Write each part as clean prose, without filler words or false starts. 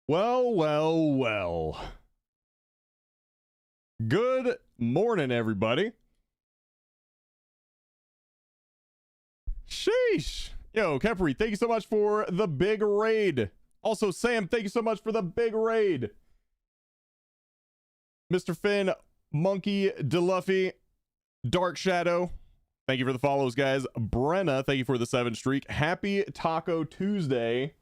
Well, well, well. Good morning, everybody. Sheesh. Yo, Kepri, thank you so much for the big raid. Also, Sam, thank you so much for the big raid. Mr. Finn, Monkey, Deluffy, Dark Shadow, thank you for the follows, guys. Brenna, thank you for the 7 streak. Happy Taco Tuesday.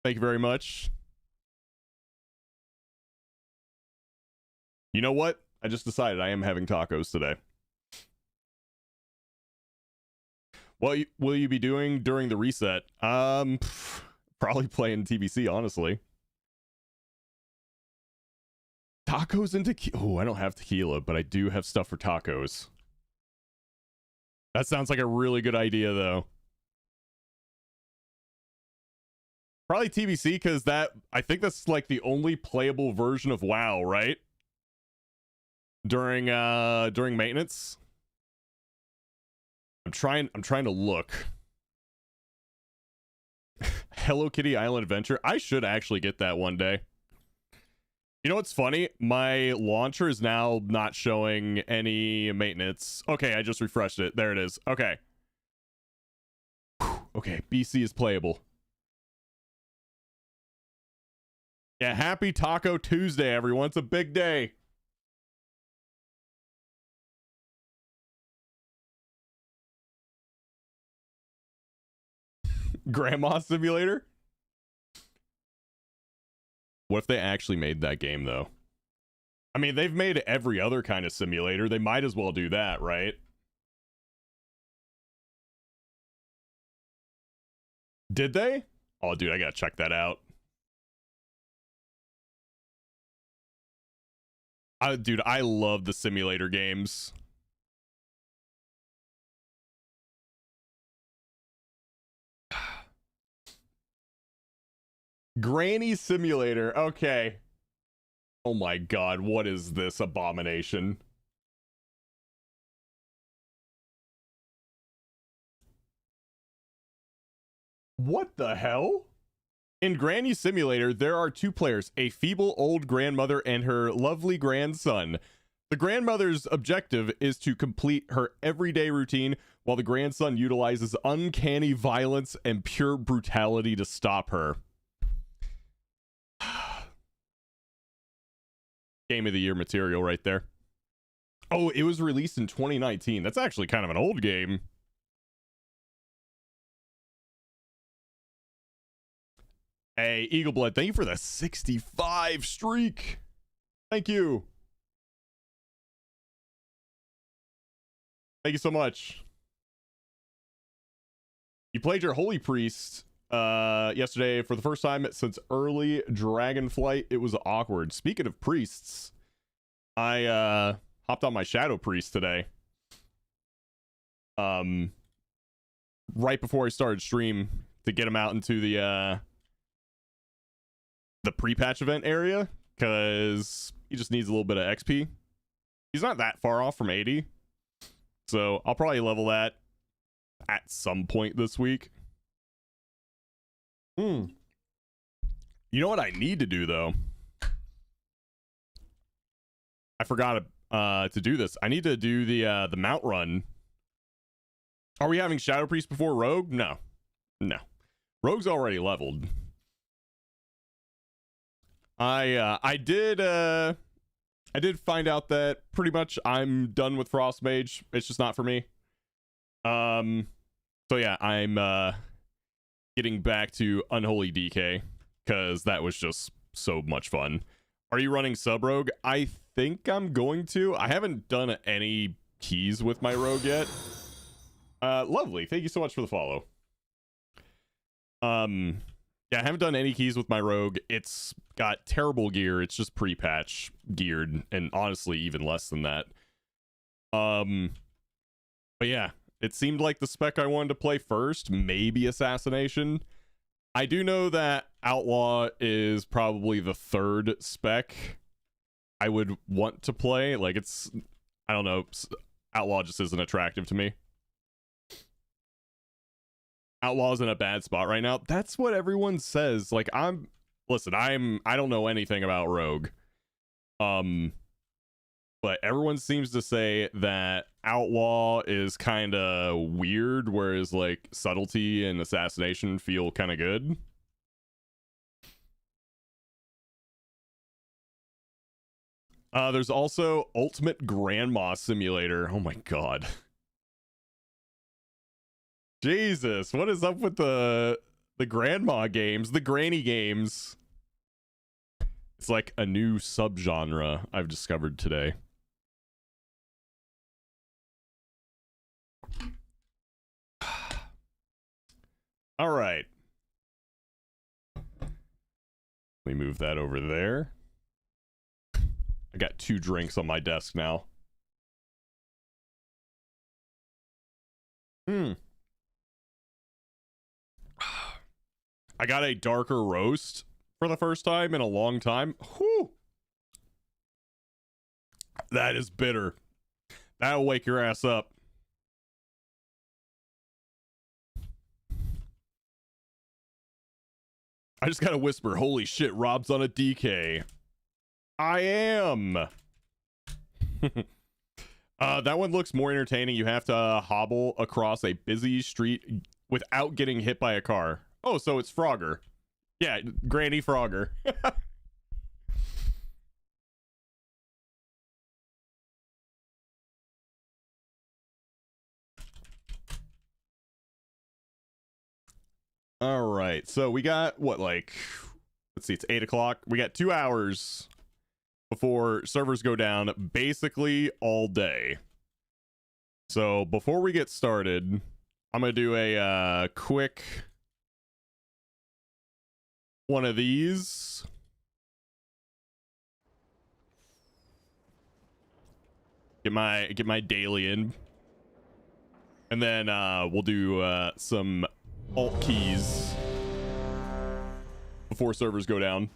Thank you very much. You know what? I just decided I am having tacos today. What will you be doing during the reset? Probably playing TBC, honestly. Tacos and tequila. Oh, I don't have tequila, but I do have stuff for tacos. That sounds like a really good idea, though. Probably TBC, because I think that's like the only playable version of WoW, right? During maintenance. I'm trying to look. Hello Kitty Island Adventure. I should actually get that one day. You know what's funny? My launcher is now not showing any maintenance. Okay, I just refreshed it. There it is. Okay. Okay, BC is playable. Yeah, happy Taco Tuesday, everyone. It's a big day. Grandma Simulator? What if they actually made that game, though? I mean, they've made every other kind of simulator. They might as well do that, right? Did they? Oh, dude, I gotta check that out. Dude, I love the simulator games. Granny Simulator. Okay. Oh my god, what is this abomination? What the hell? In Granny Simulator, there are 2 players, a feeble old grandmother and her lovely grandson. The grandmother's objective is to complete her everyday routine, while the grandson utilizes uncanny violence and pure brutality to stop her. Game of the year material right there. Oh, it was released in 2019. That's actually kind of an old game. Hey, Eagleblood, thank you for the 65 streak. Thank you. Thank you so much. You played your Holy Priest yesterday for the first time since early Dragonflight. It was awkward. Speaking of priests, I hopped on my Shadow Priest today. Right before I started stream to get him out into the pre-patch event area, because he just needs a little bit of XP. He's not that far off from 80, so I'll probably level that at some point this week. You know what I need to do, though? I forgot to do this. I need to do the mount run. Are we having Shadow Priest before Rogue? No. Rogue's already leveled. I did find out that pretty much I'm done with Frost Mage. It's just not for me. So yeah, I'm getting back to Unholy DK, because that was just so much fun. Are you running sub rogue? I think I'm going to. I haven't done any keys with my rogue yet. Lovely, thank you so much for the follow. Yeah, I haven't done any keys with my rogue. It's got terrible gear. It's just pre-patch geared, and honestly even less than that. But yeah, it seemed like the spec I wanted to play first, maybe Assassination. I do know that Outlaw is probably the 3rd spec I would want to play. Like, it's, I don't know, Outlaw just isn't attractive to me. Outlaw's in a bad spot right now. That's what everyone says. Like, listen, I don't know anything about Rogue. But everyone seems to say that Outlaw is kind of weird, whereas like Subtlety and Assassination feel kind of good. There's also Ultimate Grandma Simulator. Oh my god. Jesus, what is up with the grandma games, the granny games? It's like a new subgenre I've discovered today. All right. Let me move that over there. I got 2 drinks on my desk now. I got a darker roast for the first time in a long time. Whew. That is bitter. That'll wake your ass up. I just gotta whisper, holy shit, Rob's on a DK. I am. That one looks more entertaining. You have to hobble across a busy street without getting hit by a car. Oh, so it's Frogger. Yeah, Granny Frogger. All right, so we got what, like, let's see, it's 8 o'clock. We got 2 hours before servers go down, basically all day. So before we get started, I'm gonna do a quick one of these. Get my daily in, and then we'll do some alt keys before servers go down.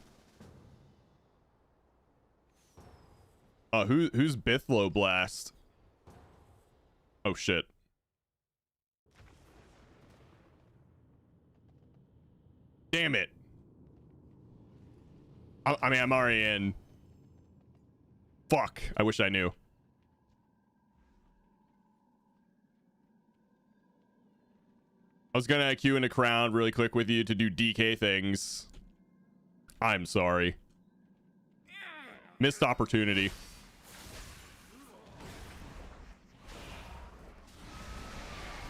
Who's Bithlow Blast? Oh shit. Damn it. I mean, I'm already in. Fuck. I wish I knew. I was gonna queue into Crown really quick with you to do DK things. I'm sorry. Missed opportunity.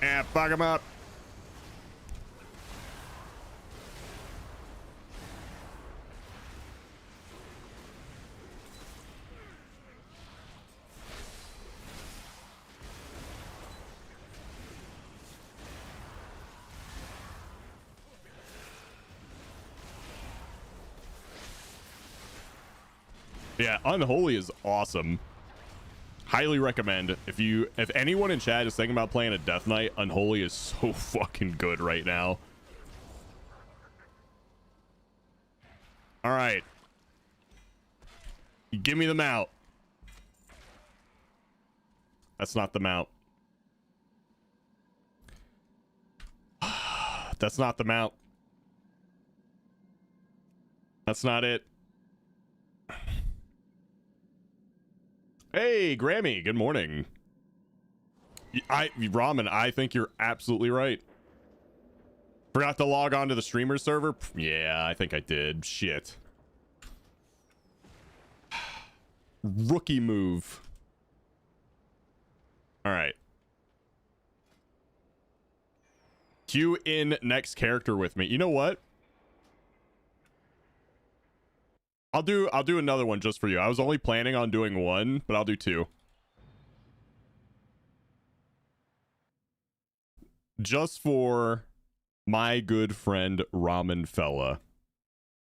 Ah, fuck him up. Yeah, Unholy is awesome. Highly recommend. If anyone in chat is thinking about playing a Death Knight, Unholy is so fucking good right now. All right. Give me the mount. That's not the mount. That's not the mount. That's not it. Hey, Grammy, good morning. Ramen, I think you're absolutely right. Forgot to log on to the streamer server? Yeah, I think I did. Shit. Rookie move. All right. Queue in next character with me. You know what? I'll do another one just for you. I was only planning on doing one, but I'll do 2. Just for my good friend Ramen Fella,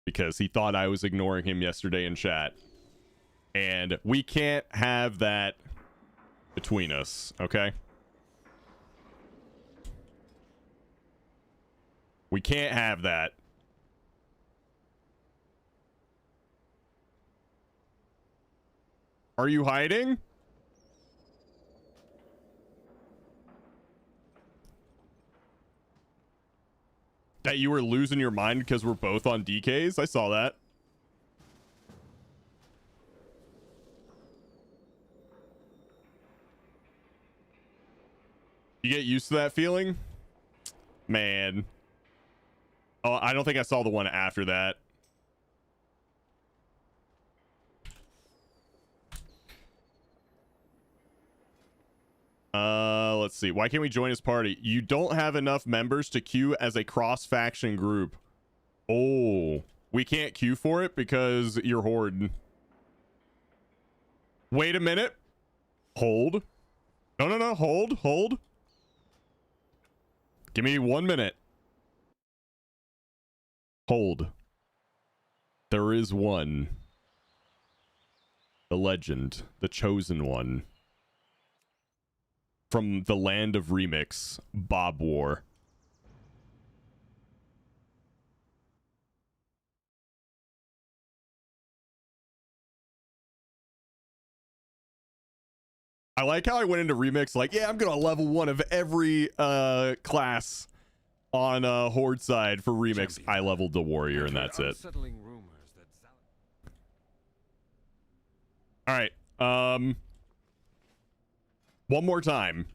because he thought I was ignoring him yesterday in chat. And we can't have that between us, okay? We can't have that. Are you hiding? That you were losing your mind because we're both on DKs? I saw that. You get used to that feeling? Man. Oh, I don't think I saw the one after that. Let's see. Why can't we join his party? You don't have enough members to queue as a cross-faction group. Oh, we can't queue for it because you're Horde. Wait a minute. Hold. No. Hold. Give me 1 minute. Hold. There is one. The legend. The chosen one. From the land of Remix. Bob War. I like how I went into Remix like, yeah, I'm gonna level 1 of every class on Horde side for Remix. Champion. I leveled the warrior and that's it. All right. One more time.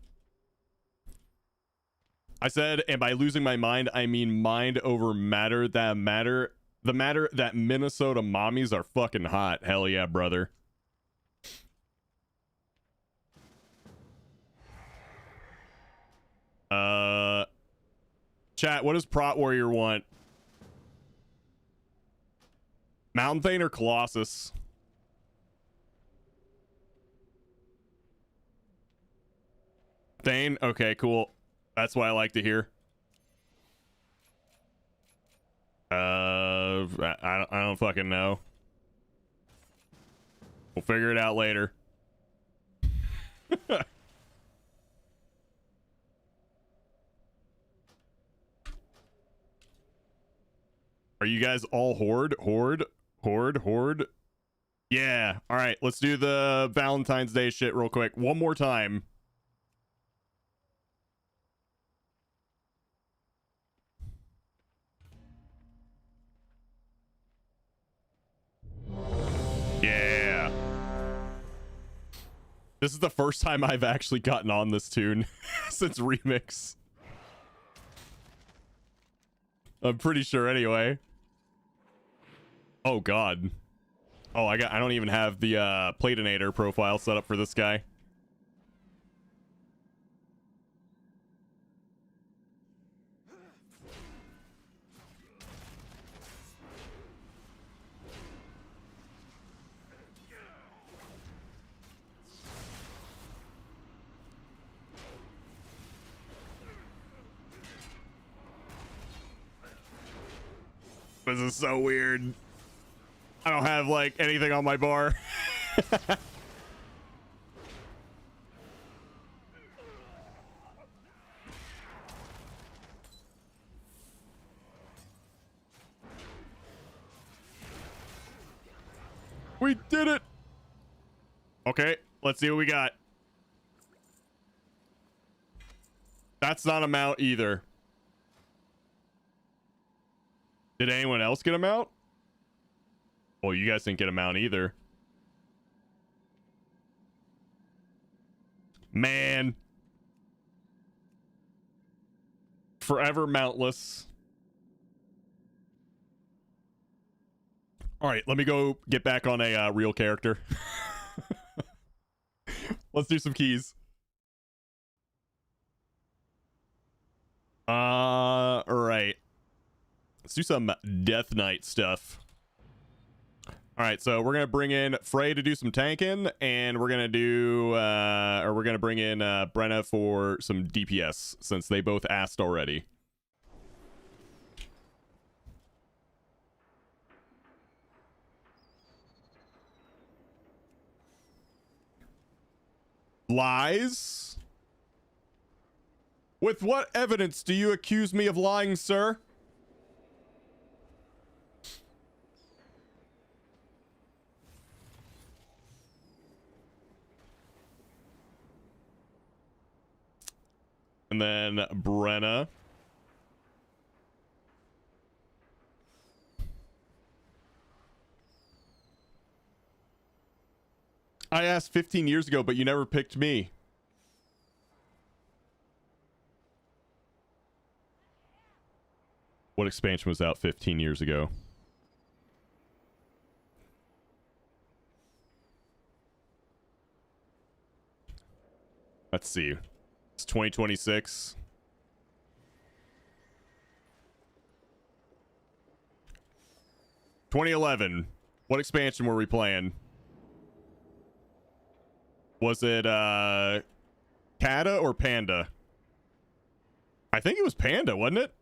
I said, and by losing my mind, I mean mind over matter. The matter that Minnesota mommies are fucking hot. Hell yeah, brother. Chat, what does Prot Warrior want? Mountain Thane or Colossus? Thane? Okay, cool. That's what I like to hear. I don't fucking know. We'll figure it out later. Are you guys all Horde? Horde? Yeah. All right, let's do the Valentine's Day shit real quick. One more time. Yeah. This is the first time I've actually gotten on this tune since Remix. I'm pretty sure anyway. Oh god. Oh, I don't even have the Platinator profile set up for this guy. This is so weird. I don't have like anything on my bar. We did it. Okay, let's see what we got. That's not a mount either. Did anyone else get a mount? Oh, you guys didn't get a mount either. Man. Forever mountless. All right, let me go get back on a real character. Let's do some keys. All right. Let's do some Death Knight stuff. All right, so we're gonna bring in Frey to do some tanking, and we're gonna do, we're gonna bring in Brenna for some DPS since they both asked already. Lies? With what evidence do you accuse me of lying, sir? And then Brenna. I asked 15 years ago, but you never picked me. What expansion was out 15 years ago? Let's see. It's 2026. What expansion were we playing? Was it Kata or Panda? I think it was Panda, wasn't it?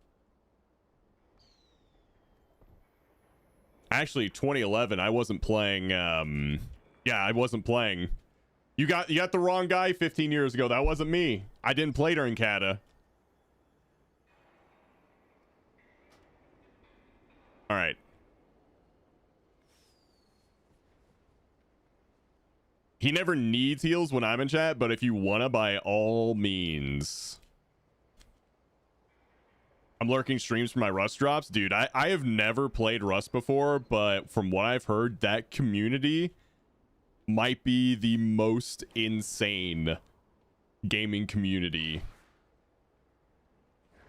Actually, 2011. I wasn't playing. Yeah, I wasn't playing. You got the wrong guy 15 years ago. That wasn't me. I didn't play during Kata. All right. He never needs heals when I'm in chat, but if you wanna, by all means. I'm lurking streams for my Rust drops. Dude, I have never played Rust before, but from what I've heard, that community might be the most insane gaming community.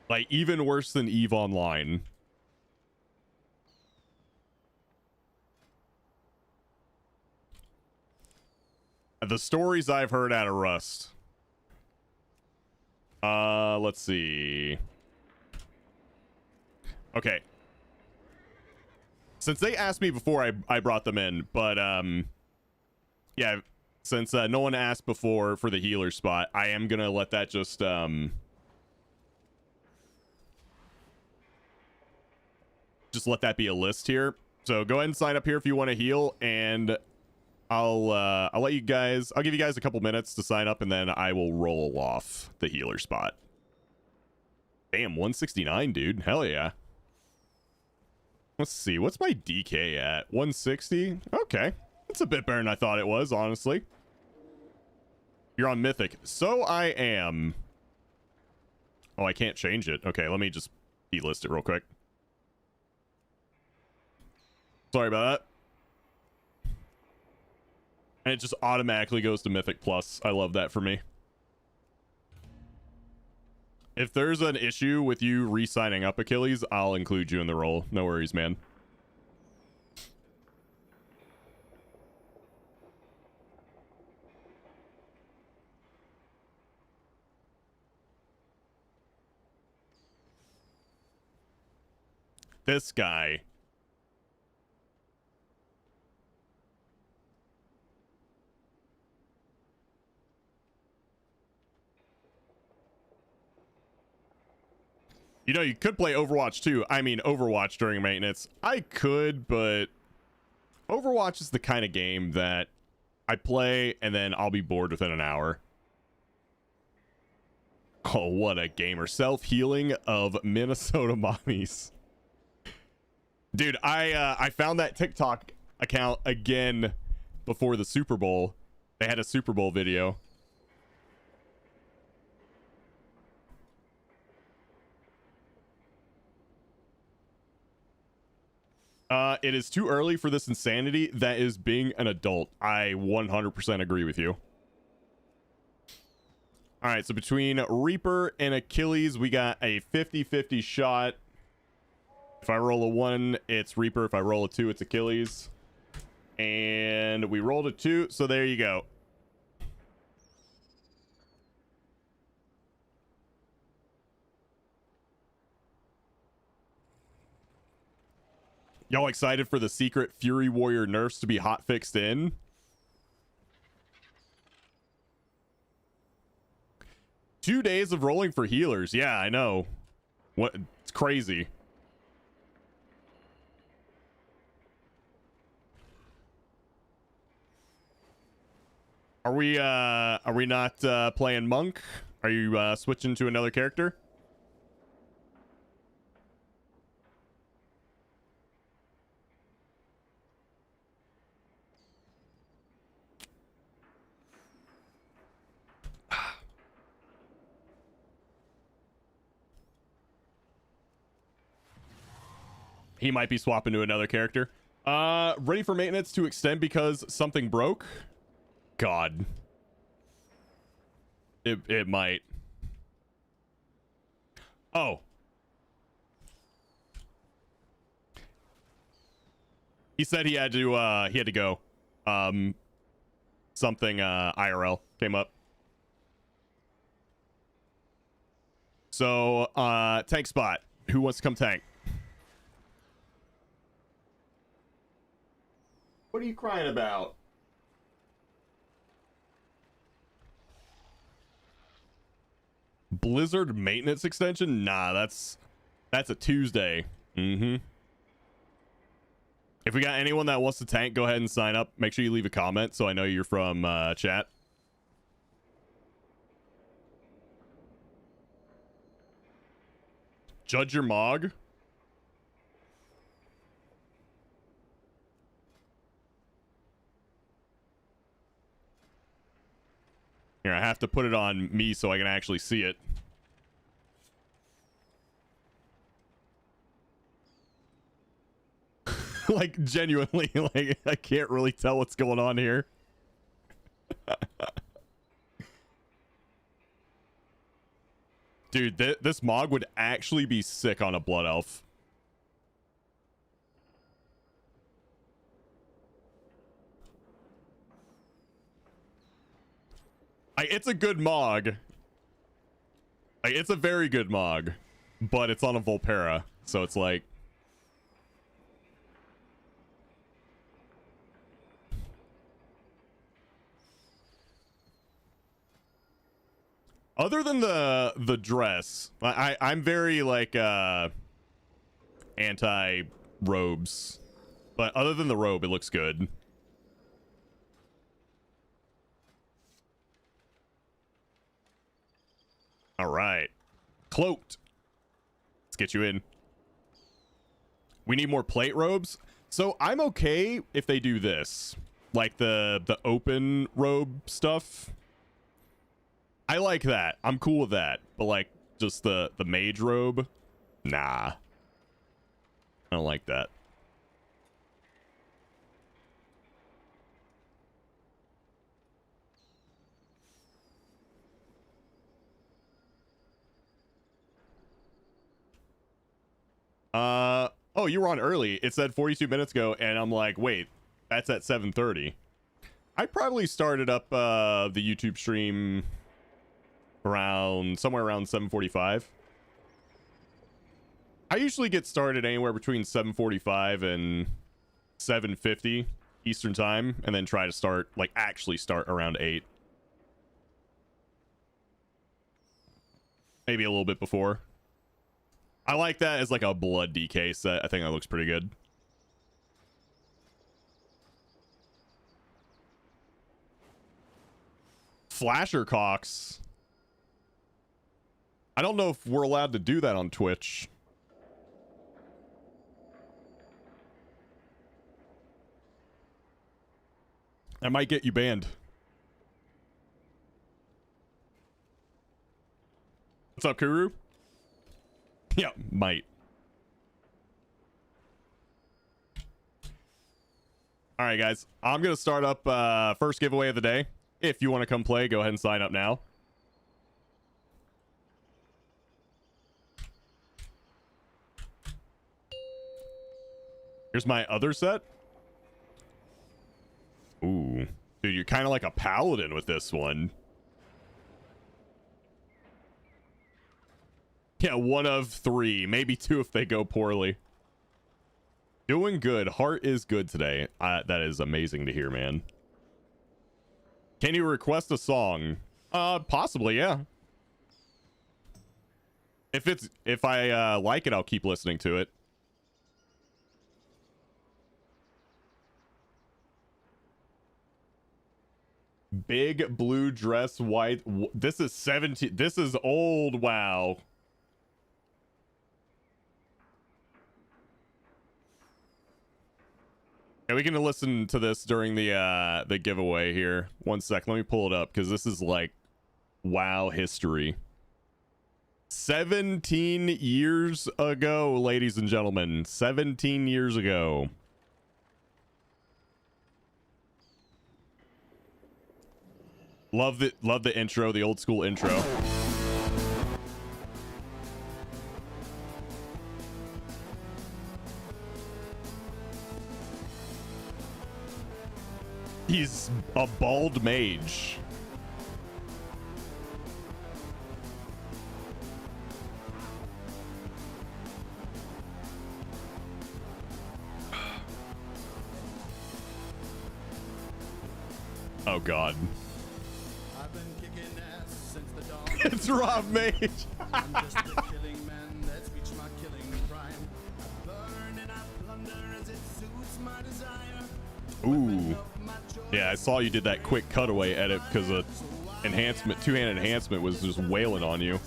Like, even worse than EVE Online. The stories I've heard out of Rust. Let's see. Okay. Since they asked me before, I brought them in, but yeah, since no one asked before for the healer spot, I am gonna let that just let that be a list here. So go ahead and sign up here if you want to heal, and I'll let you guys, I'll give you guys a couple minutes to sign up, and then I will roll off the healer spot. Damn, 169, dude. Hell yeah. Let's see, what's my DK at? 160? Okay. That's a bit better than I thought it was, honestly. You're on Mythic. So I am. Oh, I can't change it. Okay, let me just delist it real quick. Sorry about that. And it just automatically goes to Mythic Plus. I love that for me. If there's an issue with you re-signing up, Achilles, I'll include you in the role. No worries, man. This guy. You know, you could play Overwatch too. I mean, Overwatch during maintenance. I could, but Overwatch is the kind of game that I play and then I'll be bored within an hour. Oh, what a gamer. Self-healing of Minnesota mommies. Dude, I found that TikTok account again before the Super Bowl. They had a Super Bowl video. It is too early for this insanity that is being an adult. I 100% agree with you. All right, so between Reaper and Achilles, we got a 50-50 shot. If I roll a 1, it's Reaper. If I roll a 2, it's Achilles. And we rolled a 2, so there you go. Y'all excited for the secret Fury Warrior nerfs to be hot fixed in? Two days of rolling for healers. Yeah, I know. What? It's crazy. Are we not playing Monk? Are you switching to another character? He might be swapping to another character. Ready for maintenance to extend because something broke. God. It might. Oh. He said he had to go. Something IRL came up. So, tank spot. Who wants to come tank? What are you crying about? Blizzard maintenance extension? Nah, that's a Tuesday. Mm-hmm. If we got anyone that wants to tank, go ahead and sign up. Make sure you leave a comment so I know you're from chat. Judge your Mog. Here, I have to put it on me so I can actually see it. Like, genuinely, like, I can't really tell what's going on here. Dude, this Mog would actually be sick on a Blood Elf. It's a good Mog. Like, it's a very good Mog. But it's on a Volpera. So it's like... Other than the dress, I'm very like anti robes, but other than the robe, it looks good. All right, cloaked. Let's get you in. We need more plate robes, so I'm okay if they do this, like the open robe stuff. I like that. I'm cool with that. But like just the mage robe, nah. I don't like that. Oh, you were on early. It said 42 minutes ago and I'm like, wait, that's at 7:30. I probably started up the YouTube stream somewhere around 7:45. I usually get started anywhere between 7:45 and 7:50 Eastern time, and then try to actually start around 8. Maybe a little bit before. I like that as like a blood DK set. I think that looks pretty good. Flasher cocks. I don't know if we're allowed to do that on Twitch. I might get you banned. What's up, Kuru? Yeah, might. All right, guys. I'm going to start up first giveaway of the day. If you want to come play, go ahead and sign up now. Here's my other set. Ooh. Dude, you're kind of like a paladin with this one. Yeah, 1 of 3. Maybe 2 if they go poorly. Doing good. Heart is good today. That is amazing to hear, man. Can you request a song? Possibly, yeah. If I like it, I'll keep listening to it. Big blue dress, white. This is 17. This is old. Wow. Yeah, we can listen to this during the giveaway here. One sec. Let me pull it up because this is like WoW history. 17 years ago, ladies and gentlemen. 17 years ago. Love the intro, the old school intro. He's a bald mage. Oh god. I've been kicking ass since the dawn. It's Rob Mage. I'm just a killing man that's reached my killing prime. I burn and I plunder as it suits my desire. Ooh. Yeah, I saw you did that quick cutaway edit because a enhancement, two-hand enhancement was just wailing on you.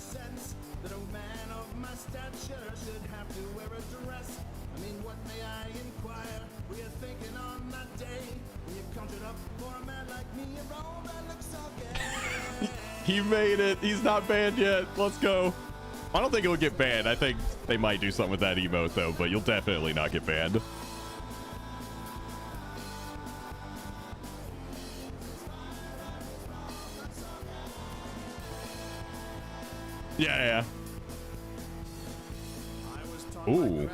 That a man of my stature should have to wear a dress. I mean, what may I inquire? We are thinking on that day when you conjured up for a man like me, a role that looks so gay. He made it. He's not banned yet. Let's go. I don't think it will get banned. I think they might do something with that emote though, but you'll definitely not get banned. Yeah. Ooh.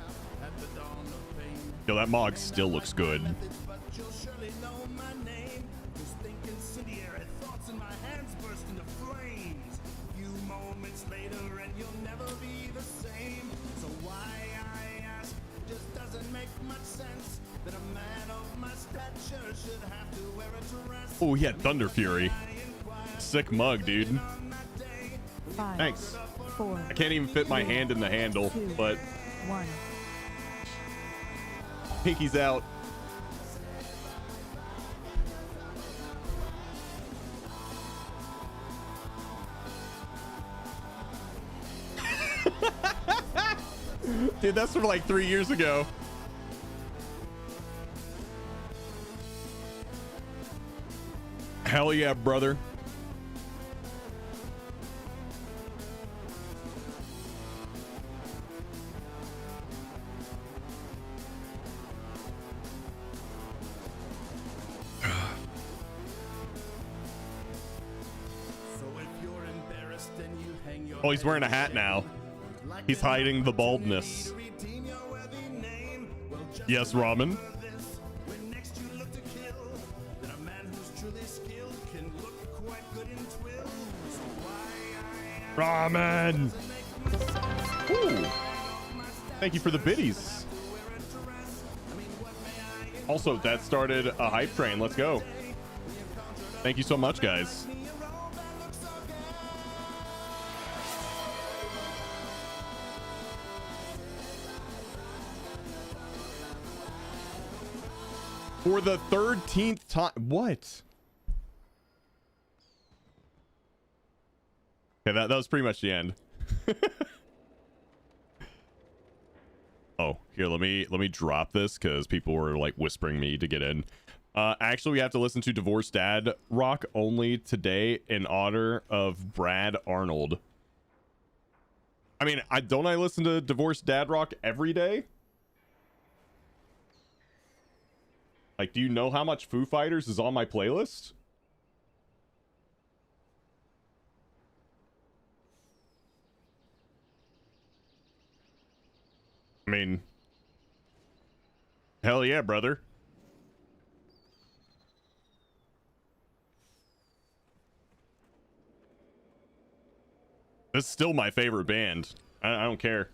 Yo, that Mog still looks good. But you'll surely know my name. Just think incendiary thoughts in my hands burst into flames. A few moments later and you'll never be the same. So why I ask, it just doesn't make much sense that a man of my stature should have to wear a dress. Oh, he had Thunder Fury. Sick mug, dude. 5, Thanks. 4. I can't even fit my hand in the handle, 2, but 1. pinky's out. Dude, that's from like 3 years ago. Hell yeah, brother. Oh, he's wearing a hat now. He's hiding the baldness. Yes, Ramen. Ramen. Ooh. Thank you for the biddies. Also, that started a hype train. Let's go. Thank you so much, guys. For the 13th time. What? Okay, that was pretty much the end. Oh, here, let me drop this because people were like whispering me to get in. Actually, we have to listen to Divorced Dad Rock only today in honor of Brad Arnold. I mean, I listen to Divorced Dad Rock every day? Like, do you know how much Foo Fighters is on my playlist? I mean, hell yeah, brother. This is still my favorite band. I don't care.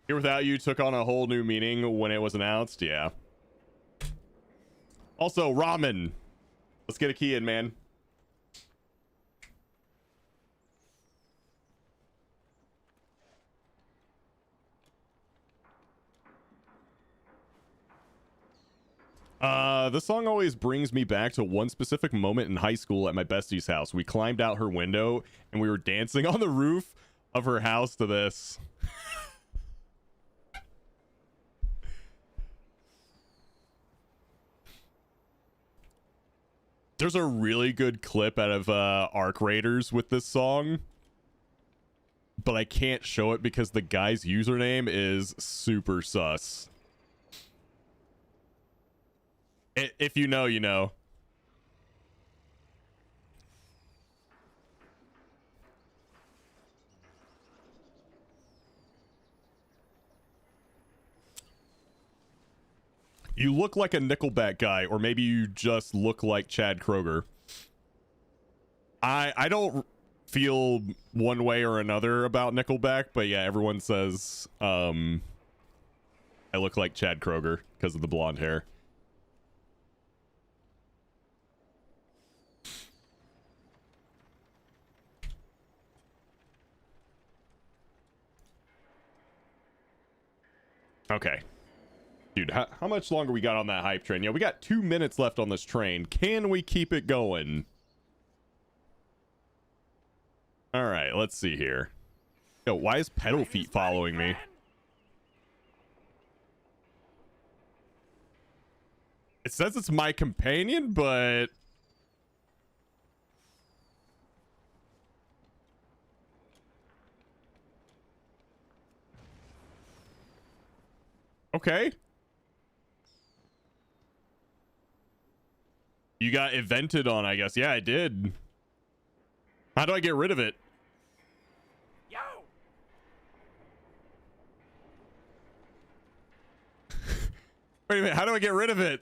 Here Without You took on a whole new meaning when it was announced. Yeah. Also, ramen. Let's get a key in, man. This song always brings me back to one specific moment in high school at my bestie's house. We climbed out her window and we were dancing on the roof of her house to this. There's a really good clip out of Arc Raiders with this song, but I can't show it because the guy's username is super sus. If you know, you know. You look like a Nickelback guy, or maybe you just look like Chad Kroger. I don't feel one way or another about Nickelback, but yeah, everyone says I look like Chad Kroger because of the blonde hair. Okay. Dude, how much longer we got on that hype train? Yeah, we got 2 minutes left on this train. Can we keep it going? All right, let's see here. Yo, why is Pedal Feet following me? It says it's my companion, but... Okay. You got evented on, I guess. Yeah, I did. How do I get rid of it? Yo! Wait a minute, how do I get rid of it?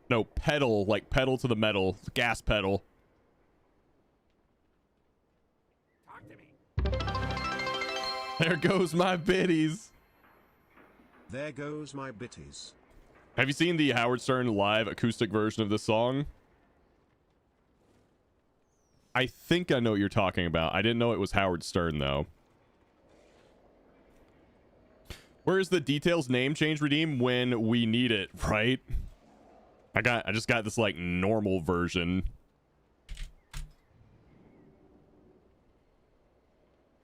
No, pedal, like pedal to the metal, gas pedal. Talk to me. There goes my biddies. There goes my bitties. Have you seen the Howard Stern live acoustic version of this song? I think I know what you're talking about. I didn't know it was Howard Stern, though. Where's the details name change redeem when we need it, right? I just got this like normal version.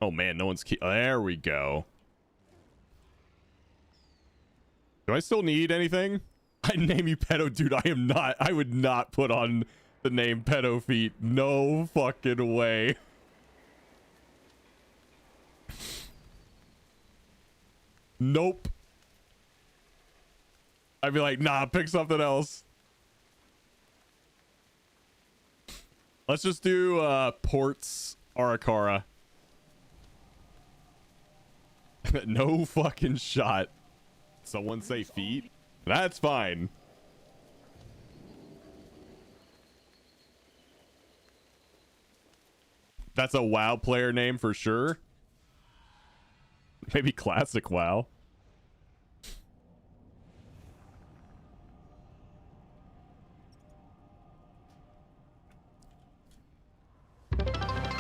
Oh man, no one's there we go. Do I still need anything? I name you Pedo, dude. I would not put on the name Pedo Feet. No fucking way. Nope. I'd be like, nah, pick something else. Let's just do Ports Arakawa. No fucking shot. Someone say feet? That's fine. That's a WoW player name for sure. Maybe classic WoW.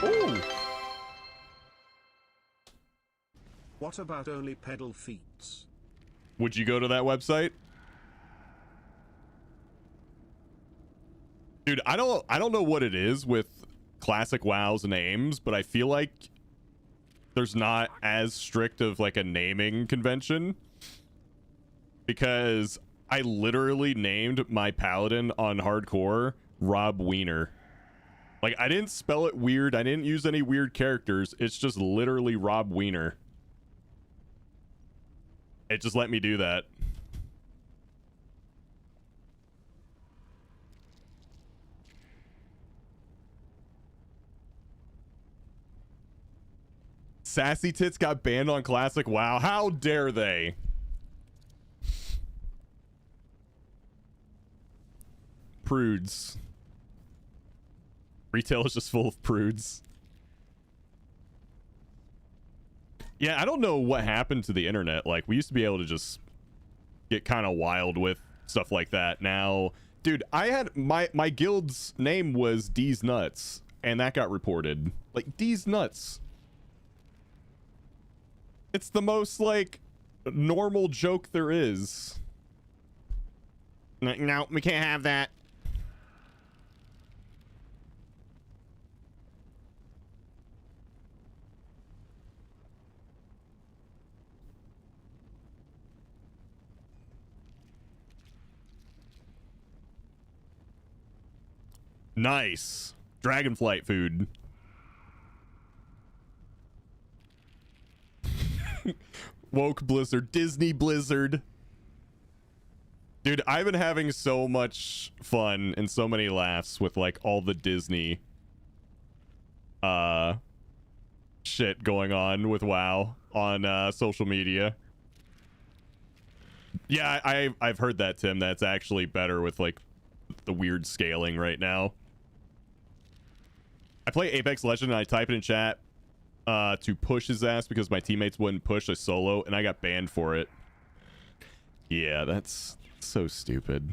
Ooh. What about only pedal feats? Would you go to that website? Dude, I don't know what it is with classic WoW's names, but I feel like there's not as strict of like a naming convention, because I literally named my paladin on hardcore Rob Wiener. Like, I didn't spell it weird. I didn't use any weird characters. It's just literally Rob Wiener. It just let me do that. Sassy Tits got banned on Classic WoW. How dare they? Prudes. Retail is just full of prudes. Yeah, I don't know what happened to the internet. Like, we used to be able to just get kind of wild with stuff like that. Now, dude, I had my guild's name was D's Nuts, and that got reported. Like, D's Nuts. It's the most, like, normal joke there is. No, we can't have that. Nice. Dragonflight food. Woke Blizzard. Disney Blizzard. Dude, I've been having so much fun and so many laughs with like all the Disney shit going on with WoW on social media. Yeah, I've heard that, Tim. That's actually better with like the weird scaling right now. I play Apex Legend and I type it in chat to push his ass because my teammates wouldn't push a solo and I got banned for it. Yeah, that's so stupid.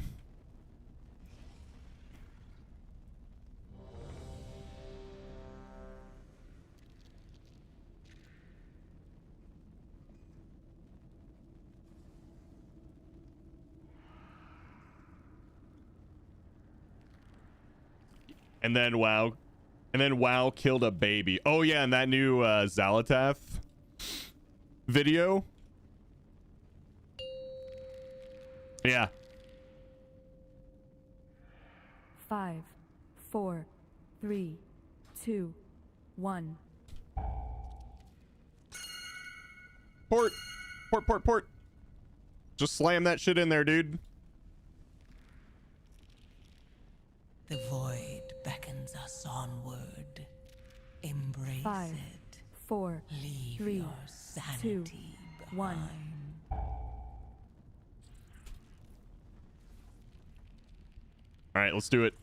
And then WoW killed a baby. Oh yeah, and that new Zalatath video. Yeah. 5, 4, 3, 2, 1. Port. Just slam that shit in there, dude. The void beckons us onward. Embrace 5, it. 4, Leave 3, your 2, sanity 1. behind. All right, let's do it.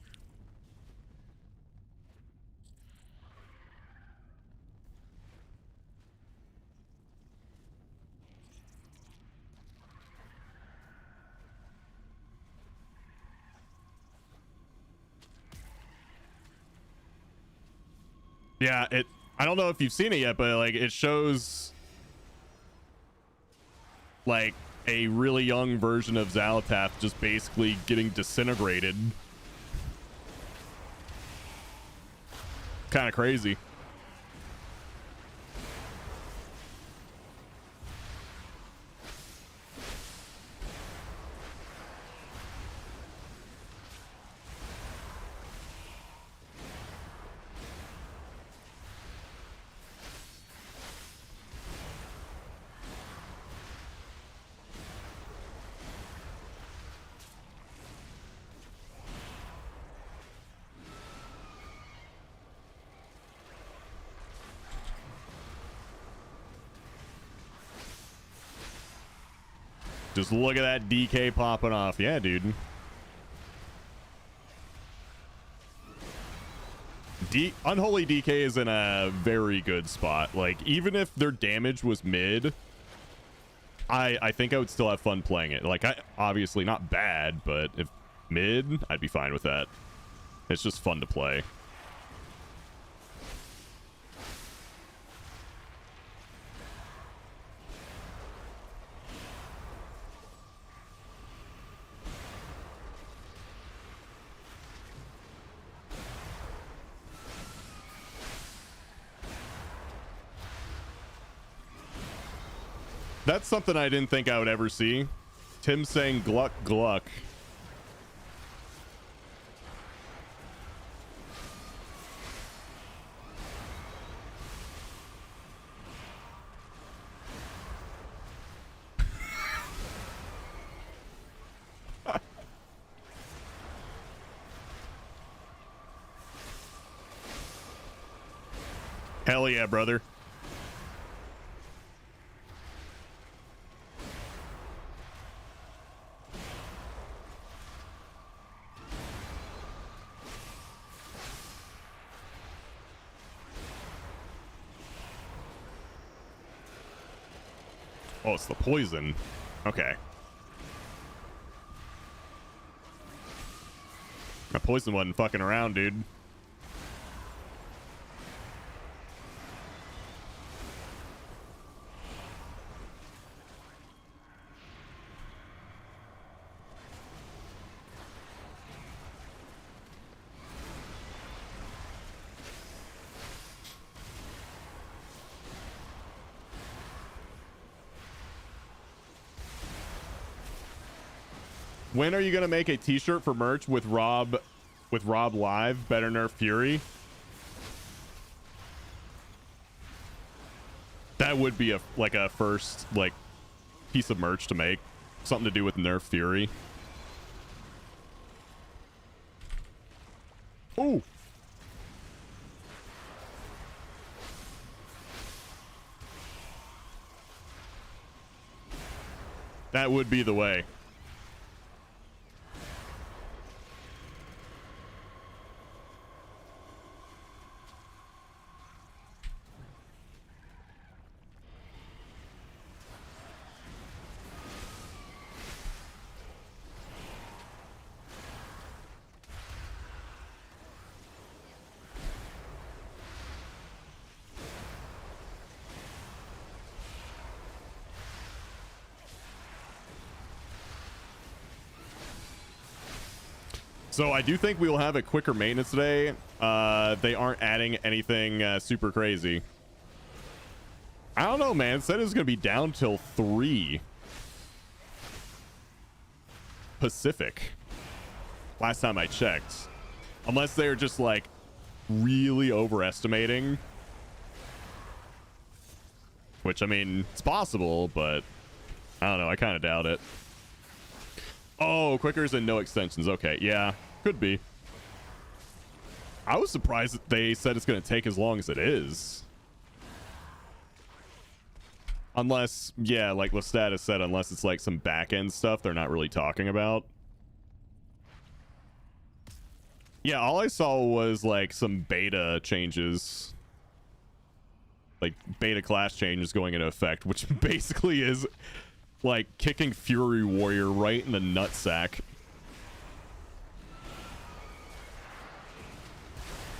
Yeah, I don't know if you've seen it yet, but like it shows like a really young version of Zalatath just basically getting disintegrated. Kind of crazy. Just look at that DK popping off. Yeah, dude. Unholy DK is in a very good spot. Like, even if their damage was mid, I think I would still have fun playing it. Like, obviously not bad, but if mid, I'd be fine with that. It's just fun to play. That's something I didn't think I would ever see. Tim saying Gluck Gluck. Hell yeah, brother. Oh, it's the poison. Okay. That poison wasn't fucking around, dude. When are you gonna make a t-shirt for merch with Rob live? Better nerf Fury. That would be a first like piece of merch to make. Something to do with Nerf Fury. Ooh. That would be the way. So I do think we will have a quicker maintenance today. They aren't adding anything super crazy. I don't know, man. It said it was going to be down till 3 Pacific. Last time I checked. Unless they're just like really overestimating. Which, I mean, it's possible, but I don't know. I kind of doubt it. Oh, quickers and no extensions. Okay, yeah, could be. I was surprised that they said it's going to take as long as it is. Unless, yeah, like Lestat has said, unless it's like some back-end stuff they're not really talking about. Yeah, all I saw was like some beta changes. Like beta class changes going into effect, which basically is like kicking Fury Warrior right in the nutsack.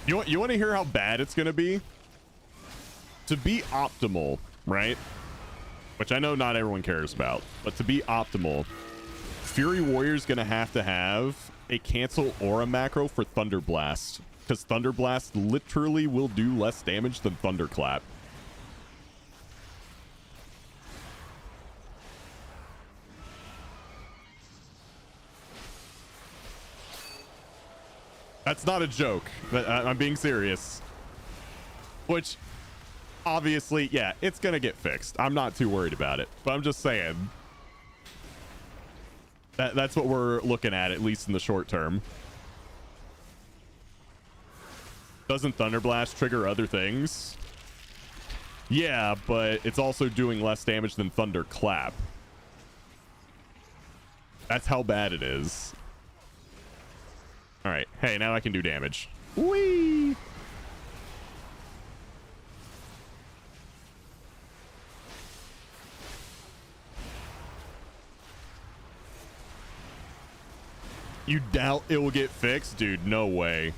You want to hear how bad it's going to be? To be optimal, right? Which I know not everyone cares about, but to be optimal, Fury Warrior's going to have a cancel aura macro for Thunder Blast, because Thunder Blast literally will do less damage than Thunderclap. That's not a joke. I'm being serious. Which, obviously, yeah, it's gonna get fixed. I'm not too worried about it. But I'm just saying. That's what we're looking at least in the short term. Doesn't Thunder Blast trigger other things? Yeah, but it's also doing less damage than Thunderclap. That's how bad it is. All right. Hey, now I can do damage. Whee! You doubt it will get fixed? Dude, no way.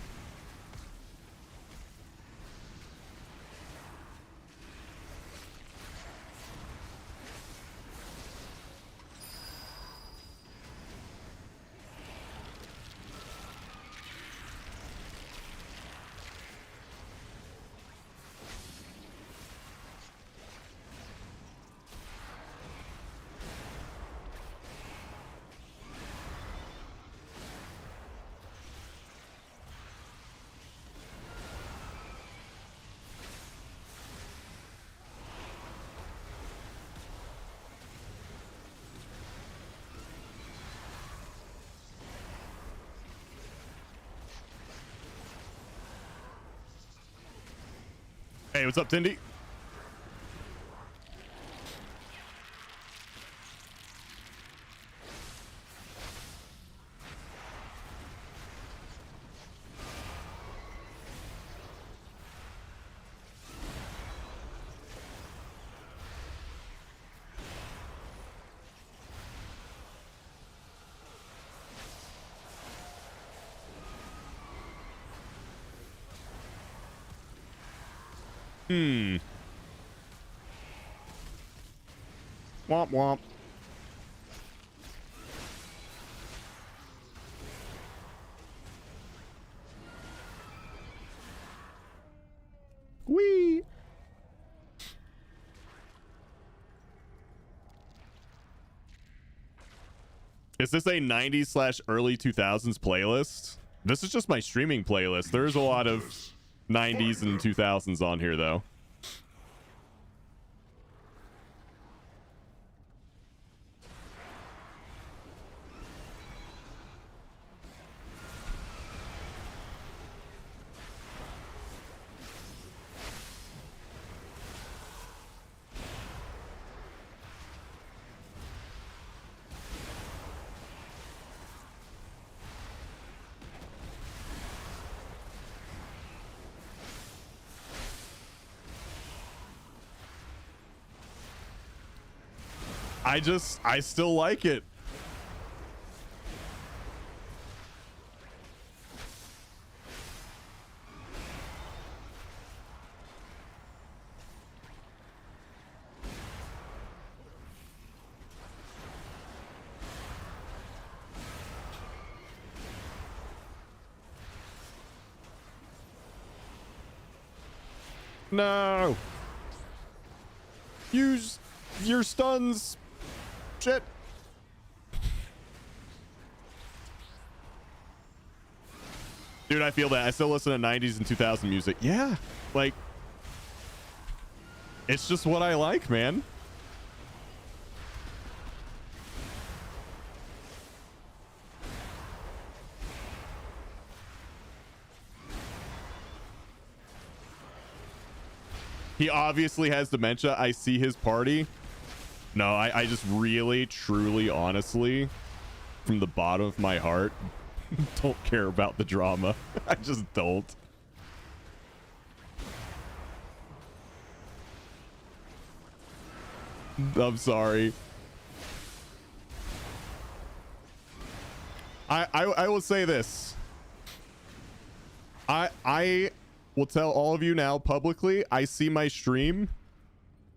Hey, what's up, Tindy? Womp womp. Whee! Is this a 90s / early 2000s playlist? This is just my streaming playlist. There's a lot of 90s and 2000s on here, though. I still like it. No. Use your stuns. Shit. Dude, I feel that. I still listen to 90s and 2000 music. Yeah. Like, it's just what I like, man. He obviously has dementia. I see his party. No, I just really, truly, honestly, from the bottom of my heart, don't care about the drama. I just don't. I'm sorry. I will say this. I will tell all of you now publicly, I see my stream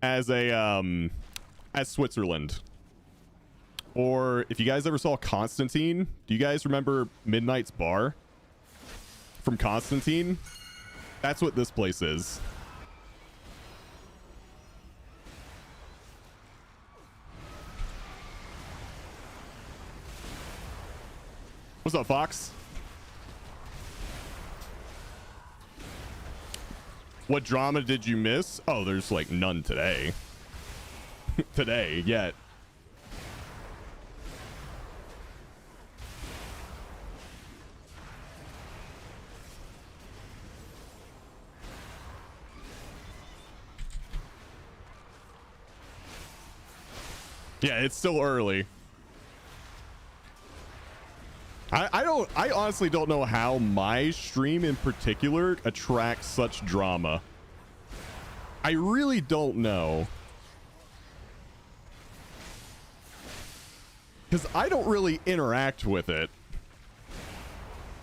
as a as Switzerland. Or if you guys ever saw Constantine, do you guys remember Midnight's Bar from Constantine? That's what this place is. What's up, Fox? What drama did you miss? Oh, there's like none today. Today, yet. Yeah, it's still early. I honestly don't know how my stream in particular attracts such drama. I really don't know. Because I don't really interact with it.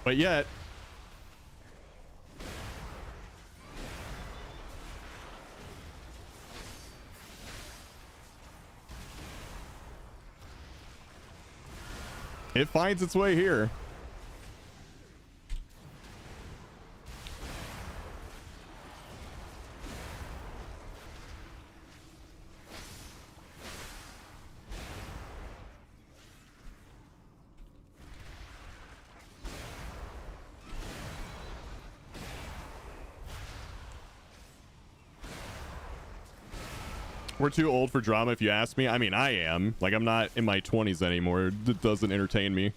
But yet... it finds its way here. We're too old for drama, if you ask me. I mean, I am. Like, I'm not in my 20s anymore. It doesn't entertain me.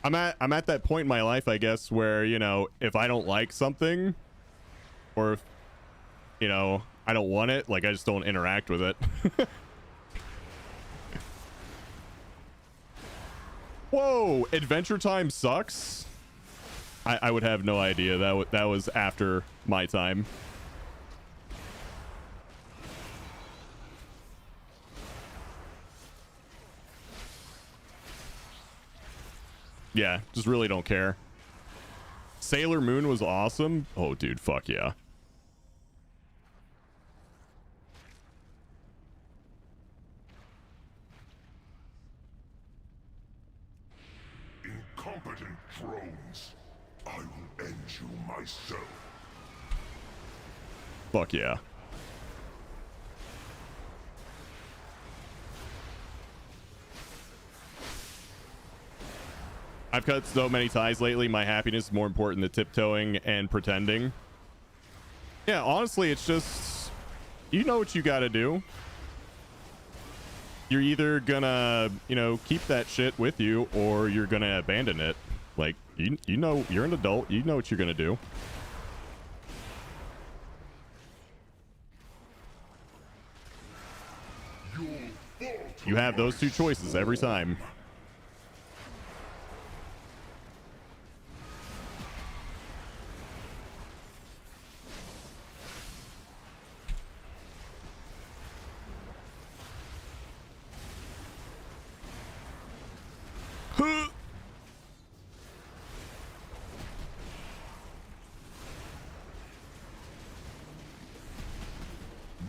I'm at that point in my life, I guess, where, you know, if I don't like something, or if, you know, I don't want it, like, I just don't interact with it. Whoa, Adventure Time sucks? I would have no idea. That was after my time. Yeah, just really don't care. Sailor Moon was awesome. Oh, dude, fuck yeah. Incompetent drones. I will end you myself. Fuck yeah. I've cut so many ties lately. My happiness is more important than tiptoeing and pretending. Yeah, honestly, it's just, you know what you gotta do. You're either gonna, you know, keep that shit with you, or you're gonna abandon it. Like, you know, you're an adult. You know what you're gonna do. You have those two choices every time.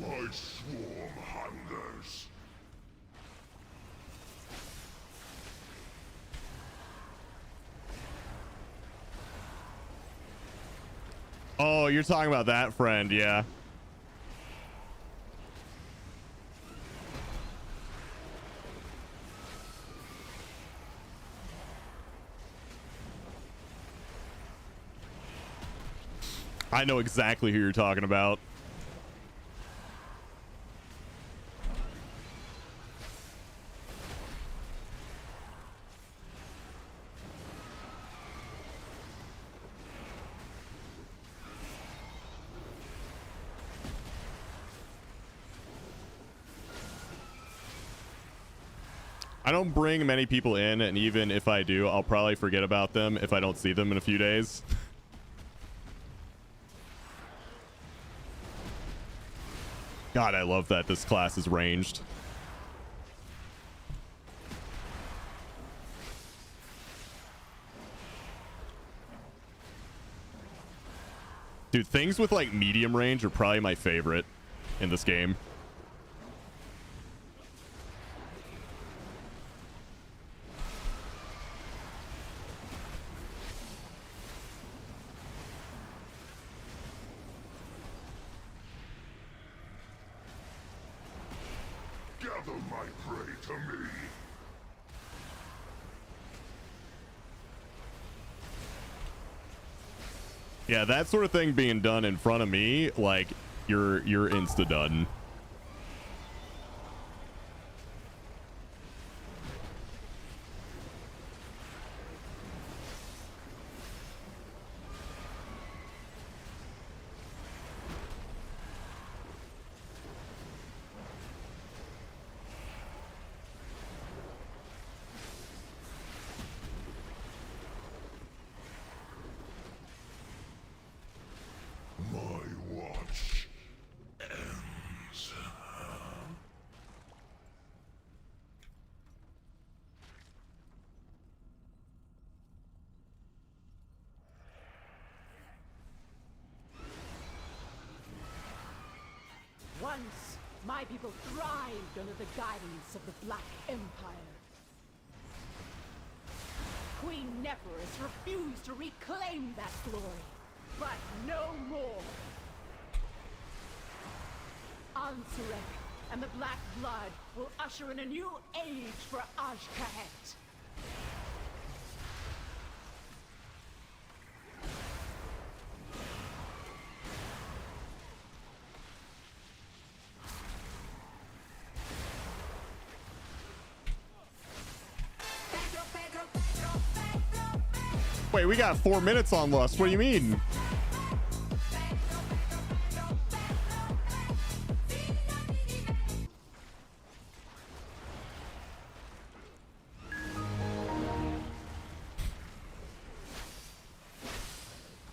My swarm hungers. Oh, you're talking about that friend, yeah. I know exactly who you're talking about. I don't bring many people in, and even if I do, I'll probably forget about them if I don't see them in a few days. God, I love that this class is ranged. Dude, things with like medium range are probably my favorite in this game. Gather my prey to me. Yeah, that sort of thing being done in front of me, like you're insta done. My watch ends. Once, my people thrived under the guidance of the Black Empire. Queen Neferus refused to reclaim that glory, but no more. Ansurek and the Black Blood will usher in a new age for Ashkahet. Wait, we got 4 minutes on Lust. What do you mean?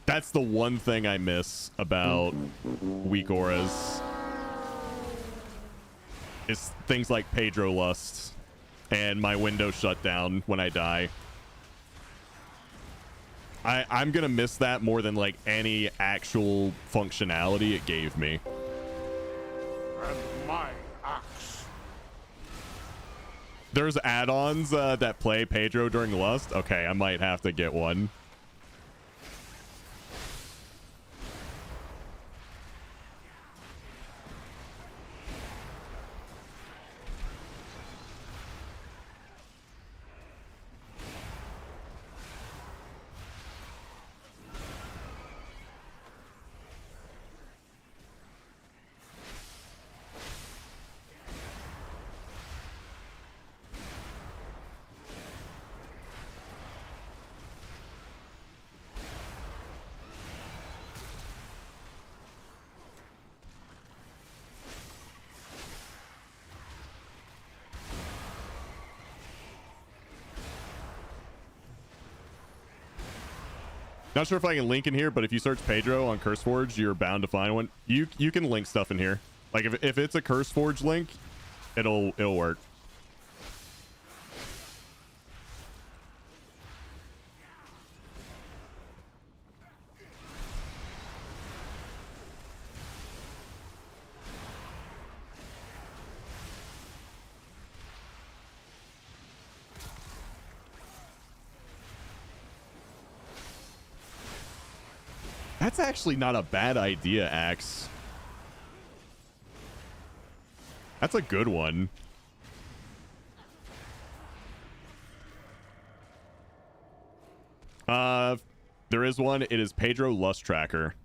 That's the one thing I miss about weak auras. Is things like Pedro Lust and my window shut down when I die. I'm gonna miss that more than like any actual functionality it gave me. And my axe. There's add-ons that play Pedro during Lust. Okay, I might have to get one. Not sure if I can link in here, but if you search Pedro on CurseForge, you're bound to find one. You can link stuff in here. Like if it's a CurseForge link, it'll work. That's actually not a bad idea, Axe. That's a good one. There is one. It is Pedro Lust Tracker.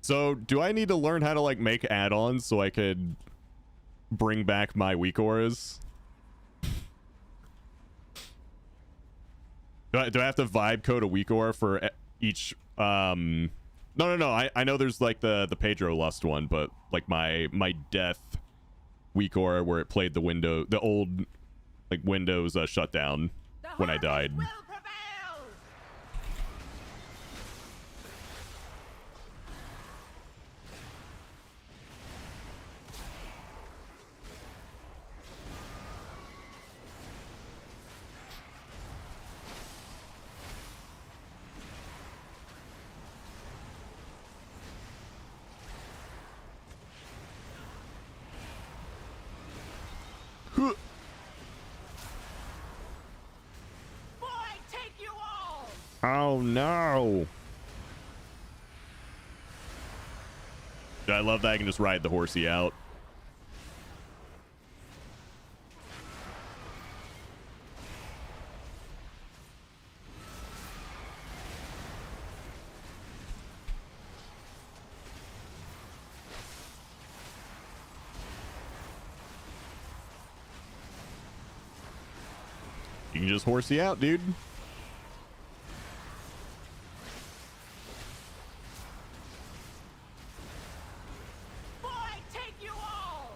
So, do I need to learn how to, like, make add-ons so I could bring back my weak auras? Do I have to vibe code a weak aura for each, No. I know there's, like, the Pedro Lust one, but, like, my death weak aura where it played the old, like, Windows shutdown when I died. Will prevail! Boy, take you all! Oh no! I love that I can just ride the horsey out. You can just horsey out, dude. Boy, take you all!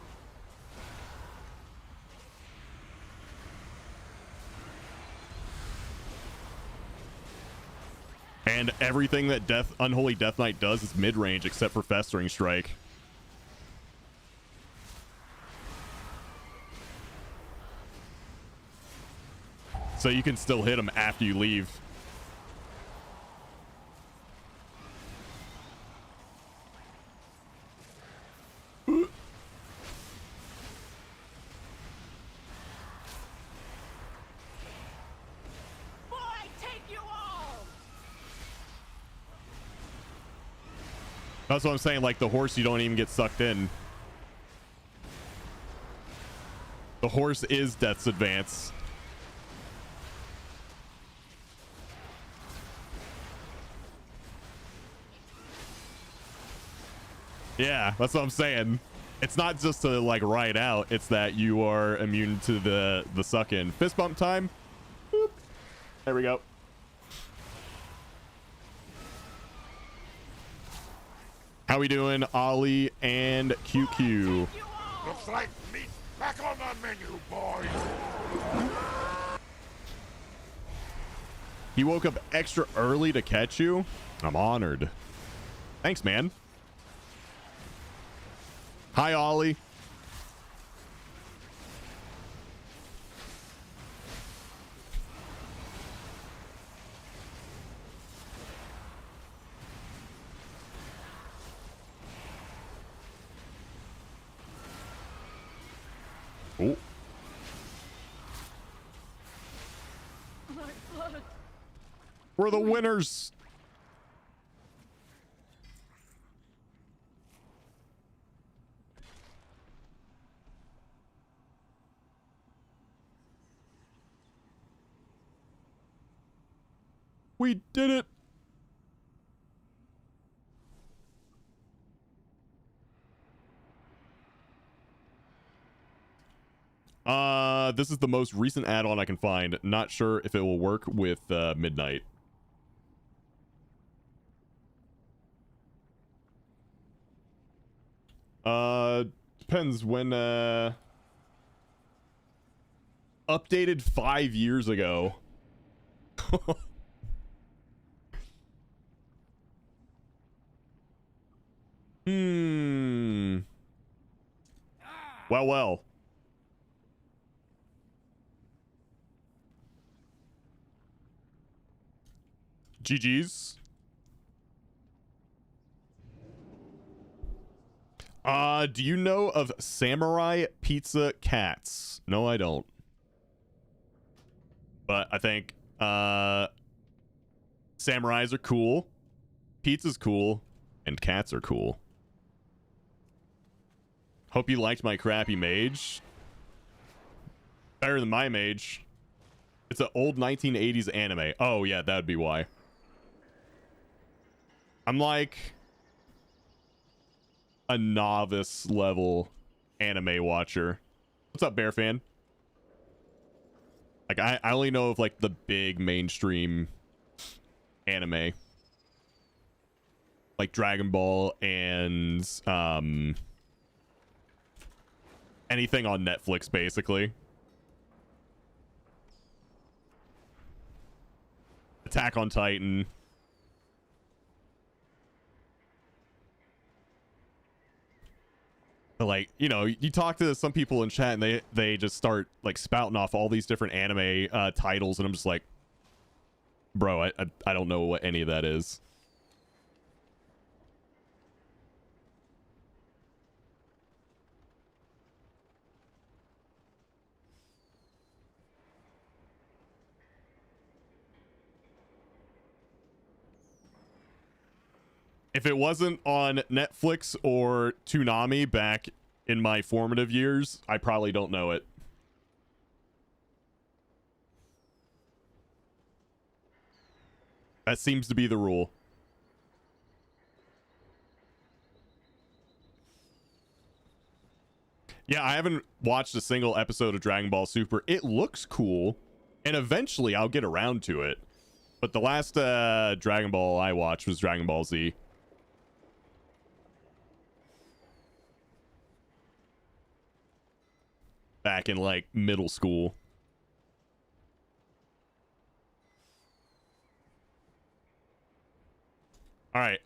And everything that Unholy Death Knight does is mid-range except for Festering Strike. So you can still hit him after you leave. Boy, take you all! That's what I'm saying, like the horse, you don't even get sucked in. The horse is Death's Advance. Yeah, that's what I'm saying. It's not just to like ride out, it's that you are immune to the suck in. Fist bump time. Boop. There we go. How we doing, Ollie and QQ? Take you all! Looks like meat back on the menu, boys. He woke up extra early to catch you. I'm honored. Thanks, man. Hi, Ollie. Oh. My blood! We're the winners. We did it. This is the most recent add-on I can find. Not sure if it will work with Midnight. Depends when updated 5 years ago. Well. GG's. Do you know of Samurai Pizza Cats? No, I don't. But I think samurais are cool. Pizza's cool, and cats are cool. Hope you liked my crappy mage. Better than my mage. It's an old 1980s anime. Oh, yeah, that would be why. I'm like a novice level anime watcher. What's up, Bear Fan? Like, I only know of, like, the big mainstream anime. Like Dragon Ball and, anything on Netflix, basically. Attack on Titan. But like, you know, you talk to some people in chat and they just start like spouting off all these different anime titles, and I'm just like, bro, I don't know what any of that is. If it wasn't on Netflix or Toonami back in my formative years, I probably don't know it. That seems to be the rule. Yeah, I haven't watched a single episode of Dragon Ball Super. It looks cool, and eventually I'll get around to it. But the last Dragon Ball I watched was Dragon Ball Z. Back in like middle school. All right.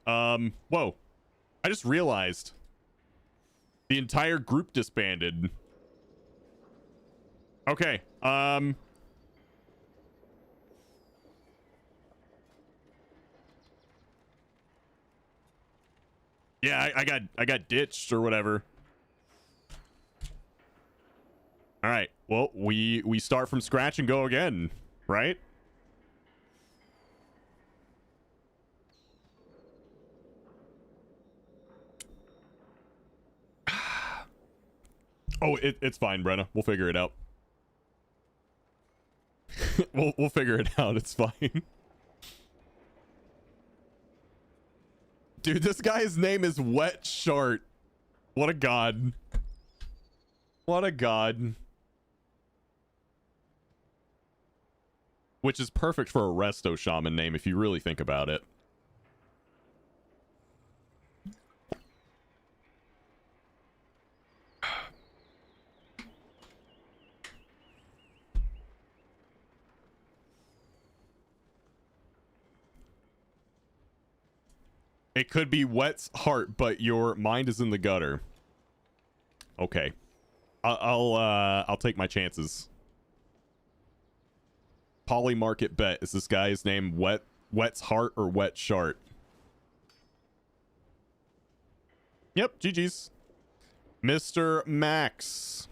Whoa. I just realized the entire group disbanded. Okay. Yeah, I got ditched or whatever. All right. Well, we start from scratch and go again, right? Oh, it's fine, Brenna. We'll figure it out. we'll figure it out. It's fine. Dude, this guy's name is Wet Shart. What a god. What a god. Which is perfect for a resto shaman name if you really think about it. It could be Wet's heart, but your mind is in the gutter. Okay. I'll take my chances. Polymarket bet. Is this guy's name Wet's heart or Wet Shart? Yep, GG's. Mr. Max.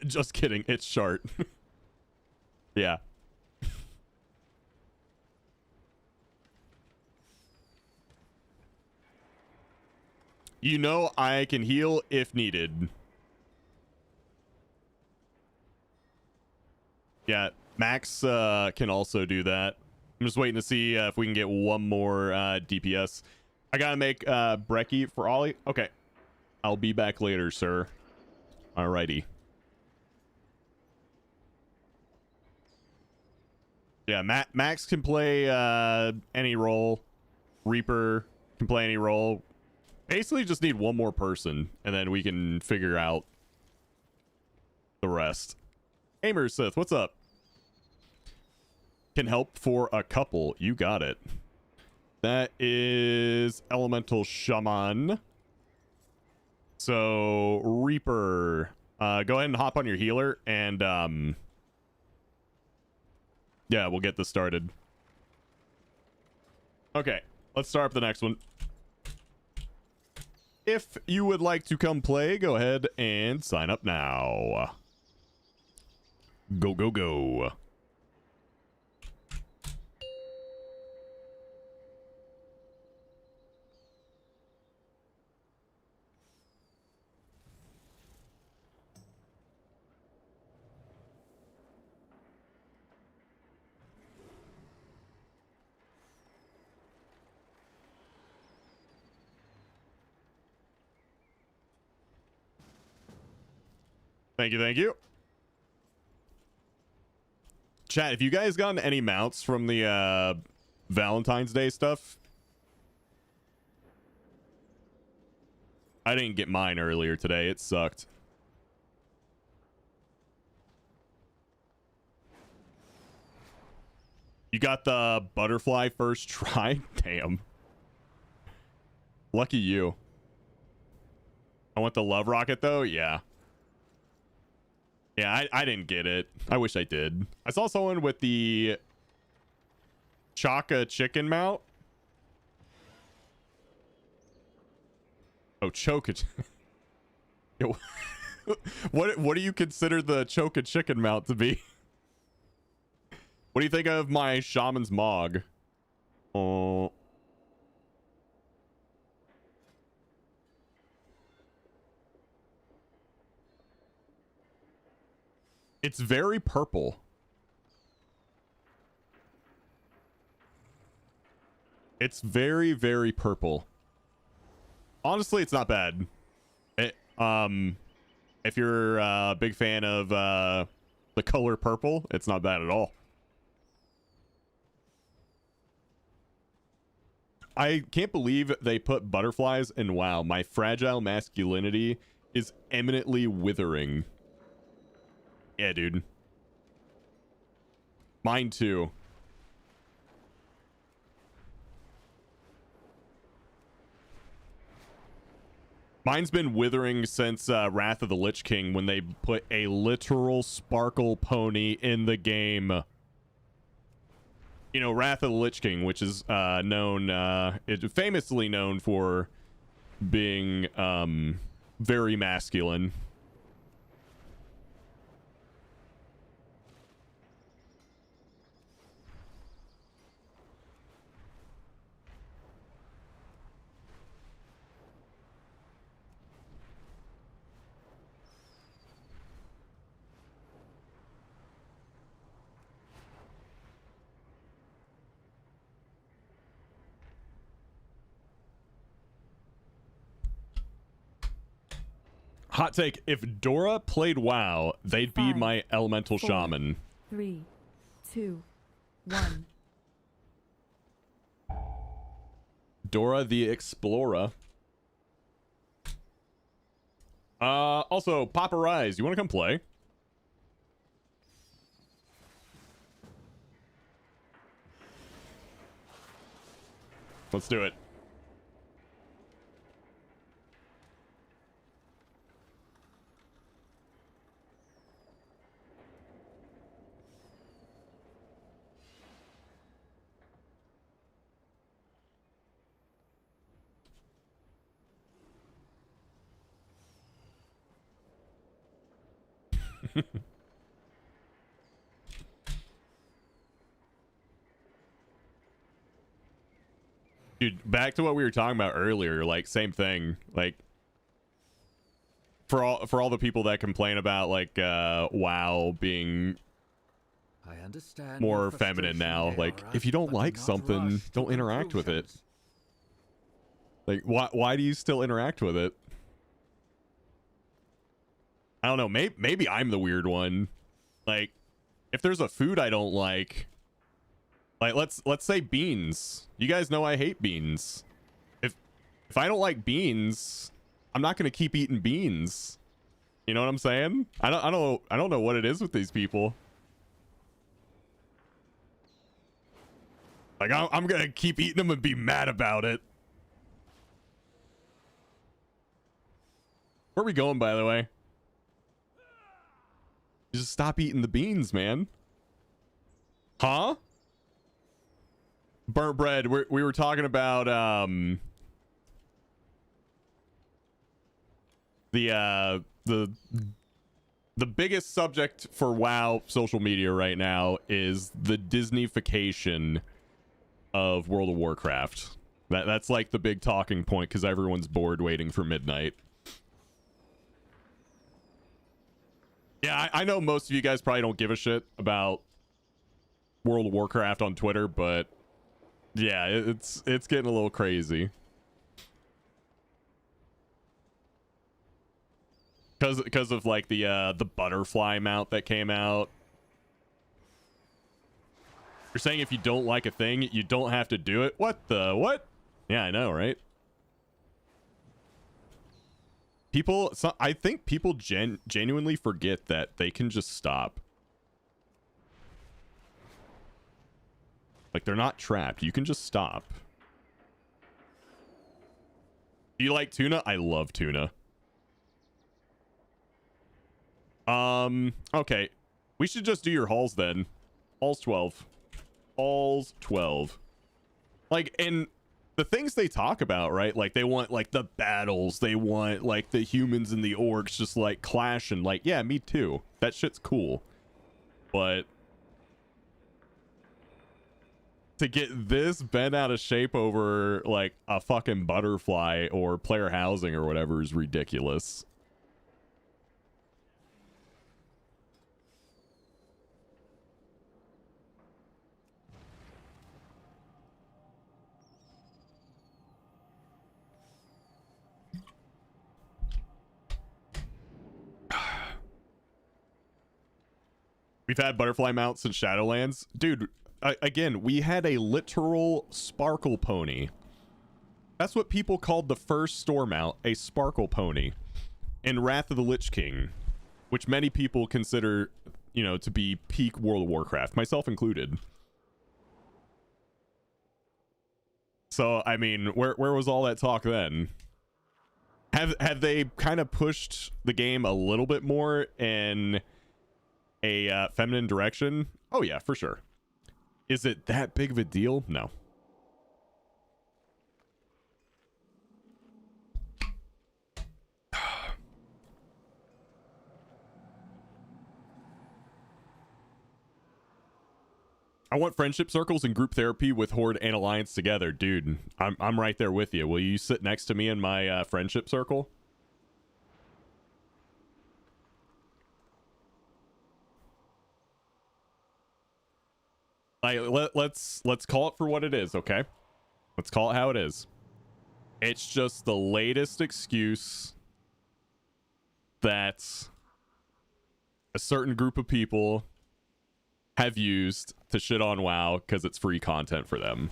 Just kidding, it's Shart. Yeah. You know I can heal if needed. Yeah, Max can also do that. I'm just waiting to see if we can get one more DPS. I gotta make Brekkie for Ollie. Okay. I'll be back later, sir. Alrighty. Yeah, Max can play any role. Reaper can play any role. Basically just need one more person, and then we can figure out the rest. Aimer Sith, what's up? Can help for a couple. You got it. That is Elemental Shaman. So, Reaper. Go ahead and hop on your healer, and yeah, we'll get this started. Okay, let's start up the next one. If you would like to come play, go ahead and sign up now. Go, go, go. Thank you, thank you. Chat, if you guys gotten any mounts from the Valentine's Day stuff? I didn't get mine earlier today. It sucked. You got the butterfly first try? Damn. Lucky you. I want the love rocket though? Yeah. Yeah, I didn't get it. I wish I did. I saw someone with the Chaka chicken mount. Oh, Choka. Yo, what do you consider the Choka chicken mount to be? What do you think of my Shaman's Mog? Oh. It's very purple. It's very, very purple. Honestly, it's not bad. If you're a big fan of the color purple, it's not bad at all. I can't believe they put butterflies in WoW. My fragile masculinity is eminently withering. Yeah, dude. Mine too. Mine's been withering since Wrath of the Lich King, when they put a literal sparkle pony in the game. You know, Wrath of the Lich King, which is it's famously known for being very masculine. Hot take, if Dora played WoW, they'd be 5, my elemental 4, shaman. 3, 2, 1. Dora the Explorer. Also, Papa Rise, you want to come play? Let's do it. Dude, back to what we were talking about earlier, like same thing. Like for all the people that complain about like WoW being I understand more feminine now, like if you don't like something, don't interact with it. Like why do you still interact with it? I don't know, maybe I'm the weird one. Like if there's a food I don't like let's say beans. You guys know I hate beans. If I don't like beans, I'm not going to keep eating beans. You know what I'm saying? I don't know what it is with these people. Like I'm going to keep eating them and be mad about it. Where are we going, by the way? Just stop eating the beans, man. Huh? Burnt bread. We were talking about the biggest subject for WoW social media right now is the Disneyfication of World of Warcraft. That's like the big talking point because everyone's bored waiting for midnight. Yeah, I know most of you guys probably don't give a shit about World of Warcraft on Twitter, but yeah, it's getting a little crazy. because of like the butterfly mount that came out. You're saying if you don't like a thing, you don't have to do it? What the what? Yeah, I know, right? I think people genuinely forget that they can just stop. Like, they're not trapped. You can just stop. Do you like tuna? I love tuna. Okay. We should just do your hauls then. Hauls 12. Hauls 12. Like, and the things they talk about, right? Like, they want, like, the battles. They want, like, the humans and the orcs just, like, clashing. Like, yeah, me too. That shit's cool. But to get this bent out of shape over, like, a fucking butterfly or player housing or whatever is ridiculous. We've had butterfly mounts since Shadowlands. Dude, again, we had a literal sparkle pony. That's what people called the first store mount, a sparkle pony. In Wrath of the Lich King, which many people consider, you know, to be peak World of Warcraft, myself included. So, I mean, where was all that talk then? Have they kind of pushed the game a little bit more in a feminine direction? Oh yeah, for sure. Is it that big of a deal? No. I want friendship circles and group therapy with Horde and Alliance together. Dude, I'm right there with you. Will you sit next to me in my friendship circle? Like, let's call it for what it is, okay? Let's call it how it is. It's just the latest excuse that a certain group of people have used to shit on WoW because it's free content for them.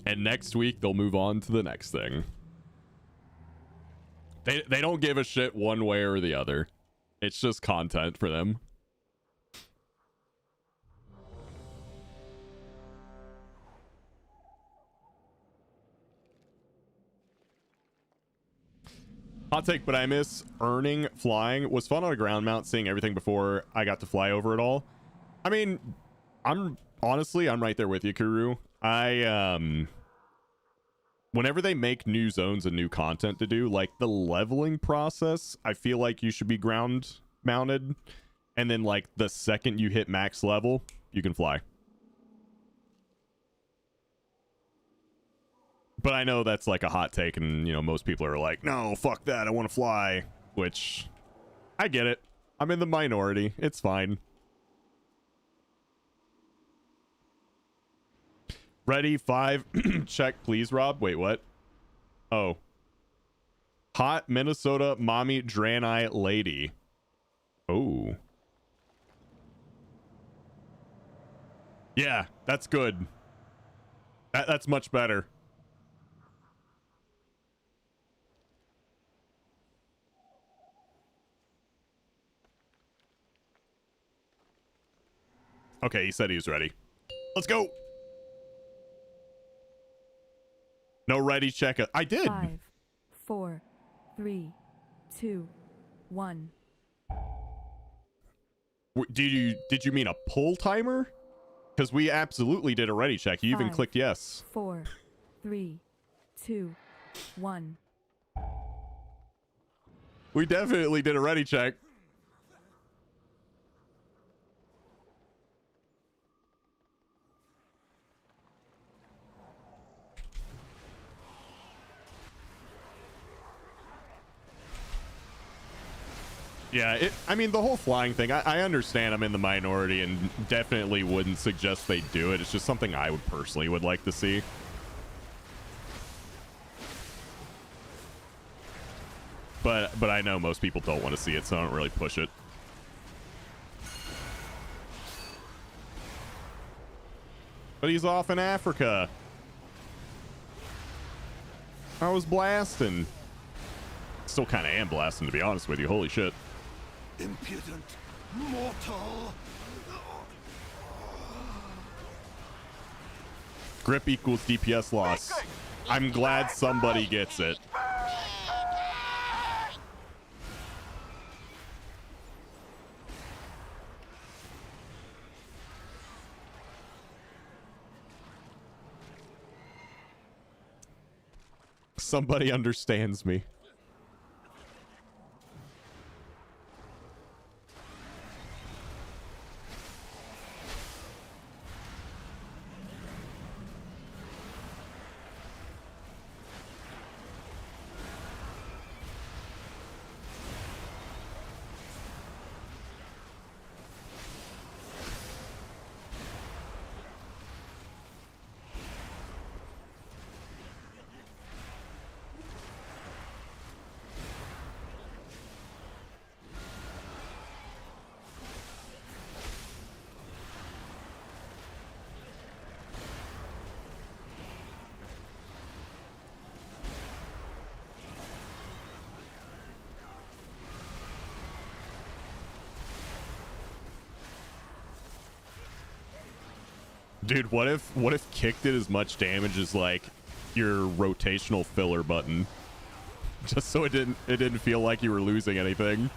And next week they'll move on to the next thing. They don't give a shit one way or the other. It's just content for them. Hot take, but I miss earning flying. Was fun on a ground mount, seeing everything before I got to fly over it all. I mean, I'm right there with you, Kuru. Whenever they make new zones and new content to do, like the leveling process, I feel like you should be ground mounted. And then like the second you hit max level, you can fly. But I know that's like a hot take, and you know, most people are like, no, fuck that, I want to fly. Which, I get it. I'm in the minority. It's fine. Ready, 5. Check, please, Rob. Wait, what? Oh. Hot Minnesota mommy Draenei lady. Oh. Yeah, that's good. That's much better. Okay, he said he was ready. Let's go. No ready, check it. I did. 5, 4, 3, 2, 1. Did you mean a pull timer? Because we absolutely did a ready check. You even 5, clicked yes. 4, 3, 2, 1. We definitely did a ready check. Yeah, I mean, the whole flying thing, I understand I'm in the minority and definitely wouldn't suggest they do it. It's just something I would personally like to see. but I know most people don't want to see it, so I don't really push it. But he's off in Africa. I was blasting. Still kind of am blasting, to be honest with you. Holy shit. Impudent mortal. Grip equals DPS loss. I'm glad somebody gets it. Somebody understands me. Dude, what if kick did as much damage as like your rotational filler button? Just so it didn't feel like you were losing anything.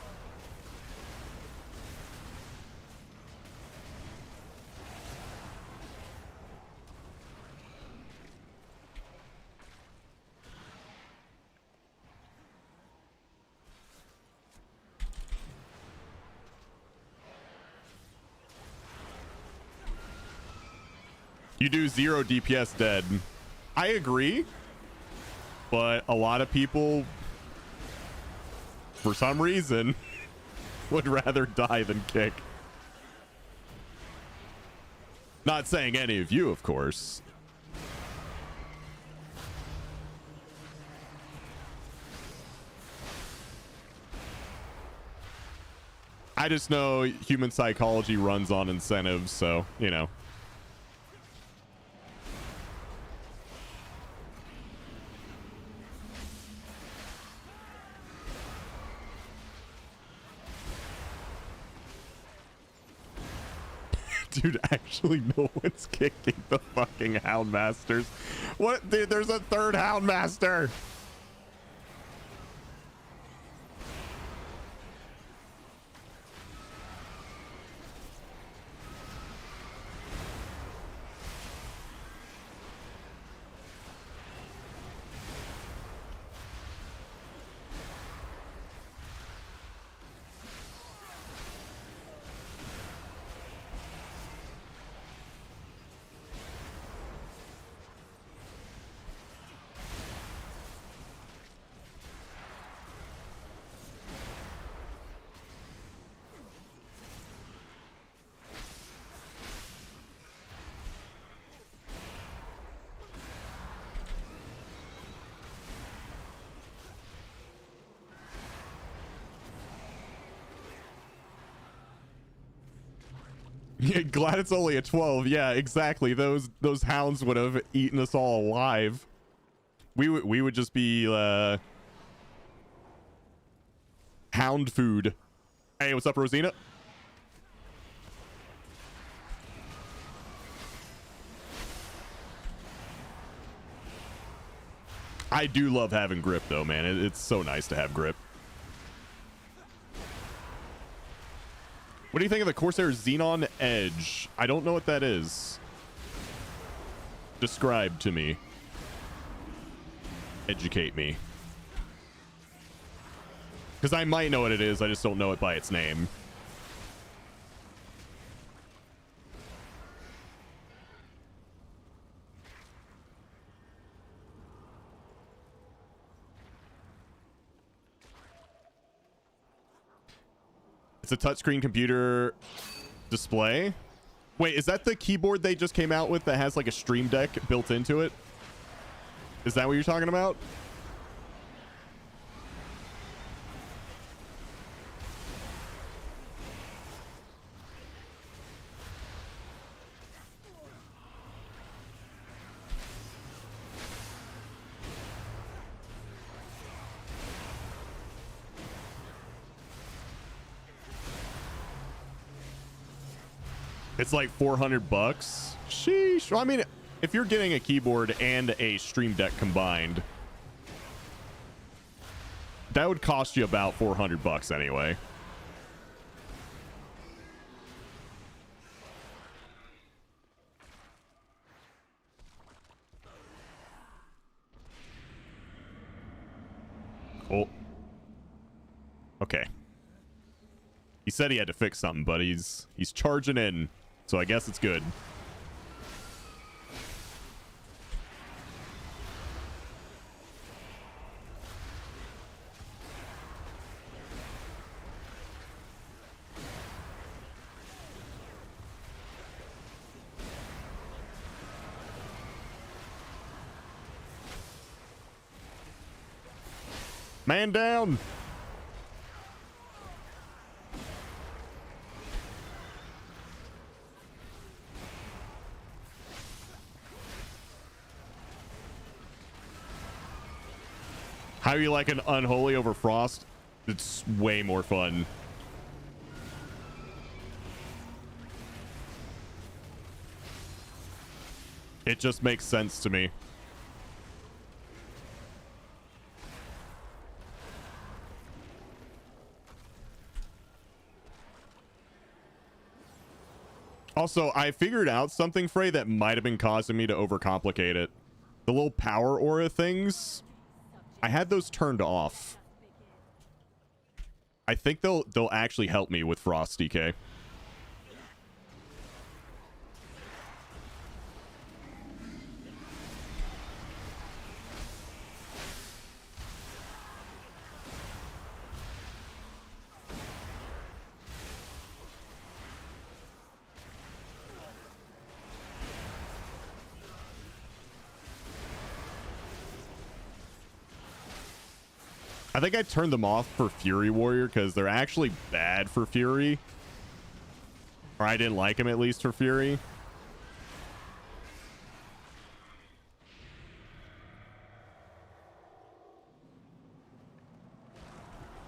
You do 0 DPS dead. I agree, but a lot of people, for some reason, would rather die than kick. Not saying any of you, of course. I just know human psychology runs on incentives, so, you know. Dude, actually, no one's kicking the fucking Houndmasters. What? Dude, there's a third Houndmaster. Yeah, glad it's only a 12. Yeah, exactly. Those hounds would have eaten us all alive. We would just be hound food. Hey, what's up, Rosina? I do love having grip though, man. It's so nice to have grip. What do you think of the Corsair Xenon Edge? I don't know what that is. Describe to me. Educate me. Because I might know what it is, I just don't know it by its name. It's a touchscreen computer display. Wait, is that the keyboard they just came out with that has like a Stream Deck built into it? Is that what you're talking about? It's like $400. Sheesh. Well, I mean, if you're getting a keyboard and a Stream Deck combined, that would cost you about $400 anyway. Cool. Okay. He said he had to fix something, but he's charging in, so I guess it's good. Man down. How you like an Unholy over Frost? It's way more fun. It just makes sense to me. Also, I figured out something, Frey, that might have been causing me to overcomplicate it. The little power aura things, I had those turned off. I think they'll actually help me with Frost DK. I think I turned them off for Fury Warrior because they're actually bad for Fury. Or I didn't like them at least for Fury.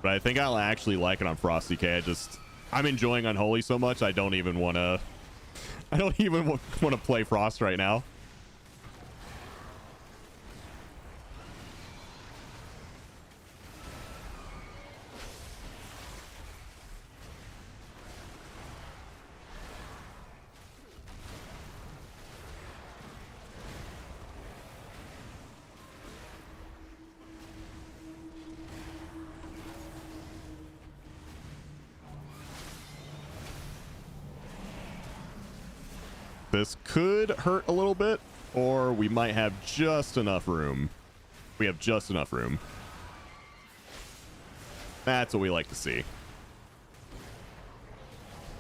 But I think I'll actually like it on Frosty K. I'm enjoying Unholy so much I don't even want to play Frost right now. This could hurt a little bit, or we might have just enough room. We have just enough room. That's what we like to see.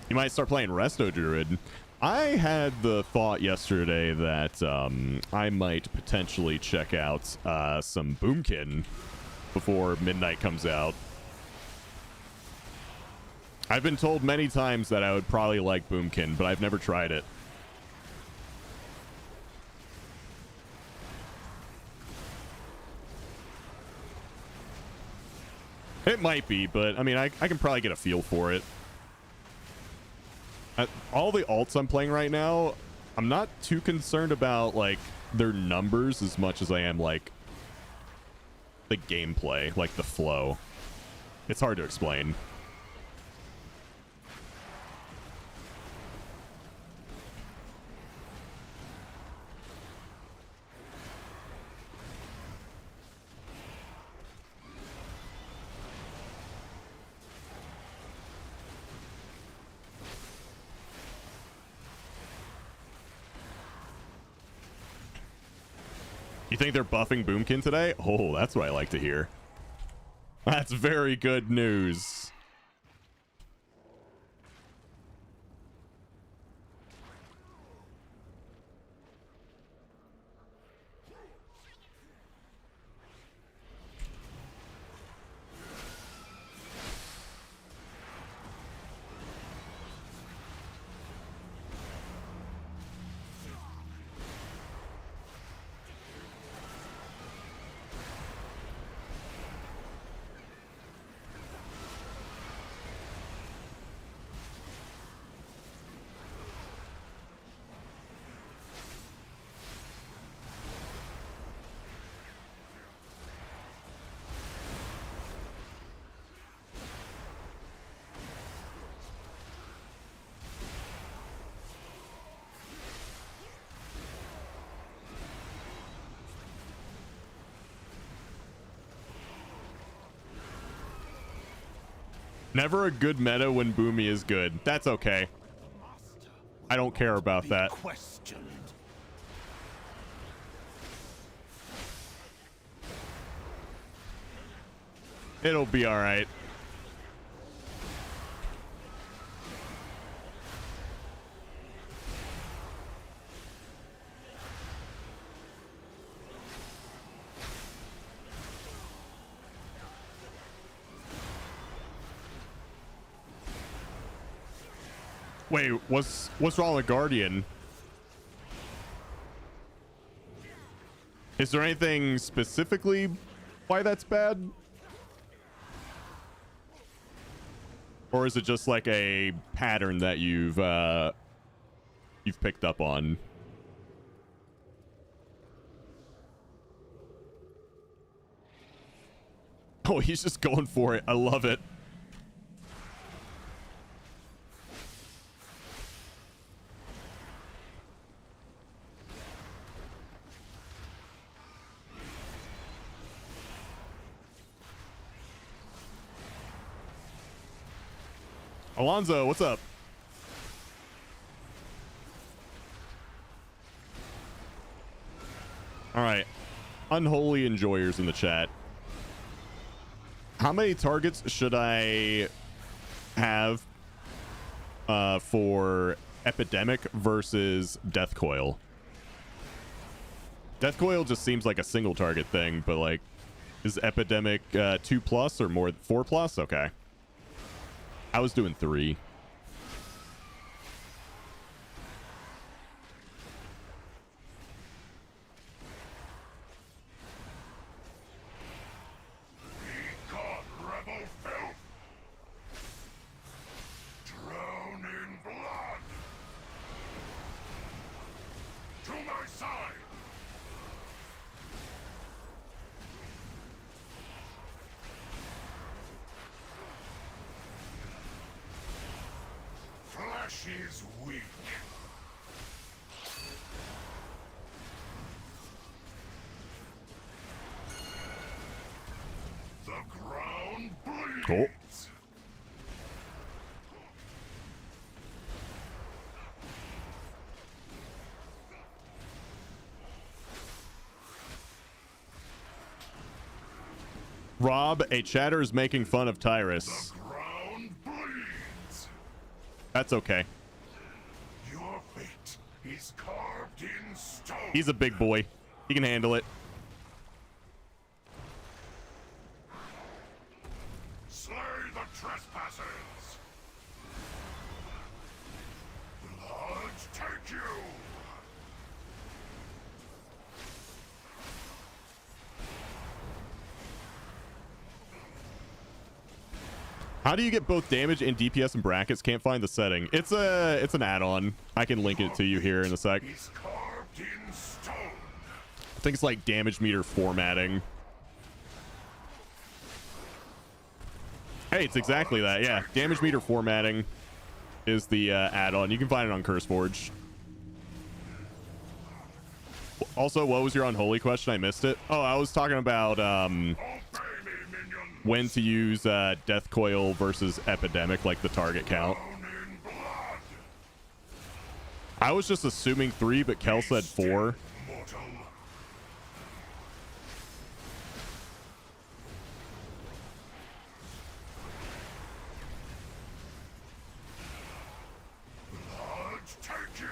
You might start playing Resto Druid. I had the thought yesterday that I might potentially check out some Boomkin before midnight comes out. I've been told many times that I would probably like Boomkin, but I've never tried it. It might be, but I mean, I can probably get a feel for it. All the alts I'm playing right now, I'm not too concerned about like their numbers as much as I am like the gameplay, like the flow. It's hard to explain. You think they're buffing Boomkin today? Oh, that's what I like to hear. That's very good news. Never a good meta when Boomy is good. That's okay. I don't care about that. Questioned. It'll be all right. Wait, what's wrong with Guardian? Is there anything specifically why that's bad? Or is it just like a pattern that you've picked up on? Oh, he's just going for it. I love it. Alonzo, what's up? All right. Unholy enjoyers in the chat. How many targets should I have for Epidemic versus Death Coil? Death Coil just seems like a single target thing, but like, is Epidemic 2+ or more? 4+? Okay. I was doing 3. Is weak. The ground bleeds. Cool. Rob, a chatter is making fun of Tyrus. The ground bleeds. That's okay. Your fate is carved in stone. He's a big boy. He can handle it. Slay the trespassers. Blood take you. How do you get both damage and DPS in brackets? Can't find the setting. It's an add-on. I can link it to you here in a sec. Is carved in stone. I think it's like damage meter formatting. Hey, it's exactly that. Yeah, damage meter formatting is the add-on. You can find it on CurseForge. Also, what was your unholy question? I missed it. Oh, I was talking about when to use Death Coil versus Epidemic, like the target count. I was just assuming 3, but Kel said 4. Blood take you.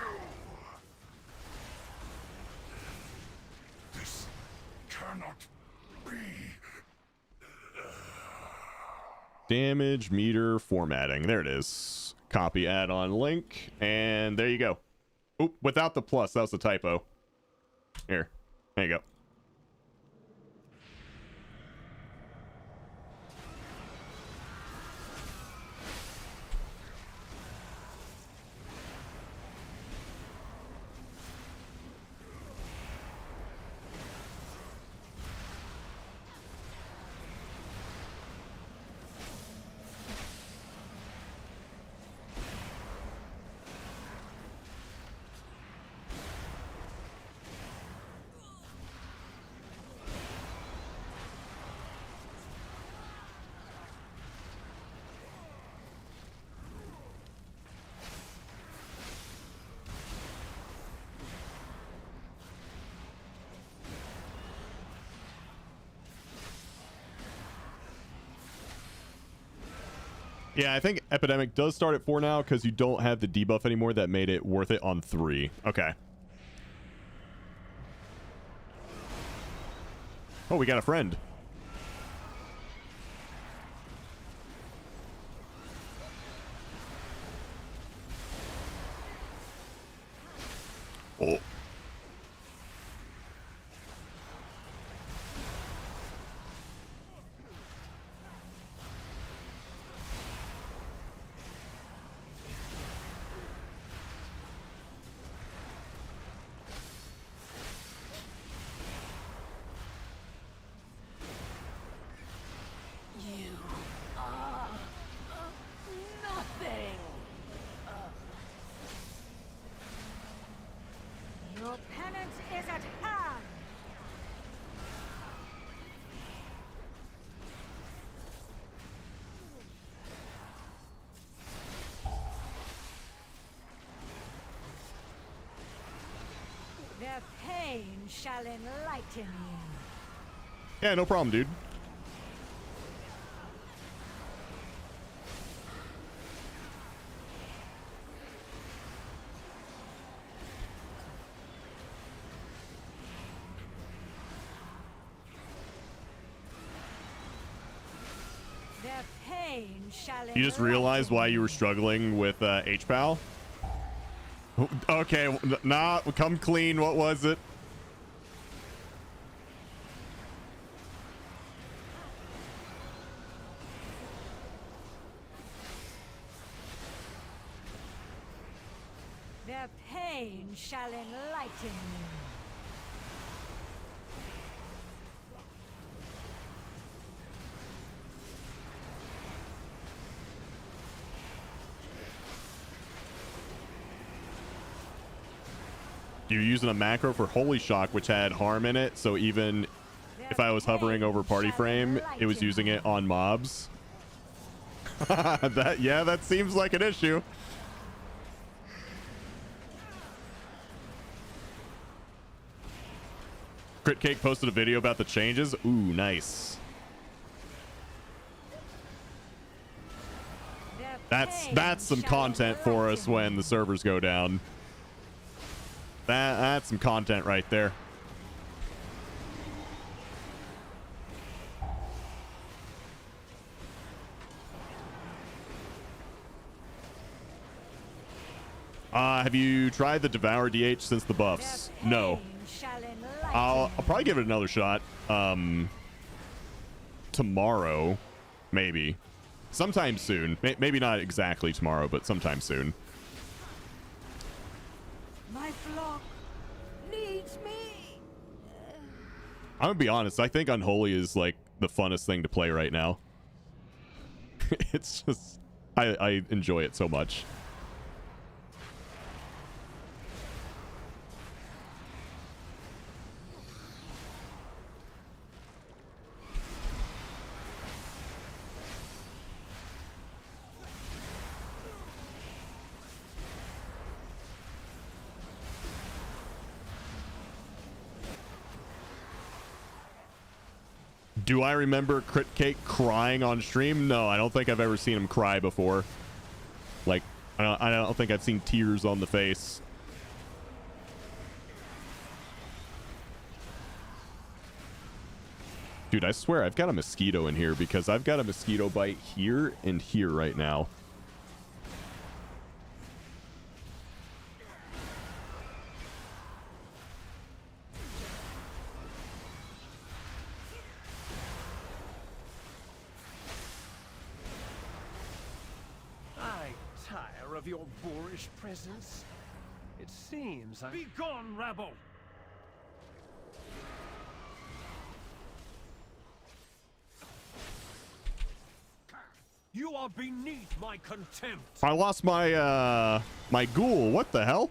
This cannot be. Damage meter formatting. There it is. Copy add-on link, and there you go. Oop, without the plus, that was a typo. Here, there you go. Yeah, I think Epidemic does start at 4 now because you don't have the debuff anymore that made it worth it on 3. Okay. Oh, we got a friend. Oh. You are nothing. Your penance is at hand. Their pain shall enlighten you. Yeah, no problem, dude. Their pain shall You just realized why you were struggling with HPAL? Okay, nah, come clean. What was it? Their pain shall enlighten you. You're using a macro for Holy Shock, which had harm in it, so even if I was hovering over party frame, it was using it on mobs. That seems like an issue. Crit Cake posted a video about the changes. Ooh, nice. That's some content for us when the servers go down. That's some content right there. Have you tried the Devour DH since the buffs? No. I'll probably give it another shot. Tomorrow, maybe. Sometime soon. Maybe not exactly tomorrow, but sometime soon. My flock needs me. I'm gonna be honest. I think Unholy is like the funnest thing to play right now. It's just, I enjoy it so much. Do I remember Crit Cake crying on stream? No, I don't think I've ever seen him cry before. Like, I don't think I've seen tears on the face. Dude, I swear I've got a mosquito in here because I've got a mosquito bite here and here right now. Of your boorish presence? It seems Be gone, rabble! You are beneath my contempt! I lost my, my ghoul. What the hell?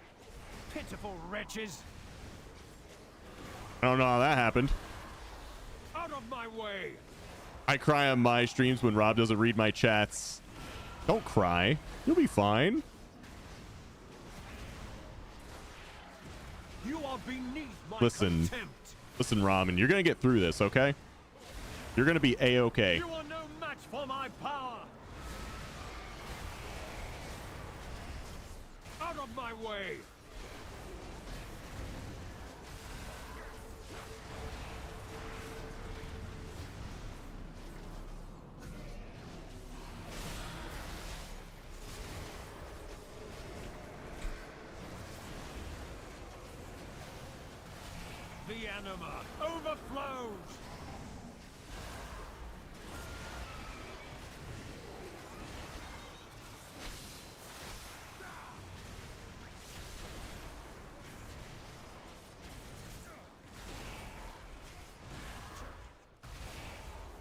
Pitiful wretches! I don't know how that happened. Out of my way! I cry on my streams when Rob doesn't read my chats. Don't cry. You'll be fine. You are beneath my Listen, contempt. Listen, Ramen, you're gonna get through this, okay? You're gonna be a-okay. You are no match for my power. way! The anima overflows!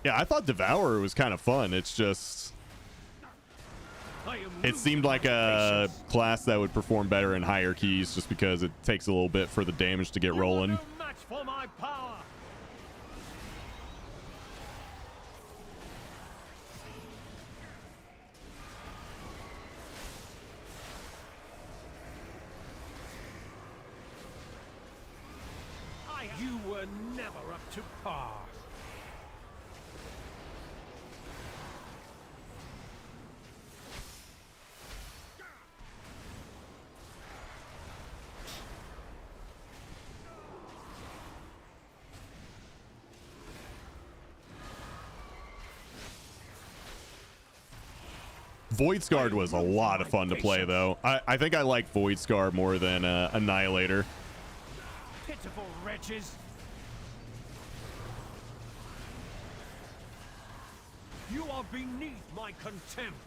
Yeah, I thought Devourer was kind of fun. It's just... It seemed like a class that would perform better in higher keys just because it takes a little bit for the damage to get rolling. No match for my power! You were never up to par. Void Scarred was a lot of fun to play, though. I think I like Void Scar more than Annihilator. Pitiful wretches. You are beneath my contempt.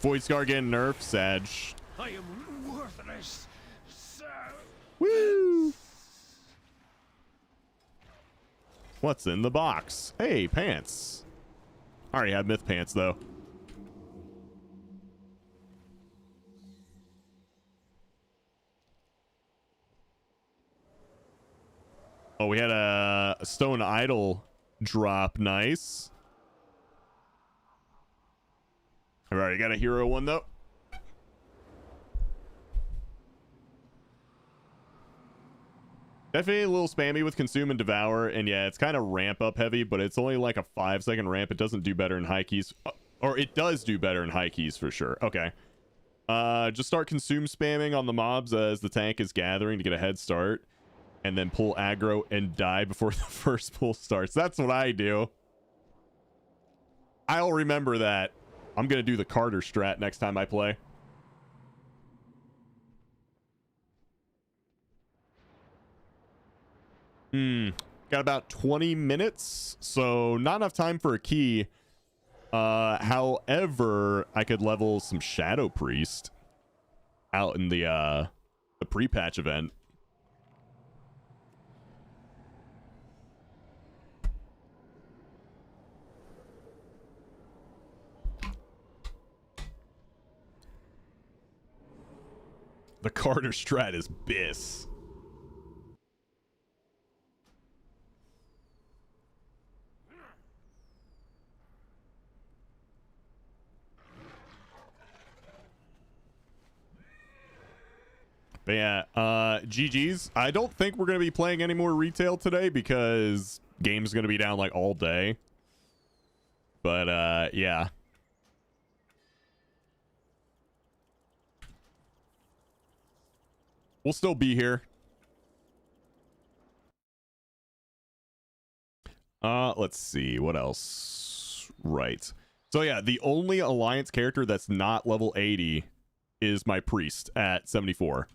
Void Scar getting nerfed, Sag. I am worthless. So. Woo! What's in the box? Hey, pants. I already have myth pants, though. Oh, we had a stone idol drop. Nice. I've already got a hero one, though. Definitely a little spammy with Consume and Devour, and yeah, it's kind of ramp up heavy, but it's only like a 5-second ramp. It doesn't do better in high keys, or it does do better in high keys for sure. Okay. Just start Consume spamming on the mobs as the tank is gathering to get a head start, and then pull aggro and die before the first pull starts. That's what I do. I'll remember that. I'm gonna do the Carter strat next time I play. Got about 20 minutes, so not enough time for a key. However, I could level some Shadow Priest out in the pre-patch event. The Carter strat is bis. But yeah, GG's. I don't think we're going to be playing any more retail today because game's going to be down like all day. But yeah. We'll still be here. Let's see what else. Right. So yeah, the only alliance character that's not level 80 is my priest at 74.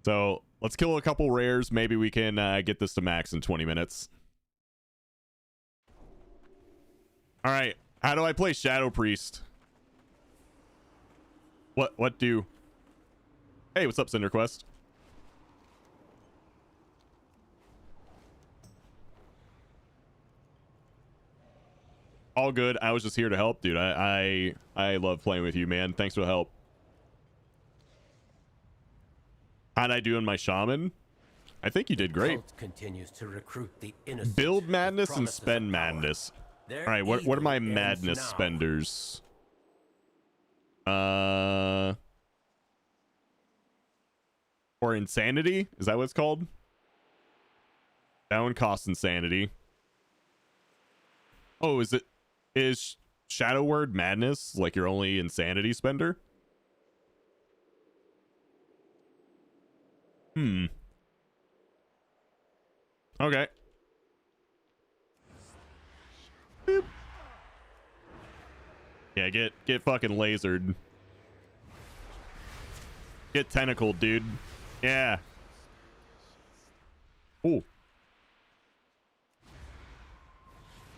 So let's kill a couple rares. Maybe we can get this to max in 20 minutes. All right. How do I play Shadow Priest? What do? Hey, what's up, CinderQuest? All good. I was just here to help, dude. I love playing with you, man. Thanks for the help. How'd I do in my shaman? I think you did great. Continues to recruit the innocent. Build madness and spend madness. All right, what are my madness spenders? Or insanity? Is that what it's called? That one costs insanity. Oh, is Shadow word madness, like your only insanity spender. Okay. Boop. Yeah, get fucking lasered. Get tentacled, dude. Yeah. Ooh.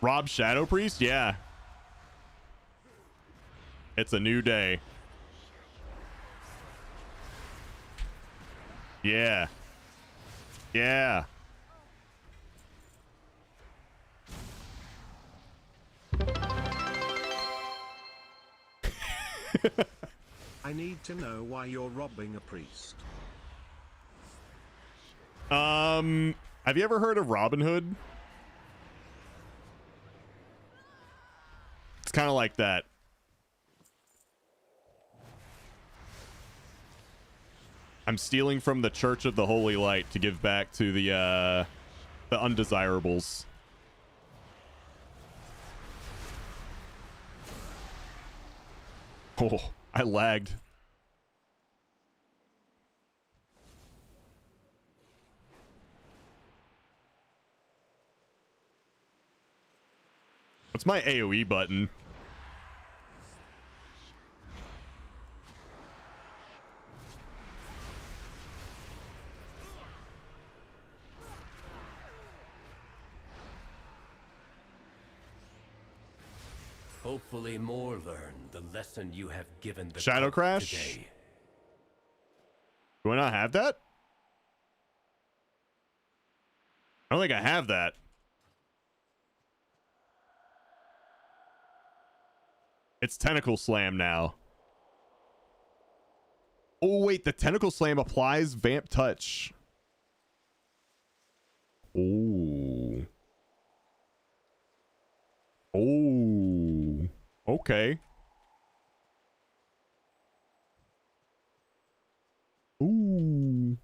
Rob Shadow Priest? Yeah. It's a new day. Yeah. Yeah. I need to know why you're robbing a priest. Have you ever heard of Robin Hood? It's kind of like that. I'm stealing from the Church of the Holy Light to give back to the undesirables. Oh, I lagged. What's my AoE button? Hopefully more learn the lesson you have given the Shadow cult Crash? today. Do I not have that? I don't think I have that. It's Tentacle Slam now. Oh, wait. The Tentacle Slam applies Vamp Touch. Oh. Oh. Okay. Ooh.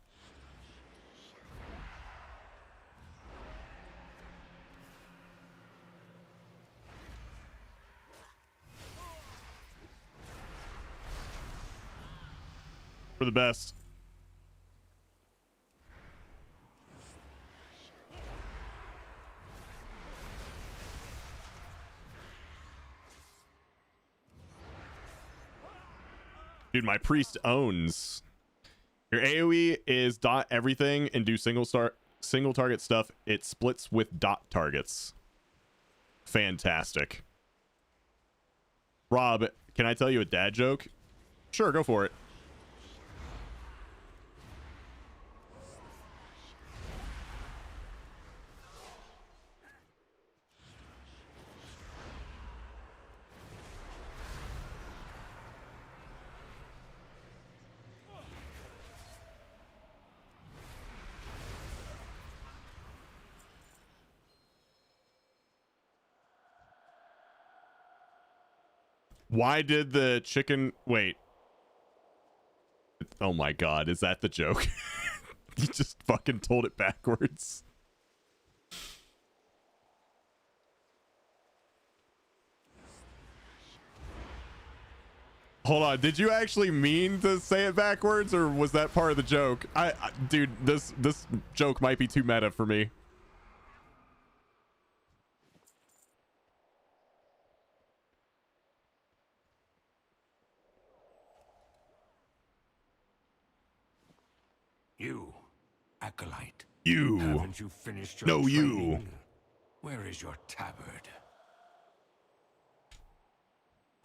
For the best. Dude, my priest owns. Your AoE is dot everything and do single target stuff. It splits with dot targets. Fantastic. Rob, can I tell you a dad joke? Sure, go for it. Why did the chicken... Wait. Oh my god, is that the joke? You just fucking told it backwards. Hold on, did you actually mean to say it backwards, or was that part of the joke? Dude, this joke might be too meta for me. You, acolyte. You. Haven't you finished your No, training? you. Where is your tabard?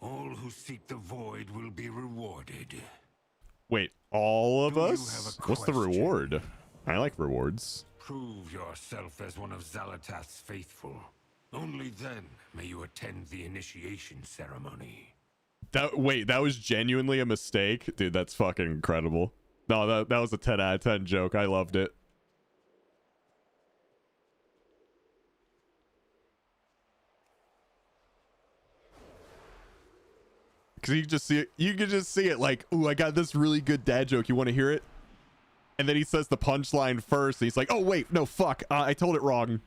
All who seek the void will be rewarded. Wait, all of Do you us? have a What's the question? reward? I like rewards. Prove yourself as one of Xalatath's faithful. Only then may you attend the initiation ceremony. Wait, that was genuinely a mistake? Dude, that's fucking incredible. No, that was a 10 out of 10 joke. I loved it. Because you can just see it like, ooh, I got this really good dad joke. You want to hear it? And then he says the punchline first. And he's like, oh, wait, no, fuck. I told it wrong.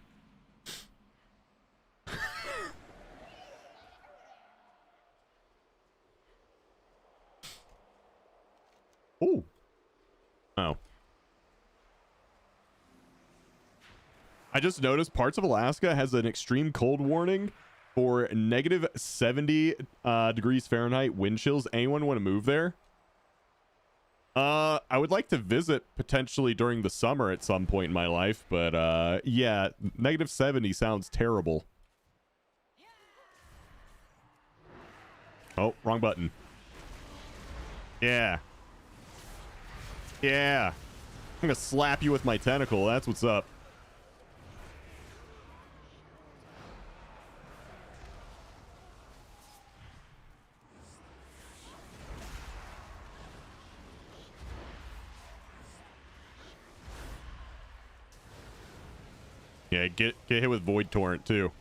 Ooh. Oh. I just noticed parts of Alaska has an extreme cold warning for negative 70 degrees Fahrenheit wind chills. Anyone want to move there? I would like to visit potentially during the summer at some point in my life, but yeah, negative 70 sounds terrible. Oh, wrong button. Yeah. Yeah. I'm gonna slap you with my tentacle. That's what's up. Yeah, get hit with Void Torrent too.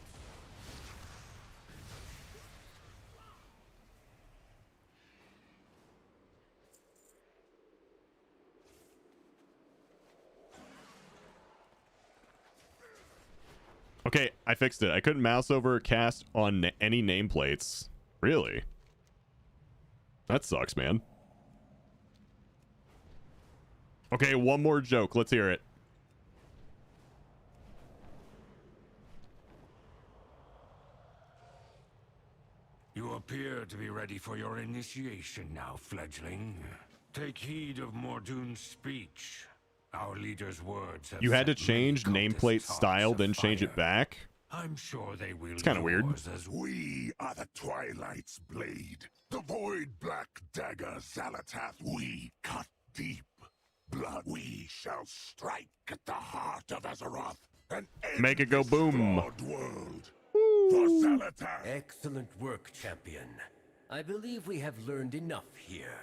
Okay, I fixed it. I couldn't mouse over cast on any nameplates. Really? That sucks, man. Okay, one more joke. Let's hear it. You appear to be ready for your initiation now, fledgling. Take heed of Mordoon's speech. Our leader's words have You had to set change many nameplate cultists' style, hearts then change it afire. back. I'm sure they will. It's kind of weird. As We are the Twilight's blade, the void black dagger Zalatath. We cut deep. Blood, we shall strike at the heart of Azeroth and end Make it go this boom. flawed world. For Zalatath. Excellent work, champion. I believe we have learned enough here.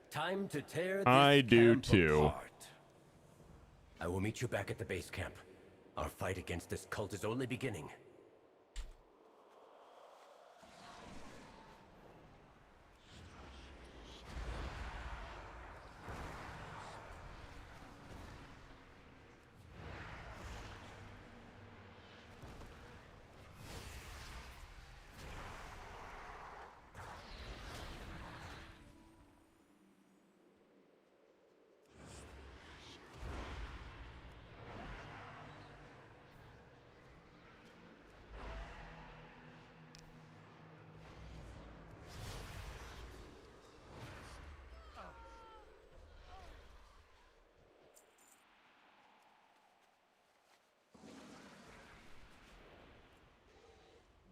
Time to tear this I do camp too. apart. I will meet you back at the base camp. Our fight against this cult is only beginning.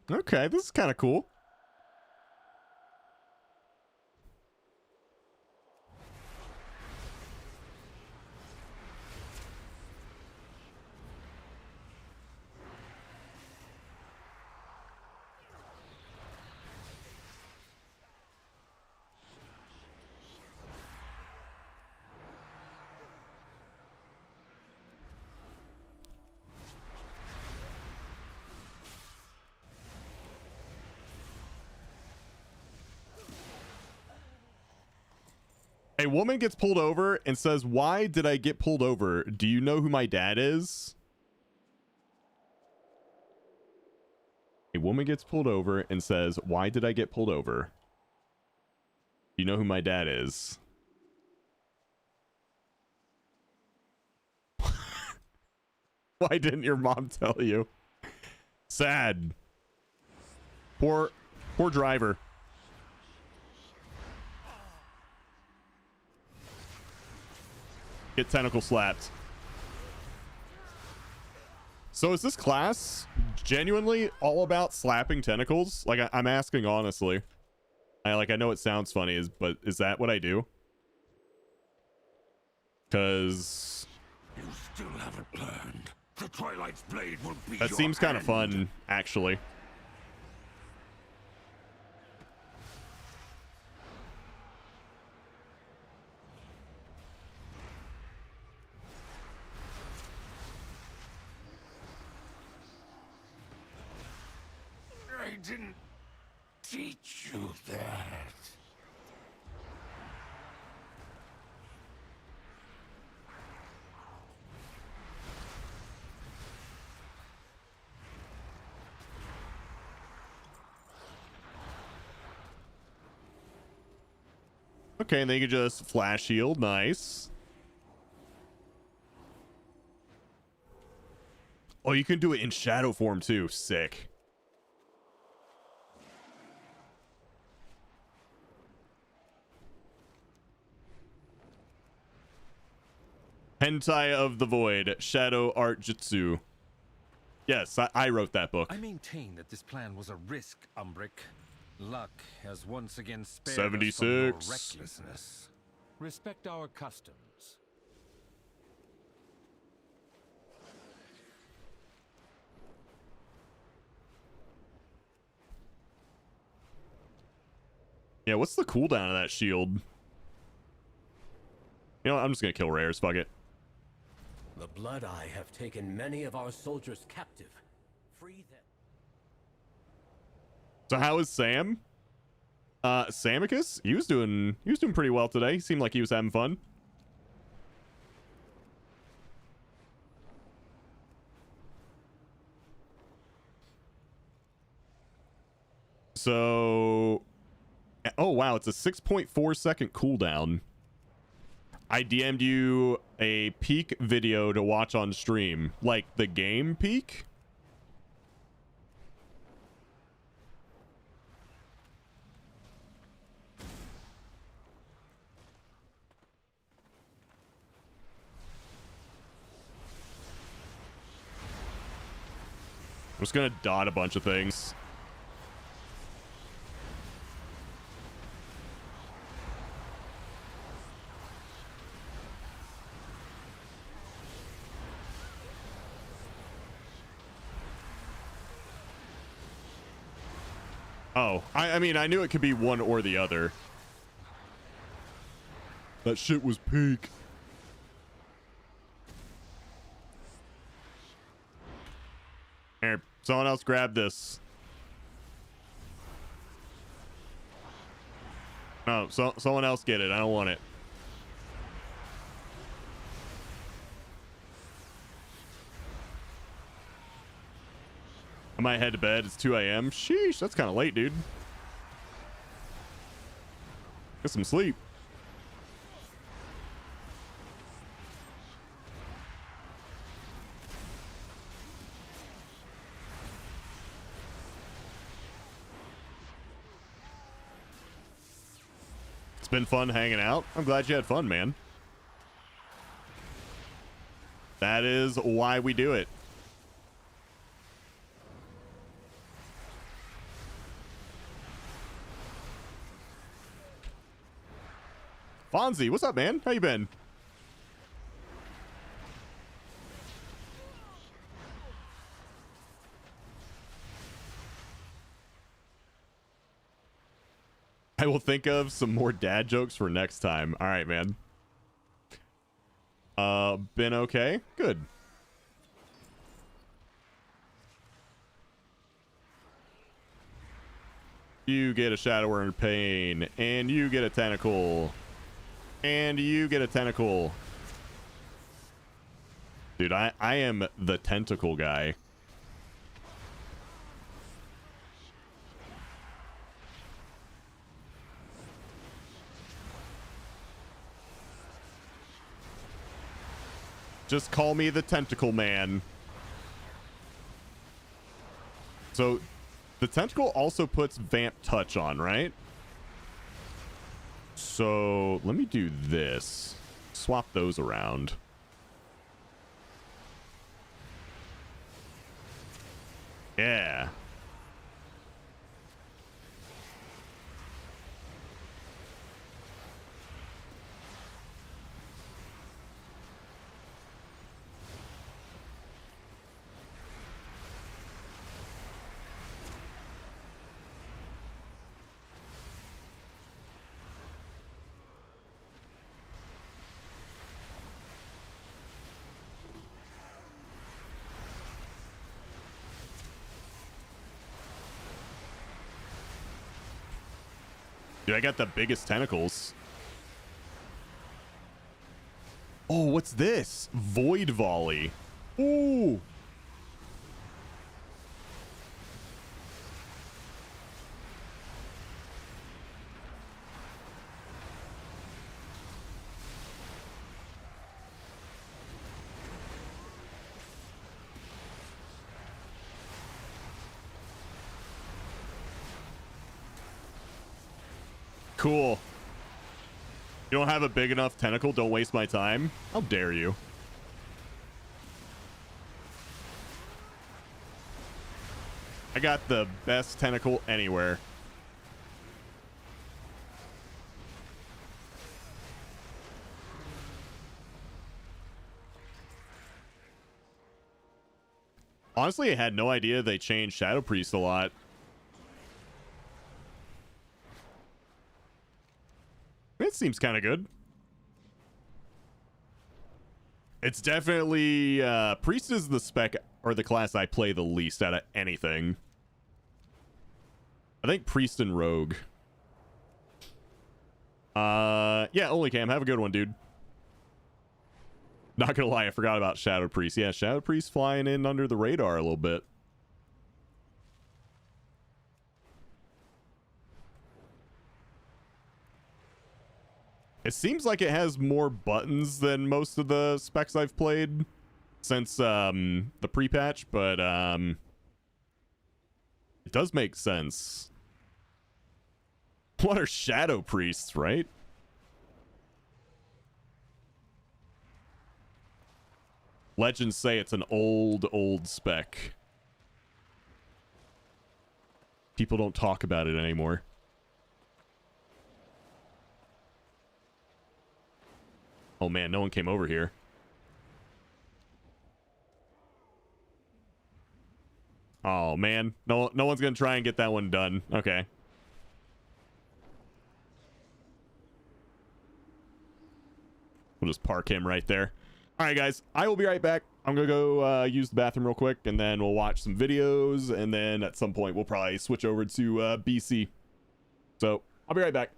Okay, this is kind of cool. A woman gets pulled over and says, "Why did I get pulled over? Do you know who my dad is?" A woman gets pulled over and says, "Why did I get pulled over? Do you know who my dad is?" Why didn't your mom tell you? Sad. Poor driver. Get tentacle slapped. So is this class genuinely all about slapping tentacles? Like, I'm asking honestly. I know it sounds funny, but is that what I do? Because you still haven't learned. The Twilight's blade will be that your seems kind of hand. fun, actually. I didn't teach you that. Okay, and then you can just flash shield. Nice. Oh, you can do it in shadow form too. Sick. Hentai of the Void, Shadow Art Jutsu. Yes, I wrote that book. I maintain that this plan was a risk, Umbric. Luck has once again spared 76. us from your recklessness. Respect our customs. Yeah, what's the cooldown of that shield? You know what? I'm just gonna kill rares. Fuck it. The Blood Eye have taken many of our soldiers captive. Free them. So how is Sam? Samicus? He was doing pretty well today. He seemed like he was having fun. So, oh wow, it's a 6.4 second cooldown. I DM'd you a peak video to watch on stream, like the game peak. I'm just gonna dot a bunch of things. Oh, I mean, I knew it could be one or the other. That shit was peak. Here, someone else grab this. No, someone else get it. I don't want it. I might head to bed. It's 2 a.m. Sheesh, that's kind of late, dude. Get some sleep. It's been fun hanging out. I'm glad you had fun, man. That is why we do it. Fonzie, what's up, man? How you been? I will think of some more dad jokes for next time. All right, man. Been okay? Good. You get a Shadow Earned Pain, and you get a Tentacle. And you get a Tentacle. Dude, I am the tentacle guy. Just call me the tentacle man. So, the tentacle also puts Vamp Touch on, right? So, let me do this. Swap those around. Yeah. Dude, I got the biggest tentacles. Oh, what's this? Void Volley. Ooh. Cool. You don't have a big enough tentacle? Don't waste my time? How dare you? I got the best tentacle anywhere. Honestly, I had no idea they changed Shadow Priest a lot. It seems kind of good. It's definitely Priest is the spec or the class I play the least out of anything. I think Priest and Rogue. Yeah, only Cam. Have a good one, dude. Not gonna lie, I forgot about Shadow Priest. Yeah, Shadow Priest flying in under the radar a little bit. It seems like it has more buttons than most of the specs I've played since the pre-patch, but it does make sense. What are Shadow Priests, right? Legends say it's an old spec. People don't talk about it anymore. Oh man, no one came over here. Oh man, no one's gonna try and get that one done. Okay. We'll just park him right there. All right, guys, I will be right back. I'm gonna go use the bathroom real quick, and then we'll watch some videos, and then at some point we'll probably switch over to BC. So I'll be right back.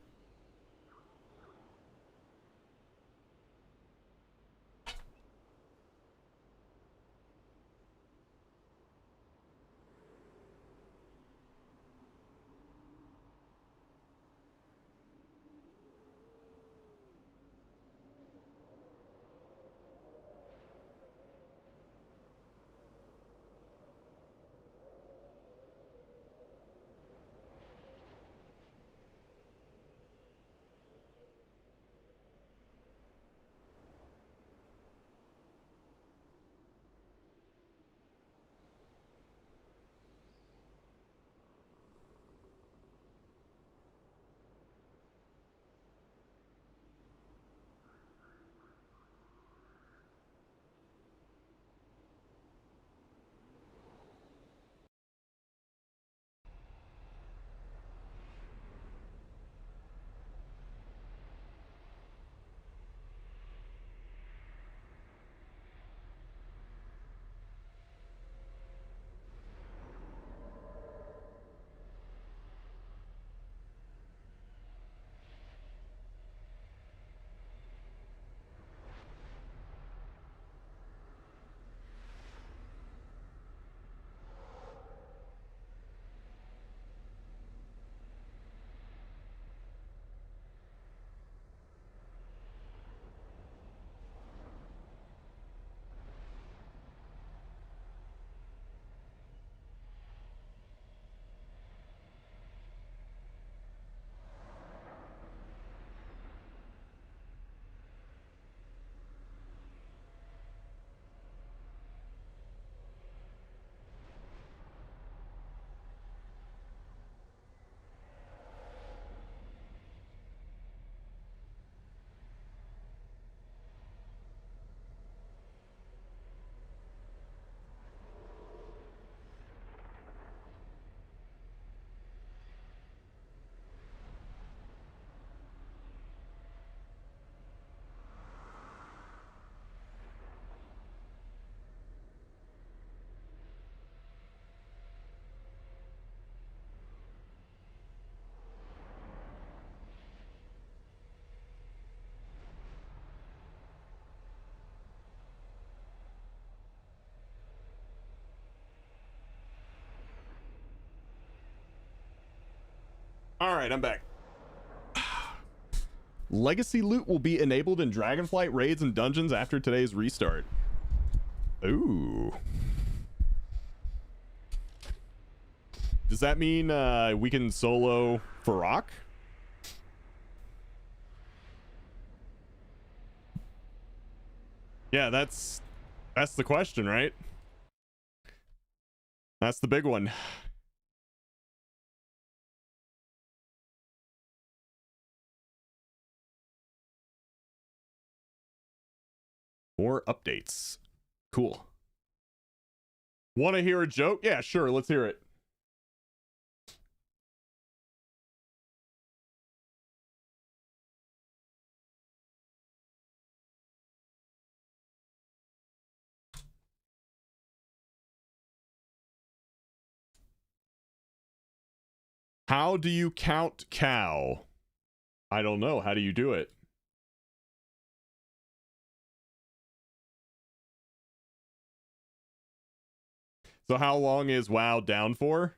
All right, I'm back. Legacy loot will be enabled in Dragonflight raids and dungeons after today's restart. Ooh. Does that mean we can solo Farrak? Yeah, that's the question, right? That's the big one. More updates. Cool. Want to hear a joke? Yeah, sure. Let's hear it. How do you count cow? I don't know. How do you do it? So how long is WoW down for?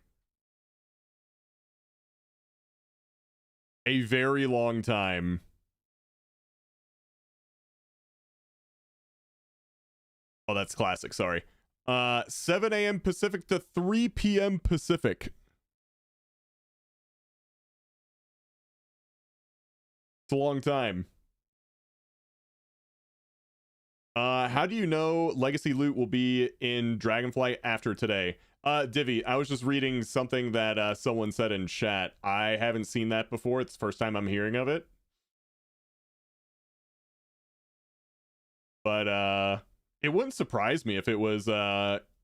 A very long time. Oh, that's classic. Sorry. 7 a.m. Pacific to 3 p.m. Pacific. It's a long time. How do you know Legacy loot will be in Dragonflight after today? Divi, I was just reading something that someone said in chat. I haven't seen that before. It's the first time I'm hearing of it. But it wouldn't surprise me if it was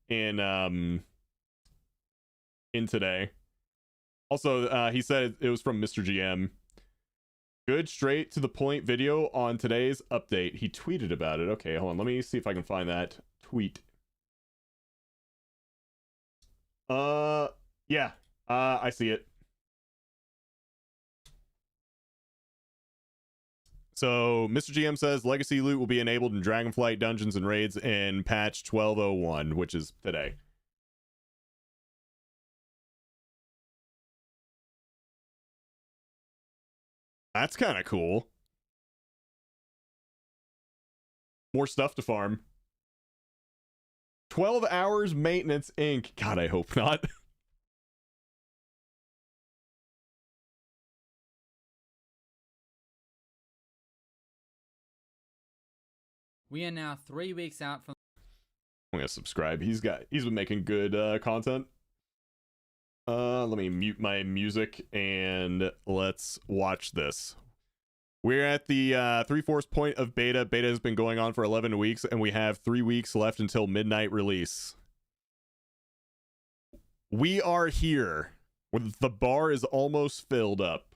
in today. Also, he said it was from Mr. GM. Good straight to the point video on today's update. He tweeted about it. Okay, hold on. Let me see if I can find that tweet. Yeah. I see it. So, Mr. GM says Legacy loot will be enabled in Dragonflight dungeons and raids in patch 1201, which is today. That's kind of cool. More stuff to farm. 12 hours maintenance inc. God, I hope not. We are now 3 weeks out from... I'm gonna subscribe. He's been making good content. Let me mute my music and let's watch this. We're at the 3/4 point of beta. Beta has been going on for 11 weeks, and we have 3 weeks left until midnight release. We are here. The bar is almost filled up.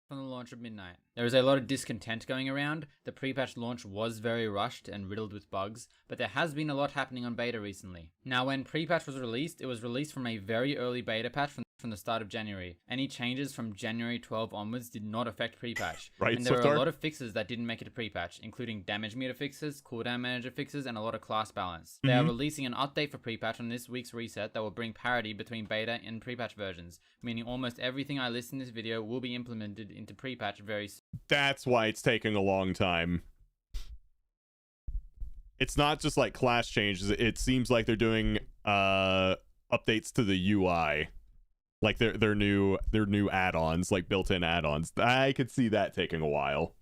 From the launch of midnight. There is a lot of discontent going around. The pre-patch launch was very rushed and riddled with bugs, but there has been a lot happening on beta recently. Now, when pre-patch was released, it was released from a very early beta patch from the start of January. Any changes from January 12 onwards did not affect pre-patch. Right, and there are a lot of fixes that didn't make it to pre-patch, including damage meter fixes, cooldown manager fixes, and a lot of class balance. They are releasing an update for pre-patch on this week's reset that will bring parity between beta and pre-patch versions, meaning almost everything I list in this video will be implemented into pre-patch very soon. That's why it's taking a long time. It's not just like class changes. It seems like they're doing updates to the UI. Like their new add-ons, like built-in add-ons. I could see that taking a while.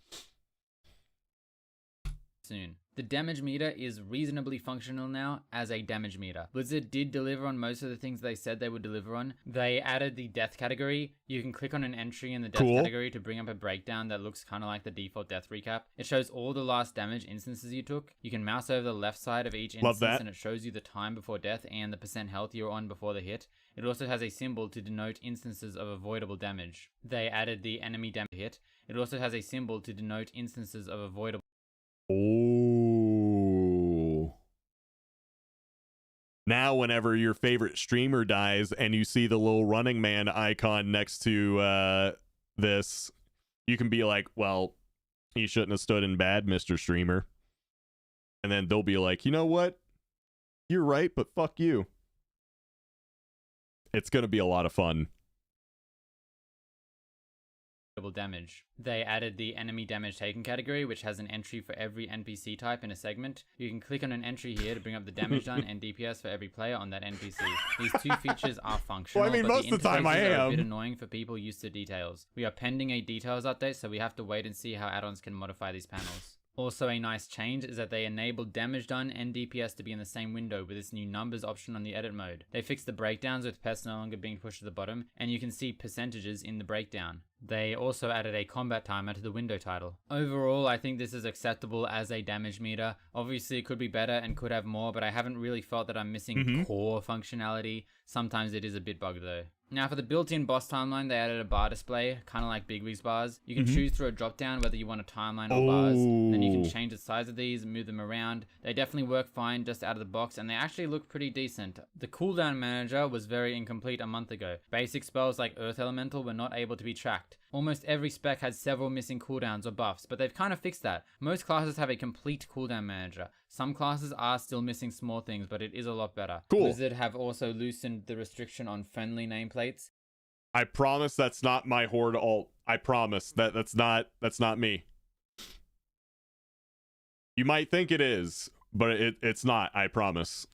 Soon. The damage meter is reasonably functional now as a damage meter. Blizzard did deliver on most of the things they said they would deliver on. They added the death category. You can click on an entry in the death category to bring up a breakdown that looks kind of like the default death recap. It shows all the last damage instances you took. You can mouse over the left side of each instance and it shows you the time before death and the % health you're on before the hit. It also has a symbol to denote instances of avoidable damage. They added the enemy damage hit. It also has a symbol to denote instances of avoidable. Oh. Now whenever your favorite streamer dies and you see the little Running Man icon next to this, you can be like, well, you shouldn't have stood in bad, Mr. Streamer. And then they'll be like, you know what? You're right, but fuck you. It's going to be a lot of fun. Damage. They added the enemy damage taken category, which has an entry for every NPC type in a segment. You can click on an entry here to bring up the damage done and DPS for every player on that NPC. These two features are functional, well, I mean, but most of the time I am a bit annoying for people used to details. We are pending a details update, so we have to wait and see how add-ons can modify these panels. Also, a nice change is that they enabled damage done and DPS to be in the same window with this new numbers option on the edit mode. They fixed the breakdowns with pests no longer being pushed to the bottom, and you can see percentages in the breakdown. They also added a combat timer to the window title. Overall, I think this is acceptable as a damage meter. Obviously, it could be better and could have more, but I haven't really felt that I'm missing core functionality. Sometimes it is a bit bugged though. Now for the built-in boss timeline, they added a bar display, kind of like Bigwig's bars. You can choose through a drop-down whether you want a timeline or bars. Then you can change the size of these, move them around. They definitely work fine just out of the box, and they actually look pretty decent. The cooldown manager was very incomplete a month ago. Basic spells like Earth Elemental were not able to be tracked. Almost every spec had several missing cooldowns or buffs, but they've kind of fixed that. Most classes have a complete cooldown manager. Some classes are still missing small things, but it is a lot better. Cool. Blizzard have also loosened the restriction on friendly nameplates. I promise that's not my Horde alt. I promise that's not me. You might think it is, but it's not, I promise.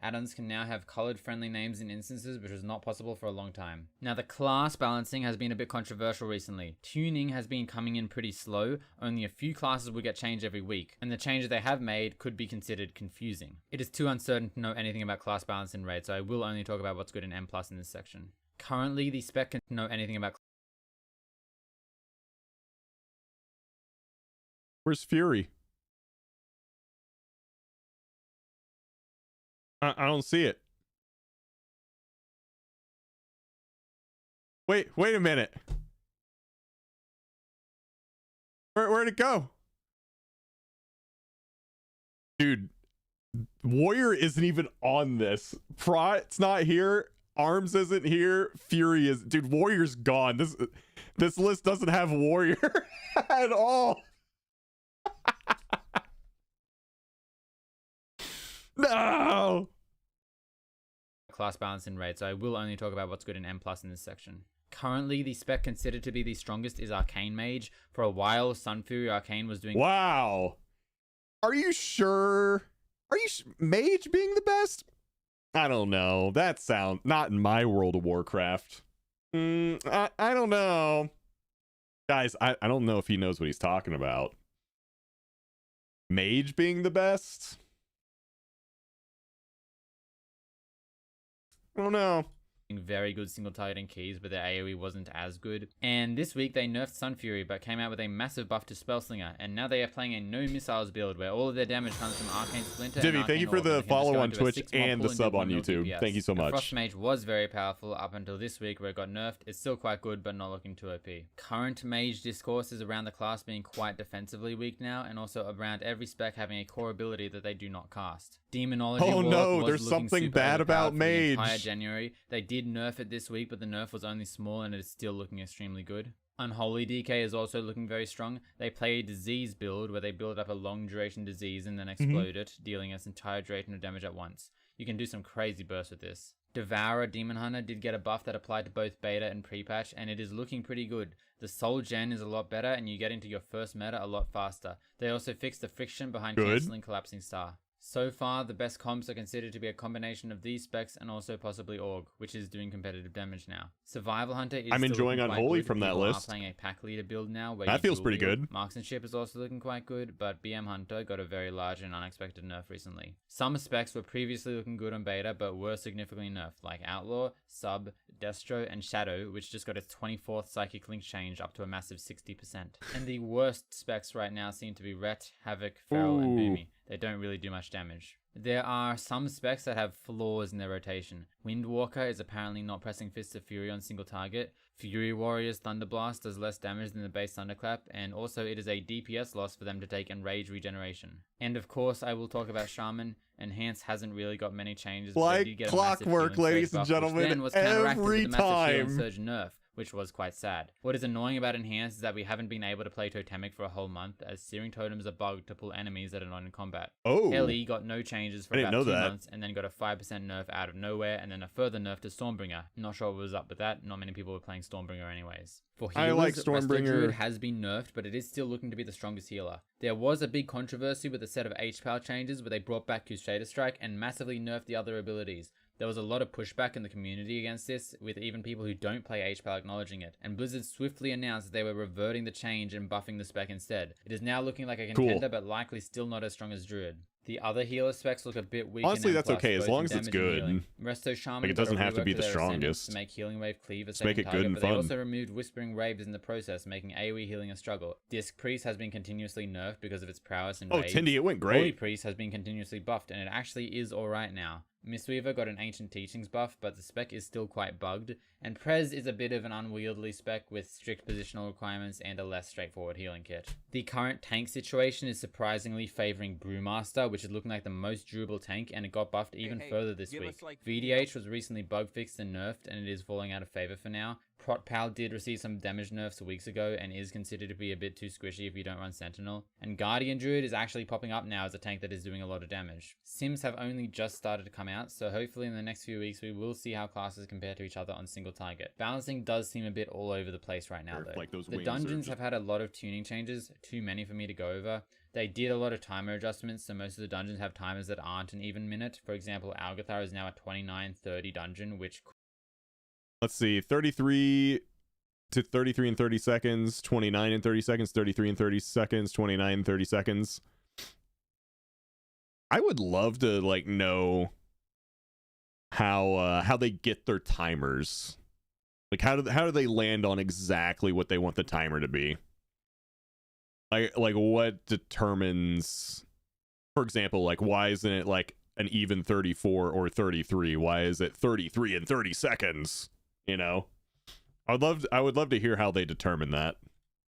Add-ons can now have colored friendly names in instances, which was not possible for a long time. Now the class balancing has been a bit controversial recently. Tuning has been coming in pretty slow, only a few classes will get changed every week, and the changes they have made could be considered confusing. It is too uncertain to know anything about class balance in Raid, so I will only talk about what's good in M+ in this section. Currently, the spec can know anything about... Where's Fury? I don't see it. Wait a minute. Where'd it go? Dude, Warrior isn't even on this. It's not here. Arms isn't here. Fury is... Dude, Warrior's gone. This list doesn't have Warrior at all. No! Class balance in Raid, so I will only talk about what's good in M+ in this section. Currently, the spec considered to be the strongest is Arcane Mage. For a while, Sun Fury Arcane was doing... Wow! Are you sure? Are you Mage being the best? I don't know. That sound... Not in my World of Warcraft. I don't know. Guys, I don't know if he knows what he's talking about. Mage being the best? I don't know. Very good single targeting keys, but their AoE wasn't as good. And this week they nerfed Sun Fury, but came out with a massive buff to Spellslinger, and now they are playing a no missiles build where all of their damage comes from Arcane Splinter. Divvy, thank you for the follow on Twitch and the sub on YouTube. DPS. Thank you so much. Frost Mage was very powerful up until this week where it got nerfed. It's still quite good, but not looking too OP. Current Mage discourse is around the class being quite defensively weak now, and also around every spec having a core ability that they do not cast. Demonology oh Warlock no, was there's looking something super bad about overpowered for the Mage. entire January. They did nerf it this week, but the nerf was only small and it is still looking extremely good. Unholy DK is also looking very strong. They play a disease build where they build up a long duration disease and then explode it, dealing its entire duration of damage at once. You can do some crazy bursts with this. Devourer Demon Hunter did get a buff that applied to both beta and pre-patch, and it is looking pretty good. The soul gen is a lot better and you get into your first meta a lot faster. They also fixed the friction behind cancelling Collapsing Star. So far, the best comps are considered to be a combination of these specs and also possibly Org, which is doing competitive damage now. Survival Hunter is I'm enjoying Unholy from that list. Playing a pack leader build now where that feels pretty good. Marksmanship is also looking quite good, but BM Hunter got a very large and unexpected nerf recently. Some specs were previously looking good on beta, but were significantly nerfed, like Outlaw, Sub, Destro, and Shadow, which just got its 24th Psychic Link change up to a massive 60%. And the worst specs right now seem to be Ret, Havoc, Feral, and Boomy. They don't really do much damage. There are some specs that have flaws in their rotation. Windwalker is apparently not pressing Fists of Fury on single target. Fury Warrior's Thunderblast does less damage than the base Thunderclap, and also it is a DPS loss for them to take Enrage Regeneration. And of course, I will talk about Shaman. Enhance hasn't really got many changes. Like clockwork, ladies and gentlemen, every time. Surge nerf, which was quite sad. What is annoying about Enhance is that we haven't been able to play Totemic for a whole month, as Searing Totems are bugged to pull enemies that are not in combat. Oh. Ellie got no changes for about 2 months, and then got a 5% nerf out of nowhere, and then a further nerf to Stormbringer. Not sure what was up with that, not many people were playing Stormbringer anyways. For healers, I like Stormbringer. Druid has been nerfed, but it is still looking to be the strongest healer. There was a big controversy with a set of H-Power changes where they brought back Crusader Strike and massively nerfed the other abilities. There was a lot of pushback in the community against this, with even people who don't play HPAL acknowledging it, and Blizzard swiftly announced that they were reverting the change and buffing the spec instead. It is now looking like a contender, but likely still not as strong as Druid. The other healer specs look a bit weak. Honestly, that's okay as long as it's good. Resto Shaman, like, it doesn't have to be the strongest. To make healing wave cleave a Just make it good and but fun. they also removed Whispering Raves in the process, making AoE healing a struggle. Disc Priest has been continuously nerfed because of its prowess in raids. Tindy, it went great. Holy Priest has been continuously buffed, and it actually is alright now. Mistweaver got an Ancient Teachings buff, but the spec is still quite bugged, and Prez is a bit of an unwieldy spec with strict positional requirements and a less straightforward healing kit. The current tank situation is surprisingly favouring Brewmaster, which is looking like the most durable tank, and it got buffed even further this week. VDH was recently bug fixed and nerfed, and it is falling out of favour for now. Protpal did receive some damage nerfs weeks ago and is considered to be a bit too squishy if you don't run Sentinel. And Guardian Druid is actually popping up now as a tank that is doing a lot of damage. Sims have only just started to come out, so hopefully in the next few weeks we will see how classes compare to each other on single target. Balancing does seem a bit all over the place right now though. Like those the wings dungeons have had a lot of tuning changes, too many for me to go over. They did a lot of timer adjustments, so most of the dungeons have timers that aren't an even minute. For example, Algathar is now a 29:30 dungeon, which... Let's see, 33 to 33 and 30 seconds, 29 and 30 seconds, 33 and 30 seconds, 29 and 30 seconds. I would love to like know how they get their timers. Like how do they land on exactly what they want the timer to be? Like what determines, for example, like why isn't it like an even 34 or 33? Why is it 33 and 30 seconds? You know? I would love to hear how they determine that.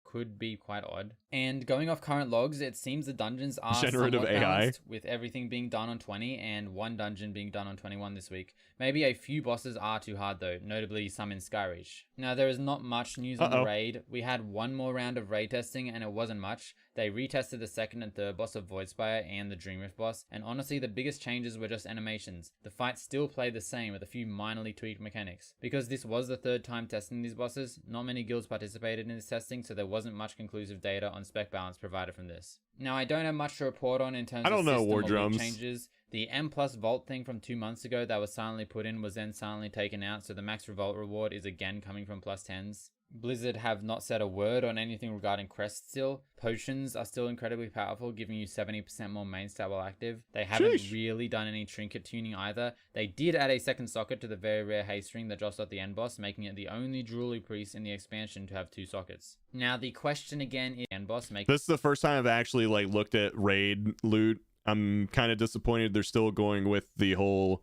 Could be quite odd. And going off current logs, it seems the dungeons are generative somewhat AI balanced, with everything being done on 20 and one dungeon being done on 21 this week. Maybe a few bosses are too hard though, notably some in Skyreach. Now there is not much news on the raid. We had one more round of raid testing and it wasn't much. They retested the second and third boss of Voidspire and the Dreamrift boss, and honestly the biggest changes were just animations. The fights still played the same with a few minorly tweaked mechanics. Because this was the third time testing these bosses, not many guilds participated in this testing, so there wasn't much conclusive data on spec balance provided from this. Now I don't have much to report on in terms of system or loot changes. The M+ Vault thing from 2 months ago that was silently put in was then silently taken out, so the max revolt reward is again coming from +10s. Blizzard have not said a word on anything regarding Crest still. Potions are still incredibly powerful, giving you 70% more main stat while active. They haven't really done any trinket tuning either. They did add a second socket to the very rare haste ring that drops off the end boss, making it the only Drooly Priest in the expansion to have 2 sockets. Now the question again is end boss make. This is the first time I've actually like looked at raid loot. I'm kind of disappointed they're still going with the whole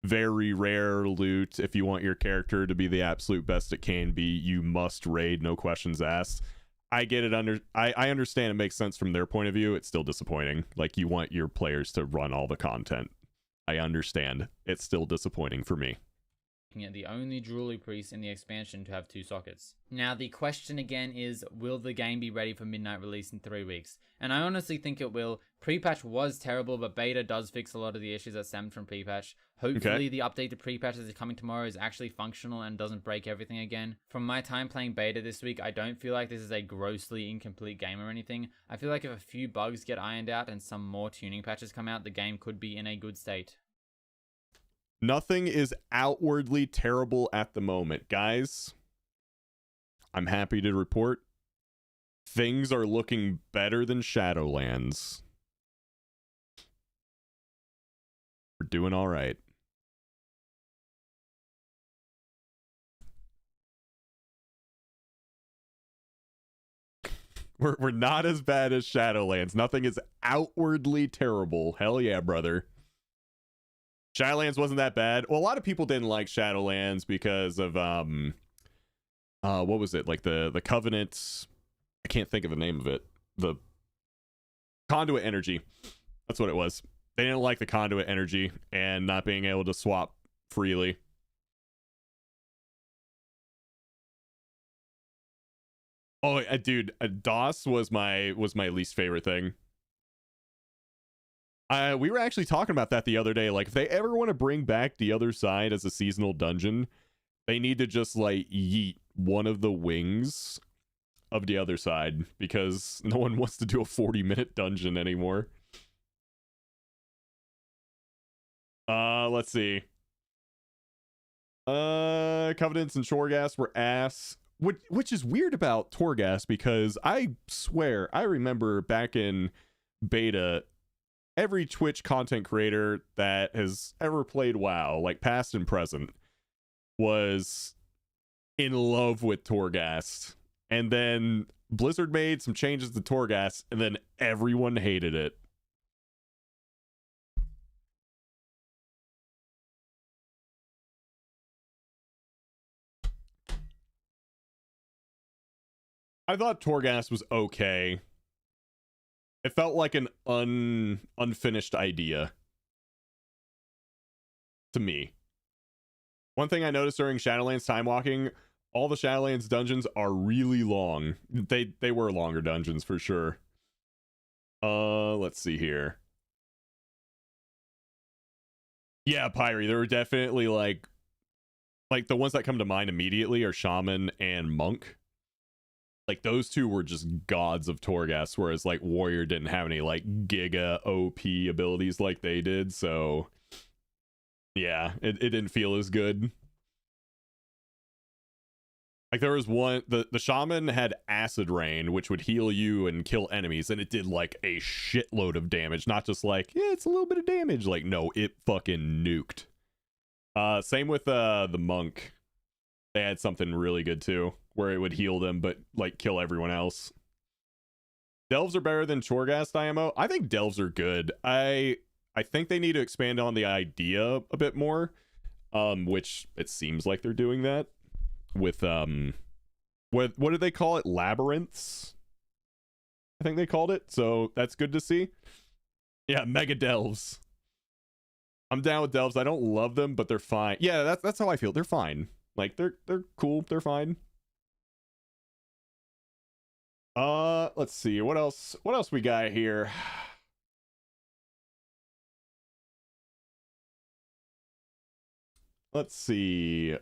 very rare loot. If you want your character to be the absolute best it can be, you must raid, no questions asked. I get it. I understand it makes sense from their point of view. It's still disappointing. Like, you want your players to run all the content. I understand. It's still disappointing for me. The only Drooly Priest in the expansion to have 2 sockets. Now the question again is, will the game be ready for midnight release in 3 weeks? And I honestly think it will. Pre-patch was terrible, but beta does fix a lot of the issues that stemmed from pre-patch. Hopefully the updated pre-patch that is coming tomorrow is actually functional and doesn't break everything again. From my time playing beta this week, I don't feel like this is a grossly incomplete game or anything. I feel like if a few bugs get ironed out and some more tuning patches come out, the game could be in a good state. Nothing is outwardly terrible at the moment, guys. I'm happy to report things are looking better than Shadowlands. We're doing all right. We're not as bad as Shadowlands. Nothing is outwardly terrible. Hell yeah, brother. Shadowlands wasn't that bad. Well, a lot of people didn't like Shadowlands because of what was it? Like the Covenant, I can't think of the name of it. The Conduit Energy. That's what it was. They didn't like the Conduit Energy and not being able to swap freely. Oh, dude, DOS was my least favorite thing. We were actually talking about that the other day. Like, if they ever want to bring back the other side as a seasonal dungeon, they need to just like yeet one of the wings of the other side, because no one wants to do a 40-minute dungeon anymore. Let's see. Covenants and Torghast were ass. Which is weird about Torghast, because I swear I remember back in beta, every Twitch content creator that has ever played WoW, like past and present, was in love with Torghast. And then Blizzard made some changes to Torghast, and then everyone hated it. I thought Torghast was okay. It felt like an unfinished idea to me. One thing I noticed during Shadowlands time walking, all the Shadowlands dungeons are really long. They were longer dungeons for sure. Let's see here. Yeah, Pyre, there were definitely like the ones that come to mind immediately are Shaman and Monk. Like, those two were just gods of Torghast, whereas, like, Warrior didn't have any, like, giga OP abilities like they did, so... yeah, it didn't feel as good. Like, there was one... The Shaman had Acid Rain, which would heal you and kill enemies, and it did, like, a shitload of damage. Not just, like, yeah, it's a little bit of damage. Like, no, it fucking nuked. Same with the Monk. They had something really good too, where it would heal them but like kill everyone else. Delves are better than Torghast IMO. I think Delves are good. I think they need to expand on the idea a bit more, which it seems like they're doing that with what did they call it? Labyrinths, I think they called it. So that's good to see. Yeah, Mega Delves. I'm down with Delves. I don't love them, but they're fine. Yeah, that's how I feel. They're fine. Like, they're cool. They're fine. Let's see. What else we got here? Let's see.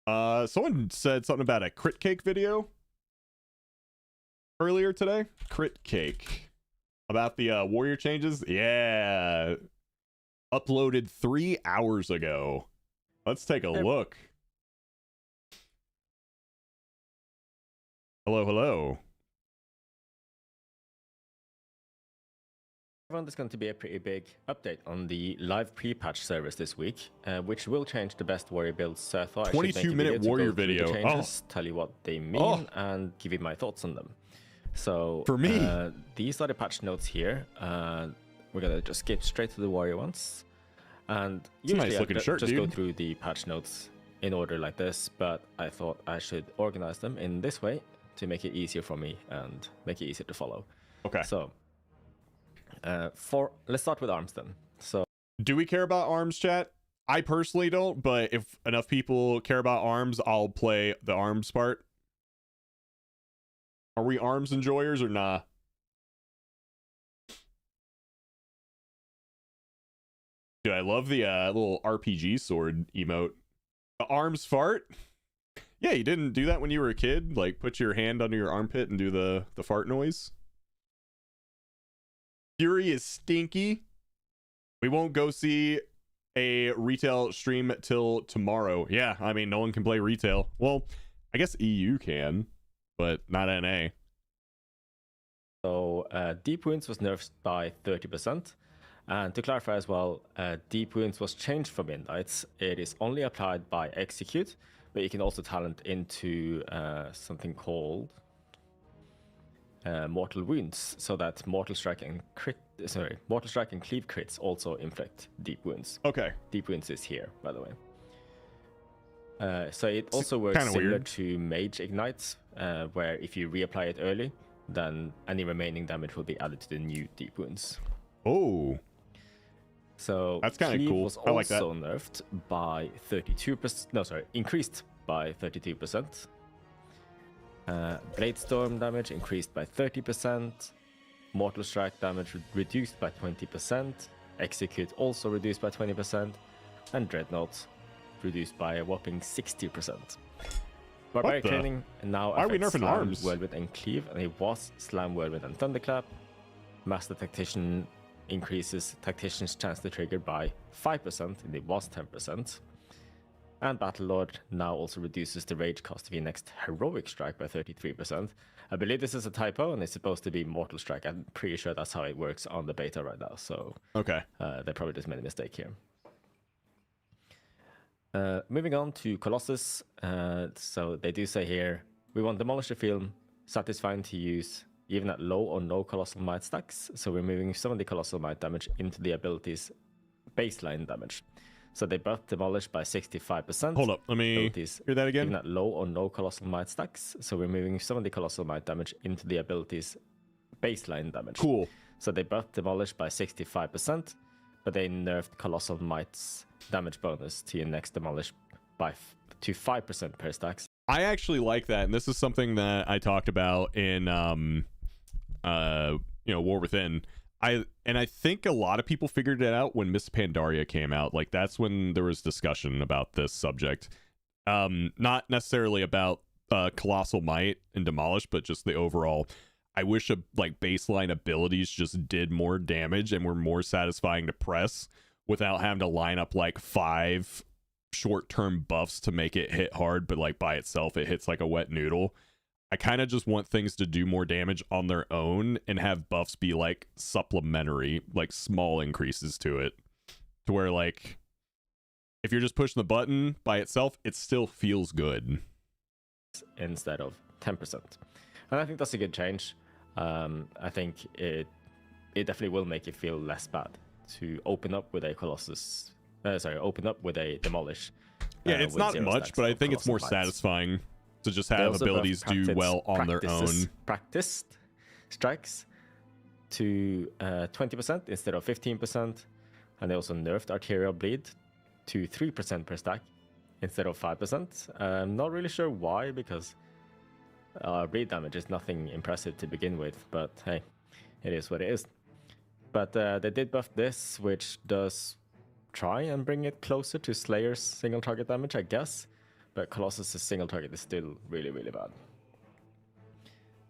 Someone said something about a crit cake video earlier today. Crit cake. About the warrior changes? Yeah. Uploaded 3 hours ago. Let's take a look. Hello, hello. There's going to be a pretty big update on the live pre-patch service this week, which will change the best warrior builds so far. 22-minute warrior video. Changes, tell you what they mean, and give you my thoughts on them. So for me, these are the patch notes here. We're gonna just skip straight to the warrior ones, and usually I just go through the patch notes in order like this, but I thought I should organize them in this way to make it easier for me and make it easier to follow. Okay. So, let's start with arms then. So, do we care about arms, chat? I personally don't, but if enough people care about arms, I'll play the arms part. Are we arms enjoyers or nah? Dude, I love the little RPG sword emote. Arms fart? Yeah, you didn't do that when you were a kid? Like, put your hand under your armpit and do the fart noise? Fury is stinky. We won't go see a retail stream till tomorrow. Yeah, I mean, no one can play retail. Well, I guess EU can, but not NA. So, Deep Wounds was nerfed by 30%. And to clarify as well, Deep Wounds was changed from Midnights. It is only applied by Execute, but you can also talent into something called Mortal Wounds, so that Mortal Strike and Cleave crits also inflict Deep Wounds. Okay. Deep Wounds is here, by the way. So it also works similar to Mage Ignites, where if you reapply it early, then any remaining damage will be added to the new Deep Wounds. Oh. So that's kind of cool. Was I like that. Also nerfed by 32%. No, sorry, increased by 32%. Blade Storm damage increased by 30%. Mortal Strike damage reduced by 20%. Execute also reduced by 20%. And Dreadnought reduced by a whopping 60%. Barbaric Training now affects Slam, arms? Whirlwind, and Cleave, and it was Slam, Whirlwind, and Thunderclap. Master Tactician increases Tactician's chance to trigger by 5%, and it was 10%. And Battlelord now also reduces the rage cost of your next heroic strike by 33%. I believe this is a typo and it's supposed to be Mortal Strike. I'm pretty sure that's how it works on the beta right now. So okay, they probably just made a mistake here. Moving on to Colossus. So they do say here, we want Demolish to feel satisfying to use even at low or no Colossal Might stacks. So we're moving some of the Colossal Might damage into the ability's baseline damage. So they buffed Demolish by 65%. Hold up, let me hear that again. Even at low or no Colossal Might stacks. So we're moving some of the Colossal Might damage into the ability's baseline damage. Cool. So they buffed Demolish by 65%, but they nerfed Colossal Might's damage bonus to your next Demolish to 5% per stacks. I actually like that, and this is something that I talked about in War Within. I think a lot of people figured it out when Miss Pandaria came out. Like, that's when there was discussion about this subject. Not necessarily about Colossal Might and Demolish, but just the overall. I wish baseline abilities just did more damage and were more satisfying to press without having to line up like 5 short-term buffs to make it hit hard, but like by itself it hits like a wet noodle. I kind of just want things to do more damage on their own and have buffs be like supplementary, like small increases to it, to where like if you're just pushing the button by itself, it still feels good instead of 10%. And I think that's a good change. I think it definitely will make it feel less bad to open up with a Colossus. Open up with a Demolish. Yeah, it's not much, but I think it's more satisfying to just have abilities do well on their own. Practiced strikes to 20% instead of 15%. And they also nerfed Arterial Bleed to 3% per stack instead of 5%. I'm not really sure why, because bleed damage is nothing impressive to begin with, but hey, it is what it is. But they did buff this, which does try and bring it closer to Slayer's single target damage, I guess. But Colossus' single target is still really, really bad.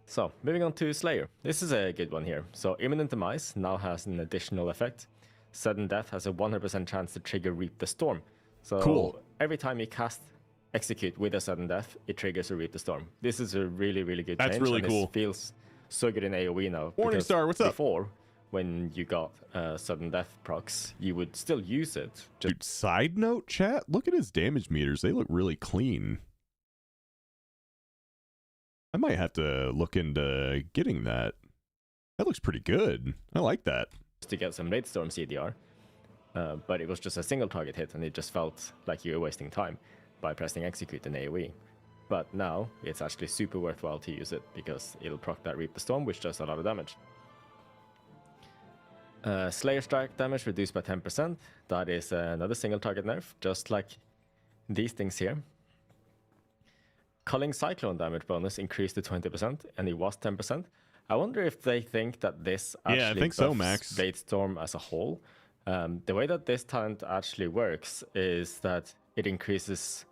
So, moving on to Slayer. This is a good one here. So, Imminent Demise now has an additional effect. Sudden Death has a 100% chance to trigger Reap the Storm. So, cool. Every time you cast Execute with a Sudden Death, it triggers a Reap the Storm. This is a really, really good change. That's really cool. It feels so good in AoE now. Morningstar, what's up? Before, when you got Sudden Death procs, you would still use it. Dude, side note, chat, look at his damage meters. They look really clean. I might have to look into getting that. That looks pretty good. I like that. To get some Raid Storm CDR, but it was just a single target hit, and it just felt like you were wasting time by pressing Execute in AoE. But now, it's actually super worthwhile to use it, because it'll proc that Reap the Storm, which does a lot of damage. Slayer Strike damage reduced by 10%. That is another single target nerf, just like these things here. Culling Cyclone damage bonus increased to 20%, and it was 10%. I wonder if they think that this actually I think so, Max. Blade Storm as a whole. The way that this talent actually works is that it increases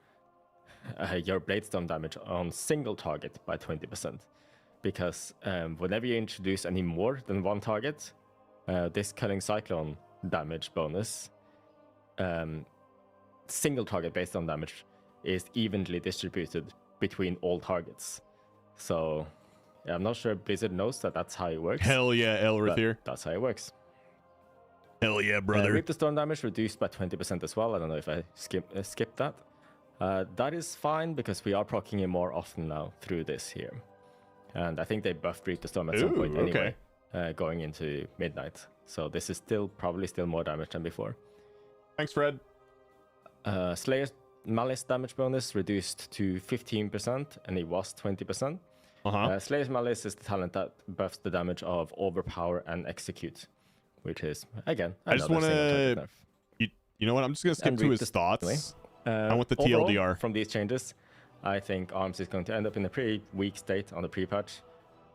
your Blade Storm damage on single target by 20%. Because whenever you introduce any more than one target, this Culling Cyclone damage bonus, single target based on damage, is evenly distributed between all targets. So I'm not sure Blizzard knows that that's how it works. Hell yeah, Elrith here. That's how it works. Hell yeah, brother. Reap the Storm damage reduced by 20% as well. I don't know if I skipped that. That is fine, because we are proccing it more often now through this here. And I think they buffed Reap the Storm at some point anyway. Going into midnight, so this is probably still more damage than before. Thanks, Fred. Slayer's Malice damage bonus reduced to 15%, and it was 20%. Slayer's Malice is the talent that buffs the damage of Overpower and Execute, which is, again, I just want to... You know what? I'm just going to skip to his thoughts. I want the TLDR. From these changes, I think ARMS is going to end up in a pretty weak state on the pre-patch.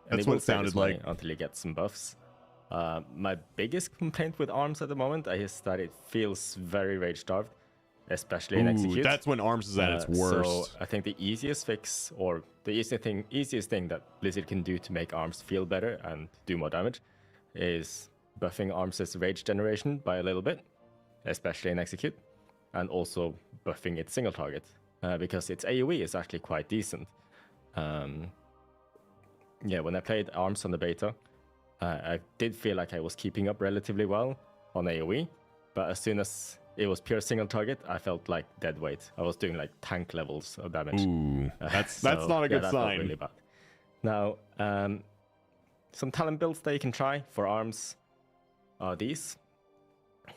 That's what it sounded like. Until you get some buffs. My biggest complaint with ARMS at the moment is that it feels very rage-starved, especially in Execute. That's when ARMS is at its worst. So I think the easiest fix, or the easiest thing that Blizzard can do to make ARMS feel better and do more damage, is buffing ARMS' rage generation by a little bit, especially in Execute, and also buffing its single target, because its AoE is actually quite decent. Yeah, when I played Arms on the beta, I did feel like I was keeping up relatively well on AoE, but as soon as it was pure single target, I felt like dead weight. I was doing like tank levels of damage. Ooh, that's not a good that sign. felt really bad. Now, some talent builds that you can try for Arms are these.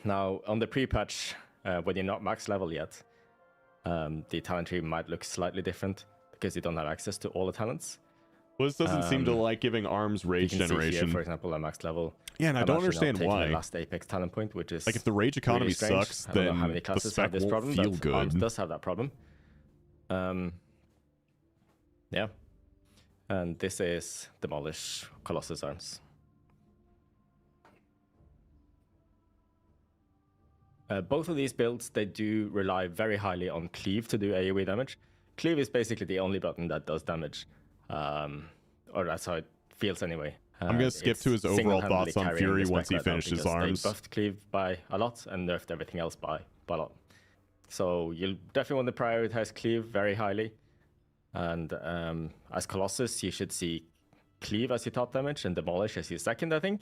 Now, on the pre-patch, when you're not max level yet, the talent tree might look slightly different because you don't have access to all the talents. Well, this doesn't seem to like giving Arms rage you can generation. See here, for example, a max level. Yeah, and I don't understand why. The last Apex talent point, which is like if the rage economy really sucks, I don't know then how many the classes spec have this won't problem, feel but good. Arms does have that problem. Yeah, and this is Demolish Colossus Arms. Both of these builds, they do rely very highly on Cleave to do AoE damage. Cleave is basically the only button that does damage, or that's how it feels anyway. I'm going to skip to his overall thoughts on Fury once he finishes Arms. They buffed Cleave by a lot and nerfed everything else by a lot. So you'll definitely want to prioritize Cleave very highly. And as Colossus, you should see Cleave as your top damage and Demolish as your second, I think.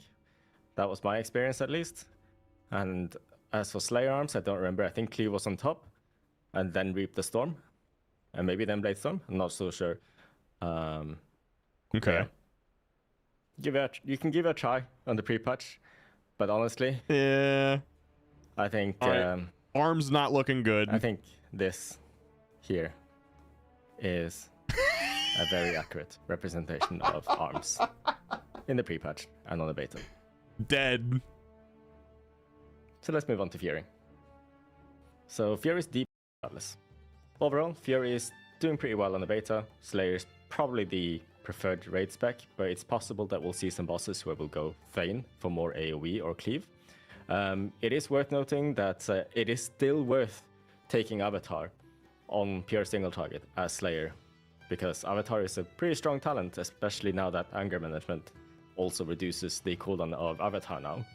That was my experience at least. And as for Slayer Arms, I don't remember. I think Cleave was on top, and then Reap the Storm, and maybe then Blade Storm. I'm not so sure. Okay. Yeah. You can give it a try on the pre-patch, but honestly, yeah, I think Arms not looking good. I think this here is a very accurate representation of Arms in the pre-patch and on the beta. Dead. So let's move on to Fury. So Fury is deep regardless. Overall, Fury is doing pretty well on the beta. Slayer is probably the preferred raid spec, but it's possible that we'll see some bosses where we'll go Thane for more AoE or Cleave. It is worth noting that it is still worth taking Avatar on pure single target as Slayer, because Avatar is a pretty strong talent, especially now that anger management also reduces the cooldown of Avatar now.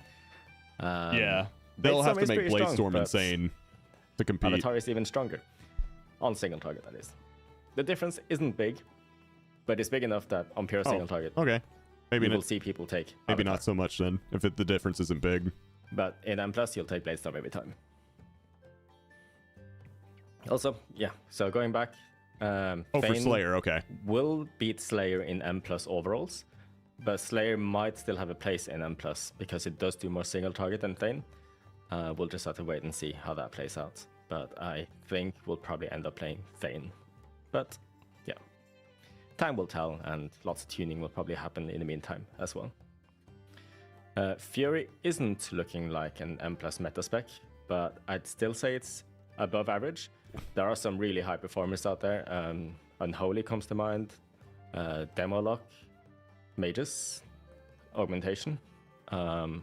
Yeah. They'll have to make Blade Storm insane to compete. Avatar is even stronger. On single target, that is. The difference isn't big, but it's big enough that on pure single target, okay. Maybe we'll see people take Maybe Avatar. not so much then, if the difference isn't big. But in M+, you'll take Blade Storm every time. Also, yeah, so going back... for Slayer, okay. Will beat Slayer in M+ overalls, but Slayer might still have a place in M+, because it does do more single target than Thane. We'll just have to wait and see how that plays out. But I think we'll probably end up playing Thane. But, yeah. Time will tell, and lots of tuning will probably happen in the meantime as well. Fury isn't looking like an M+ meta spec, but I'd still say it's above average. There are some really high performers out there. Unholy comes to mind. Demo Lock, Mages, Augmentation. I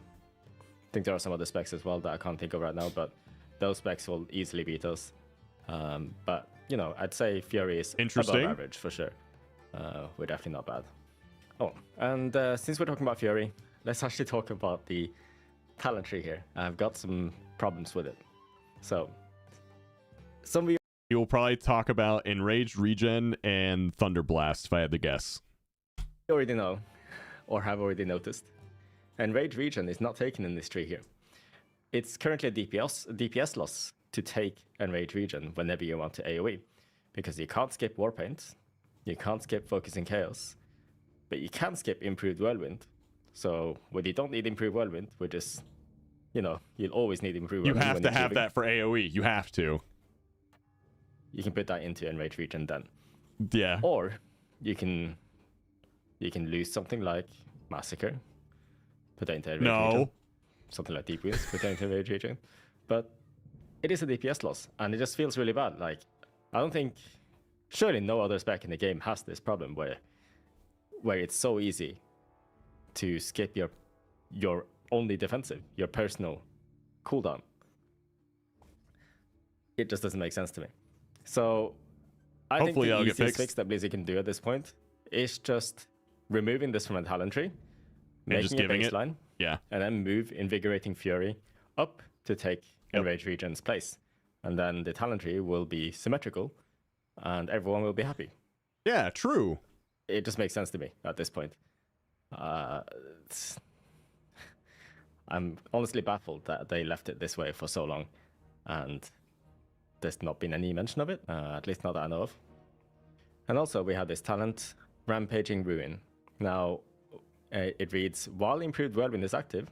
think there are some other specs as well that I can't think of right now, but those specs will easily beat us. But, you know, I'd say Fury is above average for sure. We're definitely not bad. Oh, and since we're talking about Fury, let's actually talk about the talent tree here. I've got some problems with it. So, some of you... You'll probably talk about Enraged Regen and Thunder Blast, if I had to guess. You already know, or have already noticed. Enraged Regen is not taken in this tree here. It's currently a DPS loss to take Enraged Regen whenever you want to AoE, because you can't skip Warpaint, you can't skip Focusing Chaos, but you can skip Improved Whirlwind. So when you don't need Improved Whirlwind, which is, you know, you'll always need Improved Whirlwind. You have to have that for AoE. You have to. You can put that into Enraged Regen then. Yeah. Or you can lose something like Massacre, put that into Enraged Regen. Something like Deep Wounds, put that into Enraged Regen. But it is a DPS loss, and it just feels really bad. Like, I don't think, surely no other spec in the game has this problem where it's so easy to skip your only defensive, your personal cooldown. It just doesn't make sense to me. So I think the easiest fix that Blizzard can do at this point is just removing this from a talent tree, making a baseline, and then move Invigorating Fury up to take Enraged Regen's place. and then the talent tree will be symmetrical, and everyone will be happy. Yeah, true. It just makes sense to me at this point. I'm honestly baffled that they left it this way for so long, and there's not been any mention of it, at least not that I know of. And also, we have this talent, Rampaging Ruin. Now, it reads, while Improved Whirlwind is active,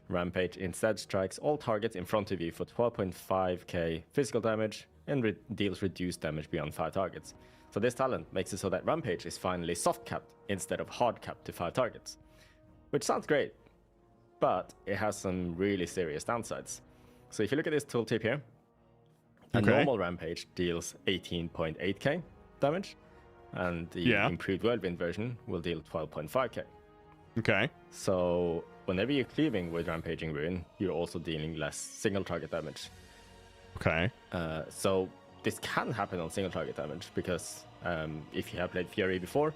Rampage instead strikes all targets in front of you for 12.5k physical damage and deals reduced damage beyond 5 targets. So this talent makes it so that Rampage is finally soft capped instead of hard capped to 5 targets. Which sounds great, but it has some really serious downsides. So if you look at this tooltip here, a normal Rampage deals 18.8k damage, and the Improved Whirlwind version will deal 12.5k. Okay. So whenever you're cleaving with Rampaging Ruin, you're also dealing less single target damage. Okay. So this can happen on single target damage, because if you have played Fury before,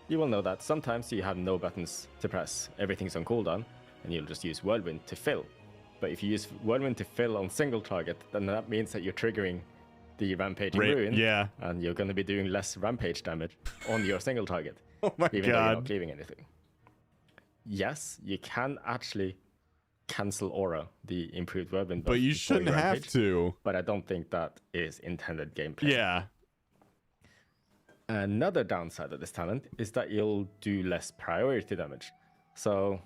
you will know that sometimes you have no buttons to press. Everything's on cooldown, and you'll just use Whirlwind to fill. But if you use Whirlwind to fill on single target, then that means that you're triggering the Rampaging Ruin, and you're going to be doing less Rampage damage on your single target. Oh my even though you're god. not cleaving anything. Yes, you can actually cancel Aura, the Improved Whirlwind buff, but you before shouldn't have to. But I don't think that is intended gameplay. Yeah. Another downside of this talent is that you'll do less priority damage. So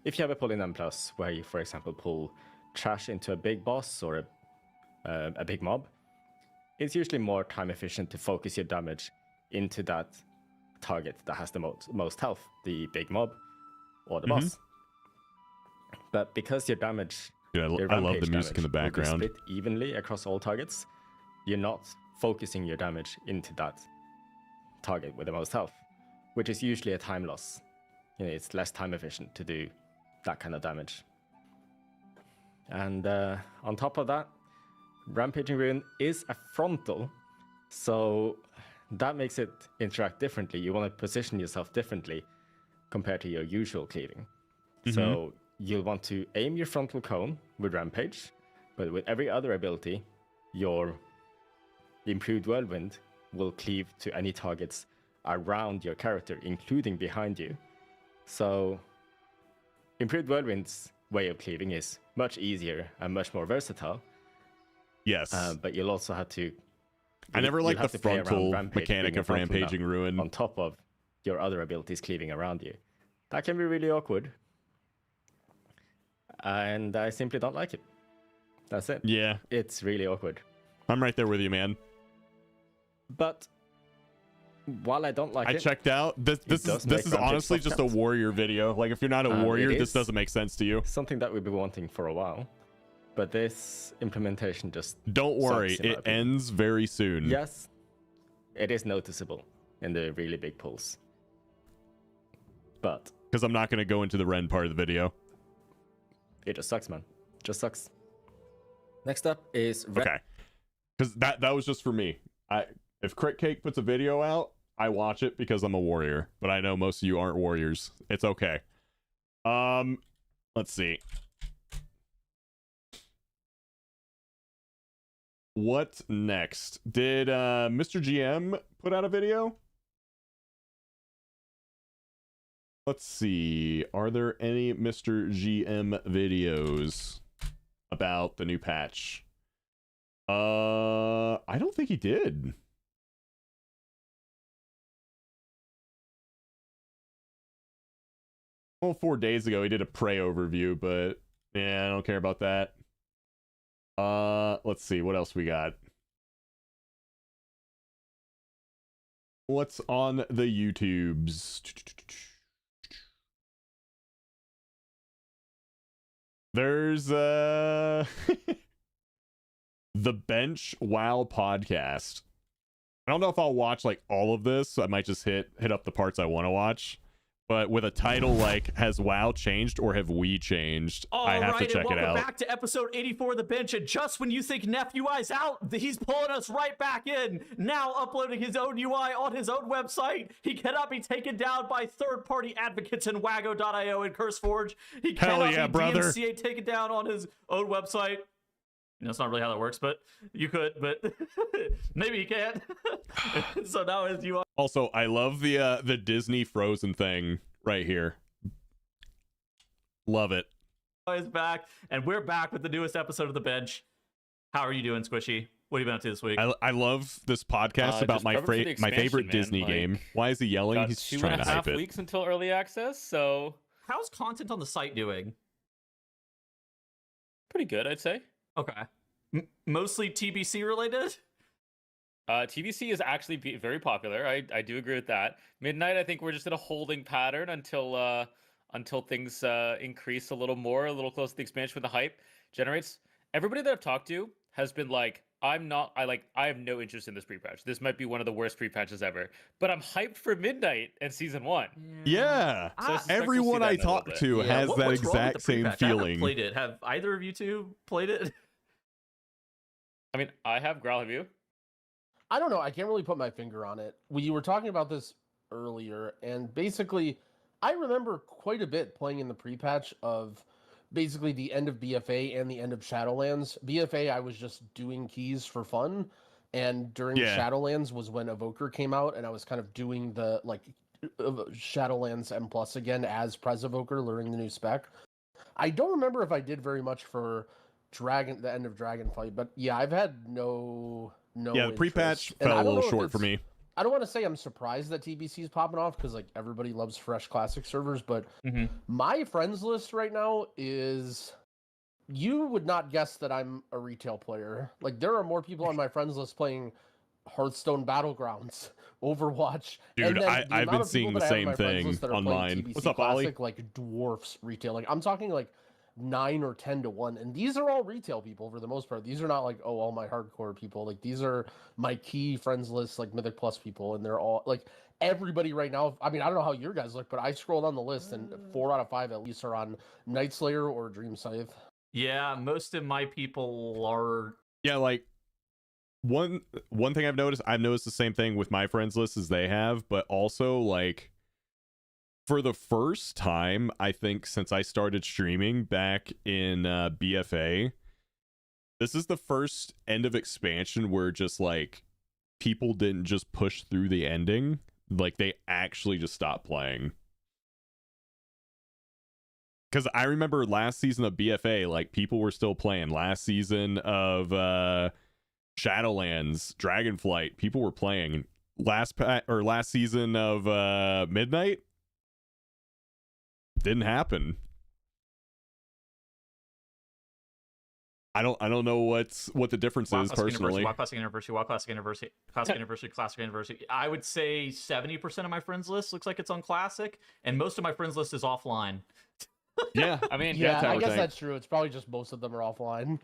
if you have a pull in M+, where you, for example, pull trash into a big boss or a big mob, it's usually more time efficient to focus your damage into that target that has the most health, the big mob or the boss. But because your damage, I love the music in the background, will be split evenly across all targets, you're not focusing your damage into that target with the most health, which is usually a time loss. You know, it's less time efficient to do that kind of damage. And on top of that, Rampaging Ruin is a frontal, so that makes it interact differently. You want to position yourself differently compared to your usual cleaving. So you'll want to aim your frontal cone with Rampage, but with every other ability, your Improved Whirlwind will cleave to any targets around your character, including behind you. So Improved Whirlwind's way of cleaving is much easier and much more versatile. Yes. But you'll also have to... I never liked the frontal mechanic of Rampaging Ruin. On top of your other abilities cleaving around you. That can be really awkward. And I simply don't like it. That's it. Yeah. It's really awkward. I'm right there with you, man. But while I don't like it... I checked out. This is honestly just a warrior video. Like, if you're not a warrior, this doesn't make sense to you. Something that we've been wanting for a while. But this implementation just... Don't worry, it ends very soon. Yes, it is noticeable in the really big pulls. But... Because I'm not going to go into the Ren part of the video. It just sucks, man. Just sucks. Next up is... Okay. Because that was just for me. If Crit Cake puts a video out, I watch it because I'm a warrior. But I know most of you aren't warriors. It's okay. Let's see. What next? Did Mr. GM put out a video? Let's see. Are there any Mr. GM videos about the new patch? I don't think he did. Well, 4 days ago he did a Prey overview, but yeah, I don't care about that. Let's see what else we got. What's on the YouTubes? There's the Bench WoW podcast. I don't know if I'll watch like all of this. I might just hit up the parts I want to watch. But with a title like "Has WoW changed or have we changed?" I have to check it out. Welcome back to episode 84 of The Bench. And just when you think Neff UI's out, he's pulling us right back in. Now uploading his own UI on his own website. He cannot be taken down by third-party advocates in Wago.io and CurseForge. He cannot be DMCA taken down on his own website. That's not really how that works, but you could, but maybe you can't. So now as you are. Also, I love the Disney Frozen thing right here. Love it. Is back, and we're back with the newest episode of The Bench. How are you doing, Squishy? What have you been up to this week? I love this podcast about my favorite Disney game. Why is he yelling? He's just trying to hype it. 2.5 weeks until early access, so how's content on the site doing? Pretty good, I'd say. Okay. Mostly TBC related? TBC is actually very popular. I do agree with that. Midnight, I think we're just in a holding pattern until things increase a little more, a little close to the expansion when the hype generates. Everybody that I've talked to has been like, I have no interest in this pre-patch. This might be one of the worst pre-patches ever. But I'm hyped for Midnight and Season 1. Yeah. So everyone I talk to has that exact same feeling. I haven't played it. Have either of you two played it? I mean, I have. Growl, have you? I don't know. I can't really put my finger on it. We were talking about this earlier, and basically, I remember quite a bit playing in the pre-patch of basically the end of BFA and the end of Shadowlands. BFA, I was just doing keys for fun, and during Shadowlands was when Evoker came out, and I was kind of doing the Shadowlands M+ again as Prez Evoker, learning the new spec. I don't remember if I did very much for the end of Dragonflight, but yeah, I've had no the pre-patch fell a little short for me. I don't want to say I'm surprised that TBC is popping off because like everybody loves fresh classic servers, but my friends list right now is, you would not guess that I'm a retail player. Like there are more people on my friends list playing Hearthstone Battlegrounds, Overwatch. Dude, I've been seeing the same thing on mine. What's up, Ollie? Like dwarfs retail. Like I'm talking like 9 or 10 to 1, and these are all retail people for the most part. These are not like all my hardcore people. Like these are my key friends list, like Mythic Plus people, and they're all like everybody right now. I mean, I don't know how your guys look, but I scroll down the list and 4 out of 5 at least are on Night Slayer or Dream Scythe. Yeah, most of my people are. Yeah, like one thing I've noticed the same thing with my friends list as they have, but also like for the first time, I think, since I started streaming back in BFA, this is the first end of expansion where just like people didn't just push through the ending. Like they actually just stopped playing. Because I remember last season of BFA, like people were still playing. Last season of Shadowlands, Dragonflight, people were playing. Last season of Midnight, didn't happen. I don't know what the difference is personally. Wild Classic University, Wild Classic University, Classic University, Classic University. I would say 70% of my friends list looks like it's on Classic, and most of my friends list is offline. Yeah, I mean, yeah, I guess that's true. It's probably just most of them are offline.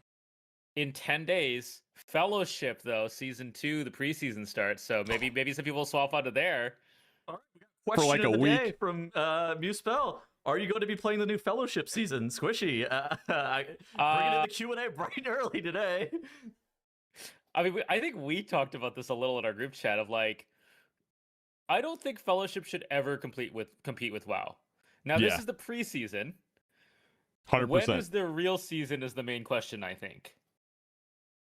In 10 days, Fellowship though, Season 2, the preseason starts, so maybe some people swap onto there. Question for like a week from Muspel. Are you going to be playing the new Fellowship season, Squishy? Bringing in the Q&A bright and early today. I mean, I think we talked about this a little in our group chat of like, I don't think Fellowship should ever compete with WoW. Now, this is the preseason. 100%. When is the real season is the main question, I think.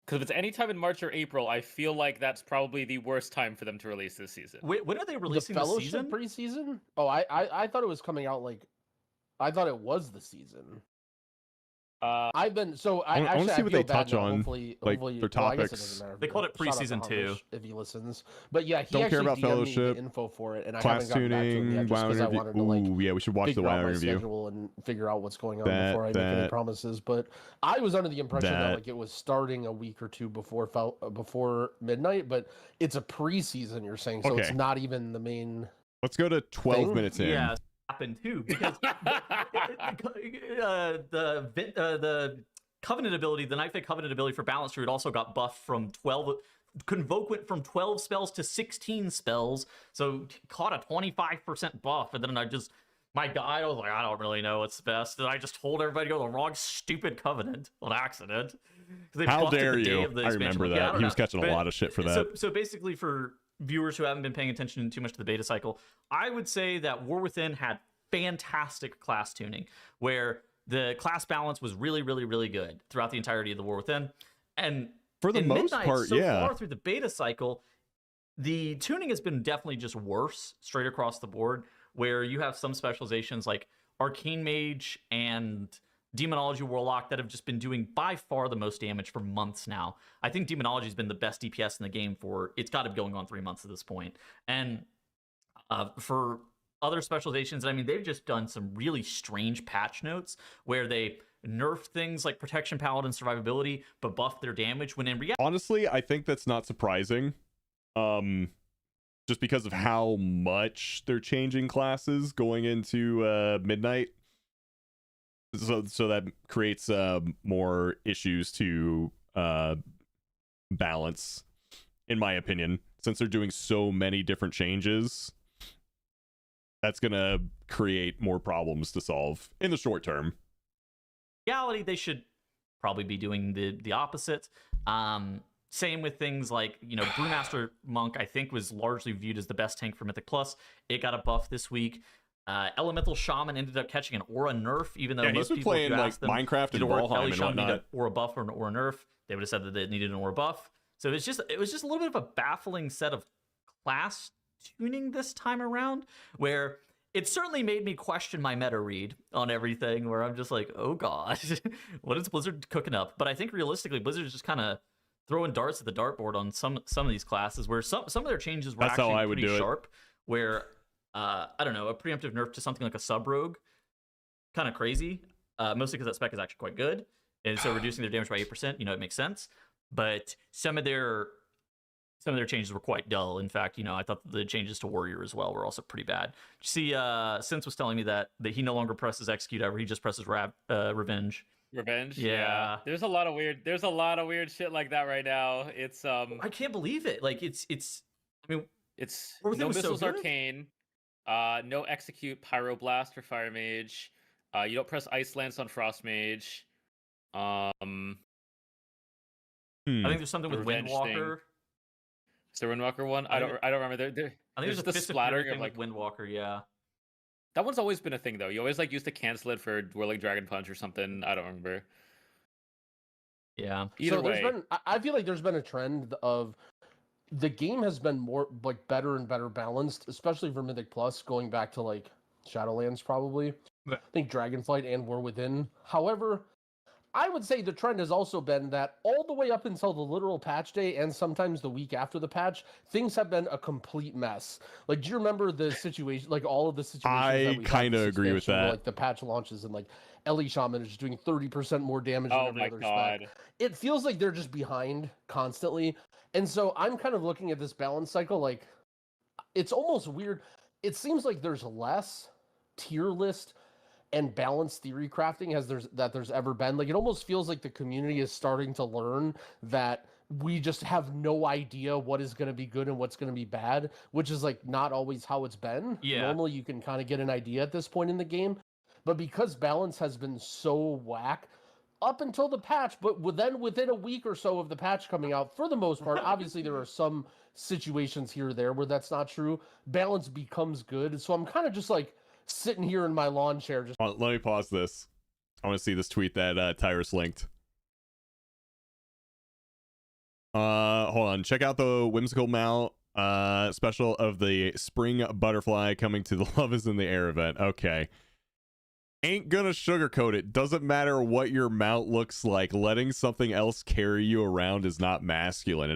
Because if it's any time in March or April, I feel like that's probably the worst time for them to release this season. Wait, when are they releasing the Fellowship preseason? Oh, I thought it was coming out like, I thought it was the season. I've been I want to see what they touch on. Hopefully, their topics. They called it preseason 2 if he listens. But yeah, he don't care about Fellowship. The info for it, and class I haven't gotten tuning, back to him yet just because I wanted to like we should watch the WoW review schedule and figure out what's going on before I make any promises. But I was under the impression that like it was starting a week or two before midnight, but it's a preseason. You're saying so it's not even the main. Let's go to 12 minutes in. Yeah. Happened too because the Covenant ability, the Nightfall Covenant ability for Balance Druid also got buffed from 12. Convoke went from 12 spells to 16 spells, so caught a 25% buff. And then I was like, I don't really know what's best. And I just told everybody to go the wrong stupid Covenant on accident. How dare you? I remember that. He was catching a lot of shit for that. So basically, for viewers who haven't been paying attention too much to the beta cycle, I would say that War Within had fantastic class tuning, where the class balance was really, really, really good throughout the entirety of the War Within. And for the in most Midnight, part, so yeah. far through the beta cycle, the tuning has been definitely just worse straight across the board, where you have some specializations like Arcane Mage and Demonology Warlock that have just been doing by far the most damage for months now. I think Demonology has been the best DPS in the game for, it's got to be going on 3 months at this point. And for other specializations, I mean, they've just done some really strange patch notes where they nerfed things like Protection Paladin survivability, but buffed their damage, when in reality... Honestly, I think that's not surprising. Just because of how much they're changing classes going into Midnight. So that creates more issues to balance, in my opinion. Since they're doing so many different changes, that's gonna create more problems to solve in the short term. In reality, they should probably be doing the opposite. Same with things like, you know, Brewmaster Monk, I think, was largely viewed as the best tank for Mythic Plus. It got a buff this week. Elemental Shaman ended up catching an aura nerf, even though most people, playing like Minecraft and Valheim and whatnot. An aura buff or an aura nerf, they would have said that they needed an aura buff. So it was just a little bit of a baffling set of class tuning this time around, where it certainly made me question my meta read on everything, where I'm just like, oh god, what is Blizzard cooking up? But I think realistically, Blizzard is just kind of throwing darts at the dartboard on some of these classes, where some of their changes were actually pretty sharp, where I don't know, a preemptive nerf to something like a sub rogue, kind of crazy, mostly because that spec is actually quite good, and so reducing their damage by 8%, you know, it makes sense. But some of their changes were quite dull. In fact, you know, I thought the changes to Warrior as well were also pretty bad. See, Since was telling me that he no longer presses execute ever, he just presses revenge. Revenge. Yeah. There's a lot of weird shit like that right now. It's I can't believe it. Like it's I mean, it's no missiles arcane, no execute pyroblast for fire mage. You don't press ice lance on frost mage. I think there's something with Windwalker. Is there Windwalker one? I don't remember. I think there's the splattering of like Windwalker, yeah. That one's always been a thing though. You always like used to cancel it for Whirling Dragon Punch or something. I don't remember. Yeah. Either way, I feel like there's been a trend of the game has been more like better and better balanced, especially for Mythic Plus, going back to like Shadowlands probably. I think Dragonflight and War Within. However, I would say the trend has also been that all the way up until the literal patch day and sometimes the week after the patch, things have been a complete mess. Like, do you remember the situation, like all of the situations I kind of agree with that. Like the patch launches and like Ellie Shaman is just doing 30% more damage than every other spec. It feels like they're just behind constantly. And so I'm kind of looking at this balance cycle, like it's almost weird. It seems like there's less tier list and balanced theory crafting there's ever been. Like, it almost feels like the community is starting to learn that we just have no idea what is going to be good and what's going to be bad, which is like not always how it's been. Yeah. Normally you can kind of get an idea at this point in the game, but because balance has been so whack up until the patch, but then within a week or so of the patch coming out, for the most part, obviously there are some situations here or there where that's not true, balance becomes good. So I'm kind of just like sitting here in my lawn chair. Just let me pause this. I want to see this tweet that Tyrus linked. Hold on. Check out the whimsical mount special of the spring butterfly coming to the Love is in the Air event. Okay. Ain't gonna sugarcoat it. Doesn't matter what your mount looks like. Letting something else carry you around is not masculine.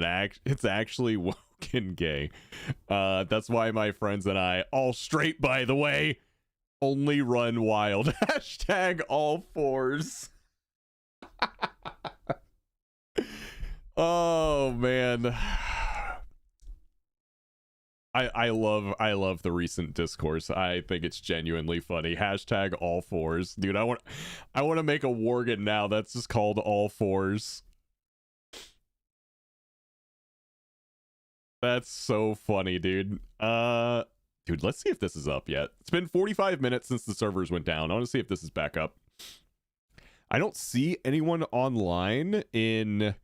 It's actually woke and gay. That's why my friends and I, all straight by the way, only run wild. Hashtag all fours. Oh man. I love the recent discourse. I think it's genuinely funny. Hashtag all fours. Dude, I want to make a Worgen now that's just called all fours. That's so funny, dude. Dude, let's see if this is up yet. It's been 45 minutes since the servers went down. I want to see if this is back up. I don't see anyone online in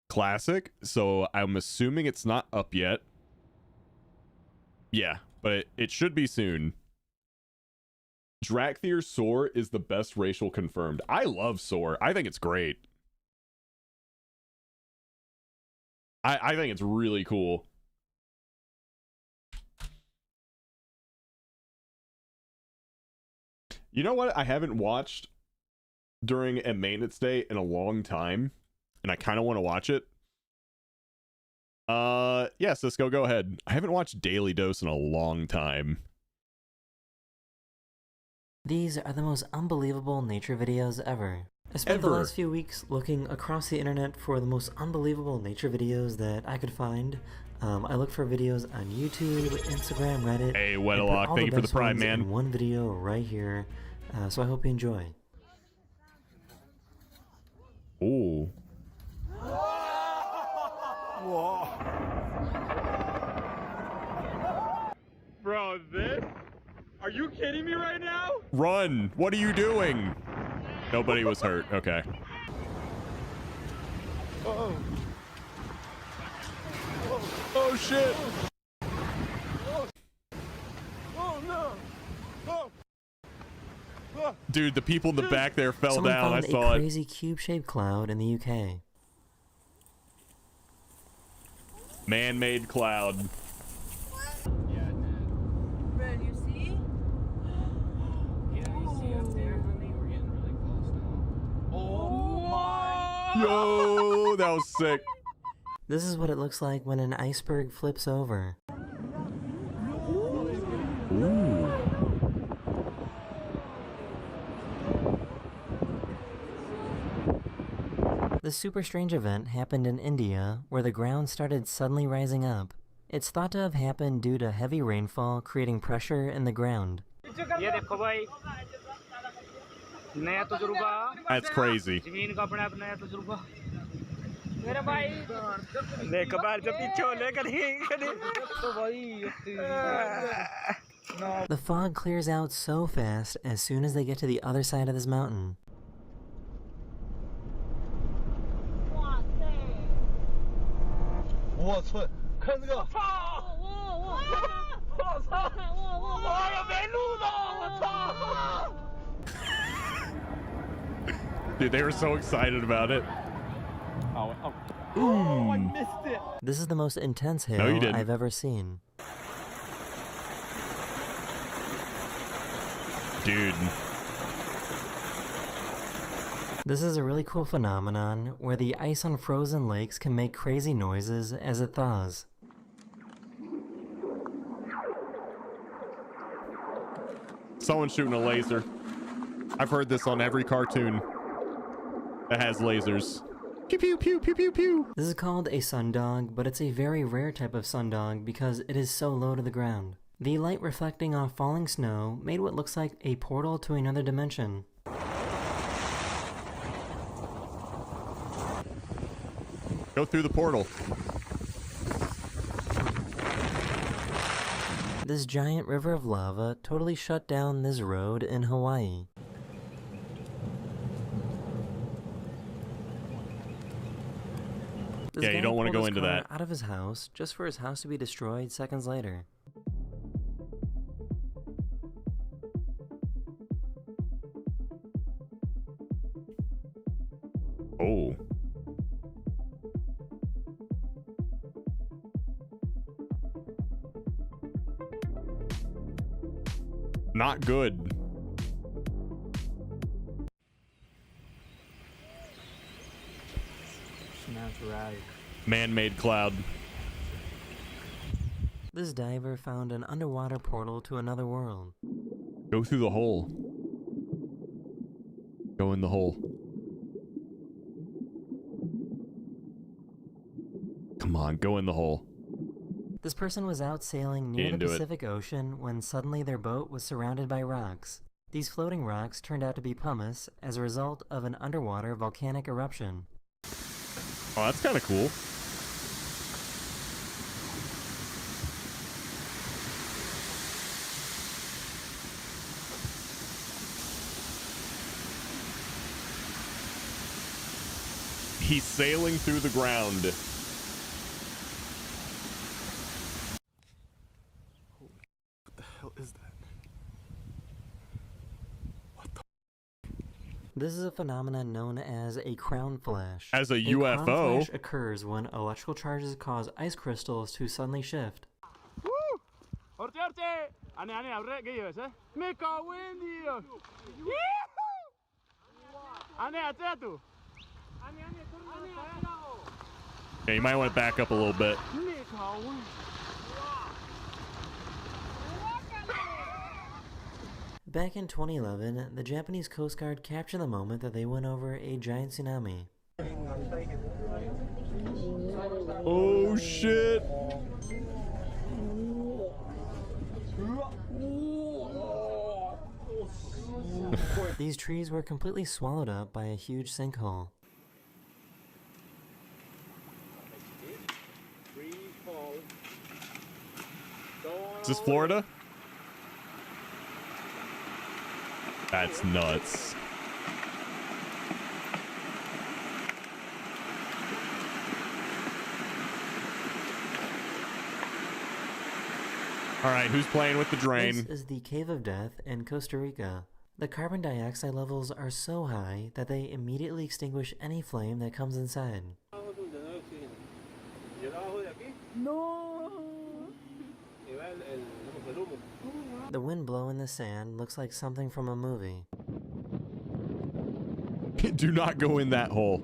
Classic, so I'm assuming it's not up yet. Yeah, but it should be soon. Drakthir Soar is the best racial confirmed. I love Soar. I think it's great. I think it's really cool. You know what I haven't watched during a maintenance day in a long time, and I kind of want to watch it? Yeah, Cisco, go ahead. I haven't watched Daily Dose in a long time. These are the most unbelievable nature videos ever. I spent the last few weeks looking across the internet for the most unbelievable nature videos that I could find. I looked for videos on YouTube, Instagram, Reddit. Hey, Wedlock, thank you for the prime, man. In one video right here, so I hope you enjoy. Ooh. Whoa. Bro, this? Are you kidding me right now? Run! What are you doing? Nobody was hurt. Okay. Oh. Oh shit! Oh no! Oh. Dude, the people in the back there fell Someone down. I found saw a it. crazy cube-shaped cloud in the UK. Man-made cloud. Red, you see? Yeah, you see up there, honey? We're getting really close now. Oh my! Yo, that was sick. This is what it looks like when an iceberg flips over. Ooh. This super strange event happened in India, where the ground started suddenly rising up. It's thought to have happened due to heavy rainfall creating pressure in the ground. That's crazy. The fog clears out so fast as soon as they get to the other side of this mountain. Dude, they were so excited about it. Oh, I missed it. This is the most intense hail No, you didn't. I've ever seen. Dude. This is a really cool phenomenon where the ice on frozen lakes can make crazy noises as it thaws. Someone's shooting a laser. I've heard this on every cartoon that has lasers. Pew pew pew pew pew pew. This is called a sundog, but it's a very rare type of sundog because it is so low to the ground. The light reflecting off falling snow made what looks like a portal to another dimension. Go through the portal. This giant river of lava totally shut down this road in Hawaii. This Yeah, you guy don't want to pulled go his into car that. out of his house just for his house to be destroyed seconds later. Oh. Not good. Man-made cloud. This diver found an underwater portal to another world. Go through the hole. Go in the hole. Come on, go in the hole. This person was out sailing near the Into it. Pacific Ocean when suddenly their boat was surrounded by rocks. These floating rocks turned out to be pumice as a result of an underwater volcanic eruption. Oh, that's kind of cool. He's sailing through the ground. What the hell is that? This is a phenomenon known as a crown flash. As a crown UFO? flash occurs when electrical charges cause ice crystals to suddenly shift. Yeah, you might want to back up a little bit. Back in 2011, the Japanese Coast Guard captured the moment that they went over a giant tsunami. Oh shit! These trees were completely swallowed up by a huge sinkhole. Is this Florida? That's nuts. All right, who's playing with the drain? This is the Cave of Death in Costa Rica. The carbon dioxide levels are so high that they immediately extinguish any flame that comes inside. The wind blowing the sand looks like something from a movie. Do not go in that hole.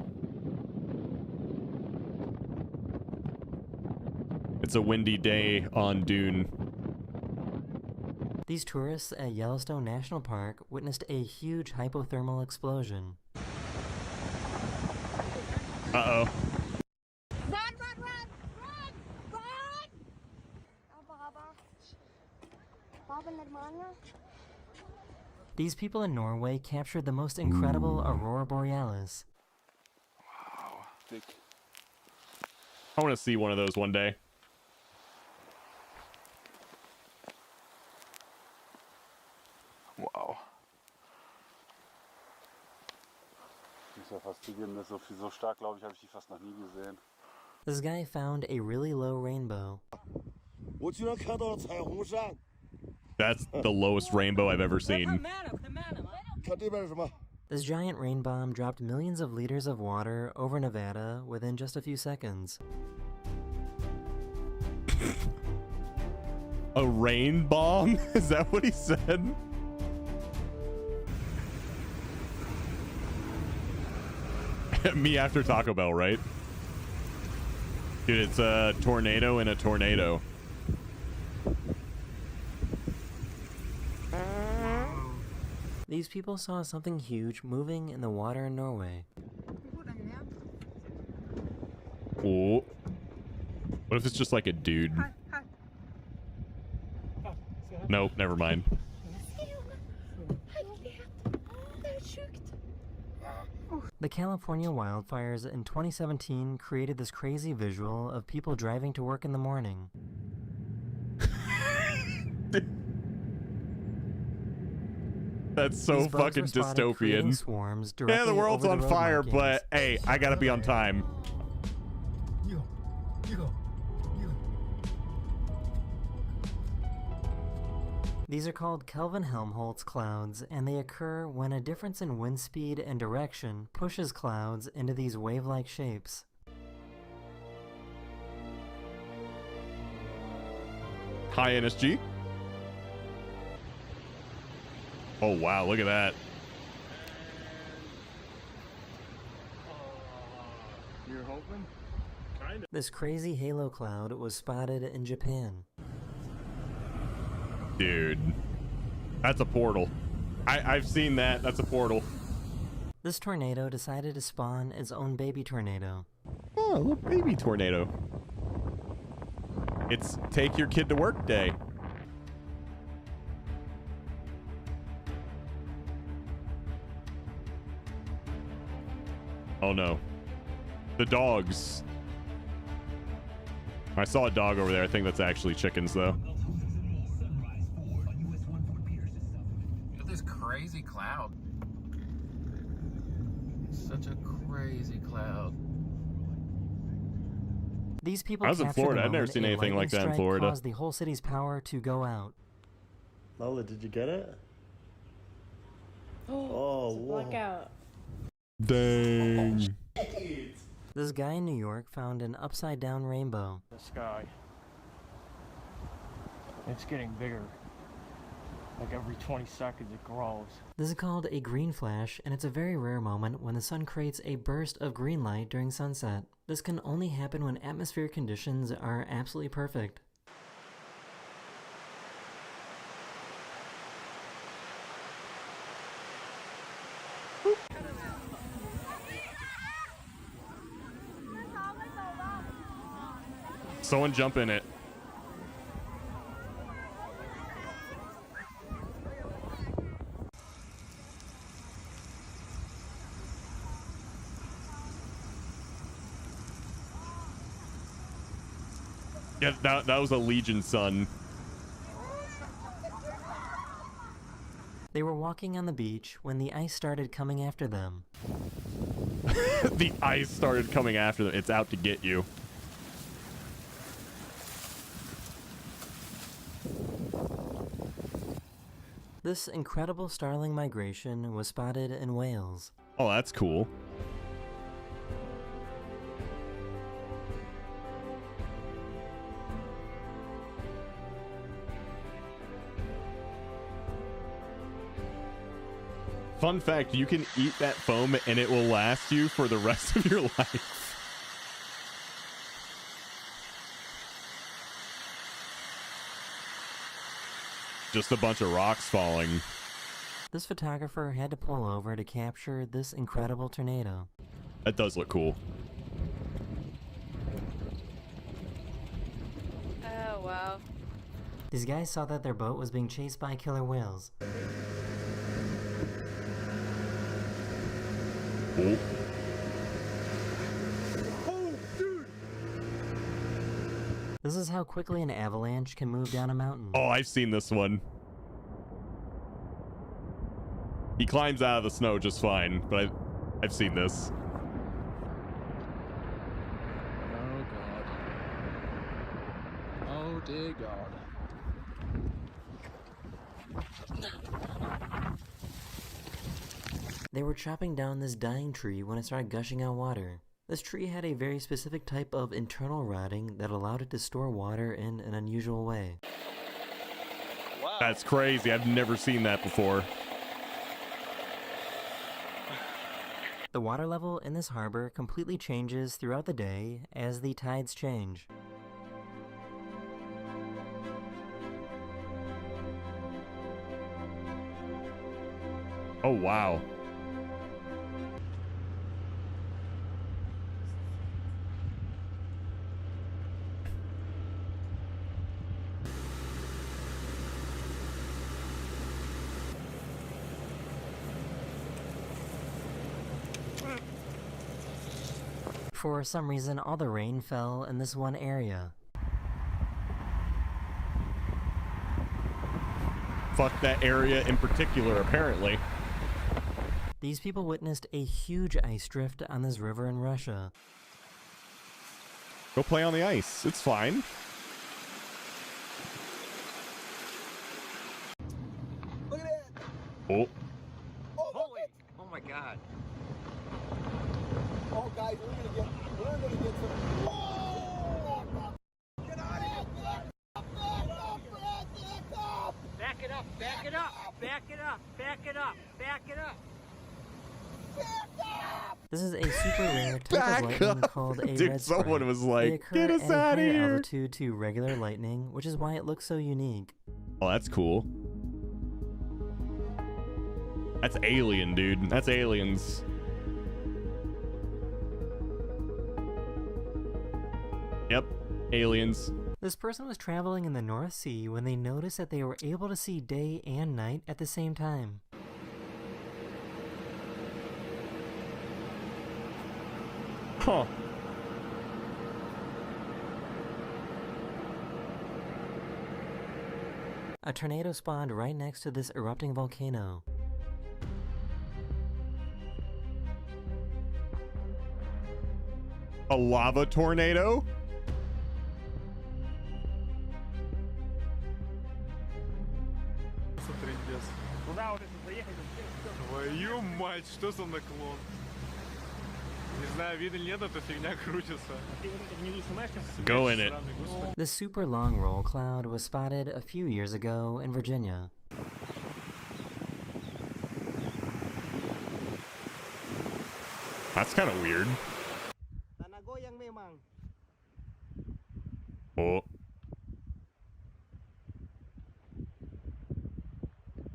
It's a windy day on Dune. These tourists at Yellowstone National Park witnessed a huge hypothermal explosion. Uh-oh. These people in Norway captured the most incredible aurora borealis. Wow. I want to see one of those one day. Wow. Ich muss ja fast zugeben, dass so stark, glaube ich, habe ich die fast noch nie gesehen. This guy found a really low rainbow. That's the lowest rainbow I've ever seen. This giant rain bomb dropped millions of liters of water over Nevada within just a few seconds. A rain bomb? Is that what he said? Me after Taco Bell, right? Dude, it's a tornado in a tornado. These people saw something huge moving in the water in Norway. Oh. What if it's just like a dude? Nope, never mind. The California wildfires in 2017 created this crazy visual of people driving to work in the morning. That's so fucking dystopian. Swarms Yeah, the world's on fire, markings. but hey, I gotta be on time. These are called Kelvin-Helmholtz clouds, and they occur when a difference in wind speed and direction pushes clouds into these wave-like shapes. High NSG. Oh wow, look at that. You're hoping? Kinda. This crazy halo cloud was spotted in Japan. Dude, that's a portal. I've seen that. That's a portal. This tornado decided to spawn its own baby tornado. Oh, a little baby tornado. It's take your kid to work day. Oh no. The dogs. I saw a dog over there. I think that's actually chickens though. Look at this crazy cloud. Such a crazy cloud. These people I was in captured Florida. the I've never moment seen a anything like lightning that in strike Florida. Caused the whole city's power to go out. Lola, did you get it? Oh, whoa. blackout. Dang. This guy in New York found an upside-down rainbow. The sky. It's getting bigger. Like every 20 seconds it grows. This is called a green flash, and it's a very rare moment when the sun creates a burst of green light during sunset. This can only happen when atmospheric conditions are absolutely perfect. Someone jump in it. Yeah, that was a Legion son. They were walking on the beach when the ice started coming after them. The ice started coming after them. It's out to get you. This incredible starling migration was spotted in Wales. Oh, that's cool. Fun fact, you can eat that foam and it will last you for the rest of your life. Just a bunch of rocks falling. This photographer had to pull over to capture this incredible tornado. That does look cool. Oh, wow. These guys saw that their boat was being chased by killer whales. Oh. Oh, dude! This is how quickly an avalanche can move down a mountain. Oh, I've seen this one. He climbs out of the snow just fine, but I've seen this. Oh god. Oh dear god. They were chopping down this dying tree when it started gushing out water. This tree had a very specific type of internal rotting that allowed it to store water in an unusual way. Wow. That's crazy. I've never seen that before. The water level in this harbor completely changes throughout the day as the tides change. Oh, wow. For some reason, all the rain fell in this one area. Fuck that area in particular, apparently. These people witnessed a huge ice drift on this river in Russia. Go play on the ice. It's fine. Look at that! Oh. Holy! Oh my god. Oh, guys, we're gonna get some. Whoa! Get out of here! Back it up, back it up, back it up, back it up, back it up. This is a super rare type of lightning called a Dude, red someone spray. was They like, occur get us at a out of higher here. altitude to regular lightning, which is why it looks so unique. Oh, that's cool. That's alien, dude. That's aliens. Yep, aliens. This person was traveling in the North Sea when they noticed that they were able to see day and night at the same time. Huh. A tornado spawned right next to this erupting volcano. A lava tornado? Куда вот это заехать? Твою мать, что за наклон? Go in it. The super long roll cloud was spotted a few years ago in Virginia. That's kind of weird. Oh.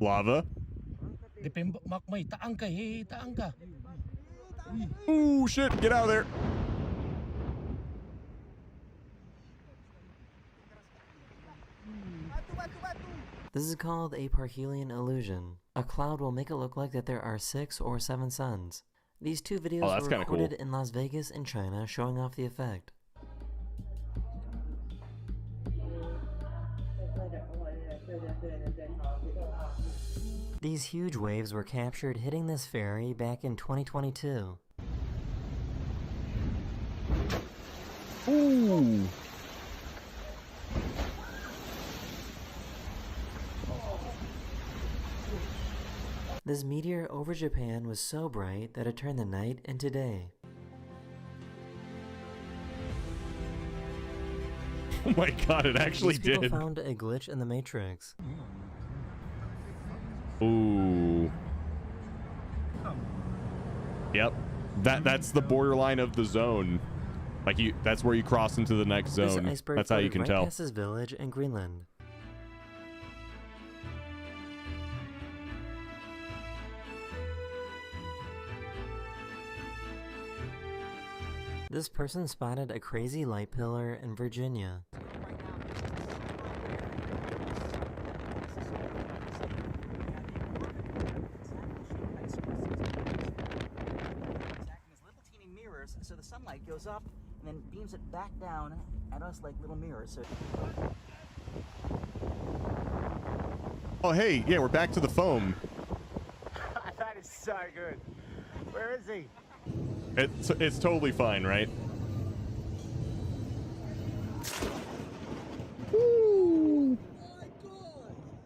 Lava. Ooh, shit, get out of there. This is called a Parhelion illusion. A cloud will make it look like that there are 6 or 7 suns. These two videos were recorded in Las Vegas and China, showing off the effect. These huge waves were captured hitting this ferry back in 2022. Ooh. This meteor over Japan was so bright that it turned the night into day. Oh my god, it actually These people did. Found a glitch in the Matrix. Ooh. Yep. That's the borderline of the zone. Like that's where you cross into the next zone. That's how you can tell. Past this village in Greenland. This person spotted a crazy light pillar in Virginia. So the sunlight goes up and then beams it back down at us like little mirrors. So Oh hey, yeah, we're back to the foam. That is so good. Where is he? It's totally fine, right?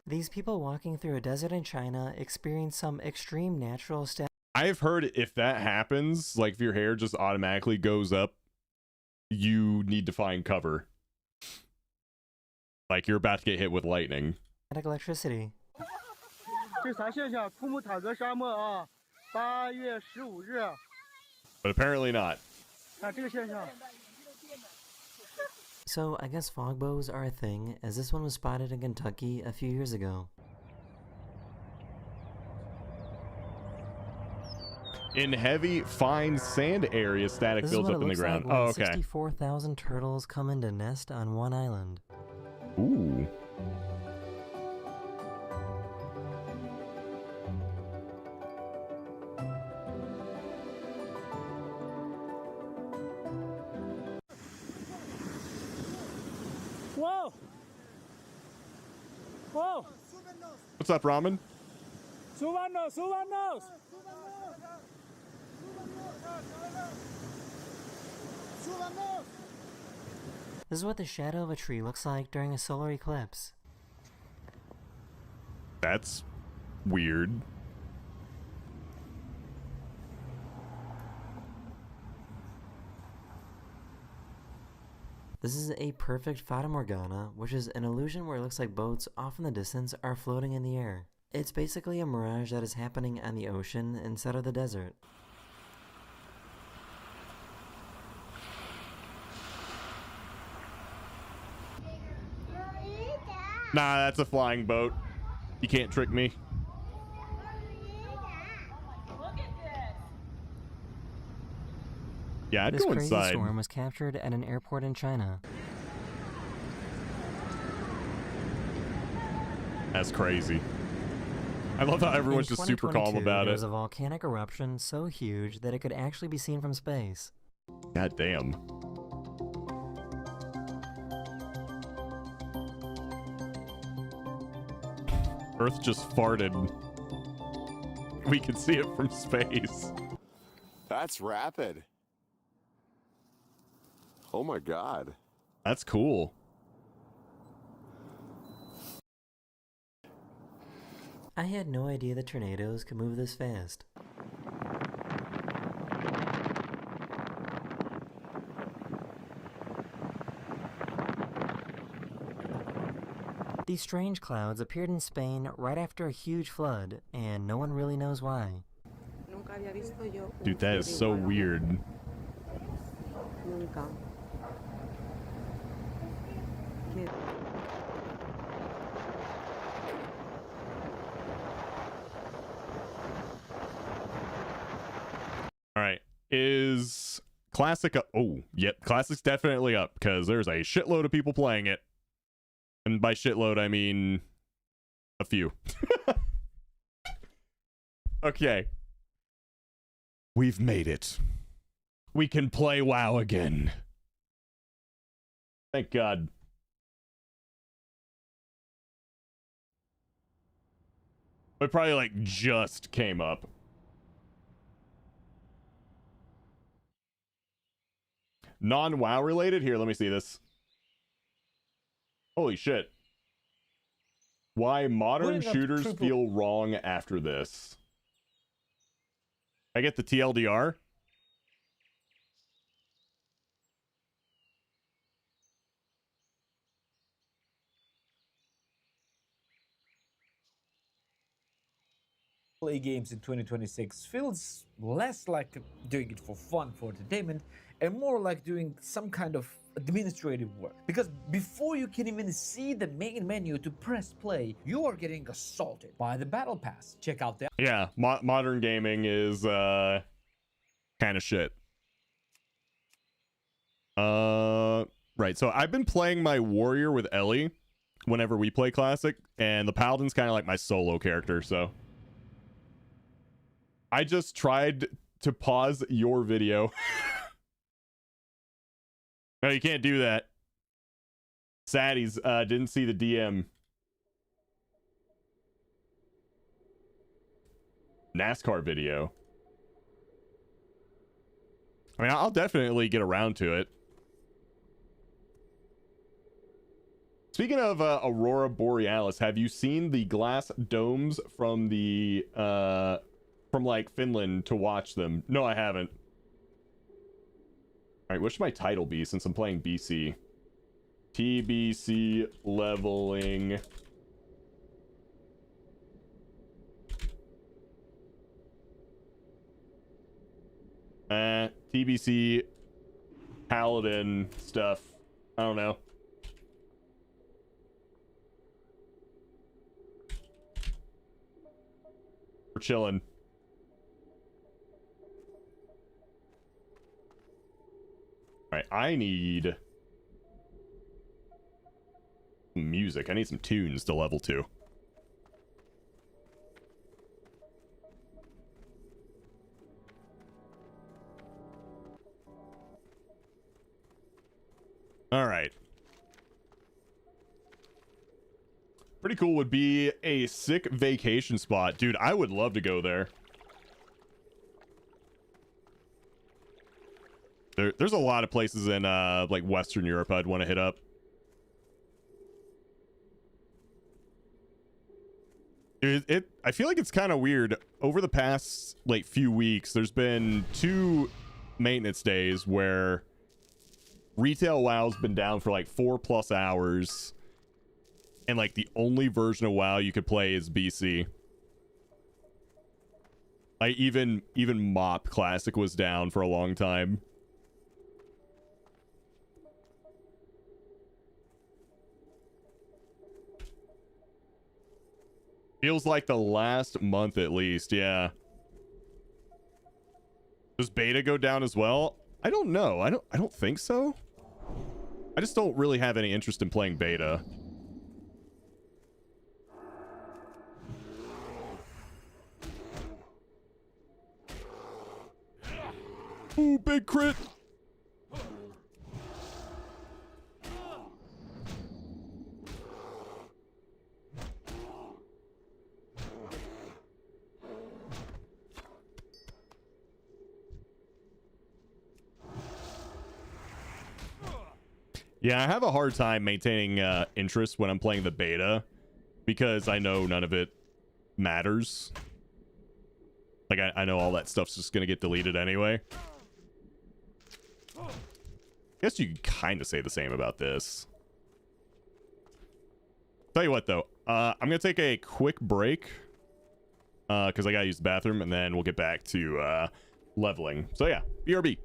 These people walking through a desert in China experience some extreme natural stat. I've heard if that happens, like if your hair just automatically goes up, you need to find cover. Like you're about to get hit with lightning. Electricity. 这啥现象？库木塔格沙漠啊，8月15日。 But apparently not. 啊，这个现象。 So I guess fog bows are a thing, as this one was spotted in Kentucky a few years ago. In heavy, fine sand areas, static builds up in the ground. Like oh, okay. 64,000 turtles come into nest on one island. Ooh. Whoa! Whoa! What's up, Ramen? Subanos! Subanos! This is what the shadow of a tree looks like during a solar eclipse. That's weird. This is a perfect Fata Morgana, which is an illusion where it looks like boats off in the distance are floating in the air. It's basically a mirage that is happening on the ocean instead of the desert. Nah, that's a flying boat. You can't trick me. Yeah, I'd this go crazy inside. storm was captured at an airport in China. That's crazy. I love how everyone's just super calm about there it. was a volcanic eruption so huge that it could actually be seen from space. God damn. Earth just farted. We can see it from space. That's rapid. Oh my god. That's cool. I had no idea that tornadoes could move this fast. These strange clouds appeared in Spain right after a huge flood, and no one really knows why. Dude, that is so weird. All right, is Classic up? Oh, yep, Classic's definitely up because there's a shitload of people playing it. And by shitload, I mean a few. Okay. We've made it. We can play WoW again. Thank God. It probably like just came up. Non-WoW related? Here, let me see this. Holy shit. Why modern shooters feel wrong after this. I get the TLDR? Play games in 2026 feels less like doing it for fun, for entertainment, and more like doing some kind of administrative work. Because before you can even see the main menu to press play, you are getting assaulted by the battle pass. Check out the... Yeah, modern gaming is kind of shit. Right, so I've been playing my warrior with Ellie whenever we play Classic, and the paladin's kind of like my solo character, so I just tried to pause your video. No, you can't do that. Saddies didn't see the DM. NASCAR video. I mean, I'll definitely get around to it. Speaking of Aurora Borealis, have you seen the glass domes from the from like Finland to watch them? No, I haven't. All right, what should my title be since I'm playing BC? TBC leveling. TBC paladin stuff. I don't know. We're chilling. All right, I need some music. I need some tunes to level 2. All right. Pretty cool would be a sick vacation spot. Dude, I would love to go there. There's a lot of places in like Western Europe I'd want to hit up. I feel like it's kind of weird. Over the past like few weeks, there's been 2 maintenance days where retail WoW's been down for like 4+ hours, and like the only version of WoW you could play is BC. Like even MOP Classic was down for a long time. Feels like the last month at least, yeah. Does beta go down as well? I don't know. I don't think so. I just don't really have any interest in playing beta. Ooh, big crit. Yeah, I have a hard time maintaining interest when I'm playing the beta because I know none of it matters. Like, I know all that stuff's just gonna get deleted anyway. I guess you could kind of say the same about this. Tell you what, though. I'm going to take a quick break. Because I got to use the bathroom. And then we'll get back to leveling. So, yeah. BRB.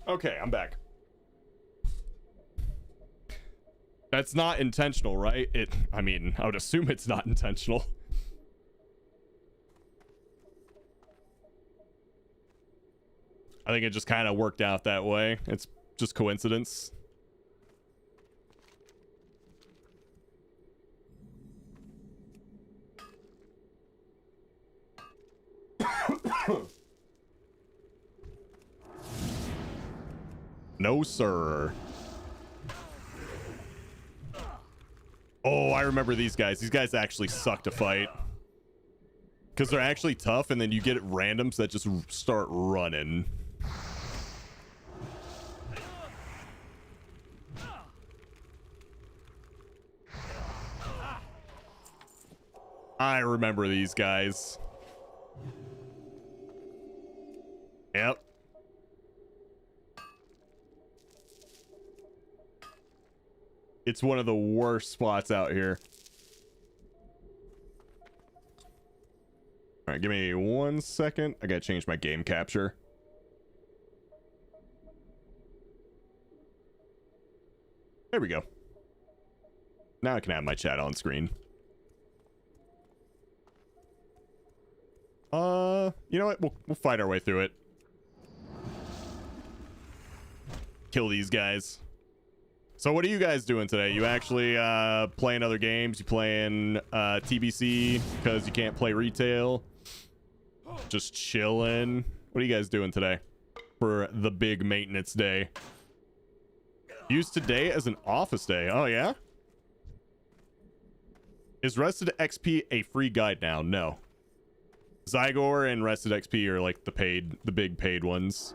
Okay, I'm back. That's not intentional, right? I mean, I would assume it's not intentional. I think it just kind of worked out that way. It's just coincidence. No, sir. Oh, I remember these guys. These guys actually suck to fight. Because they're actually tough, and then you get randoms that just start running. I remember these guys. Yep. It's one of the worst spots out here. All right, give me 1 second. I gotta change my game capture. There we go. Now I can have my chat on screen. You know what? We'll fight our way through it. Kill these guys. So what are you guys doing today? You actually playing other games? You playing TBC because you can't play retail? Just chilling? What are you guys doing today for the big maintenance day? Use today as an office day. Oh, yeah? Is Rested XP a free guide now? No. Zygor and Rested XP are like the big paid ones.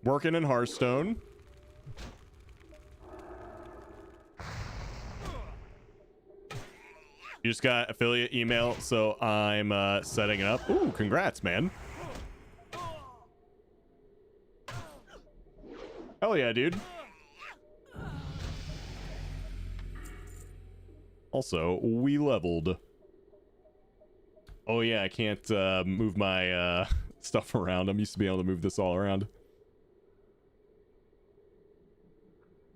Working in Hearthstone. You just got affiliate email, so I'm setting it up. Ooh, congrats, man. Hell yeah, dude. Also, we leveled. Oh yeah, I can't move my stuff around. I'm used to being able to move this all around.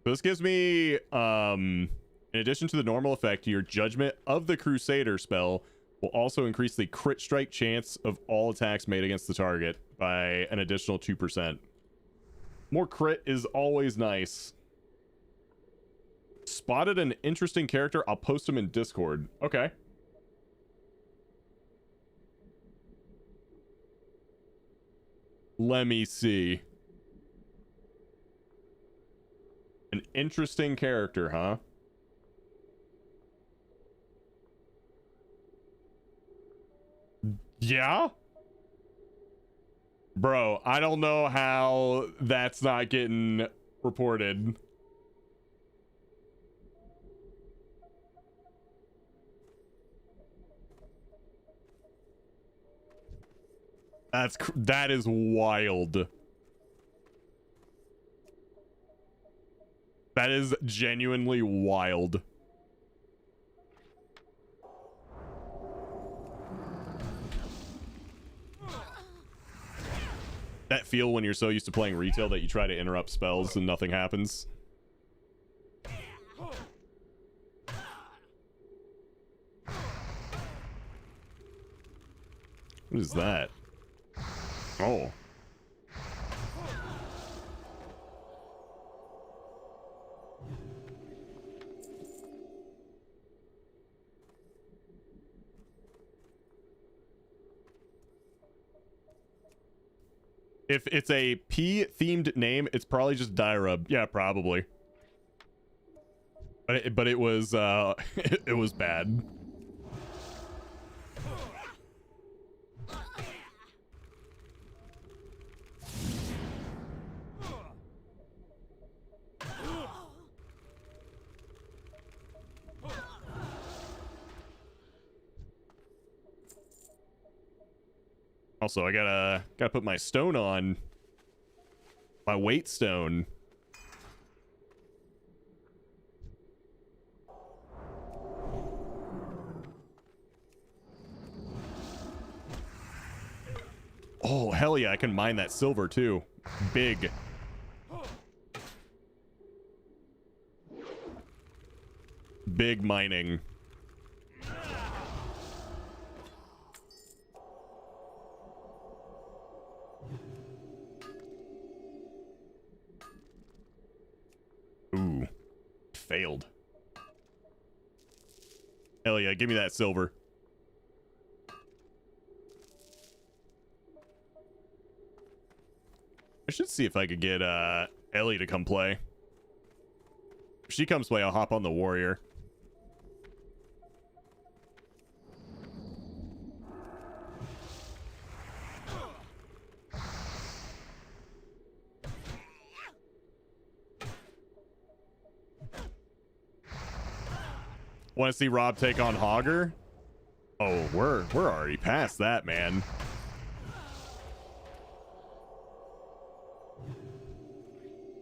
So this gives me, in addition to the normal effect, your Judgment of the Crusader spell will also increase the crit strike chance of all attacks made against the target by an additional 2%. More crit is always nice. Spotted an interesting character. I'll post him in Discord. Okay. Let me see. An interesting character, huh? Yeah? Bro, I don't know how that's not getting reported. That is wild. That is genuinely wild. That feel when you're so used to playing retail that you try to interrupt spells and nothing happens. What is that? Oh. If it's a P-themed name, it's probably just Dyrub. Yeah, probably. But it was it was bad. Also, I gotta put my stone on. My weight stone. Oh, hell yeah, I can mine that silver too. Big. Big mining. Ooh. Failed. Hell yeah, give me that silver. I should see if I could get Ellie to come play. If she comes play, I'll hop on the warrior. Want to see Rob take on Hogger? Oh, we're already past that, man.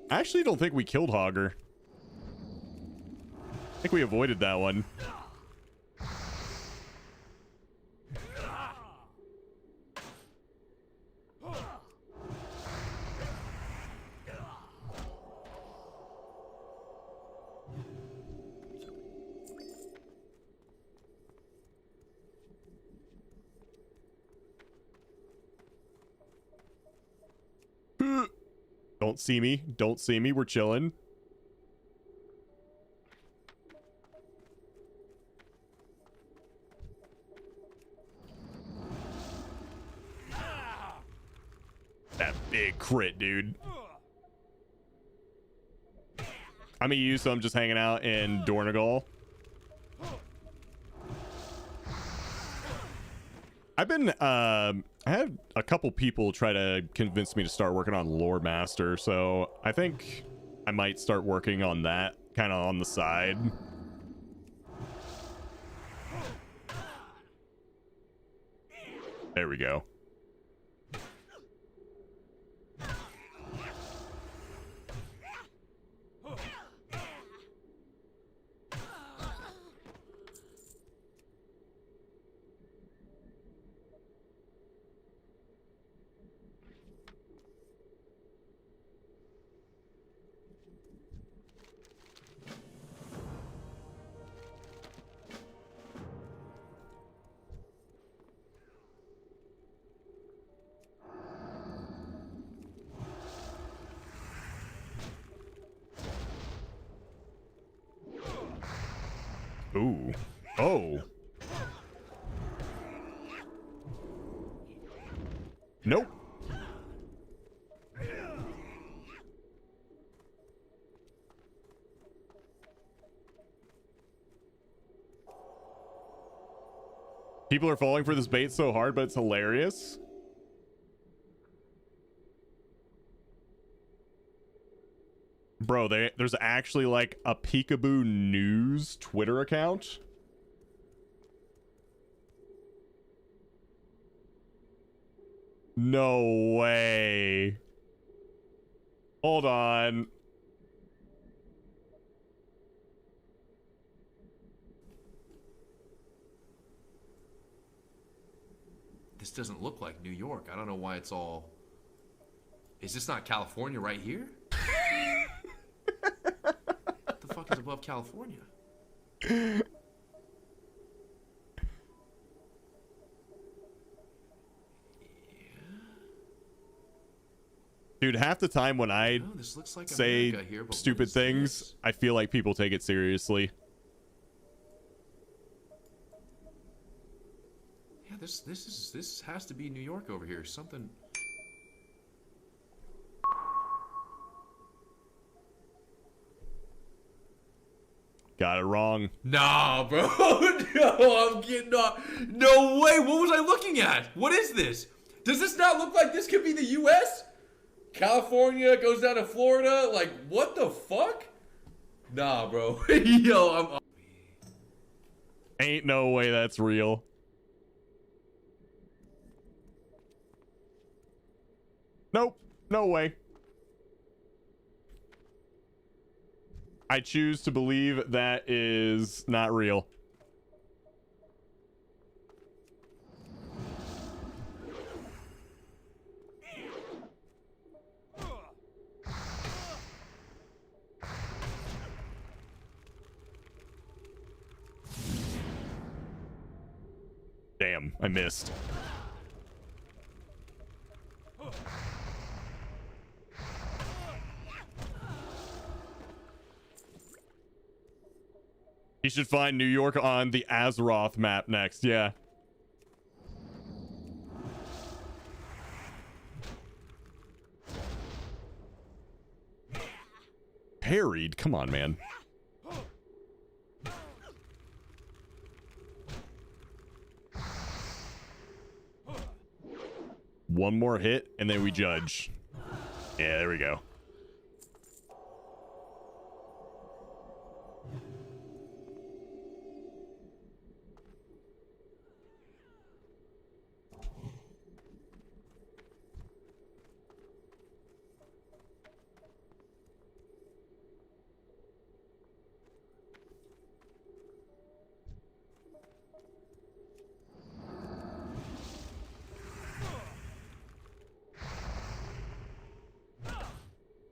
I actually don't think we killed Hogger. I think we avoided that one. Don't see me. Don't see me. We're chilling. That big crit, dude. I'm EU, so I'm just hanging out in Dornegal. I've been, I had a couple people try to convince me to start working on Lore Master, so I think I might start working on that kind of on the side. There we go. Ooh. Oh. Nope. People are falling for this bait so hard, but it's hilarious. Bro, there's actually like a Peekaboo News Twitter account. No way. Hold on. This doesn't look like New York. I don't know why it's all... Is this not California right here? What the fuck is above California? Dude, half the time when I this looks like say America here, but stupid things, I feel like people take it seriously. Yeah, this has to be New York over here. Something. Got it wrong. Nah, bro. No, I'm getting off. No way. What was I looking at? What is this? Does this not look like this could be the U.S.? California goes down to Florida. Like, what the fuck? Nah, bro. Yo, Ain't no way that's real. Nope. No way. I choose to believe that is not real. Damn, I missed. You should find New York on the Azeroth map next, yeah. Parried? Come on, man. One more hit, and then we judge. Yeah, there we go.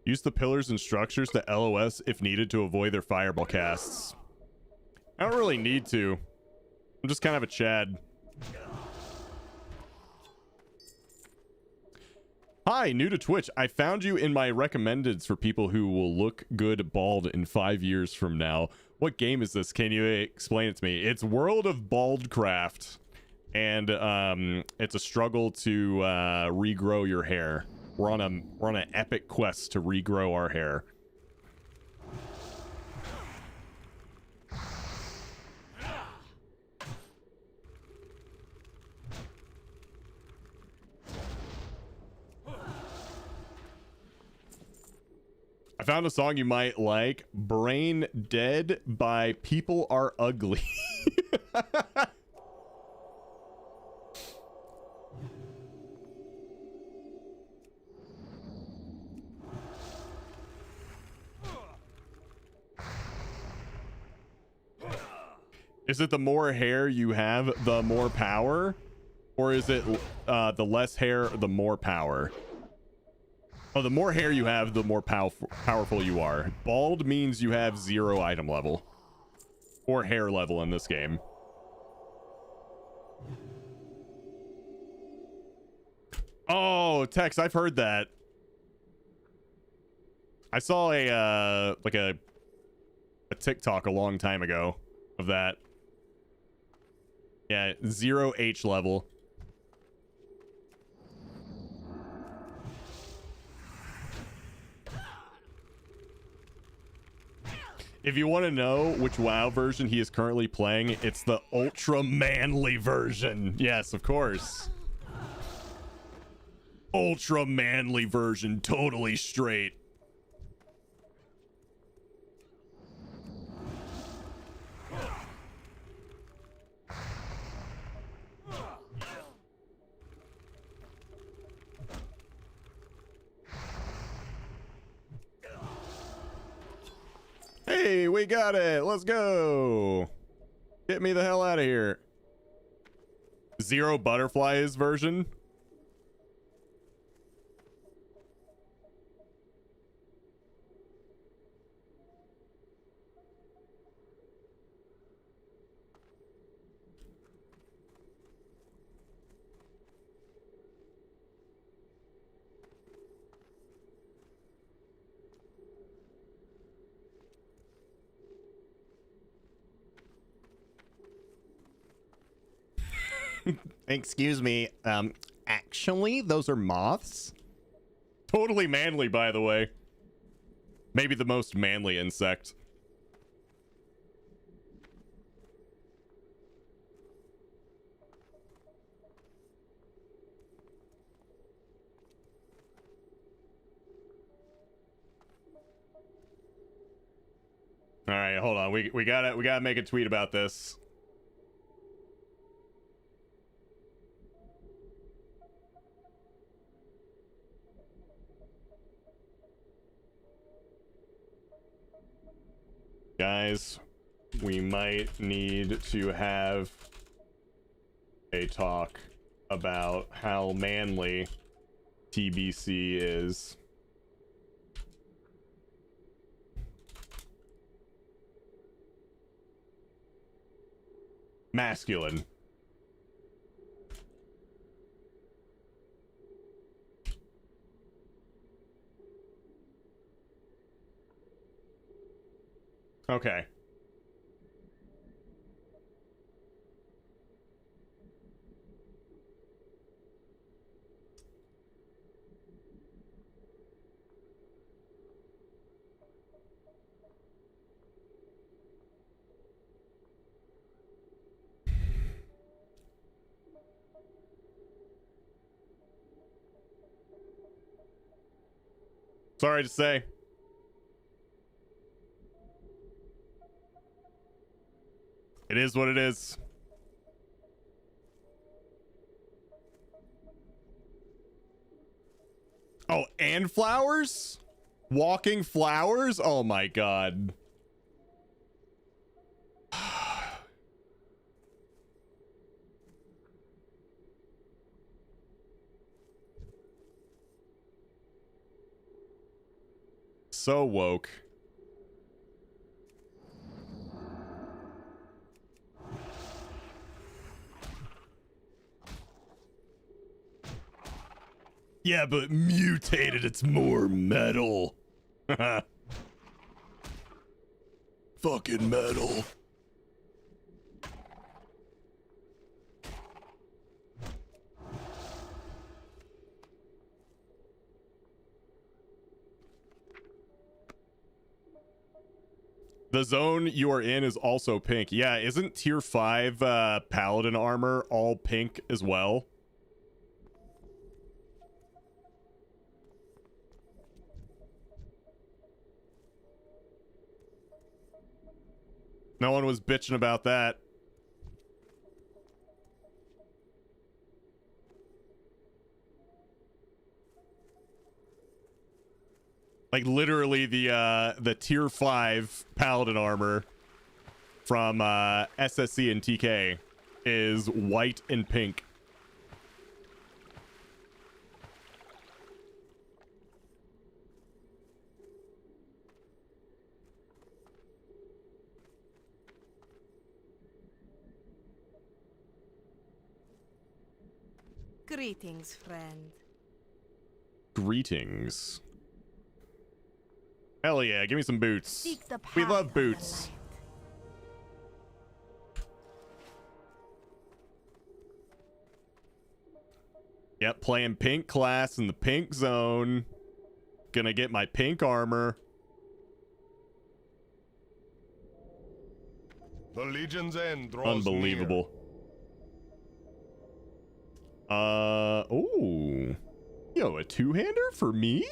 Use the pillars and structures to LOS if needed to avoid their fireball casts. I don't really need to. I'm just kind of a Chad. Hi, new to Twitch. I found you in my recommendeds for people who will look good bald in 5 years from now. What game is this? Can you explain it to me? It's World of Baldcraft. And it's a struggle to regrow your hair. We're on an epic quest to regrow our hair. I found a song you might like, Brain Dead by People Are Ugly. Is it the more hair you have, the more power? Or is it the less hair, the more power? Oh, the more hair you have, the more powerful you are. Bald means you have 0 item level. Or hair level in this game. Oh, Tex, I've heard that. I saw a like a TikTok a long time ago of that. Yeah, 0 H level. If you want to know which WoW version he is currently playing, it's the ultra manly version. Yes, of course. Ultra manly version, totally straight. Hey, we got it. Let's go. Get me the hell out of here. Zero Butterflies version. Excuse me. Actually, those are moths. Totally manly, by the way. Maybe the most manly insect. All right, hold on. We gotta make a tweet about this. Guys, we might need to have a talk about how manly TBC is. Masculine. Okay. Sorry to say. It is what it is. Oh, and flowers? Walking flowers? Oh my god. So woke. Yeah, but mutated, it's more metal. Fucking metal. The zone you are in is also pink. Yeah, isn't tier 5 paladin armor all pink as well? No one was bitching about that. Like literally the tier 5 paladin armor from SSC and TK is white and pink. Greetings, friend. Greetings. Hell yeah, give me some boots. Seek the We path love of the boots. Yep, playing pink class in the pink zone. Gonna get my pink armor. The Legion's end draws Unbelievable. Oh. Yo, a two-hander for me?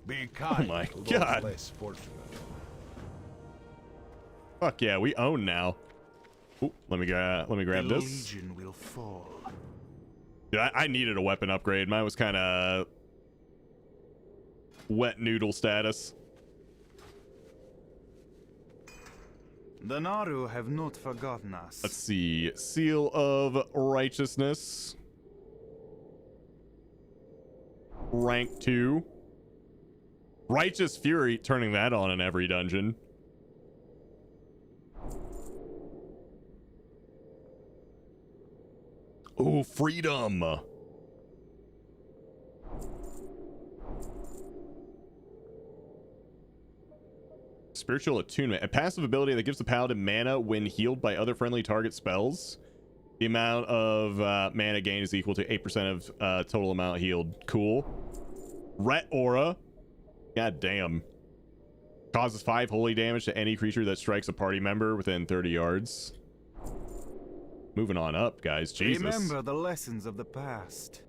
Be kind Oh my to those god. less fortunate. Fuck yeah, we own now. Ooh, let me grab The this. Legion will fall. Dude, I needed a weapon upgrade. Mine was kind of wet noodle status. The Naru have not forgotten us. Let's see. Seal of Righteousness. Rank 2. Righteous Fury, turning that on in every dungeon. Oh, freedom. Spiritual Attunement, a passive ability that gives the paladin mana when healed by other friendly target spells. The amount of mana gain is equal to 8% of total amount healed. Cool. Ret Aura. God damn. Causes 5 holy damage to any creature that strikes a party member within 30 yards. Moving on up, guys. Jesus. Remember the lessons of the past.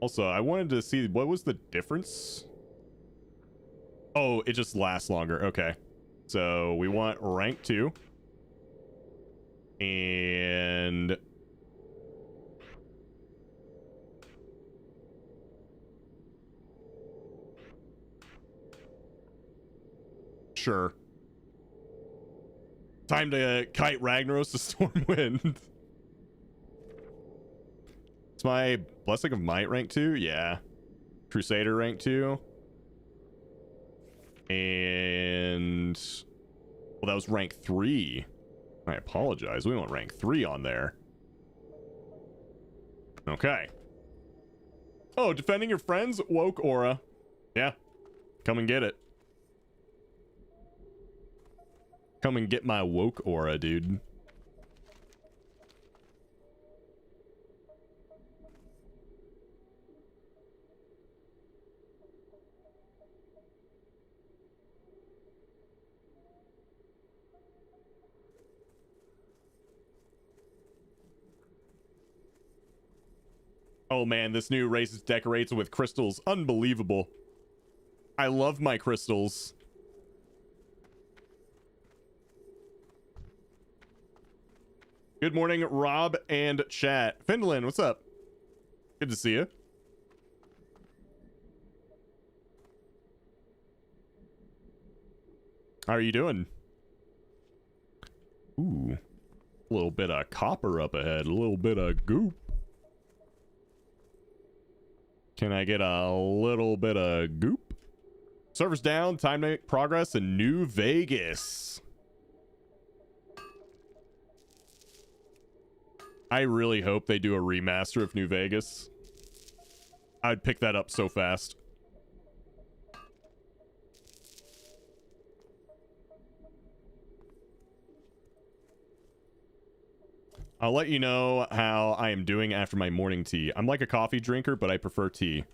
Also, I wanted to see what was the difference. Oh, it just lasts longer. Okay. So we want rank 2. And sure. Time to kite Ragnaros to Stormwind. It's my Blessing of Might rank 2. Yeah. Crusader rank 2. And well, that was rank 3. I apologize. We want rank 3 on there. Okay. Oh, defending your friends? Woke Aura. Yeah. Come and get it. Come and get my woke aura, dude. Oh man, this new race is decorated with crystals. Unbelievable. I love my crystals. Good morning, Rob and chat. Findlin, what's up? Good to see you. How are you doing? Ooh, a little bit of copper up ahead, a little bit of goop. Can I get a little bit of goop? Servers down, time to make progress in New Vegas. I really hope they do a remaster of New Vegas. I'd pick that up so fast. I'll let you know how I am doing after my morning tea. I'm like a coffee drinker, but I prefer tea.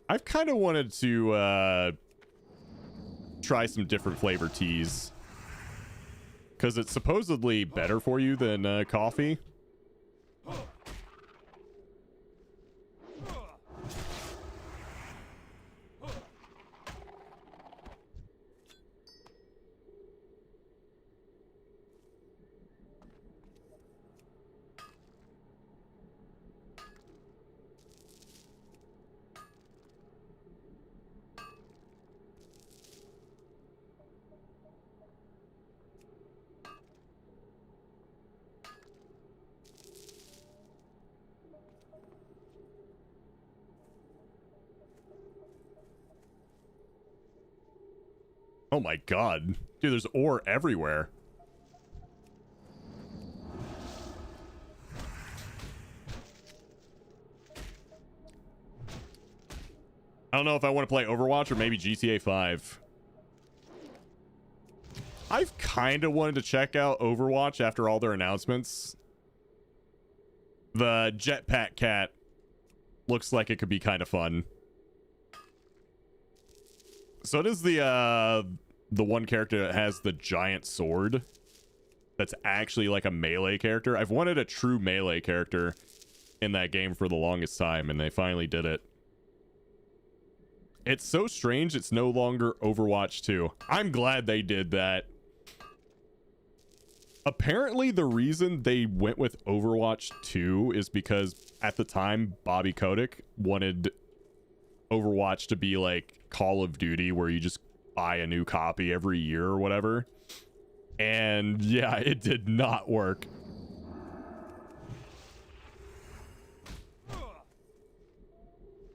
I've kind of wanted to try some different flavor teas. Because it's supposedly better for you than coffee. Oh my god. Dude, there's ore everywhere. I don't know if I want to play Overwatch or maybe GTA 5. I've kind of wanted to check out Overwatch after all their announcements. The jetpack cat looks like it could be kind of fun. So does the one character that has the giant sword that's actually like a melee character. I've wanted a true melee character in that game for the longest time, and they finally did it. It's so strange it's no longer Overwatch 2. I'm glad they did that. Apparently the reason they went with Overwatch 2 is because at the time Bobby Kotick wanted Overwatch to be like Call of Duty, where you just buy a new copy every year or whatever. And yeah, it did not work.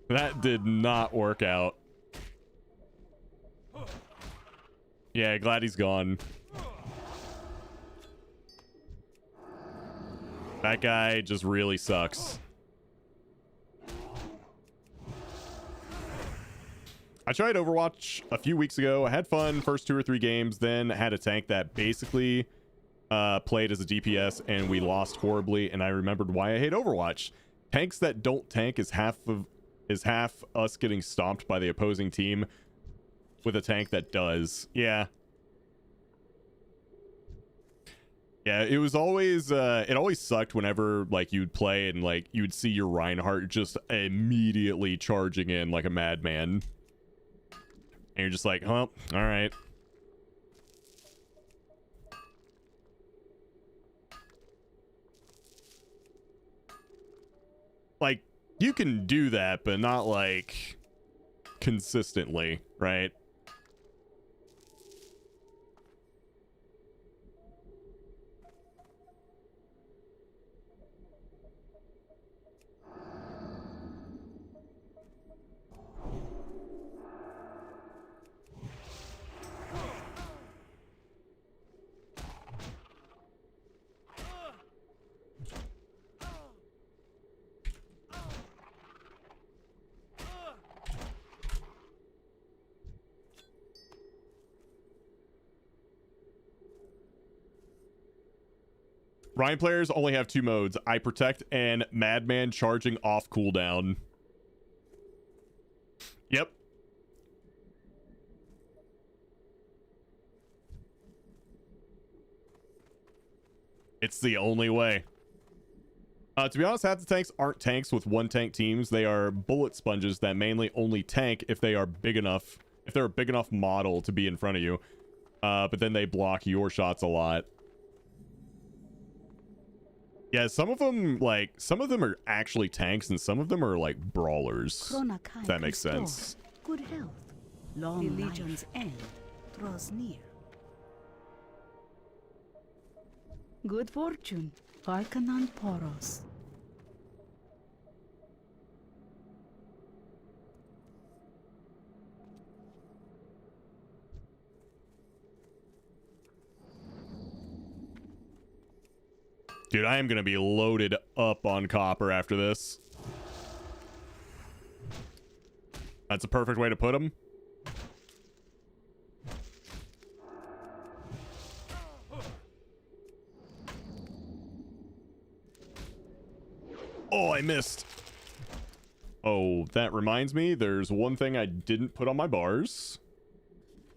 That did not work out. Yeah, glad he's gone. That guy just really sucks. I tried Overwatch a few weeks ago. I had fun first 2 or 3 games, then had a tank that basically played as a DPS, and we lost horribly, and I remembered why I hate Overwatch. Tanks that don't tank is half us getting stomped by the opposing team with a tank that does. Yeah. Yeah, it was always it always sucked whenever like you'd play and like you'd see your Reinhardt just immediately charging in like a madman. And you're just like, "Huh, all right." Like you can do that, but not like consistently, right? Ryan players only have 2 modes: I Protect and Madman charging off cooldown. Yep. It's the only way. To be honest, half the tanks aren't tanks with 1 tank teams. They are bullet sponges that mainly only tank if they are big enough, if they're a big enough model to be in front of you. But then they block your shots a lot. Yeah, some of them are actually tanks, and some of them are like brawlers. If that makes sense. Good health. Long the legion's end draws near. Good fortune. Arcanon Poros. Dude, I am going to be loaded up on copper after this. That's a perfect way to put him. Oh, I missed. Oh, that reminds me, there's one thing I didn't put on my bars.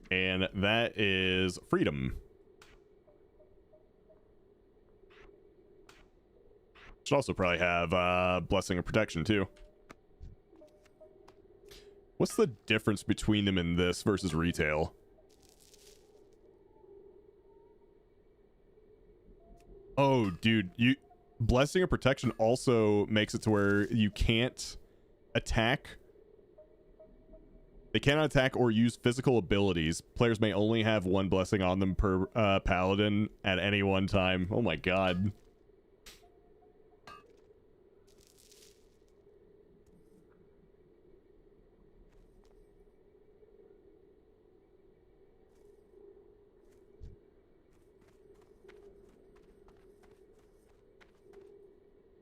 And that is freedom. Should also probably have Blessing of Protection too. What's the difference between them in this versus retail? Oh, dude, Blessing of Protection also makes it to where you can't attack. They cannot attack or use physical abilities. Players may only have 1 blessing on them per paladin at any one time. Oh my god.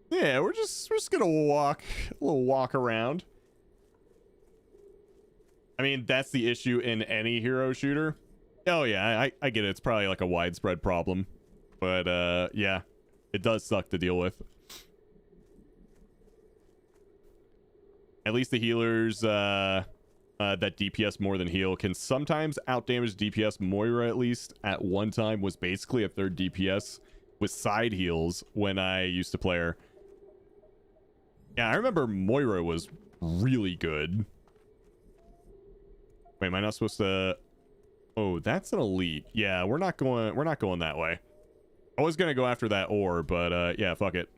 Yeah, we're just gonna walk a little walk around. I mean, that's the issue in any hero shooter. Oh yeah, I get it. It's probably like a widespread problem, but yeah, it does suck to deal with. At least the healers that DPS more than heal can sometimes outdamage DPS. Moira, at least at one time, was basically a 3rd DPS with side heals when I used to play her. Yeah, I remember Moira was really good. Wait, am I not supposed to? Oh, that's an elite. Yeah, we're not going that way. I was gonna go after that ore, but yeah, fuck it.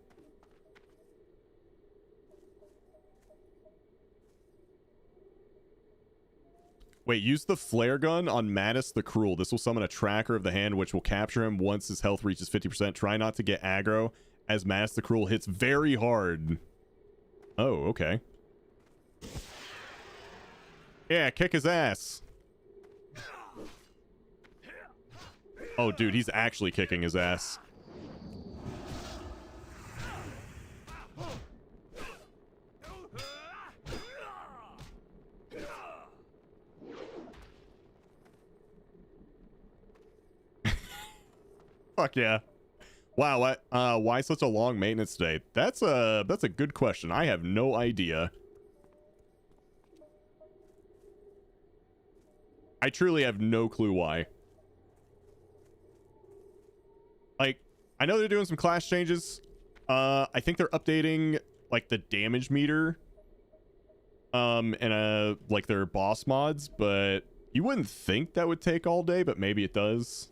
Wait, use the flare gun on Mattis the Cruel. This will summon a tracker of the hand, which will capture him once his health reaches 50%. Try not to get aggro, as Mattis the Cruel hits very hard. Oh, okay. Yeah, kick his ass. Oh, dude, he's actually kicking his ass. Fuck yeah. Wow, why such a long maintenance today? That's a good question. I have no idea. I truly have no clue why. Like, I know they're doing some class changes. I think they're updating like the damage meter and like their boss mods, but you wouldn't think that would take all day, but maybe it does.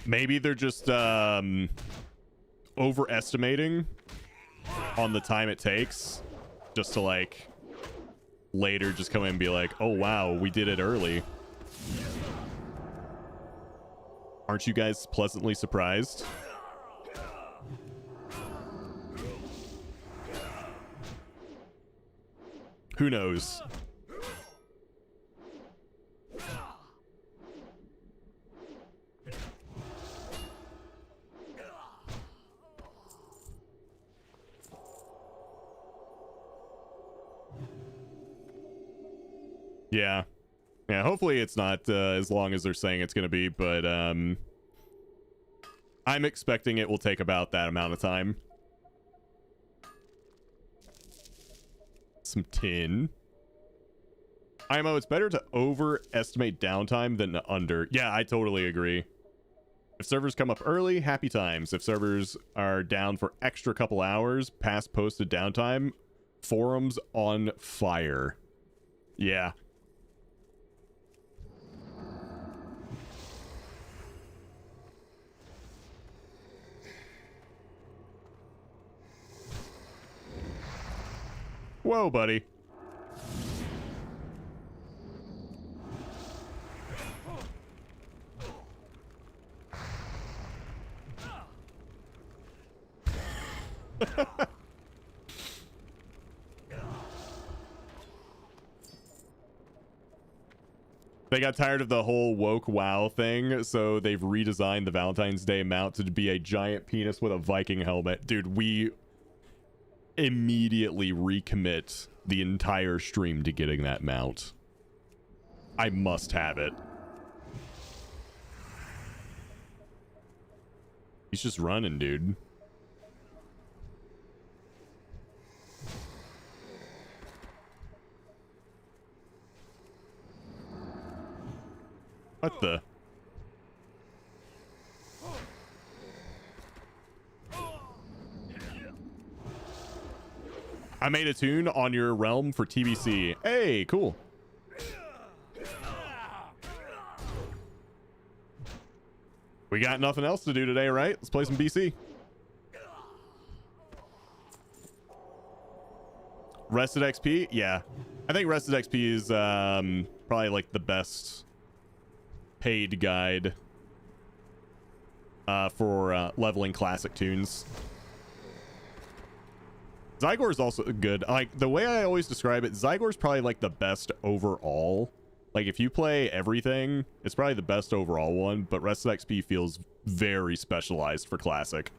Maybe they're just overestimating on the time it takes, just to like later just come in and be like, oh wow, we did it early. Aren't you guys pleasantly surprised? Who knows? Yeah. Yeah, hopefully it's not as long as they're saying it's going to be, but I'm expecting it will take about that amount of time. Some tin. IMO, it's better to overestimate downtime than to under. Yeah, I totally agree. If servers come up early, happy times. If servers are down for extra couple hours past posted downtime, forums on fire. Yeah. Whoa, buddy. They got tired of the whole woke WoW thing, so they've redesigned the Valentine's Day mount to be a giant penis with a Viking helmet. Dude, we immediately recommit the entire stream to getting that mount. I must have it. He's just running, dude. What the? I made a tune on your realm for TBC. Hey, cool. We got nothing else to do today, right? Let's play some BC. Rested XP? Yeah. I think Rested XP is probably like the best paid guide for leveling classic tunes. Zygor is also good. Like, the way I always describe it, Zygor is probably like the best overall. Like, if you play everything, it's probably the best overall one, but Rested XP feels very specialized for classic.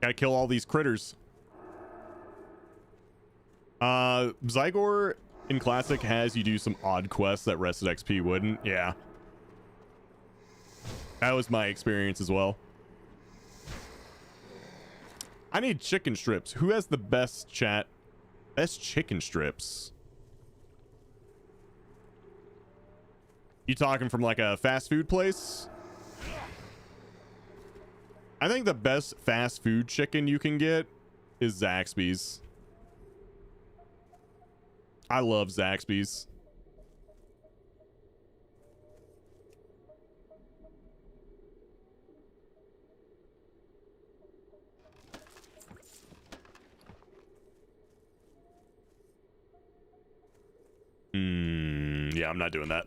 Gotta kill all these critters. Zygor in Classic has you do some odd quests that Rested XP wouldn't. Yeah. That was my experience as well. I need chicken strips. Who has the best chat? Best chicken strips? You talking from like a fast food place? I think the best fast food chicken you can get is Zaxby's. I love Zaxby's. Yeah, I'm not doing that.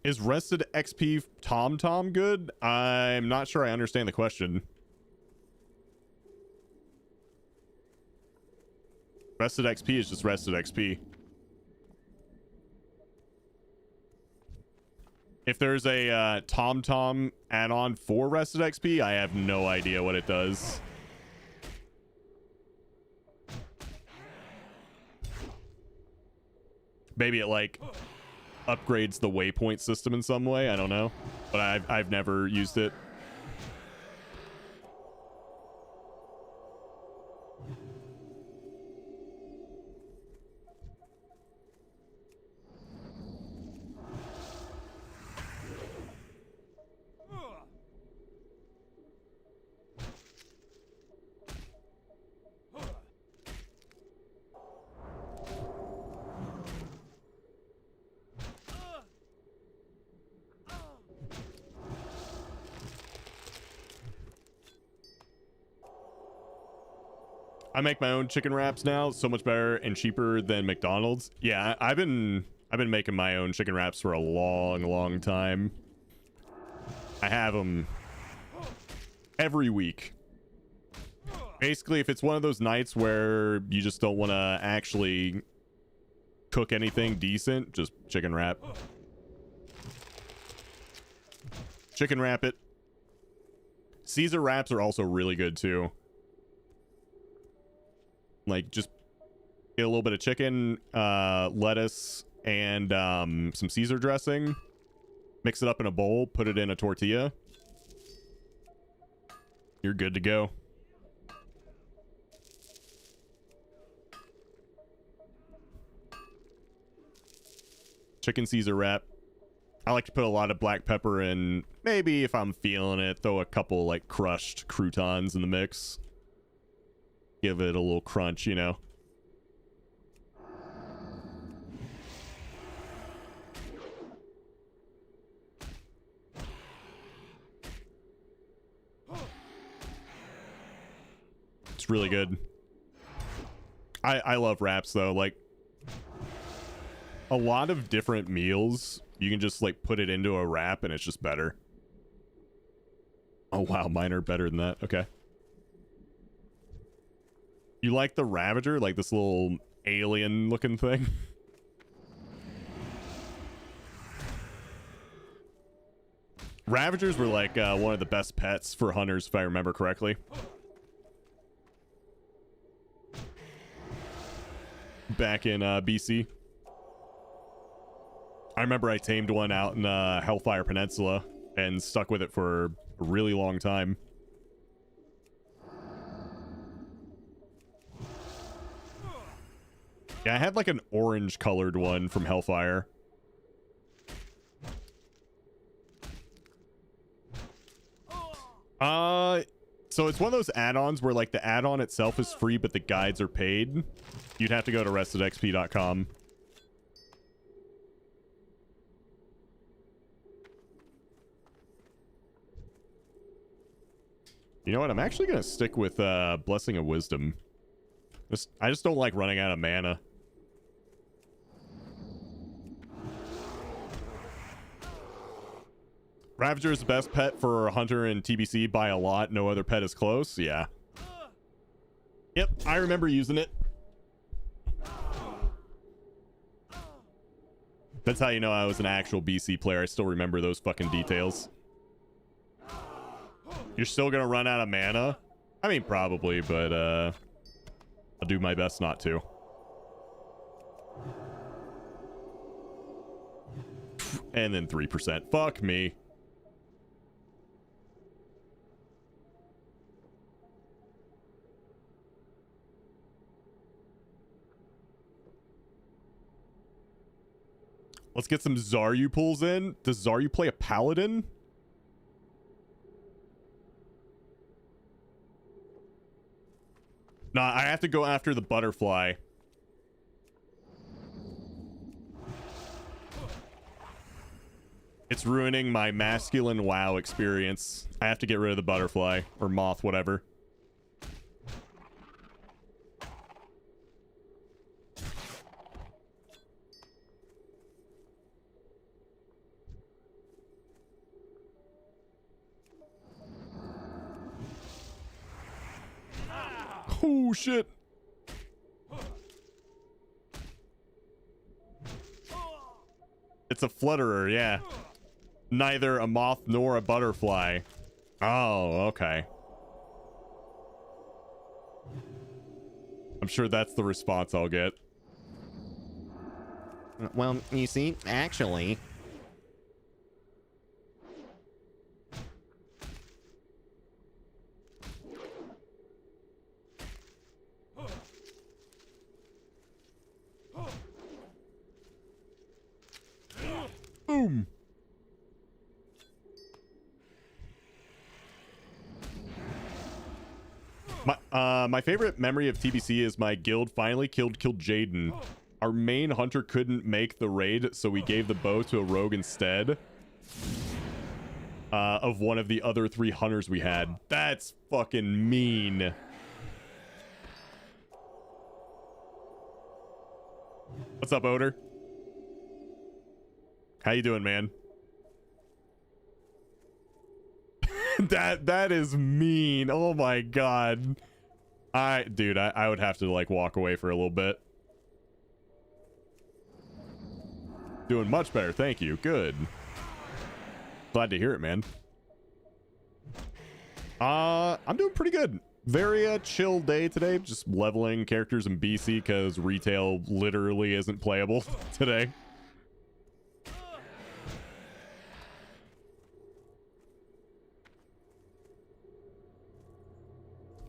Is Rested XP TomTom good? I'm not sure I understand the question. Rested XP is just Rested XP. If there's a TomTom add-on for Rested XP, I have no idea what it does. Maybe it like upgrades the waypoint system in some way. I don't know, but I've never used it. I make my own chicken wraps now. So much better and cheaper than McDonald's. Yeah, I've been making my own chicken wraps for a long time. I have them every week. Basically, if it's one of those nights where you just don't want to actually cook anything decent, just chicken wrap. Chicken wrap it. Caesar wraps are also really good too. Like, just get a little bit of chicken, lettuce, and some Caesar dressing. Mix it up in a bowl, put it in a tortilla. You're good to go. Chicken Caesar wrap. I like to put a lot of black pepper in. Maybe if I'm feeling it, throw a couple like crushed croutons in the mix. Give it a little crunch, you know. It's really good. I love wraps though. Like a lot of different meals, you can just like put it into a wrap and it's just better. Oh wow, mine are better than that. Okay. You like the Ravager? Like this little alien looking thing? Ravagers were like one of the best pets for hunters, if I remember correctly. Back in BC. I remember I tamed one out in Hellfire Peninsula and stuck with it for a really long time. Yeah, I had like an orange colored one from Hellfire. So it's one of those add-ons where like the add-on itself is free, but the guides are paid. You'd have to go to restedxp.com. You know what? I'm actually going to stick with Blessing of Wisdom. I just don't like running out of mana. Ravager is the best pet for Hunter and TBC by a lot. No other pet is close. Yeah. Yep, I remember using it. That's how you know I was an actual BC player. I still remember those fucking details. You're still gonna run out of mana? I mean, probably, but I'll do my best not to. And then 3%. Fuck me. Let's get some Zaryu pulls in. Does Zaryu play a paladin? Nah, I have to go after the butterfly. It's ruining my masculine WoW experience. I have to get rid of the butterfly or moth, whatever. Oh, shit. It's a flutterer, yeah. Neither a moth nor a butterfly. Oh, okay. I'm sure that's the response I'll get. Well, you see, actually... Boom. My favorite memory of TBC is my guild finally killed Jaden. Our main hunter couldn't make the raid, so we gave the bow to a rogue instead of one of the other 3 hunters we had. That's fucking mean. What's up, Oder? How you doing, man? that is mean. Oh my god. Dude, I would have to like walk away for a little bit. Doing much better, thank you. Good. Glad to hear it, man. I'm doing pretty good. Very chill day today. Just leveling characters in BC because retail literally isn't playable today.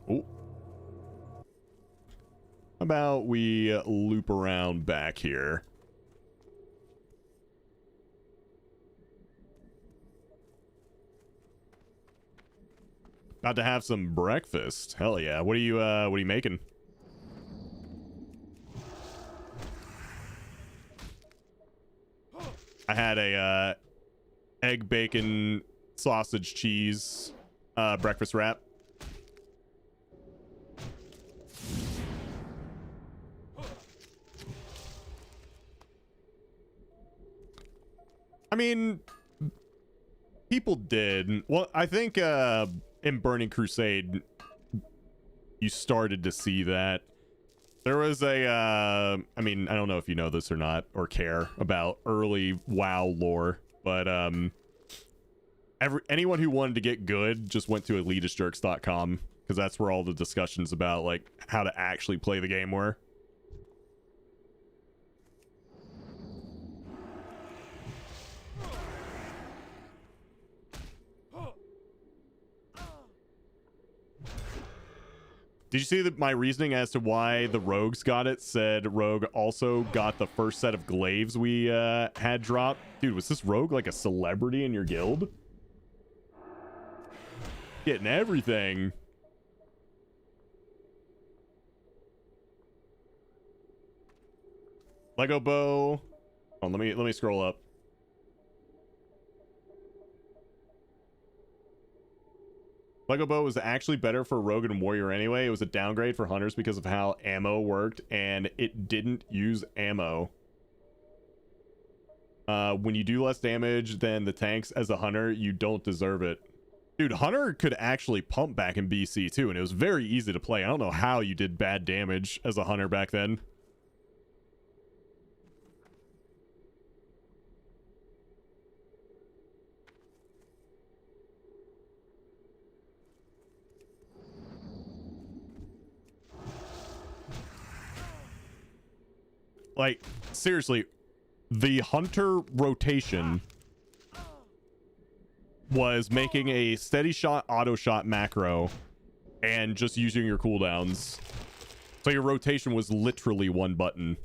Oh. How about we loop around back here? About to have some breakfast. Hell yeah. What are you making? I had a egg, bacon, sausage, cheese breakfast wrap. I mean, people did. Well, I think in Burning Crusade, you started to see that. There was a, I mean, I don't know if you know this or not, or care about early WoW lore, but anyone who wanted to get good just went to elitistjerks.com, because that's where all the discussions about, like, how to actually play the game were. Did you see that my reasoning as to why the rogues got it said rogue also got the first set of glaives we had dropped? Dude, was this rogue like a celebrity in your guild? Getting everything. Lego bow. Oh, let me scroll up. Lego bow was actually better for rogue and warrior anyway. It was a downgrade for hunters because of how ammo worked, and it didn't use ammo. When you do less damage than the tanks as a hunter, you don't deserve it. Dude, hunter could actually pump back in BC too, and it was very easy to play. I don't know how you did bad damage as a hunter back then. Like, seriously, the hunter rotation was making a steady shot auto shot macro and just using your cooldowns. So your rotation was literally one button.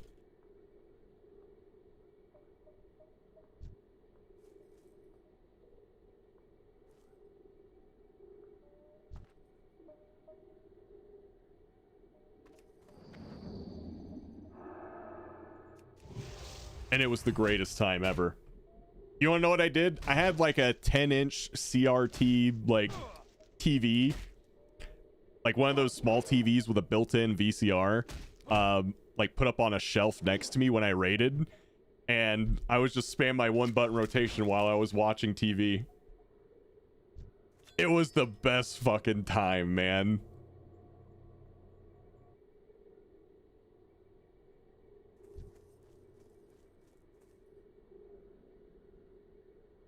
And it was the greatest time ever. You want to know what I did? I had like a 10-inch CRT like TV, like one of those small TVs with a built-in VCR, like put up on a shelf next to me when I raided, and I was just spamming my one button rotation while I was watching TV. It was the best fucking time, man.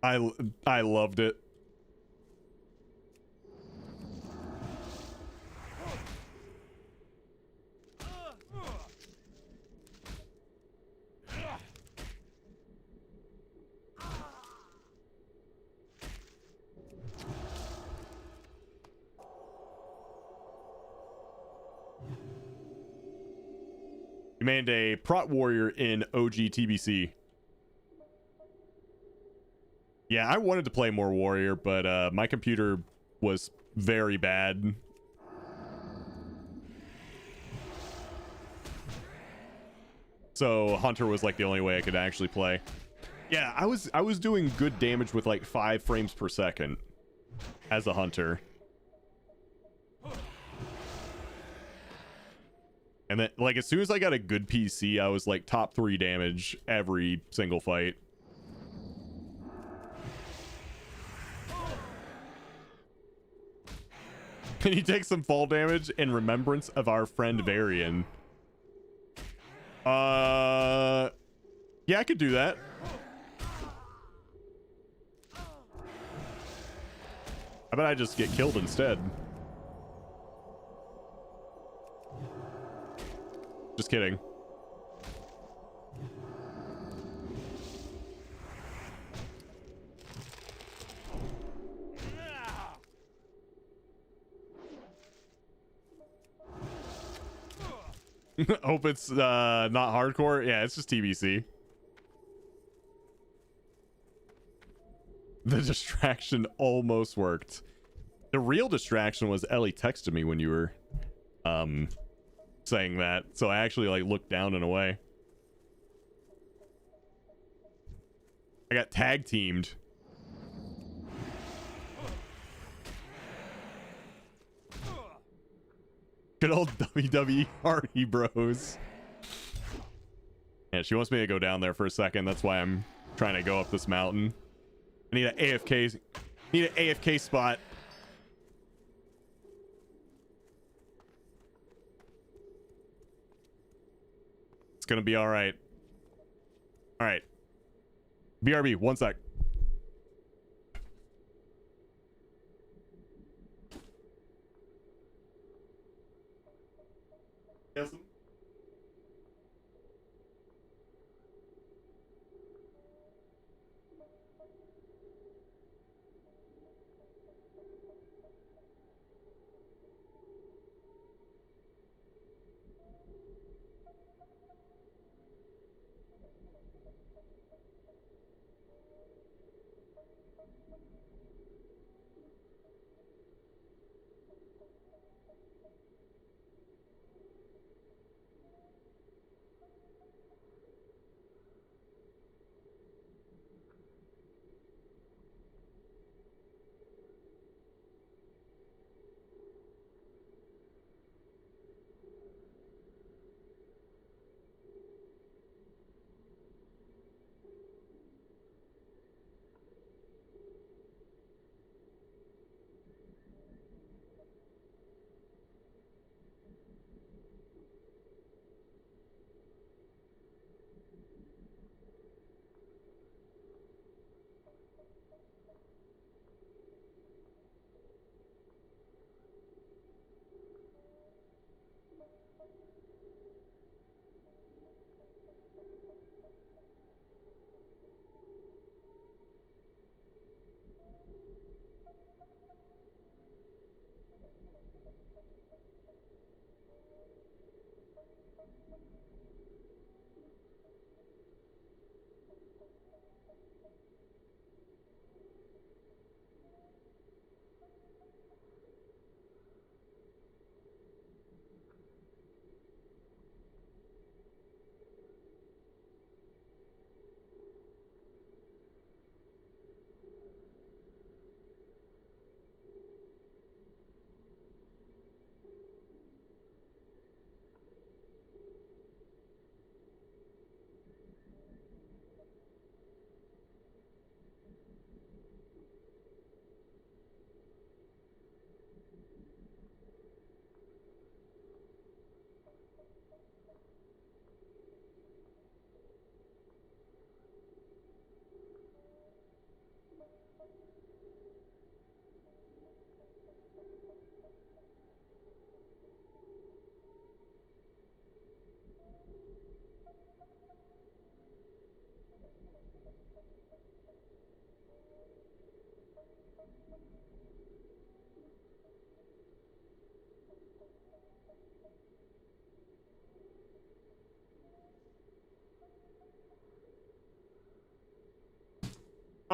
I loved it. You made a prot warrior in OG TBC. Yeah, I wanted to play more warrior, but my computer was very bad. So hunter was like the only way I could actually play. Yeah, I was doing good damage with like 5 frames per second as a hunter. And then like as soon as I got a good PC, I was like top 3 damage every single fight. Can you take some fall damage in remembrance of our friend Varian? Yeah, I could do that. How about I just get killed instead? Just kidding. Hope it's not hardcore. Yeah, it's just TBC. The distraction almost worked. The real distraction was Ellie texted me when you were saying that, so I actually like looked down and away. I got tag teamed. Good old WWE Hardy Bros. Yeah, she wants me to go down there for a second. That's why I'm trying to go up this mountain. I need an AFK. Need an AFK spot. It's gonna be all right. All right. BRB, one sec. Yes.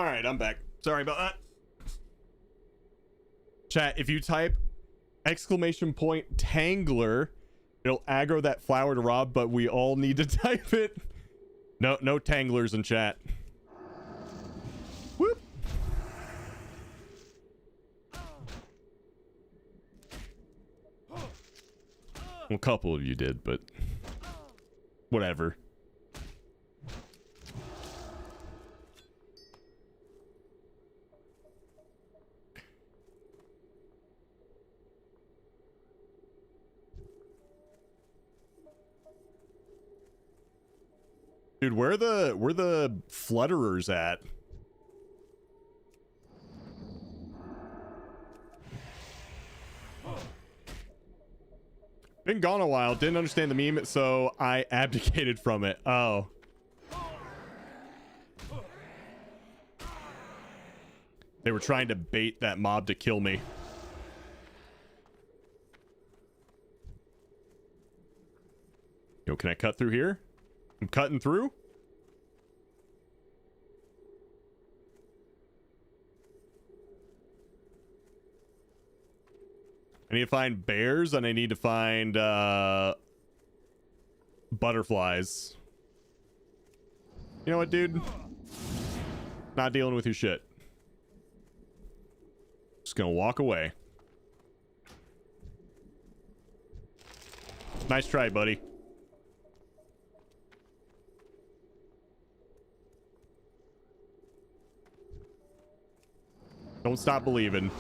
All right, I'm back. Sorry about that. Chat, if you type !Tangler, it'll aggro that flower to Rob, but we all need to type it. No Tanglers in chat. Whoop. Well, a couple of you did, but whatever. Dude, where the flutterers at? Been gone a while. Didn't understand the meme, so I abdicated from it. Oh. They were trying to bait that mob to kill me. Yo, can I cut through here? I'm cutting through. I need to find bears and I need to find butterflies. You know what, dude? Not dealing with your shit. Just gonna walk away. Nice try, buddy. Don't stop believing.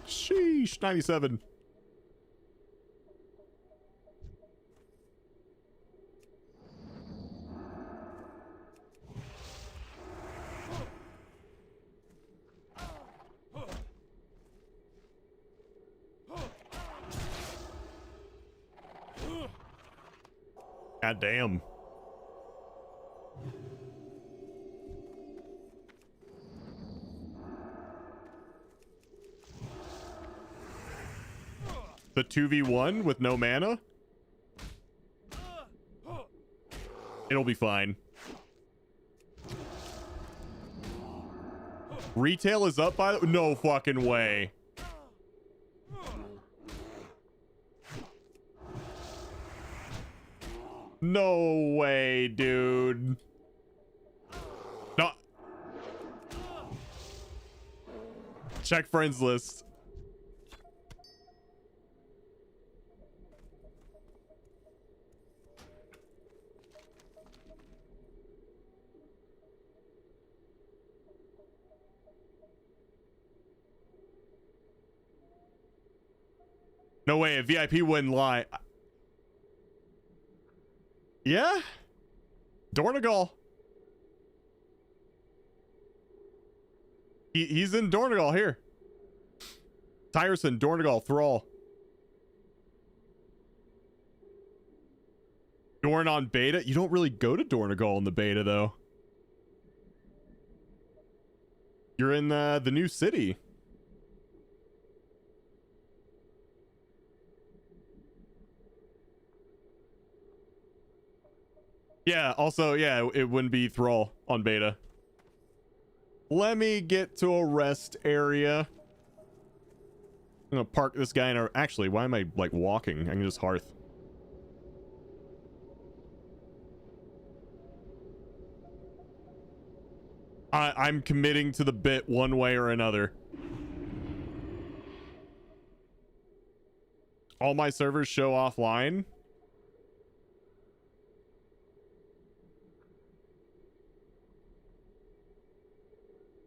Sheesh, 97. God damn. The 2v1 with no mana? It'll be fine. Retail is up by the... No fucking way. No way, dude. No. Check friends list. No way, a VIP wouldn't lie. Yeah? Dornegal. He's in Dornegal here. Tyrson, Dornegal, Thrall. Dorn on beta? You don't really go to Dornegal in the beta, though. You're in the new city. Yeah, also, yeah, it wouldn't be Thrall on beta. Let me get to a rest area. I'm gonna park this guy in our... Actually, why am I, like, walking? I can just hearth. I'm committing to the bit one way or another. All my servers show offline.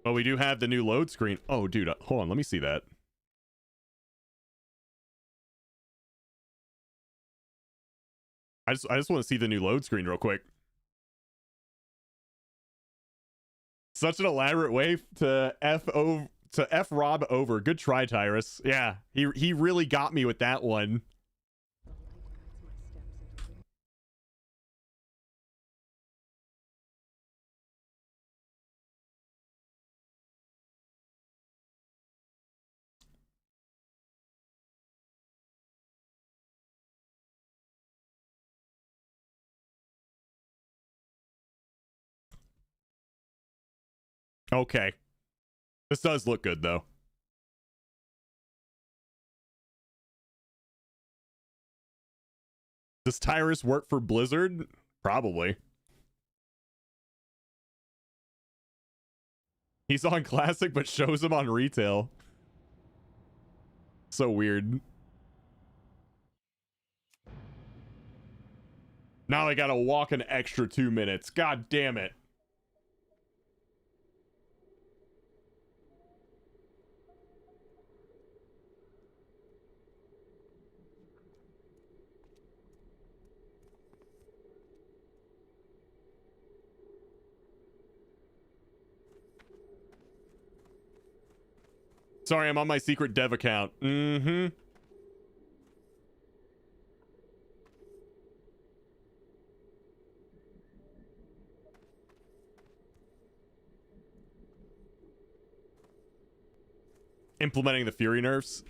But we do have the new load screen. Oh, dude, hold on. Let me see that. I just want to see the new load screen real quick. Such an elaborate way to F Rob over. Good try, Tyrus. Yeah, he really got me with that one. Okay. This does look good, though. Does Tyrus work for Blizzard? Probably. He's on Classic, but shows him on retail. So weird. Now I gotta walk an extra 2 minutes. God damn it. Sorry, I'm on my secret dev account. Mm-hmm. Implementing the Fury nerfs.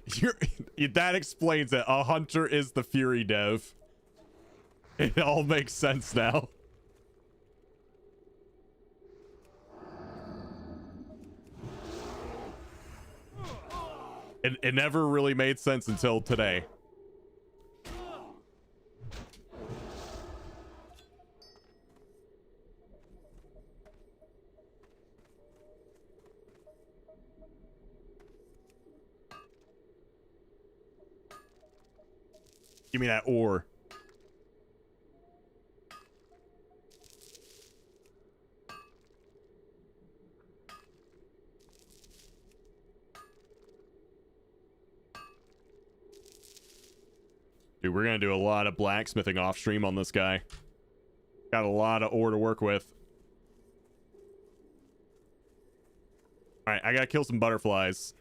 That explains it. A hunter is the Fury dev. It all makes sense now. It never really made sense until today. Give me that ore. Dude, we're gonna do a lot of blacksmithing off stream on this guy. Got a lot of ore to work with. Alright, I gotta kill some butterflies.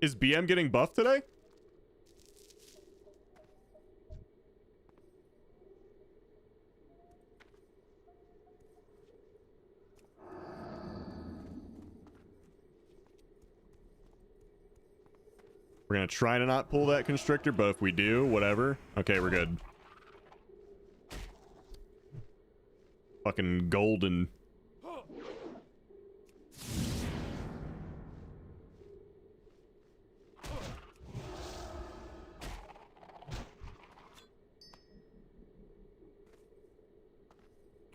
Is BM getting buffed today? We're gonna try to not pull that constrictor, but if we do, whatever. Okay, we're good. Fucking golden.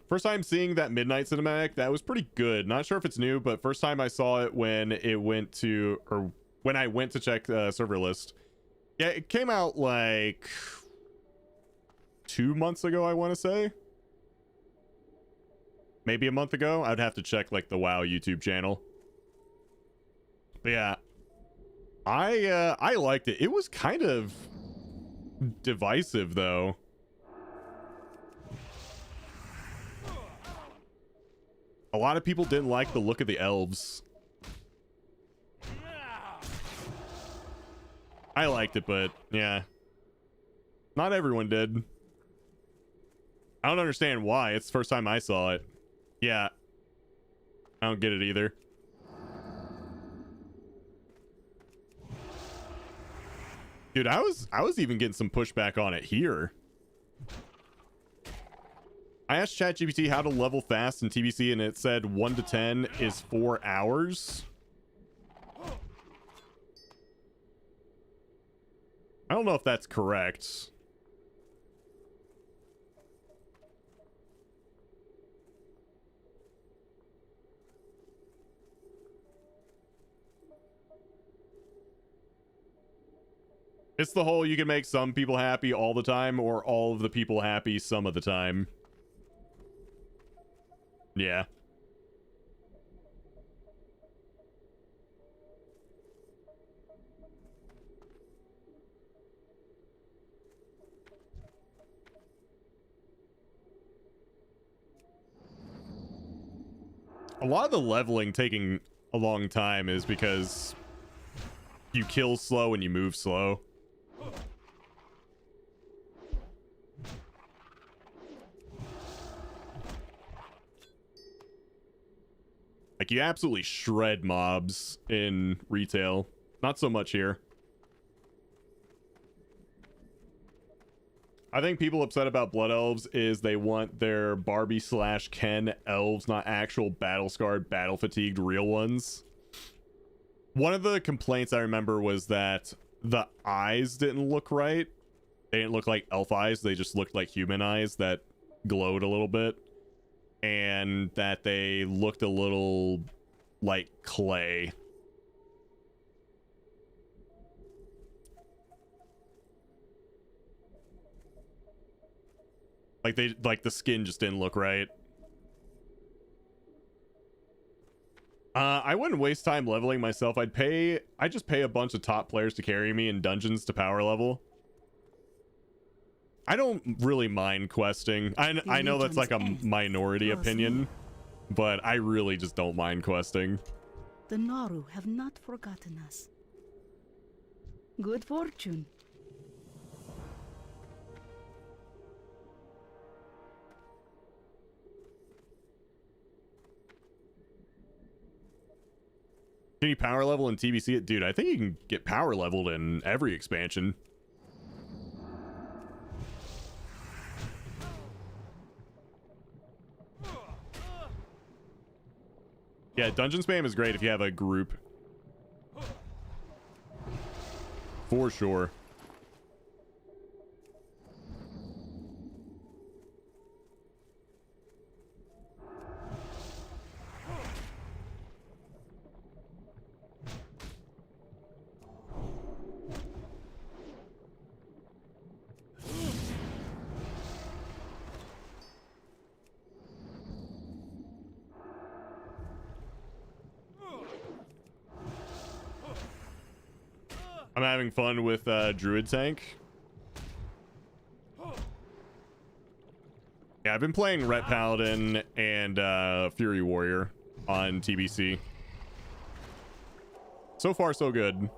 First time seeing that midnight cinematic, that was pretty good. Not sure if it's new, but first time I saw it when it went to, or when I went to check the server list. Yeah, it came out like 2 months ago, I want to say. Maybe a month ago. I'd have to check like the WoW YouTube channel. But yeah, I liked it. It was kind of divisive though. A lot of people didn't like the look of the elves. I liked it, but yeah. Not everyone did. I don't understand why. It's the first time I saw it. Yeah. I don't get it either. Dude, I was even getting some pushback on it here. I asked ChatGPT how to level fast in TBC and it said 1 to 10 is 4 hours. I don't know if that's correct. It's the whole you can make some people happy all the time or all of the people happy some of the time. Yeah. A lot of the leveling taking a long time is because you kill slow and you move slow. Like, you absolutely shred mobs in retail. Not so much here. I think people upset about Blood Elves is they want their Barbie / Ken elves, not actual battle-scarred, battle-fatigued real ones. One of the complaints I remember was that the eyes didn't look right. They didn't look like elf eyes. They just looked like human eyes that glowed a little bit. And that they looked a little like clay. Like the skin just didn't look right. I wouldn't waste time leveling myself. I'd just pay a bunch of top players to carry me in dungeons to power level. I don't really mind questing. I know that's like a minority opinion, but I really just don't mind questing. The Naru have not forgotten us. Good fortune. Can you power level in TBC? Dude, I think you can get power leveled in every expansion. Yeah, dungeon spam is great if you have a group. For sure. I'm having fun with Druid Tank. Yeah, I've been playing Ret Paladin and Fury Warrior on TBC. So far, so good.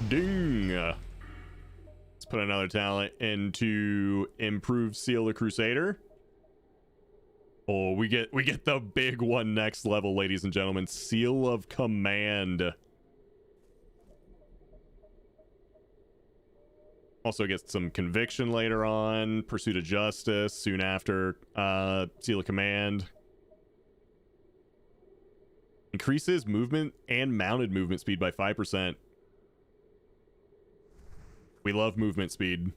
Ding. Let's put another talent into improve Seal the Crusader. Oh, we get the big one next level, ladies and gentlemen. Seal of Command. Also gets some conviction later on. Pursuit of Justice soon after Seal of Command. Increases movement and mounted movement speed by 5%. We love movement speed.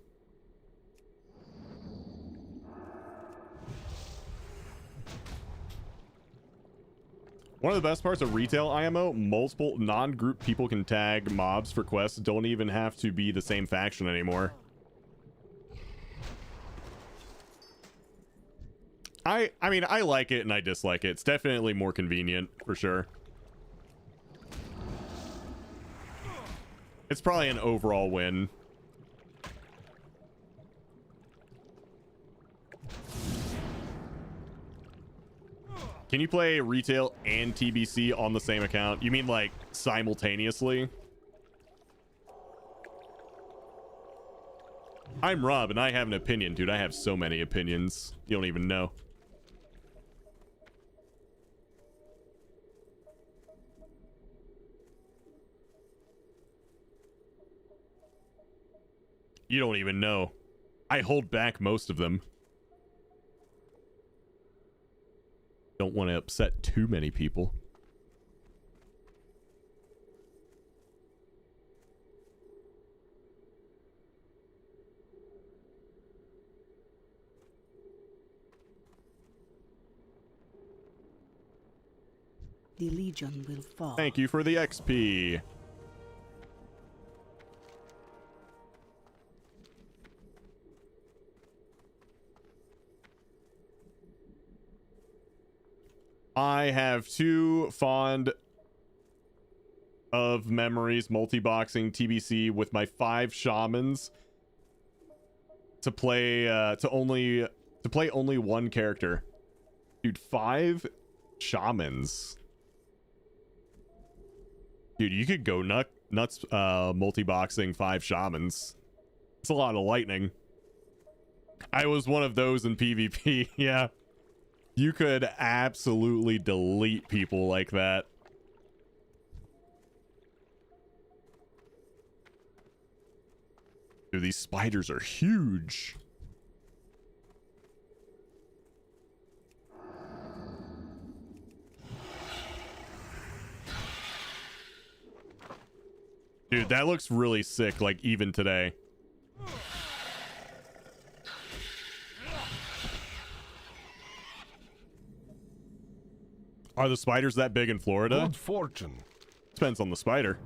One of the best parts of retail IMO, multiple non-group people can tag mobs for quests. Don't even have to be the same faction anymore. I mean, I like it and I dislike it. It's definitely more convenient, for sure. It's probably an overall win. Can you play retail and TBC on the same account? You mean like simultaneously? I'm Rob and I have an opinion, dude. I have so many opinions. You don't even know. You don't even know. I hold back most of them. Don't want to upset too many people. The Legion will fall. Thank you for the XP. I have too fond of memories multi-boxing TBC with my 5 shamans to play only one character. Dude, 5 shamans. Dude, you could go nuts multi-boxing 5 shamans. It's a lot of lightning. I was one of those in PvP. Yeah. You could absolutely delete people like that. Dude, these spiders are huge. Dude, that looks really sick, like, even today. Are the spiders that big in Florida? Good fortune. Depends on the spider.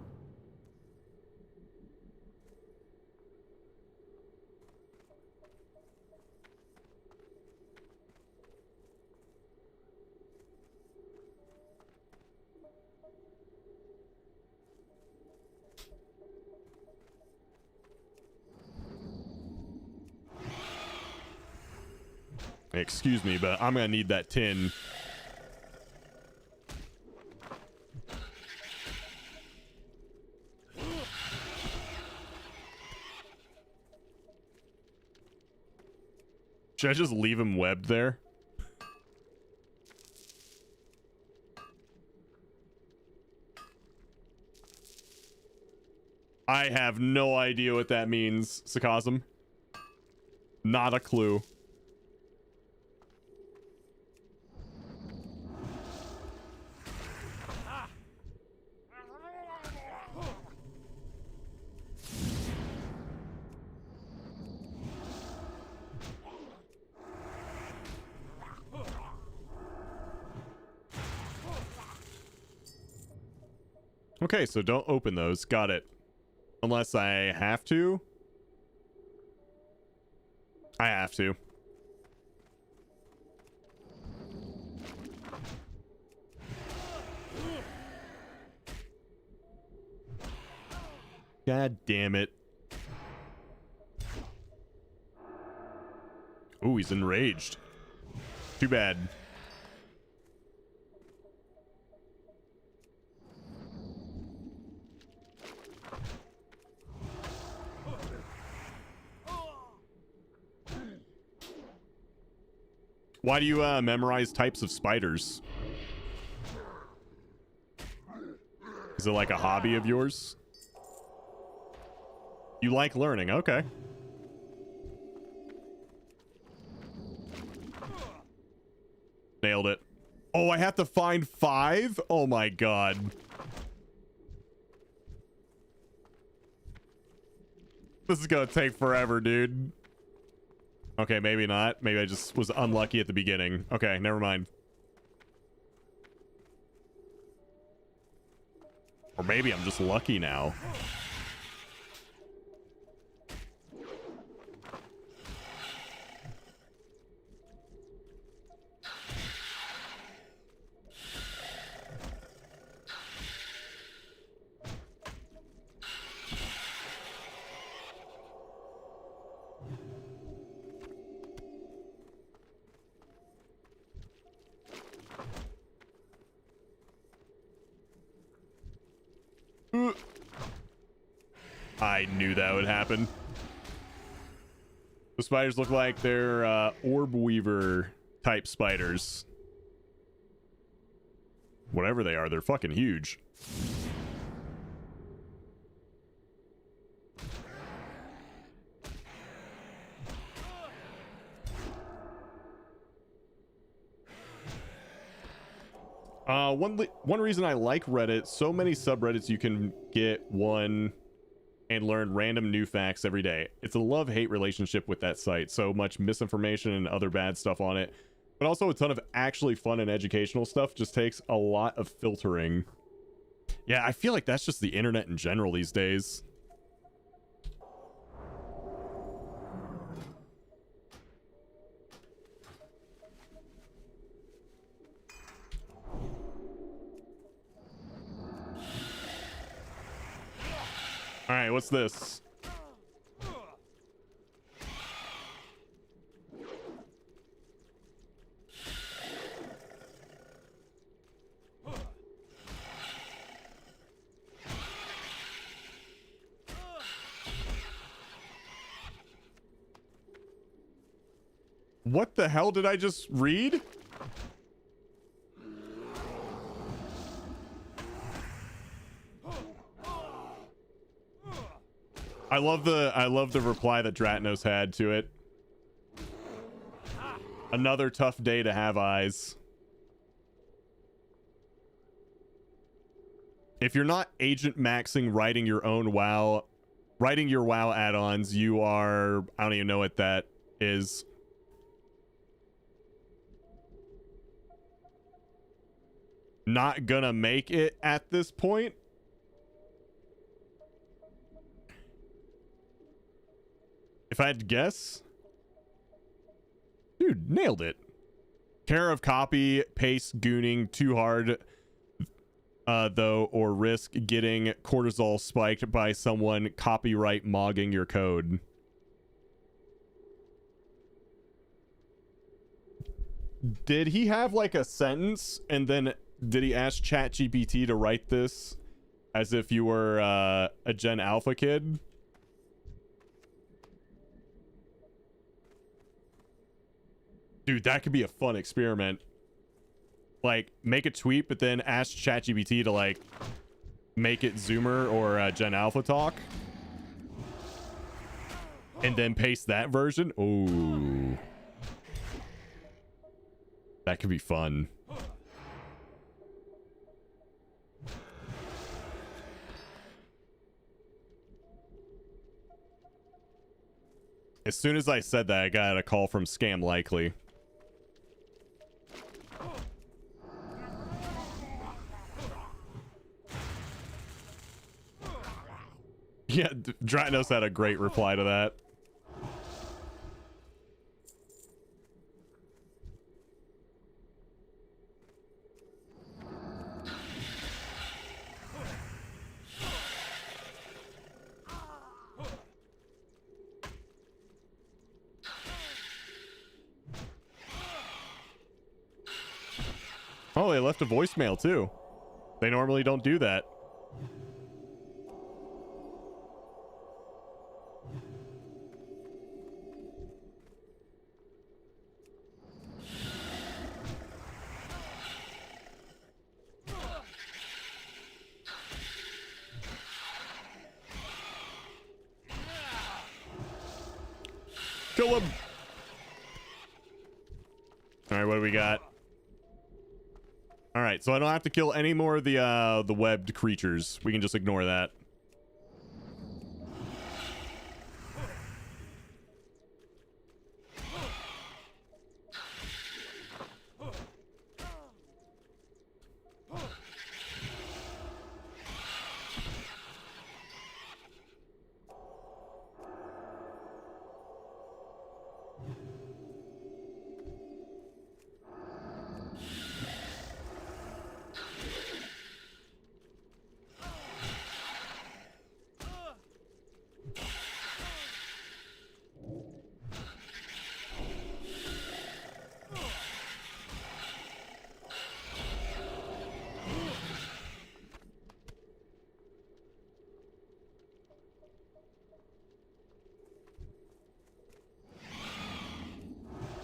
Excuse me, but I'm gonna need that tin. Should I just leave him webbed there? I have no idea what that means, Sarcasm. Not a clue. Okay, so don't open those. Got it. Unless I have to. I have to. God damn it. Ooh, he's enraged. Too bad. Why do you memorize types of spiders? Is it like a hobby of yours? You like learning, okay. Nailed it. Oh, I have to find 5? Oh my god. This is gonna take forever, dude. Okay, maybe not. Maybe I just was unlucky at the beginning. Okay, never mind. Or maybe I'm just lucky now. I knew that would happen. The spiders look like they're orb weaver type spiders. Whatever they are, they're fucking huge. One reason I like Reddit, so many subreddits you can get one and learn random new facts every day. It's a love-hate relationship with that site. So much misinformation and other bad stuff on it, but also a ton of actually fun and educational stuff. Just takes a lot of filtering. Yeah, I feel like that's just the internet in general these days. All right, what's this? What the hell did I just read? I love the reply that Dratnos had to it. Another tough day to have eyes. If you're not agent maxing writing your WoW add-ons, you are, I don't even know what that is. Not gonna make it at this point. If I had to guess, dude, nailed it. Care of copy, paste gooning too hard, though, or risk getting cortisol spiked by someone copyright mogging your code. Did he have like a sentence and then did he ask ChatGPT to write this as if you were a Gen Alpha kid? Dude, that could be a fun experiment. Like, make a tweet, but then ask ChatGPT to, like, make it Zoomer or Gen Alpha talk. And then paste that version. Ooh. That could be fun. As soon as I said that, I got a call from Scam Likely. Yeah, Dratnos had a great reply to that. Oh, they left a voicemail too. They normally don't do that. Kill him. All right, what do we got? All right, so I don't have to kill any more of the webbed creatures. We can just ignore that.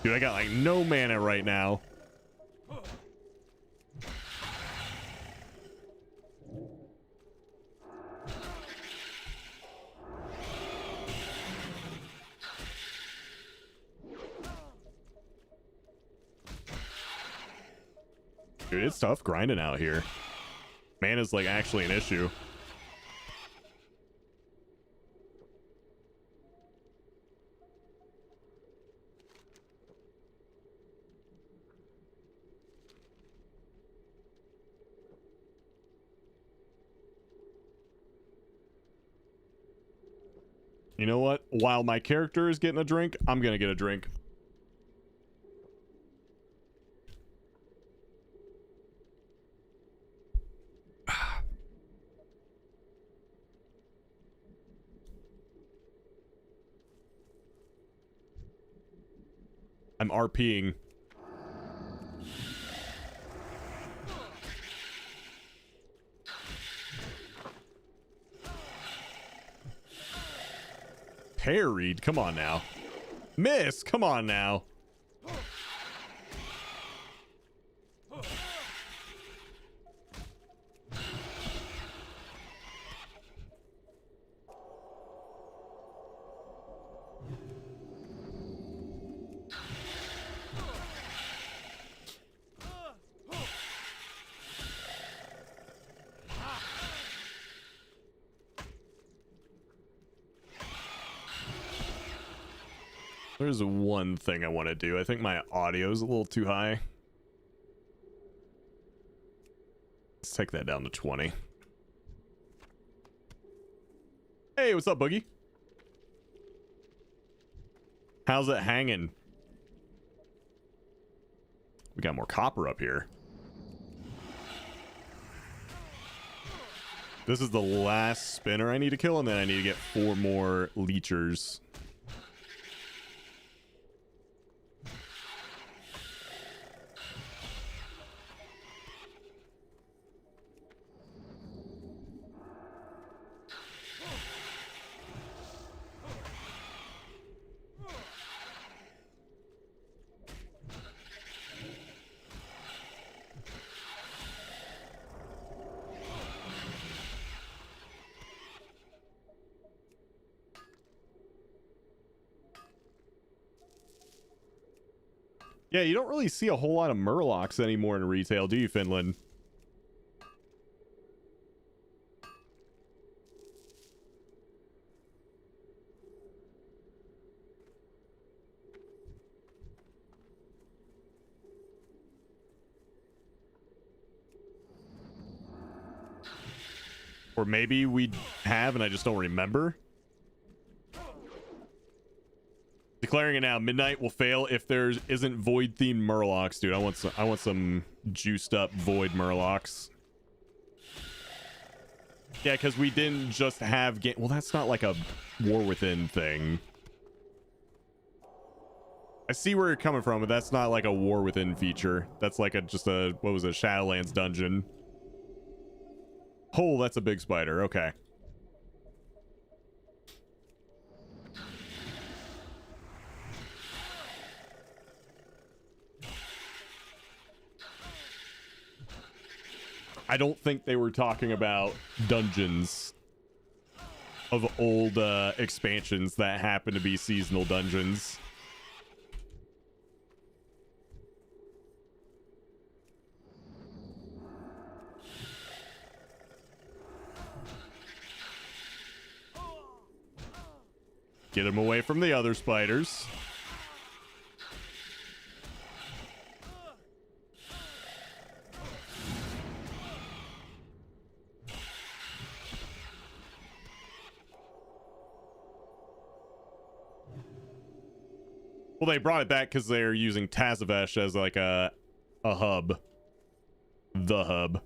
Dude, I got like no mana right now. Dude, it's tough grinding out here. Mana's like actually an issue. You know what? While my character is getting a drink, I'm gonna get a drink. I'm RPing. Parried? Come on now. Miss, come on now. There's one thing I want to do. I think my audio is a little too high. Let's take that down to 20. Hey, what's up, Boogie? How's it hanging? We got more copper up here. This is the last spinner I need to kill, and then I need to get 4 more leechers. Yeah, you don't really see a whole lot of Murlocs anymore in retail, do you, Finland? Or maybe we have and I just don't remember. Declaring it now, Midnight will fail if there isn't void themed Murlocs, dude. I want some juiced up void Murlocs. Yeah, because we didn't just have well, that's not like a War Within thing. I see where you're coming from, but that's not like a War Within feature. That's like just a, what was it, Shadowlands dungeon. Oh, that's a big spider. Okay. I don't think they were talking about dungeons of old expansions that happen to be seasonal dungeons. Get him away from the other spiders. Well, they brought it back because they're using Tazavesh as like a hub. The hub.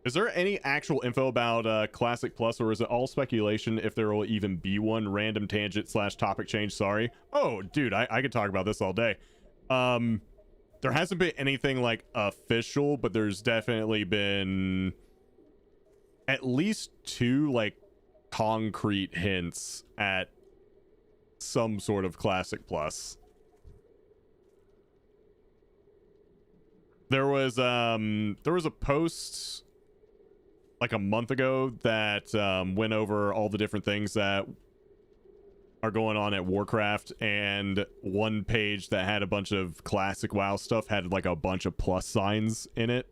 Is there any actual info about Classic Plus, or is it all speculation if there will even be one? Random tangent / topic change, sorry. Oh, dude, I could talk about this all day. There hasn't been anything like official, but there's definitely been at least 2 like concrete hints at some sort of Classic Plus. There was a post like a month ago that went over all the different things that are going on at Warcraft, and one page that had a bunch of classic WoW stuff had like a bunch of plus signs in it.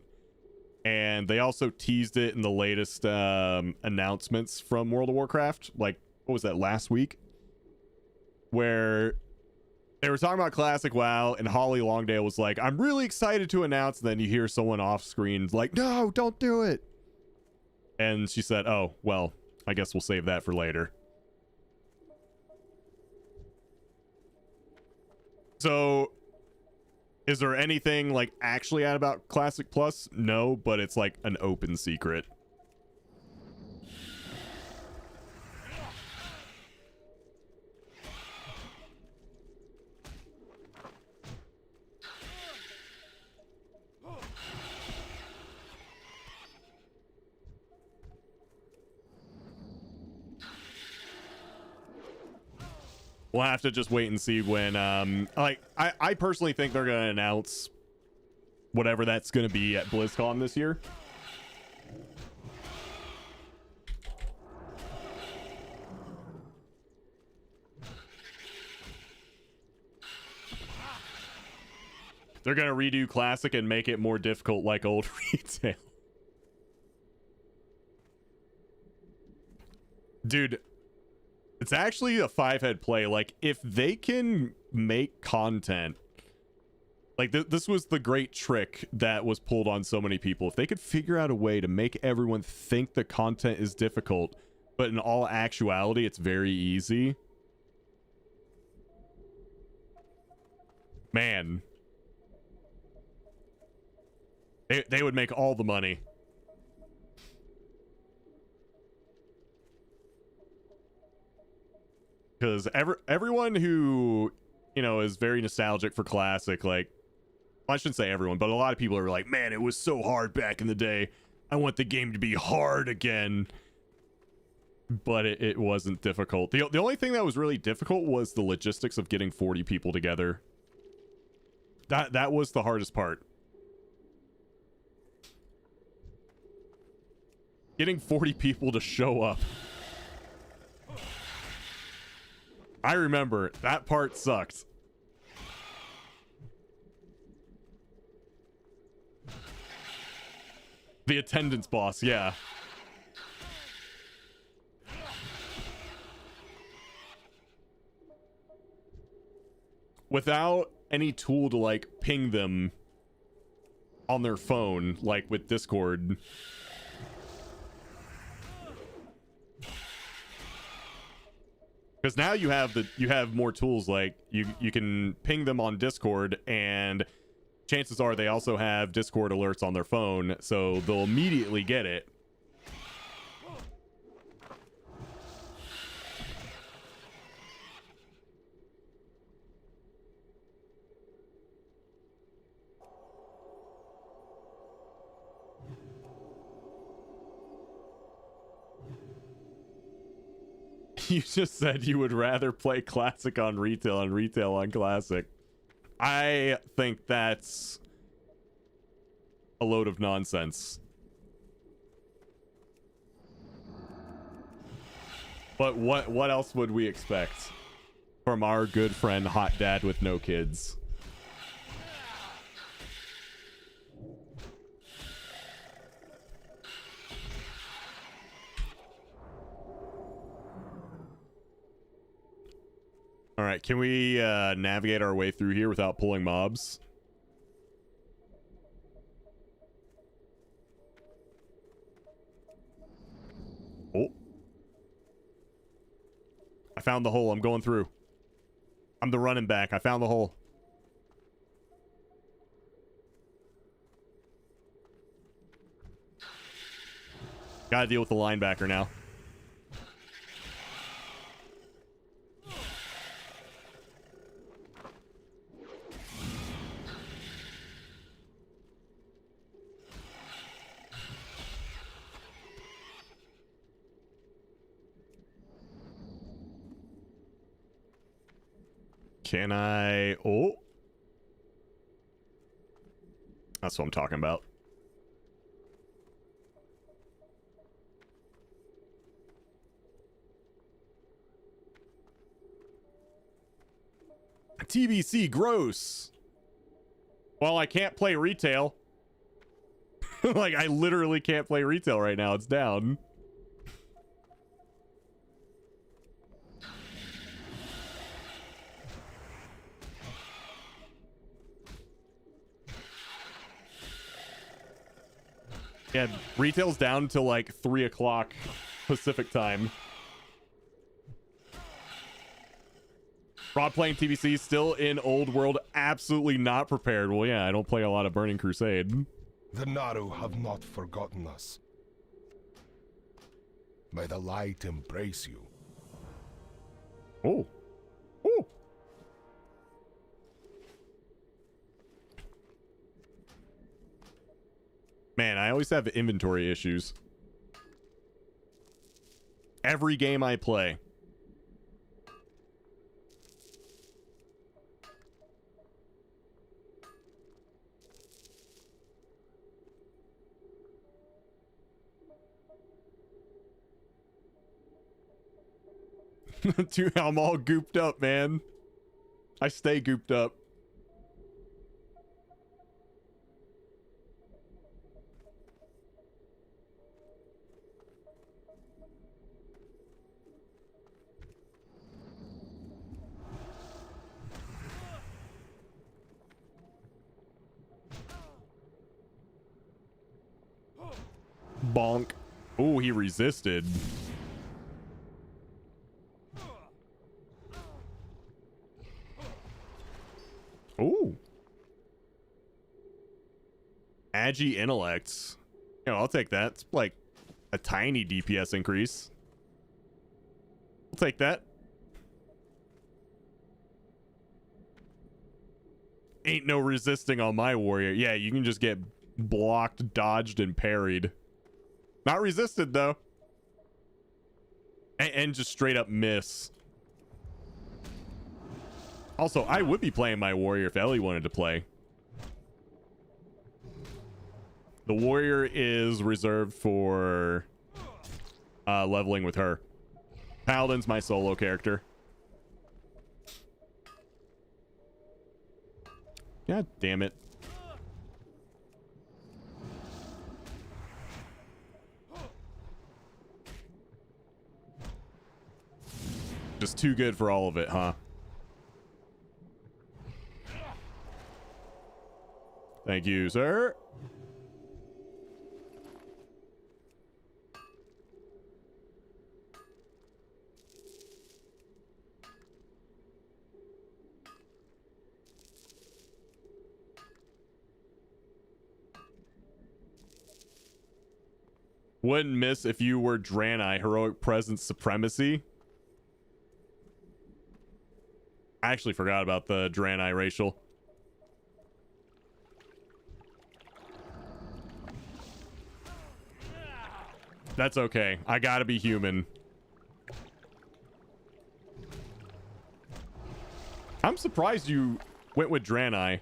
And they also teased it in the latest announcements from World of Warcraft, like, what was that, last week? Where they were talking about classic WoW, and Holly Longdale was like, I'm really excited to announce, and then you hear someone off screen like, no, don't do it. And she said, oh, well, I guess we'll save that for later. So, is there anything like actually out about Classic Plus? No, but it's like an open secret. We'll have to just wait and see when, like, I personally think they're going to announce whatever that's going to be at BlizzCon this year. They're going to redo Classic and make it more difficult like old retail. Dude, it's actually a 5-head play. Like, if they can make content, like this was the great trick that was pulled on so many people. If they could figure out a way to make everyone think the content is difficult, but in all actuality, it's very easy. Man. They would make all the money. Because everyone who, you know, is very nostalgic for Classic, like, I shouldn't say everyone, but a lot of people are like, man, it was so hard back in the day. I want the game to be hard again. But it wasn't difficult. The only thing that was really difficult was the logistics of getting 40 people together. That was the hardest part. Getting 40 people to show up. I remember that part sucked. The attendance boss, yeah. Without any tool to like ping them on their phone, like with Discord. Because now you have more tools, like you can ping them on Discord, and chances are they also have Discord alerts on their phone, so they'll immediately get it. You just said you would rather play Classic on Retail and Retail on Classic. I think that's a load of nonsense. But what else would we expect from our good friend Hot Dad with no kids? All right, can we navigate our way through here without pulling mobs? Oh. I found the hole. I'm going through. I'm the running back. I found the hole. Gotta deal with the linebacker now. Can I... Oh. That's what I'm talking about. TBC, gross. Well, I can't play retail. Like, I literally can't play retail right now. It's down. Yeah, retail's down till like 3 o'clock Pacific time. Rod playing TBC, still in old world, absolutely not prepared. Well, yeah, I don't play a lot of Burning Crusade. The Naru have not forgotten us. May the light embrace you. Oh. Oh. Man, I always have inventory issues. Every game I play. Dude, I'm all gooped up, man. I stay gooped up. Bonk. Oh, he resisted. Ooh. Agi intellects. You know, I'll take that. It's like a tiny DPS increase. I'll take that. Ain't no resisting on my warrior. Yeah, you can just get blocked, dodged, and parried. Not resisted, though. And just straight up miss. Also, I would be playing my warrior if Ellie wanted to play. The warrior is reserved for leveling with her. Paladin's my solo character. God damn it. Just too good for all of it, huh? Thank you, sir. Wouldn't miss if you were Draenei, heroic presence supremacy. I actually forgot about the Draenei racial. That's okay. I gotta be human. I'm surprised you went with Draenei.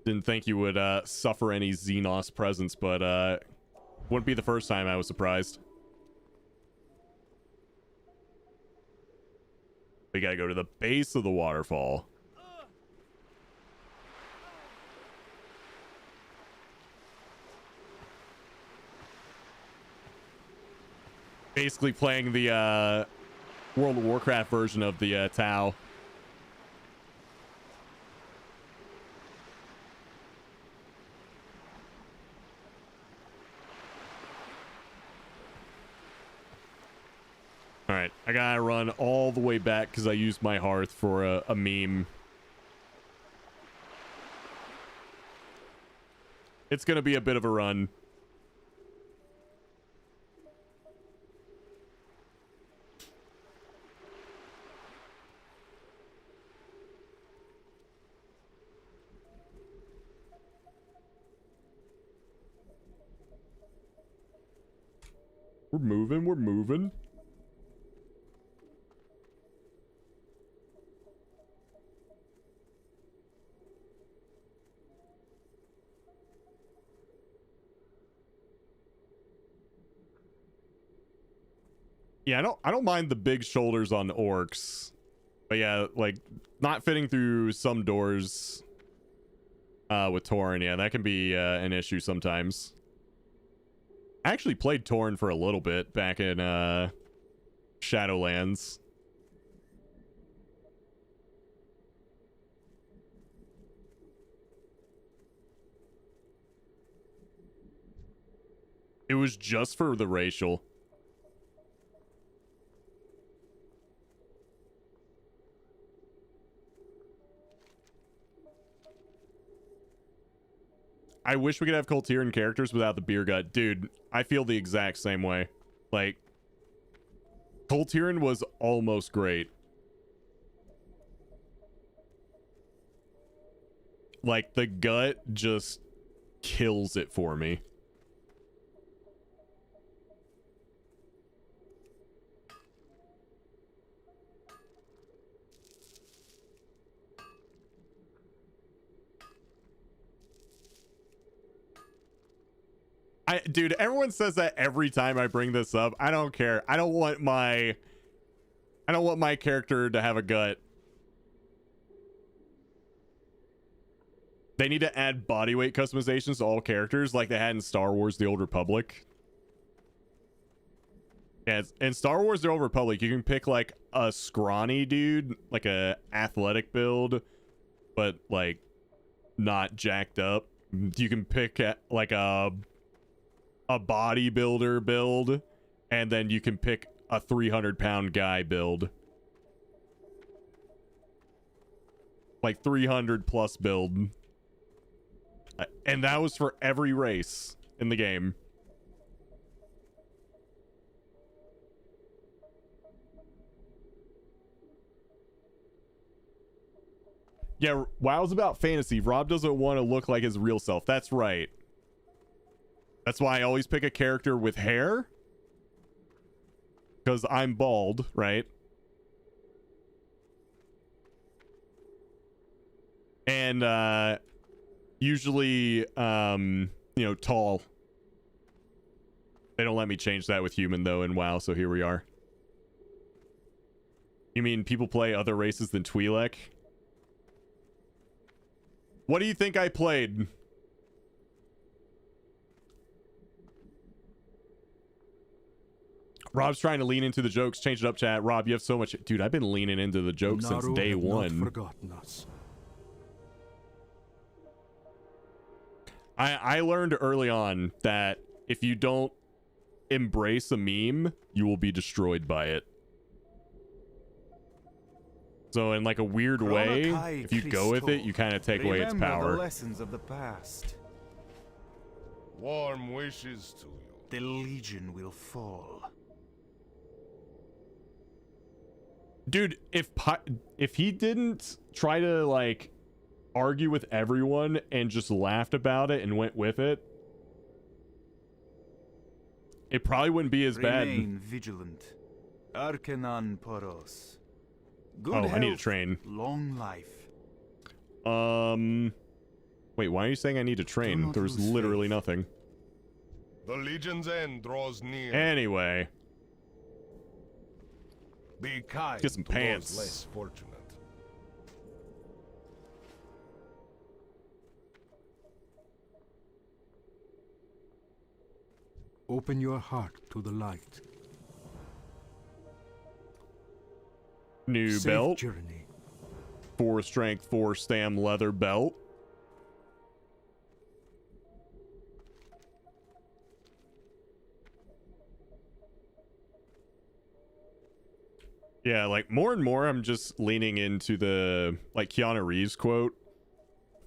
Didn't think you would suffer any Xenos presence, but wouldn't be the first time I was surprised. We gotta go to the base of the waterfall. Basically playing the World of Warcraft version of the Tau. Alright, I gotta run all the way back because I used my hearth for a meme. It's gonna be a bit of a run. We're moving, we're moving. Yeah, I don't mind the big shoulders on orcs. But yeah, like not fitting through some doors with Tauren, yeah, that can be an issue sometimes. I actually played Tauren for a little bit back in Shadowlands. It was just for the racial. I wish we could have Kultiran characters without the beer gut. Dude, I feel the exact same way. Like, Kultiran was almost great. Like, the gut just kills it for me. Dude, everyone says that every time I bring this up. I don't care. I don't want my character to have a gut. They need to add bodyweight customizations to all characters like they had in Star Wars The Old Republic. Yeah, in Star Wars The Old Republic, you can pick like a scrawny dude, like a athletic build, but like not jacked up. You can pick like a bodybuilder build, and then you can pick a 300-pound guy build. Like 300 plus build. And that was for every race in the game. Yeah, WoW's about fantasy. Rob doesn't want to look like his real self. That's right. That's why I always pick a character with hair. Because I'm bald, right? And usually tall. They don't let me change that with human though in WoW, so here we are. You mean people play other races than Twi'lek? What do you think I played? Rob's trying to lean into the jokes. Change it up, chat. Rob, you have so much. Dude, I've been leaning into the jokes since day one. Forgotten us. I learned early on that if you don't embrace a meme, you will be destroyed by it. So in like a weird way, if you go with it, you kind of take away its power. The lessons of the past. Warm wishes to you. The Legion will fall. Dude, if he didn't try to like argue with everyone and just laughed about it and went with it, it probably wouldn't be as bad. Remain vigilant. Arcanon Poros. Good I need to health, train. Long life. Wait, why are you saying I need to train? There's literally nothing. The Legion's end draws near. Anyway. Be kind Get some to pants. those less fortunate. Open your heart to the light. New Safe belt. journey. 4 strength, 4 stam leather belt. Yeah, like more and more I'm just leaning into the like Keanu Reeves quote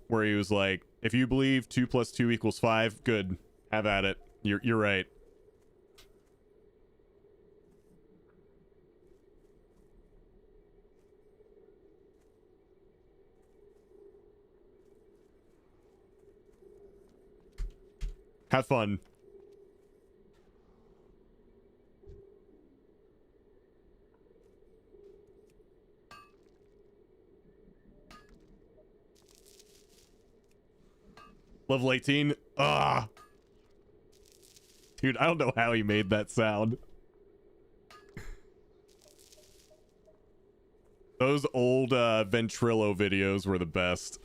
where he was like, if you believe 2 + 2 = 5, good. Have at it. You're right. Have fun. Level 18. Ah. Dude, I don't know how he made that sound. Those old Ventrilo videos were the best.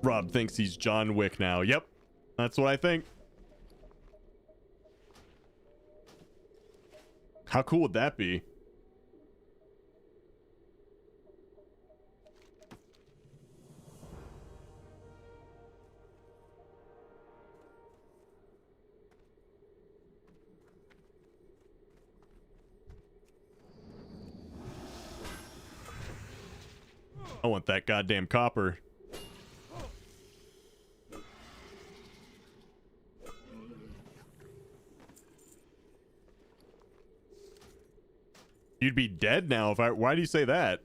Rob thinks he's John Wick now. Yep, that's what I think. How cool would that be? I want that goddamn copper. You'd be dead now if I... Why do you say that?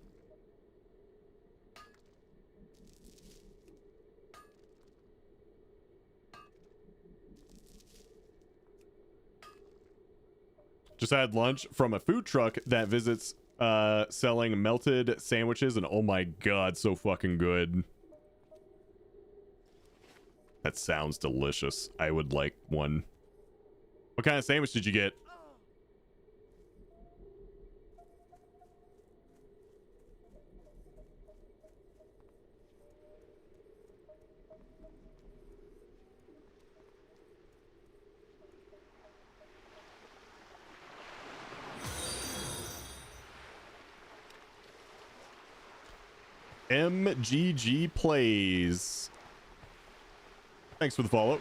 Just had lunch from a food truck that visits selling melted sandwiches, and oh my god, so fucking good. That sounds delicious. I would like one. What kind of sandwich did you get? MGG Plays. Thanks for the follow.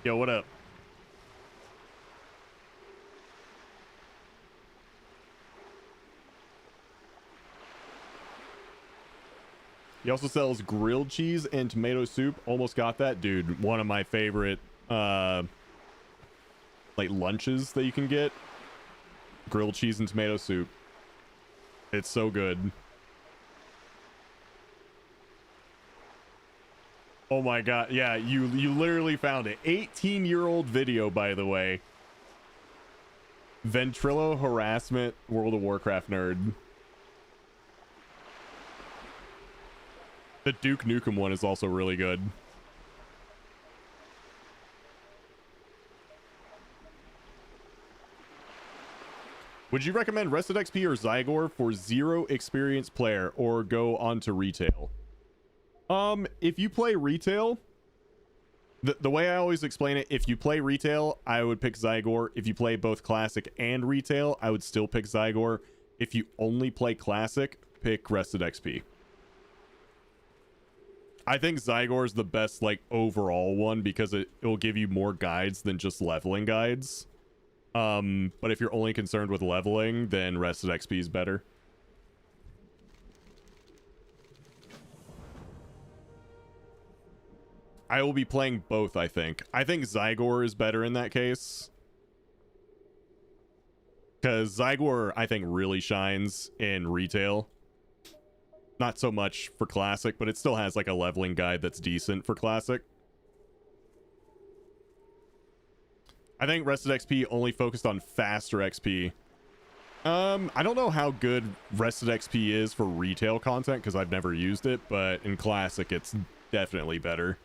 Yo, what up? He also sells grilled cheese and tomato soup. Almost got that, dude. One of my favorite like lunches that you can get. Grilled cheese and tomato soup. It's so good. Oh my god. Yeah, you literally found it. 18-year-old video, by the way. Ventrilo harassment, World of Warcraft nerd. The Duke Nukem one is also really good. Would you recommend Rested XP or Zygor for zero experience player, or go on to retail? If you play retail, the way I always explain it, if you play retail, I would pick Zygor. If you play both classic and retail, I would still pick Zygor. If you only play classic, pick Rested XP. I think Zygor is the best, like, overall one because it will give you more guides than just leveling guides. But if you're only concerned with leveling, then Rested XP is better. I will be playing both, I think. I think Zygor is better in that case. Because Zygor, I think, really shines in retail. Not so much for classic, but it still has like a leveling guide that's decent for classic. I think Rested XP only focused on faster XP. I don't know how good Rested XP is for retail content because I've never used it, but in classic it's definitely better.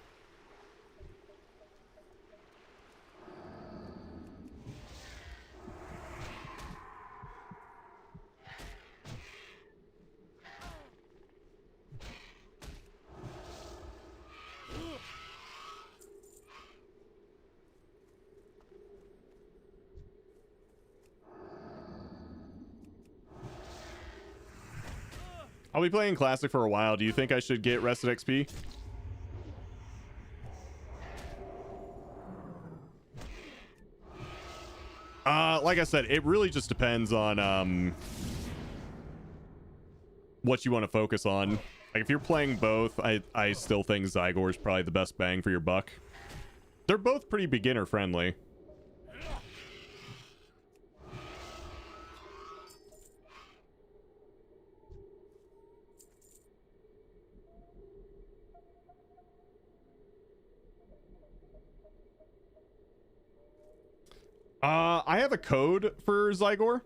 I'll be playing classic for a while. Do you think I should get Rested XP? Like I said, it really just depends on what you want to focus on. Like if you're playing both, I still think Zygor is probably the best bang for your buck. They're both pretty beginner friendly. I have a code for Zygor,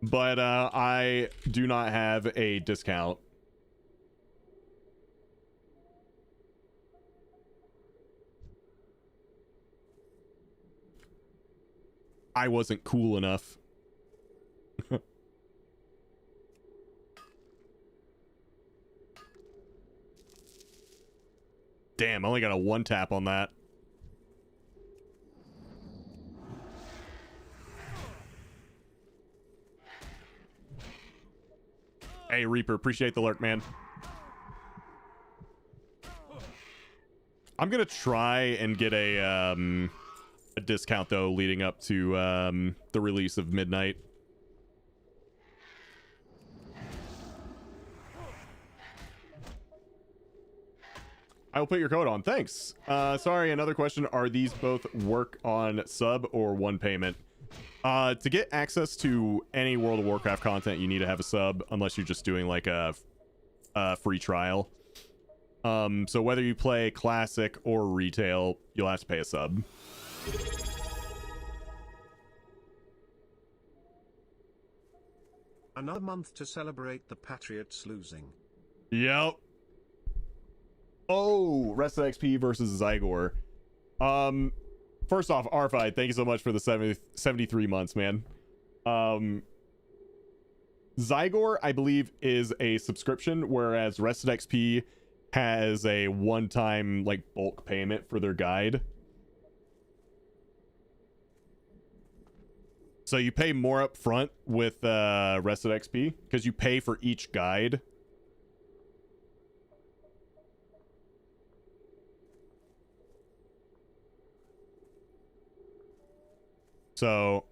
but I do not have a discount. I wasn't cool enough. Damn, I only got a one tap on that. Hey, Reaper, appreciate the lurk, man. I'm gonna try and get a discount, though, leading up to the release of Midnight. I will put your code on. Thanks. Sorry, another question. Are these both work on sub or one payment? To get access to any World of Warcraft content, you need to have a sub, unless you're just doing like a free trial. So whether you play classic or retail, you'll have to pay a sub. Another month to celebrate the Patriots losing. Yep. Oh, Rested XP versus Zygor. First off, R5, thank you so much for the 73 months, man. Zygor, I believe, is a subscription, whereas Rested XP has a one-time like bulk payment for their guide. So you pay more up front with Rested XP because you pay for each guide. So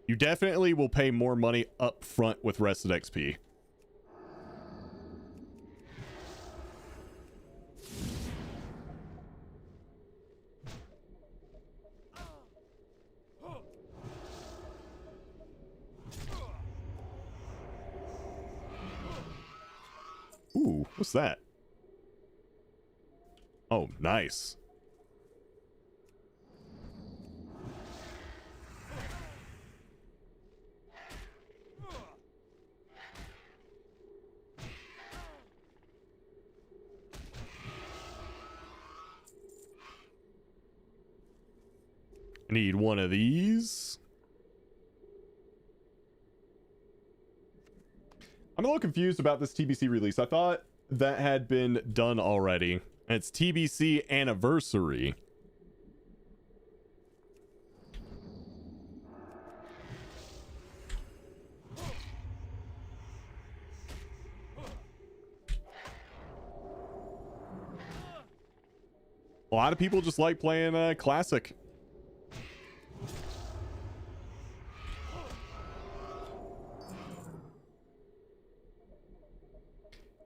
you definitely will pay more money up front with Rested XP. Ooh, what's that? Oh, nice. Need one of these. I'm a little confused about this TBC release. I thought that had been done already. It's TBC Anniversary. A lot of people just like playing Classic.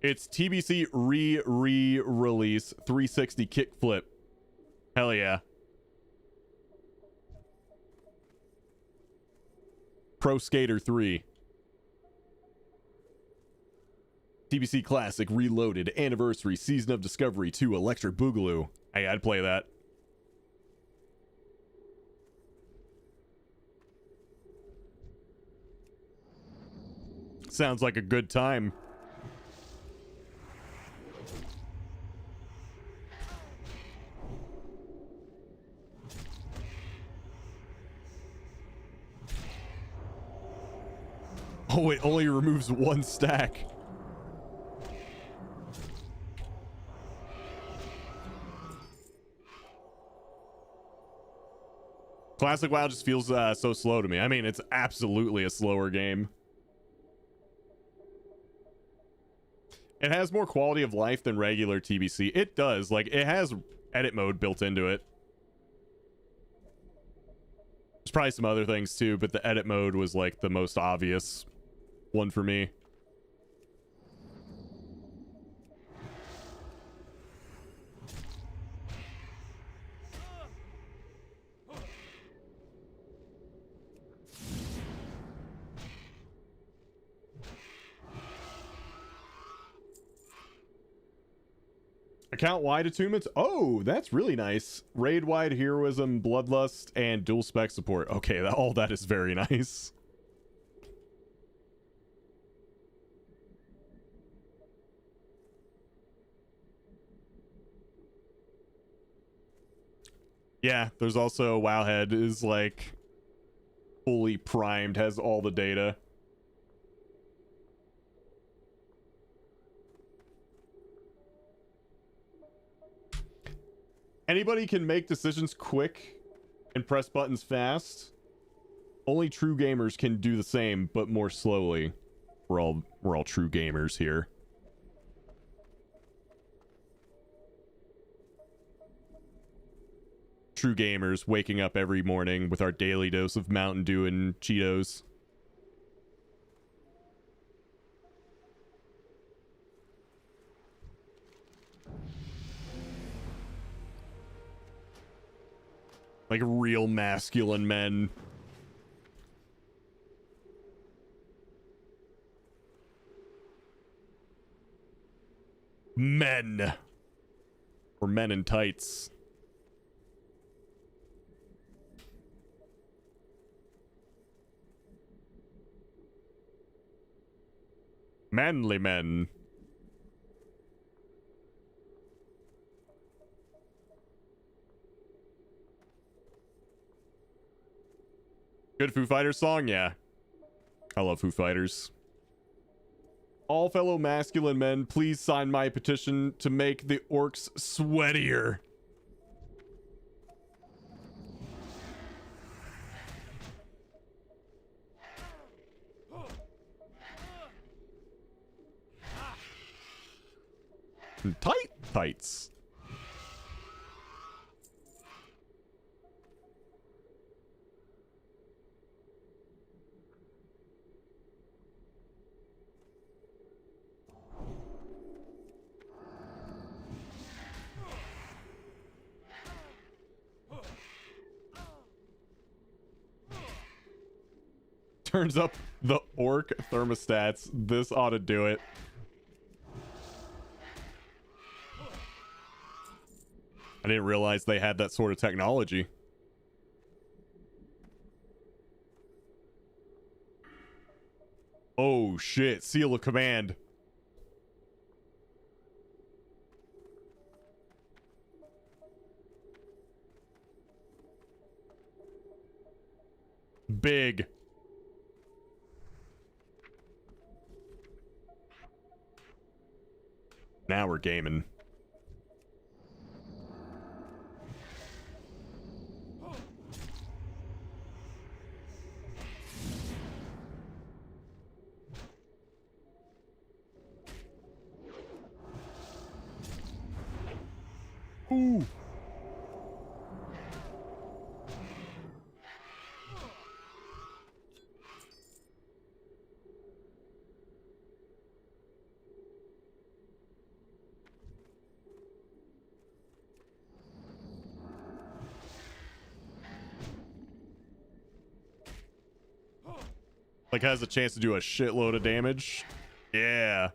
It's TBC re-release 360 kickflip. Hell yeah. Pro Skater 3. TBC Classic Reloaded Anniversary Season of Discovery 2 Electric Boogaloo. Hey, I'd play that. Sounds like a good time. Oh, it only removes one stack. Classic WoW just feels so slow to me. I mean, it's absolutely a slower game. It has more quality of life than regular TBC. It does. Like, it has edit mode built into it. There's probably some other things too, but the edit mode was like the most obvious one for me. Account-wide attunements? Oh, that's really nice. Raid-wide heroism, bloodlust, and dual spec support. Okay, all that is very nice. Yeah, there's also Wowhead is like fully primed, has all the data. Anybody can make decisions quick and press buttons fast. Only true gamers can do the same, but more slowly. We're all true gamers here. True gamers waking up every morning with our daily dose of Mountain Dew and Cheetos. Like real masculine men. Men. Or men in tights. Manly men. Good Foo Fighters song? Yeah. I love Foo Fighters. All fellow masculine men, please sign my petition to make the orcs sweatier. Tight tights. Turns up the orc thermostats. This ought to do it. I didn't realize they had that sort of technology. Oh shit, seal of command. Big. Now we're gaming. Ooh. Like has a chance to do a shitload of damage. Yeah.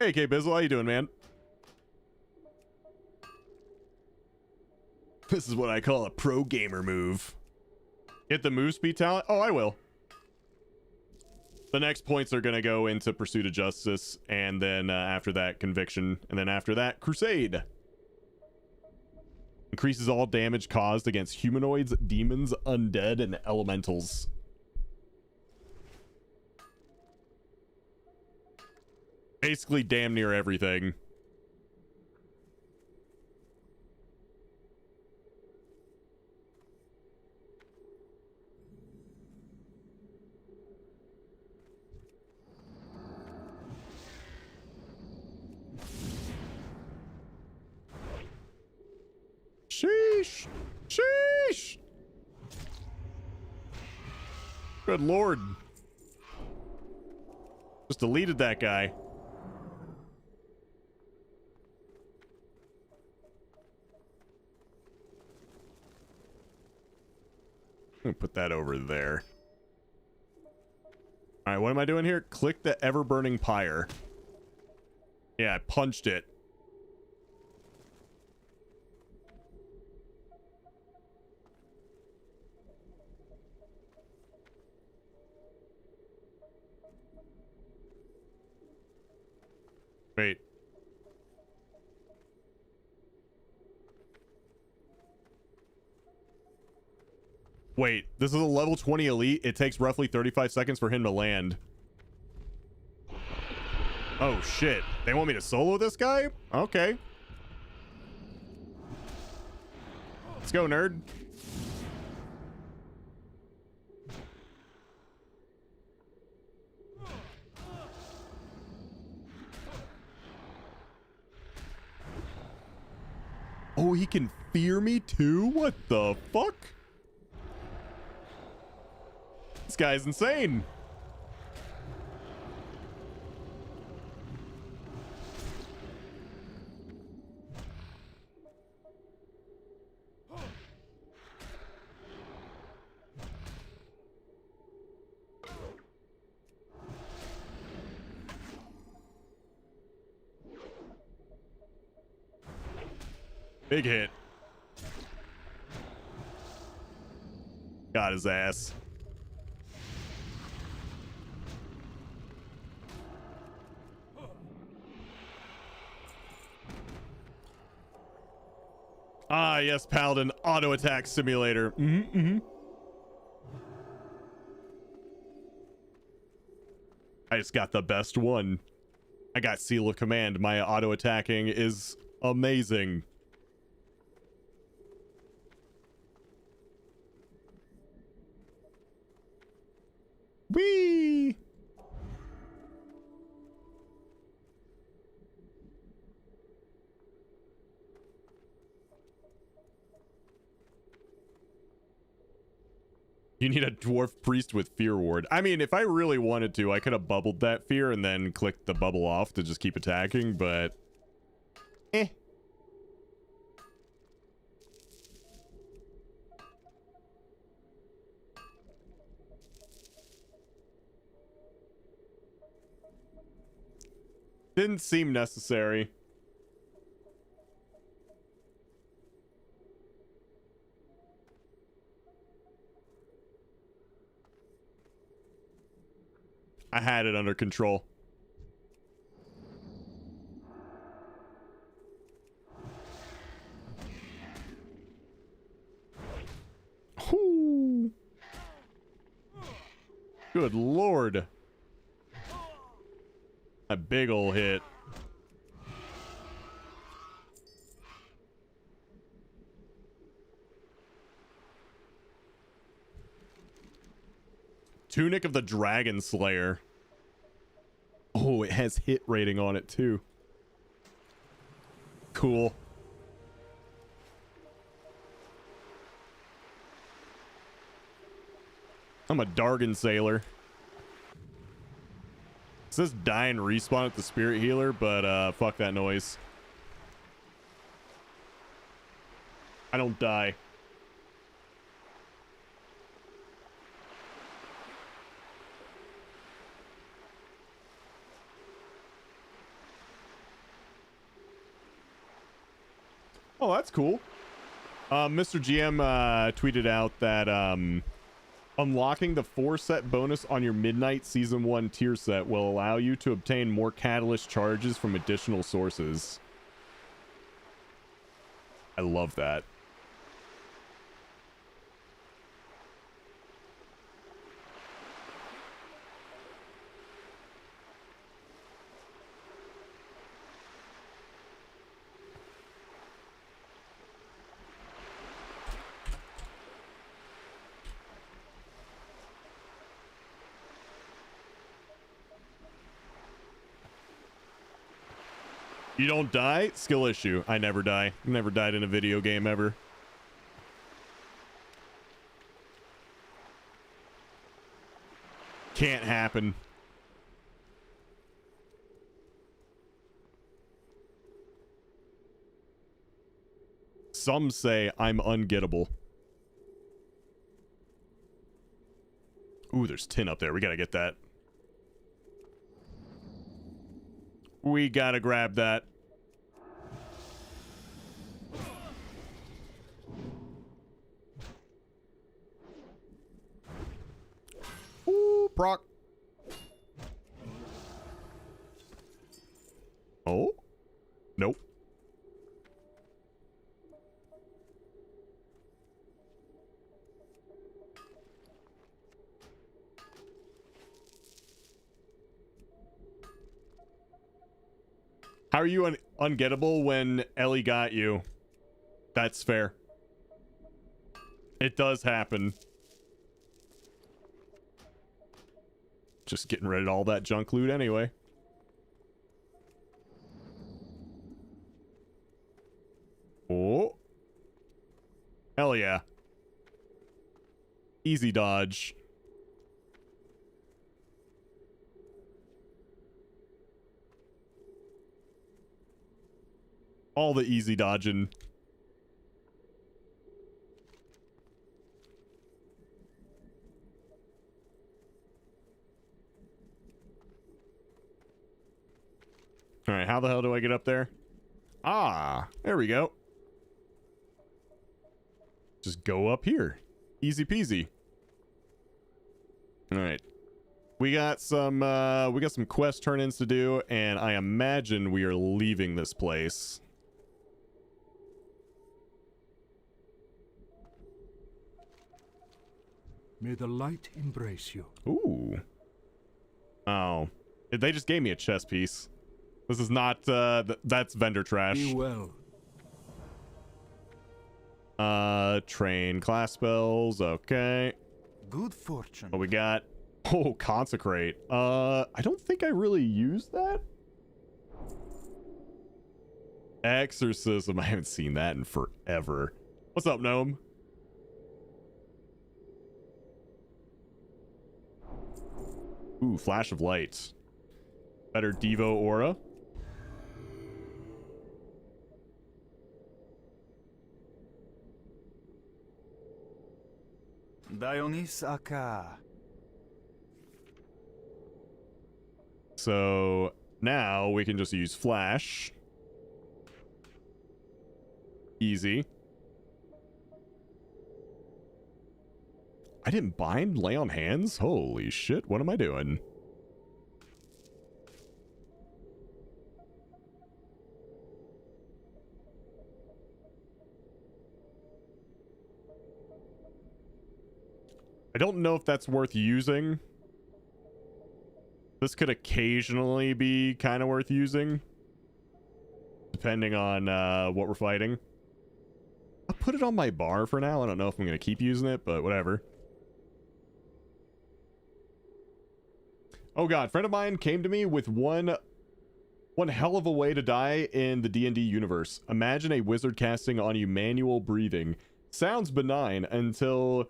Hey, K-Bizzle, how you doing, man? This is what I call a pro gamer move. Hit the move speed talent? Oh, I will. The next points are going to go into Pursuit of Justice, and then after that, Conviction, and then after that, Crusade. Increases all damage caused against humanoids, demons, undead, and elementals. Basically damn near everything. Sheesh! Sheesh! Good lord. Just deleted that guy. I'm gonna put that over there. Alright, what am I doing here? Click the ever-burning pyre. Yeah, I punched it. Wait. Wait, this is a level 20 elite. It takes roughly 35 seconds for him to land. Oh shit. They want me to solo this guy? Okay. Let's go, nerd. Oh, he can fear me too? What the fuck? This guy's insane. Big hit. Got his ass. Ah, yes, Paladin auto attack simulator. I just got the best one. I got Seal of Command. My auto attacking is amazing. Whee! You need a dwarf priest with fear ward. I mean, if I really wanted to, I could have bubbled that fear and then clicked the bubble off to just keep attacking, but eh. Didn't seem necessary. I had it under control. Whoo. Good lord. A big ol' hit. Tunic of the Dragon Slayer. Oh, it has hit rating on it too. Cool. I'm a Dargon Sailor. It says die and respawn at the Spirit Healer, but fuck that noise. I don't die. Oh, that's cool. Mr. GM tweeted out that unlocking the 4-set bonus on your Midnight Season 1 tier set will allow you to obtain more catalyst charges from additional sources. I love that. You don't die? Skill issue. I never die. Never died in a video game ever. Can't happen. Some say I'm ungettable. Ooh, there's tin up there. We gotta get that. We gotta grab that. Ooh, proc. Oh? Nope. How are you ungettable when Ellie got you? That's fair. It does happen. Just getting rid of all that junk loot anyway. Oh. Hell yeah. Easy dodge. All the easy dodging. All right, how the hell do I get up there? Ah, there we go. Just go up here. Easy peasy. All right. We got some quest turn-ins to do, and I imagine we are leaving this place. May the light embrace you. Ooh. Oh. They just gave me a chess piece. This is not, that's vendor trash. Be well. Train class spells, okay. Good fortune. What we got? Oh, consecrate. I don't think I really used that. Exorcism, I haven't seen that in forever. What's up, gnome? Ooh, flash of light. Better Devo aura. Dionys Aka. So now we can just use flash. Easy. I didn't bind lay on hands? Holy shit, what am I doing? I don't know if that's worth using. This could occasionally be kind of worth using, depending on what we're fighting. I'll put it on my bar for now. I don't know if I'm going to keep using it, but whatever. Oh god, friend of mine came to me with one hell of a way to die in the D&D universe. Imagine a wizard casting on you manual breathing. Sounds benign until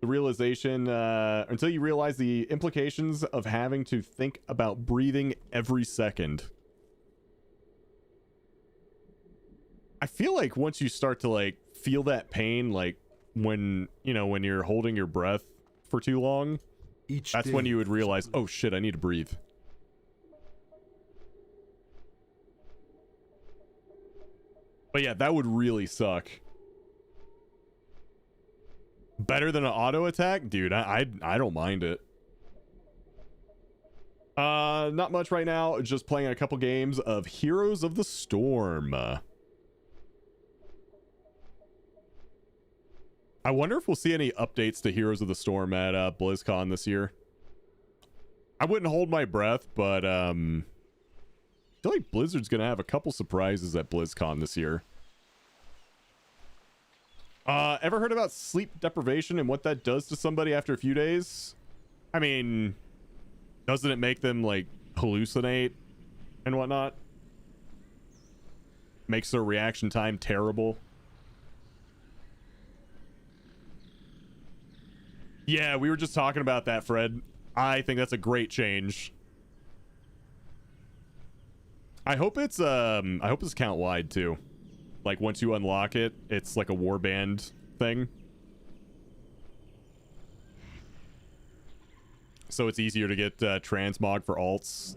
the realization, until you realize the implications of having to think about breathing every second. I feel like once you start to like feel that pain, like when, you know, when you're holding your breath for too long, that's when you would realize, oh shit, I need to breathe. But yeah, that would really suck. Better than an auto attack? Dude, I don't mind it. Not much right now. Just playing a couple games of Heroes of the Storm. I wonder if we'll see any updates to Heroes of the Storm at BlizzCon this year. I wouldn't hold my breath, but I feel like Blizzard's gonna have a couple surprises at BlizzCon this year. Ever heard about sleep deprivation and what that does to somebody after a few days? I mean, doesn't it make them, like, hallucinate and whatnot? Makes their reaction time terrible. Yeah, we were just talking about that, Fred. I think that's a great change. I hope it's count-wide, too. Like, once you unlock it, it's like a warband thing. So it's easier to get transmog for alts.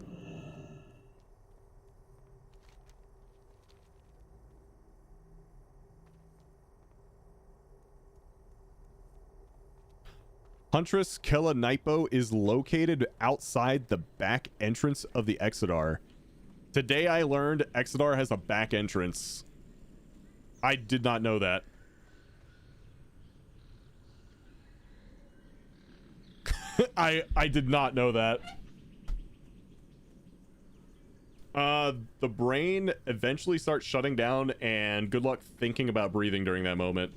Huntress Kelanipo is located outside the back entrance of the Exodar. Today I learned Exodar has a back entrance. I did not know that. I did not know that. The brain eventually starts shutting down, and good luck thinking about breathing during that moment.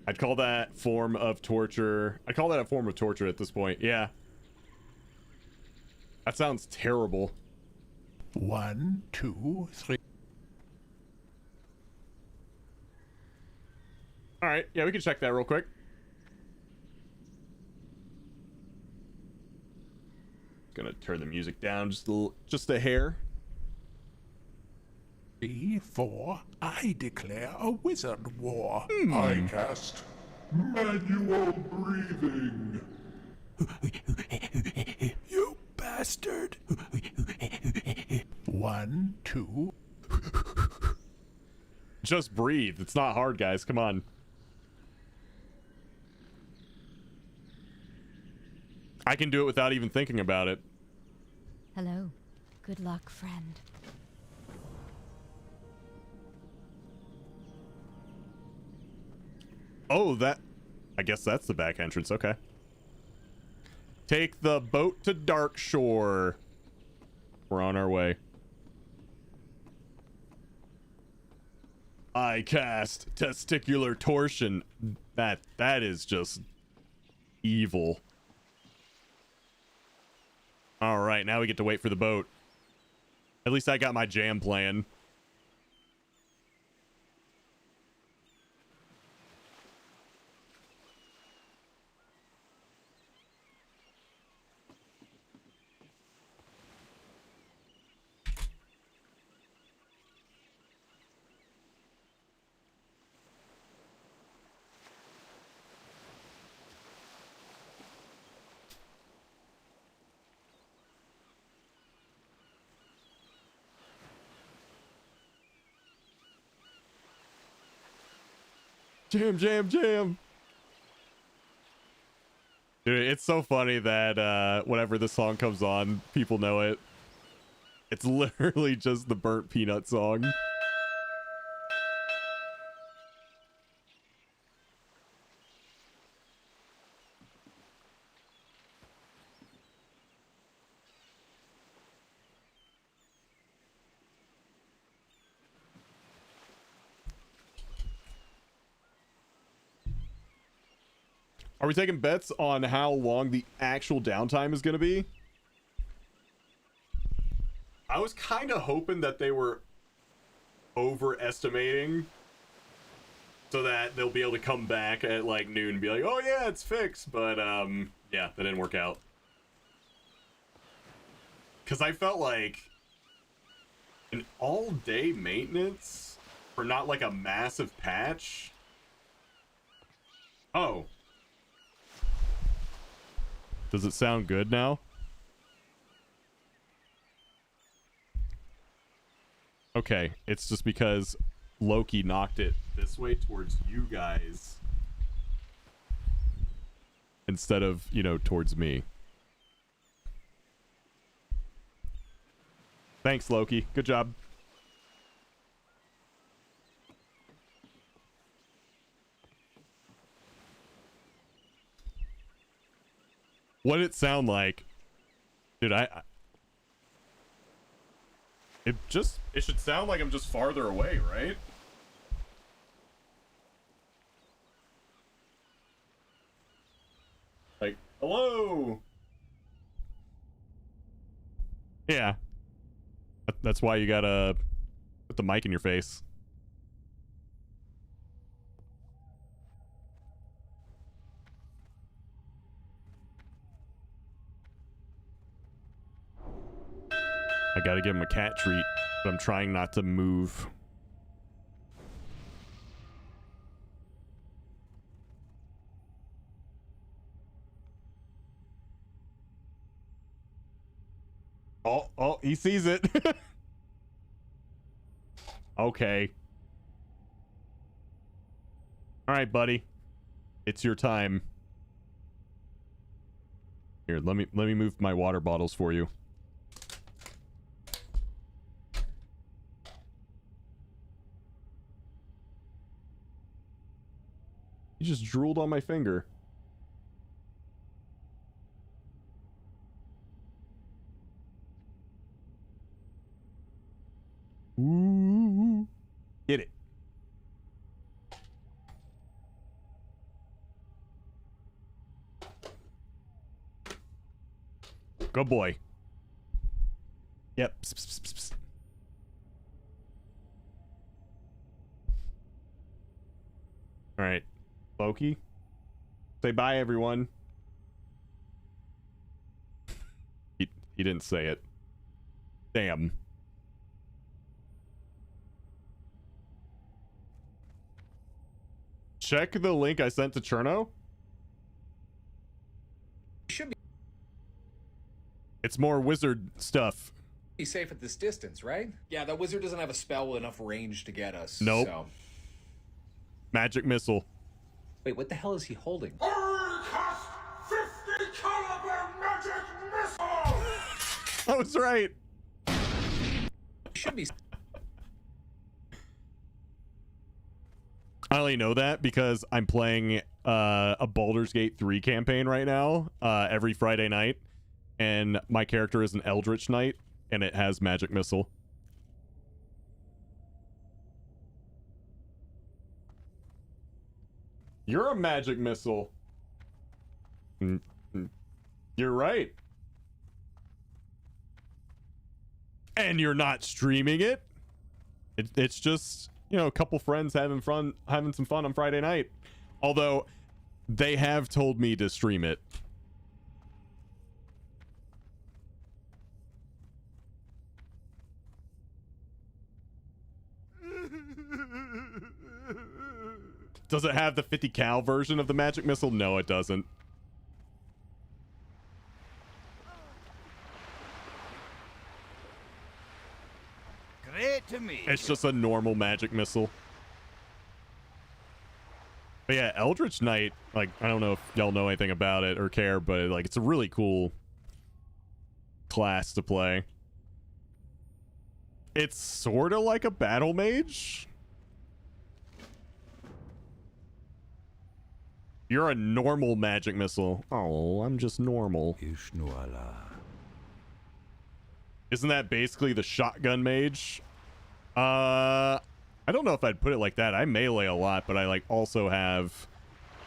I'd call that form of torture. I'd call that a form of torture at this point. Yeah. That sounds terrible. 1, 2, 3. All right. Yeah, we can check that real quick. Gonna turn the music down just a hair. 3, 4. I declare a wizard war. I cast manual breathing. You bastard. 1, 2. Just breathe. It's not hard, guys. Come on. I can do it without even thinking about it. Hello. Good luck, friend. Oh, that... I guess that's the back entrance. Okay. Take the boat to Dark Shore. We're on our way. I cast testicular torsion. That is just evil. All right, now we get to wait for the boat. At least I got my jam plan. Jam, jam, jam. Dude, it's so funny that whenever the song comes on, people know it. It's literally just the Burnt Peanut song. Are we taking bets on how long the actual downtime is going to be? I was kind of hoping that they were overestimating so that they'll be able to come back at like noon and be like, oh yeah, it's fixed. But yeah, that didn't work out. Because I felt like an all-day maintenance for not like a massive patch. Oh. Does it sound good now? Okay, it's just because Loki knocked it this way towards you guys instead of, you know, towards me. Thanks, Loki. Good job. What did it sound like? Dude, it should sound like I'm just farther away, right? Like, hello? Yeah. That's why you gotta put the mic in your face. I gotta give him a cat treat, but I'm trying not to move. Oh, he sees it. Okay. All right, buddy. It's your time. Here, let me move my water bottles for you. You just drooled on my finger. Ooh. Get it. Good boy. Yep. Psst, psst, psst, psst. All right. Loki. Say bye, everyone. He didn't say it. Damn. Check the link I sent to Cherno. Should be. It's more wizard stuff. Be safe at this distance, right? Yeah, that wizard doesn't have a spell with enough range to get us. Nope. So. Magic missile. Wait, what the hell is he holding? I cast 50 caliber magic missile! I was right. Should be. I only know that because I'm playing a Baldur's Gate 3 campaign right now every Friday night, and my character is an Eldritch Knight, and it has magic missile. You're a magic missile. You're right. And you're not streaming it. It's just, you know, a couple friends having some fun on Friday night. Although they have told me to stream it. Does it have the 50 cal version of the magic missile? No, it doesn't. Great to meet you. It's just a normal magic missile. But yeah, Eldritch Knight, like, I don't know if y'all know anything about it or care, but like, it's a really cool class to play. It's sort of like a battle mage. You're a normal magic missile. Oh, I'm just normal. Isn't that basically the shotgun mage? I don't know if I'd put it like that. I melee a lot, but I like also have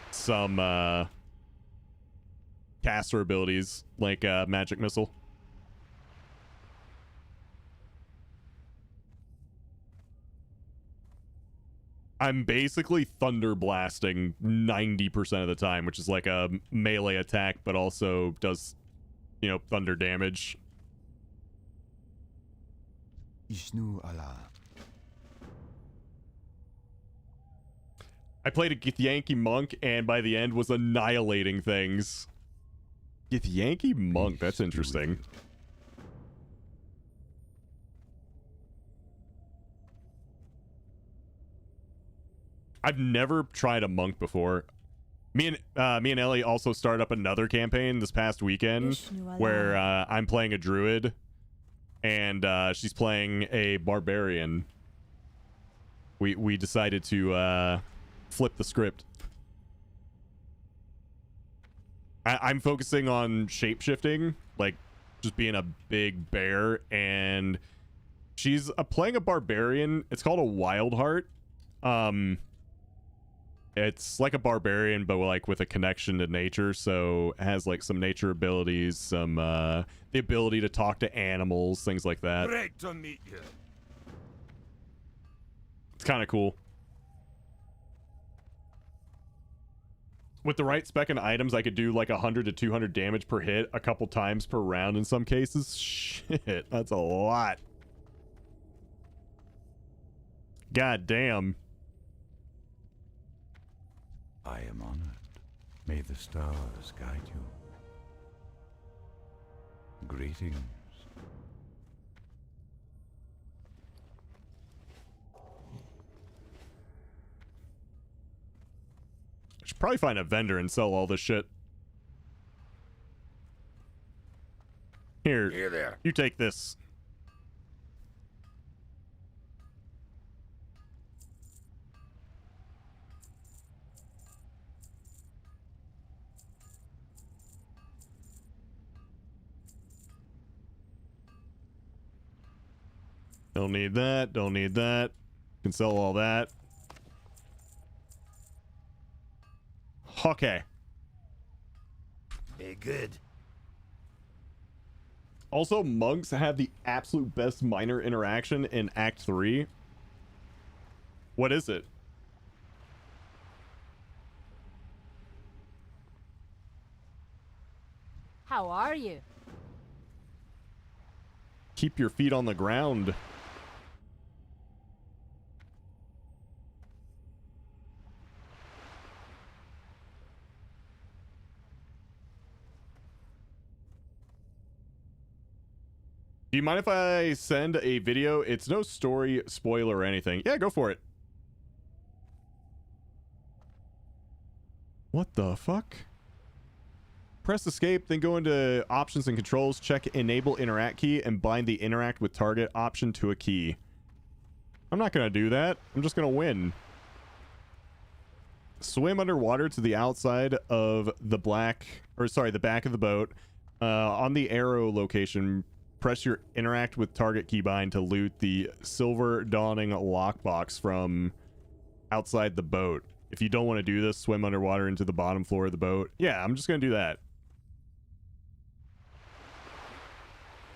some caster abilities like magic missile. I'm basically thunder blasting 90% of the time, which is like a melee attack, but also does, you know, thunder damage. Ishnu Allah. I played a Githyanki monk, and by the end was annihilating things. Githyanki monk, that's interesting. I've never tried a monk before. Me and Ellie also started up another campaign this past weekend where I'm playing a druid and she's playing a barbarian. We decided to flip the script. I'm focusing on shape-shifting, like just being a big bear, and she's playing a barbarian. It's called a wild heart. It's like a barbarian, but like with a connection to nature. So it has like some nature abilities, some the ability to talk to animals, things like that. Great to meet you. It's kind of cool. With the right spec and items, I could do like 100 to 200 damage per hit a couple times per round in some cases. Shit, that's a lot. God damn. I am honored. May the stars guide you. Greetings. I should probably find a vendor and sell all this shit. Here, there. You take this. Don't need that. Don't need that. Can sell all that. Okay. Very good. Also, monks have the absolute best minor interaction in Act 3. What is it? How are you? Keep your feet on the ground. Do you mind if I send a video? It's no story spoiler or anything. Yeah, go for it. What the fuck? Press escape, then go into options and controls, check enable interact key, and bind the interact with target option to a key. I'm not gonna do that. I'm just gonna win. Swim underwater to the outside of the back of the boat. On the arrow location, press your interact with target keybind to loot the silver dawning lockbox from outside the boat. If you don't want to do this, swim underwater into the bottom floor of the boat. Yeah, I'm just gonna do that.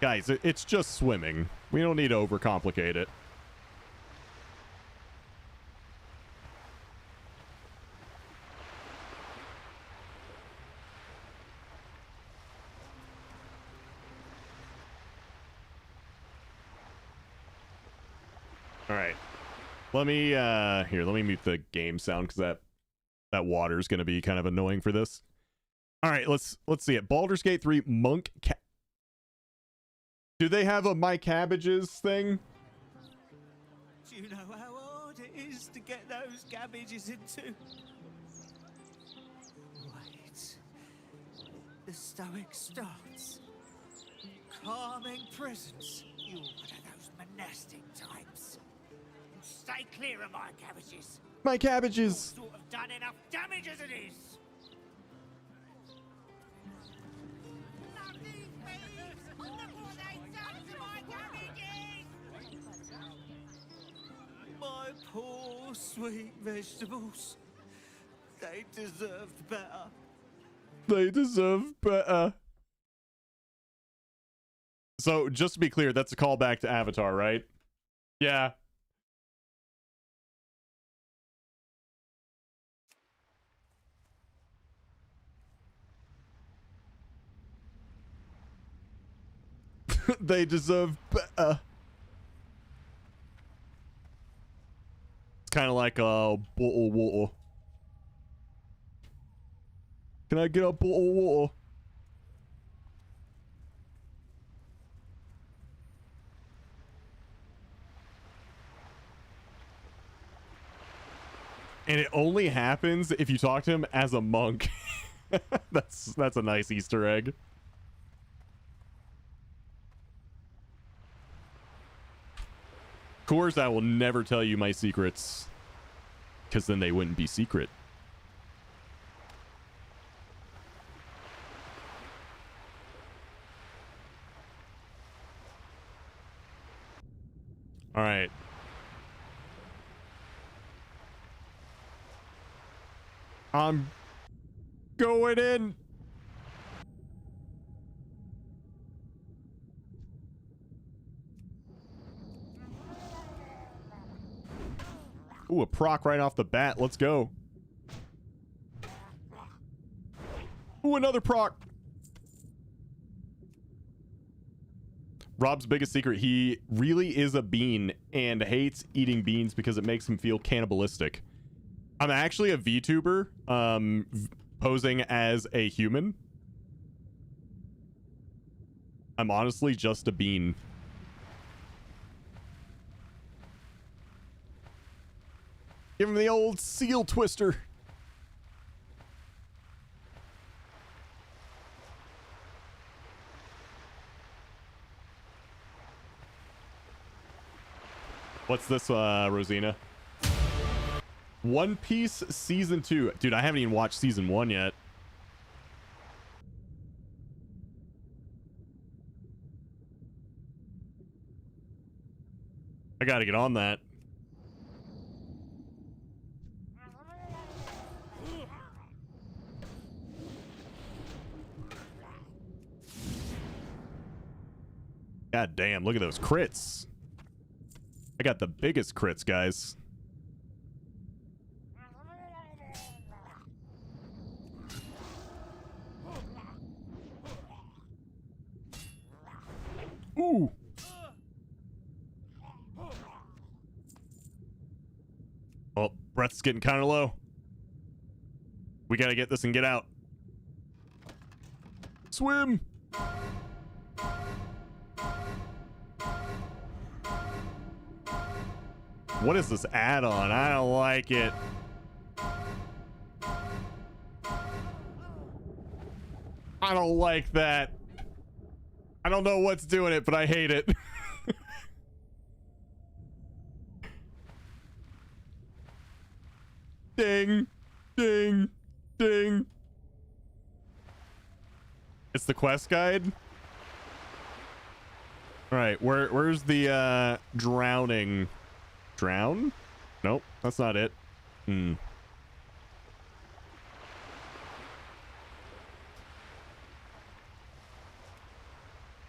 Guys, it's just swimming. We don't need to overcomplicate it. All right. Let me here, let me mute the game sound because that water is going to be kind of annoying for this. All right, let's see it. Baldur's Gate 3 Monk Do they have a My Cabbages thing? Do you know how hard it is to get those cabbages into? Wait. The stoic starts. Calming presence. You're one of those monastic types. Stay clear of my cabbages. My cabbages. You've sort of done enough damage as it is. My poor sweet vegetables. They deserved better. They deserve better. So, just to be clear, that's a callback to Avatar, right? Yeah. They deserve better. It's kind of like a bottle of water. Can I get a bottle of water? And it only happens if you talk to him as a monk. That's a nice Easter egg. Of course, I will never tell you my secrets, because then they wouldn't be secret. All right. I'm going in. Ooh, a proc right off the bat. Let's go. Ooh, another proc. Rob's biggest secret, he really is a bean and hates eating beans because it makes him feel cannibalistic. I'm actually a VTuber, posing as a human. I'm honestly just a bean. Give him the old seal twister. What's this, Rosina? One Piece Season 2. Dude, I haven't even watched Season 1 yet. I gotta get on that. God damn, look at those crits. I got the biggest crits, guys. Ooh. Oh, breath's getting kind of low. We gotta get this and get out. What is this add-on? I don't like it. I don't like that. I don't know what's doing it, but I hate it. Ding, ding, ding. It's the quest guide. All right, where's the drowning? Drown? Nope, that's not it. Hmm.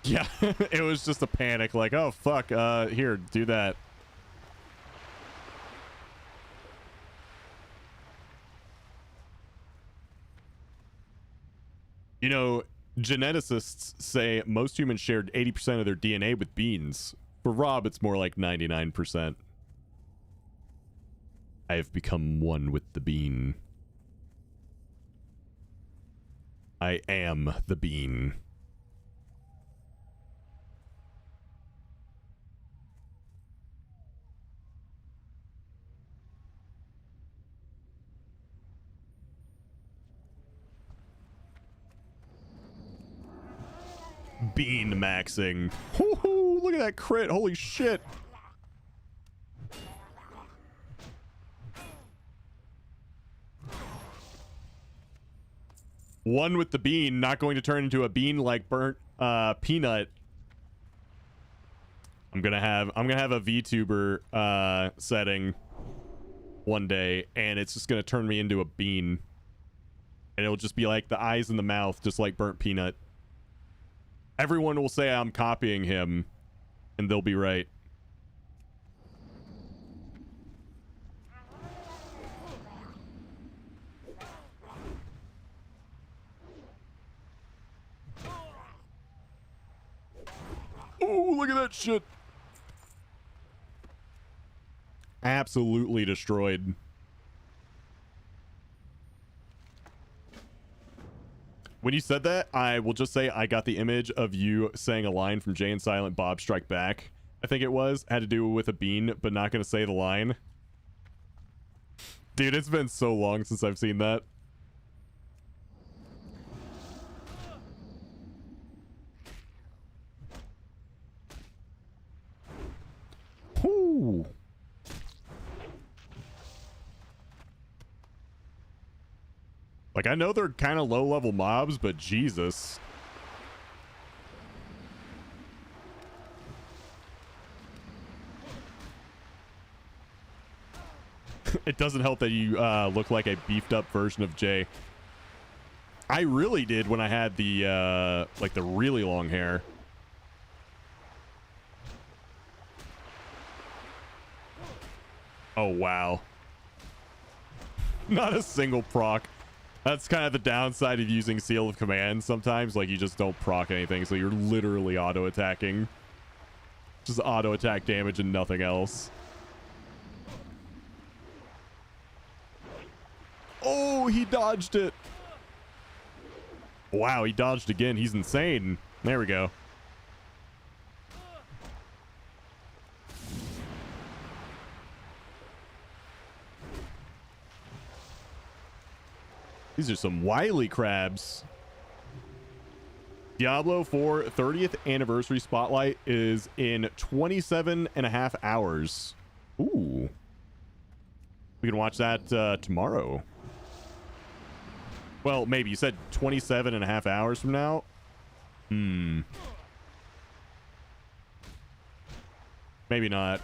Yeah, it was just a panic, like, oh fuck, here, do that. You know, geneticists say most humans shared 80% of their DNA with beans. For Rob, it's more like 99%. I have become one with the bean. I am the bean. Bean maxing. Woohoo! Look at that crit. Holy shit. One with the bean, not going to turn into a bean like burnt peanut. I'm gonna have a VTuber setting one day, and it's just gonna turn me into a bean. And it'll just be like the eyes and the mouth, just like burnt peanut. Everyone will say I'm copying him, and they'll be right. Oh, look at that shit. Absolutely destroyed. When you said that, I will just say I got the image of you saying a line from Jay and Silent Bob Strike Back. I think it was. Had to do with a bean, but not going to say the line. Dude, it's been so long since I've seen that. Whoo. Like, I know they're kind of low-level mobs, but Jesus. It doesn't help that you look like a beefed-up version of Jay. I really did when I had the, like, the really long hair. Oh, wow. Not a single proc. That's kind of the downside of using Seal of Command sometimes. Like, you just don't proc anything, so you're literally auto-attacking. Just auto-attack damage and nothing else. Oh, he dodged it. Wow, he dodged again. He's insane. There we go. These are some wily crabs. Diablo 4 30th anniversary spotlight is in 27.5 hours. Ooh. We can watch that tomorrow. Well, maybe. You said 27.5 hours from now? Maybe not.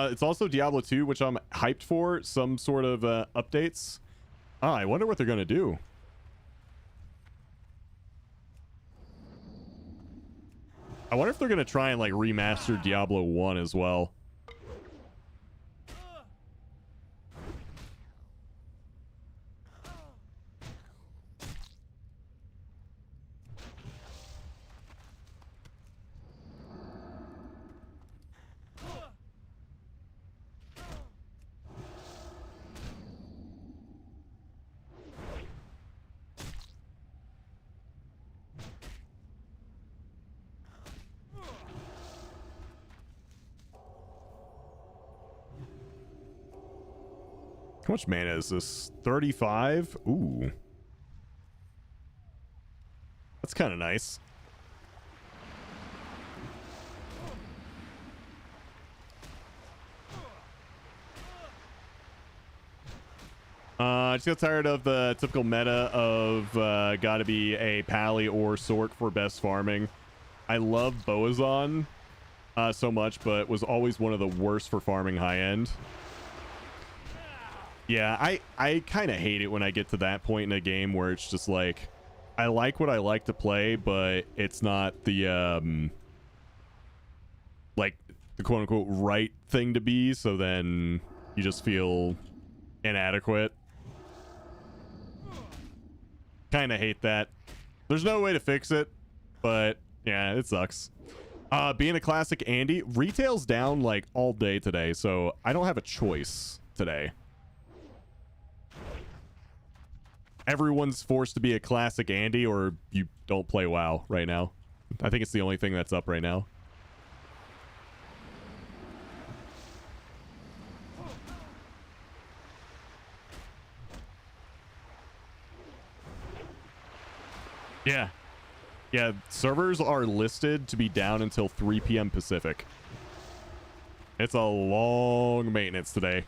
It's also Diablo 2, which I'm hyped for. Some sort of updates. I wonder what they're going to do. I wonder if they're going to try and, like, remaster Diablo 1 as well. How much mana is this? 35? Ooh. That's kind of nice. I just got tired of the typical meta of gotta be a pally or Sork for best farming. I love Boazon so much, but was always one of the worst for farming high end. Yeah, I kind of hate it when I get to that point in a game where it's just like, I like what I like to play, but it's not the like the quote unquote right thing to be, so then you just feel inadequate. Kind of hate that. There's no way to fix it, but yeah, it sucks. Being a classic Andy, retail's down like all day today, so I don't have a choice today. Everyone's forced to be a classic Andy or you don't play WoW right now. I think it's the only thing that's up right now. Yeah. Yeah, servers are listed to be down until 3 p.m. Pacific. It's a long maintenance today.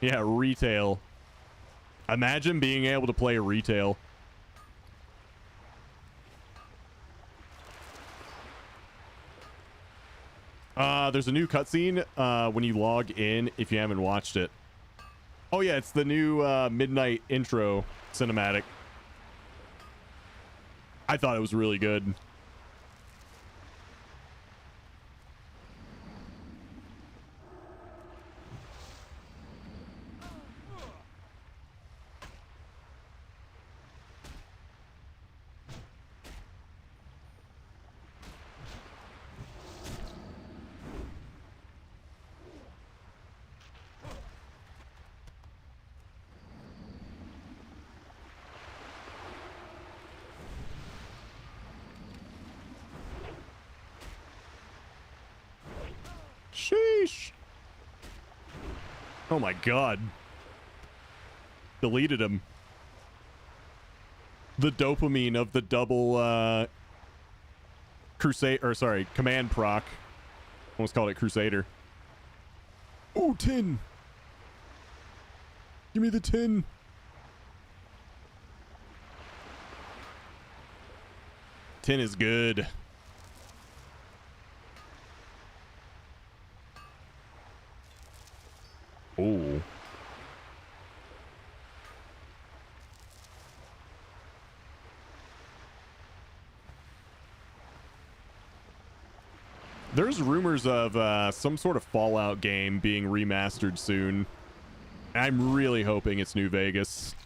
Yeah, retail. Imagine being able to play retail. There's a new cutscene when you log in if you haven't watched it. Oh yeah, it's the new midnight intro cinematic. I thought it was really good. Sheesh. Oh my god. Deleted him. The dopamine of the double crusade, or sorry, command proc. Almost called it Crusader. Ooh, tin. Give me the tin. Tin is good. Oh. There's rumors of some sort of Fallout game being remastered soon. I'm really hoping it's New Vegas.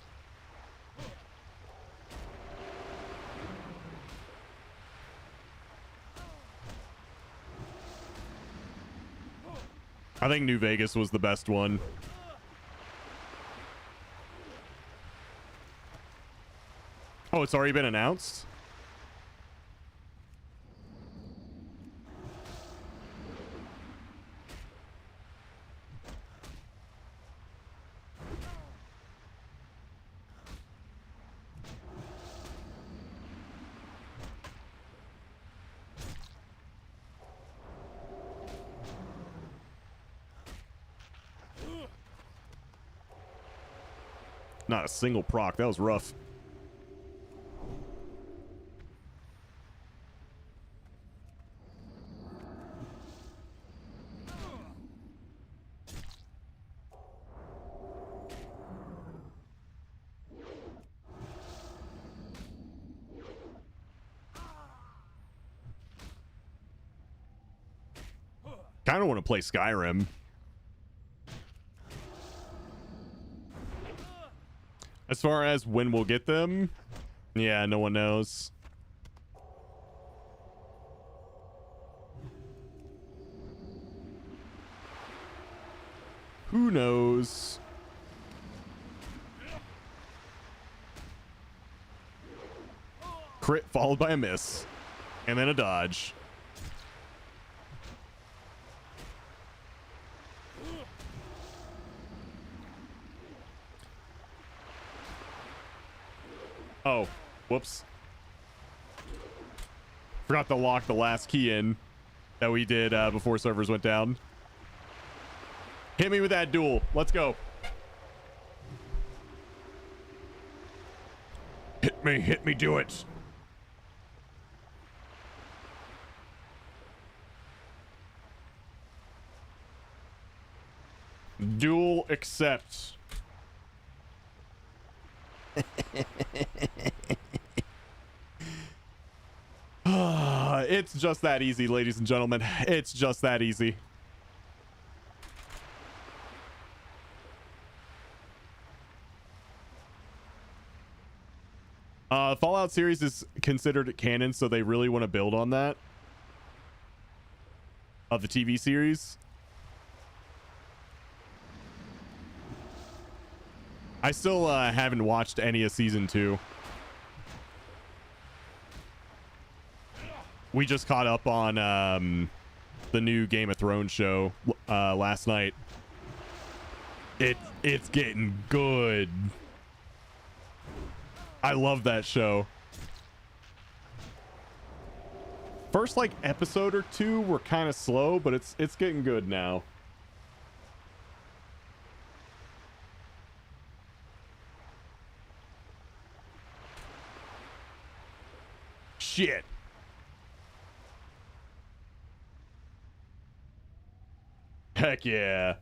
I think New Vegas was the best one. Oh, it's already been announced? Not a single proc. That was rough. Kind of want to play Skyrim. As far as when we'll get them, yeah, no one knows. Who knows? Crit followed by a miss. And then a dodge. Oh, whoops. Forgot to lock the last key in that we did before servers went down. Hit me with that duel. Let's go. Hit me, do it. Duel accept. It's just that easy, ladies and gentlemen. It's just that easy. Fallout series is considered canon, so they really want to build on that of the TV series. I still haven't watched any of season 2. We just caught up on the new Game of Thrones show last night. It's getting good. I love that show. First like episode or 2 were kind of slow, but it's getting good now. Shit. Heck yeah.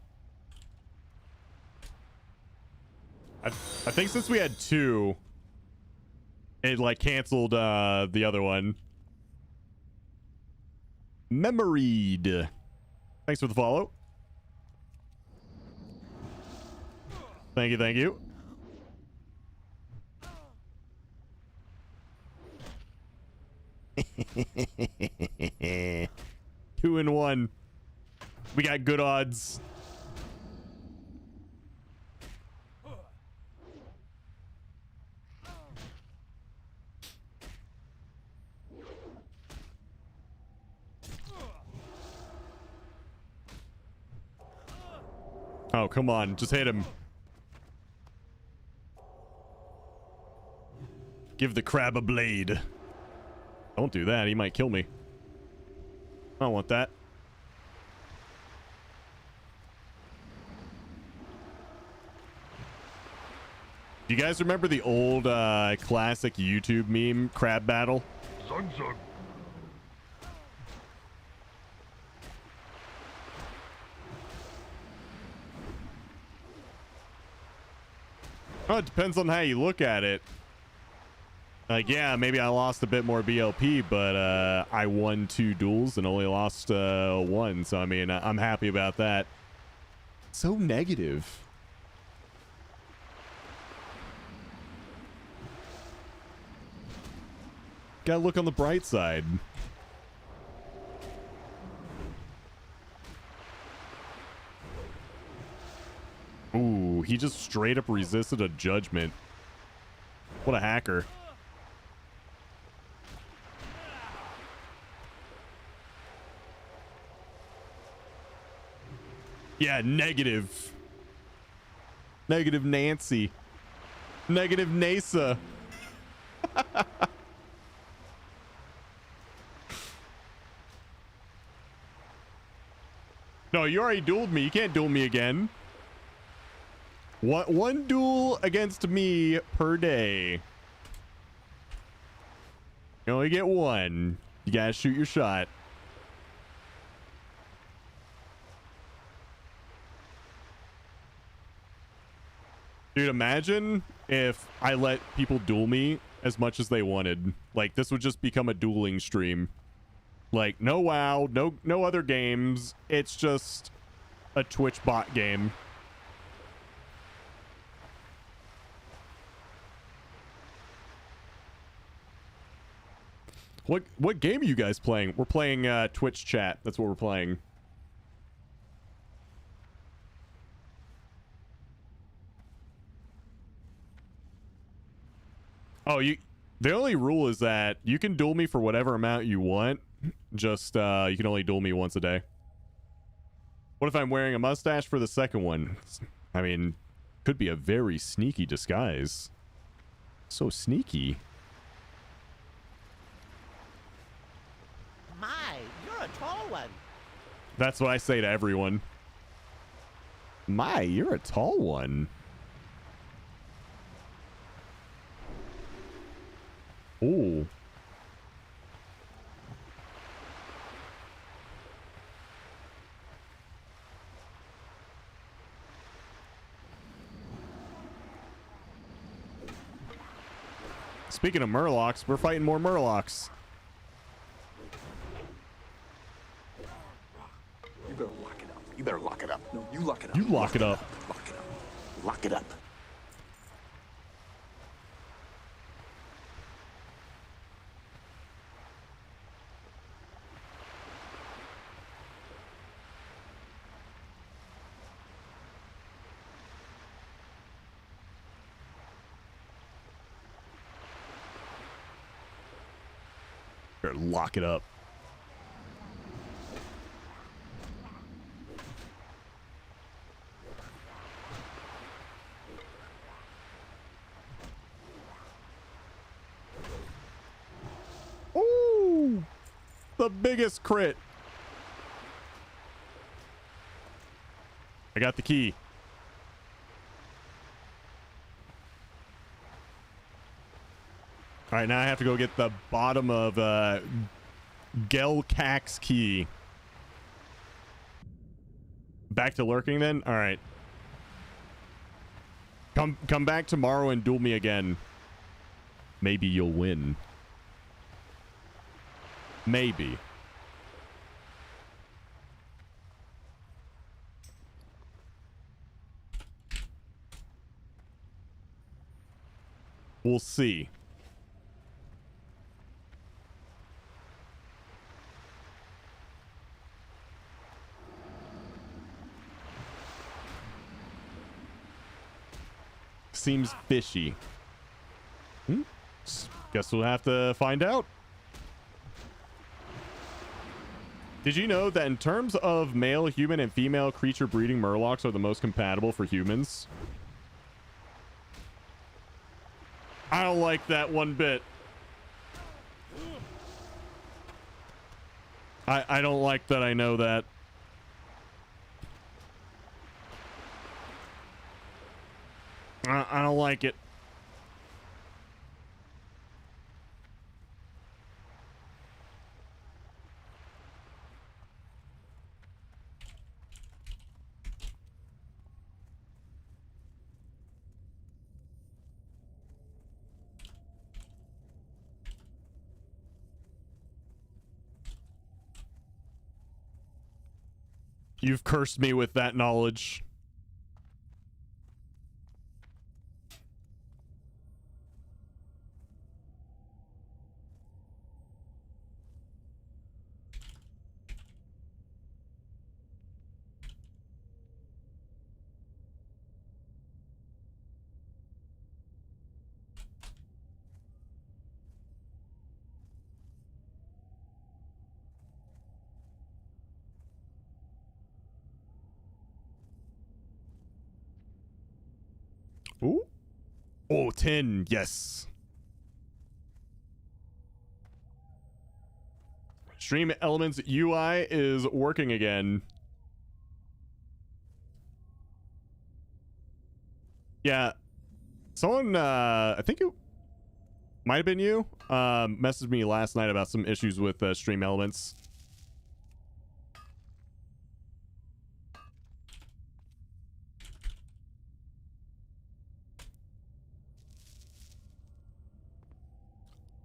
I think since we had 2, it like canceled the other one. Memoried. Thanks for the follow. Thank you, thank you. Two and one. We got good odds. Oh, come on. Just hit him. Give the crab a blade. Don't do that. He might kill me. I don't want that. Do you guys remember the old classic YouTube meme crab battle? Zug zug. Oh, it depends on how you look at it. Like, yeah, maybe I lost a bit more BLP, but I won 2 duels and only lost 1. So, I mean, I'm happy about that. So negative. Gotta look on the bright side. Ooh, he just straight up resisted a judgment. What a hacker. Yeah, negative. Negative Nancy. Negative NASA. No, you already dueled me. You can't duel me again. One duel against me per day. You only get 1. You gotta shoot your shot. Dude, imagine if I let people duel me as much as they wanted. Like, this would just become a dueling stream. Like, no WoW, no other games. It's just a Twitch bot game. What game are you guys playing? We're playing Twitch chat. That's what we're playing. Oh, the only rule is that you can duel me for whatever amount you want. Just you can only duel me once a day. What if I'm wearing a mustache for the second one? I mean, could be a very sneaky disguise. So sneaky. My, you're a tall one. That's what I say to everyone. My, you're a tall one. Ooh. Speaking of Murlocs, we're fighting more Murlocs. You better lock it up. You better lock it up. No, you lock it up. You lock it up. Lock it up. Lock it up. Better lock it up. Ooh, the biggest crit. I got the key. All right, now I have to go get the bottom of Gelkak's key. Back to lurking then? All right. Come back tomorrow and duel me again. Maybe you'll win. Maybe. We'll see. Seems fishy. Guess we'll have to find out. Did you know that in terms of male, human, and female creature breeding, Murlocs are the most compatible for humans? I don't like that one bit. I don't like that I know that. I don't like it. You've cursed me with that knowledge. Ooh. Oh, 10. Yes. Stream Elements UI is working again. Yeah. Someone, I think it might have been you, messaged me last night about some issues with Stream Elements.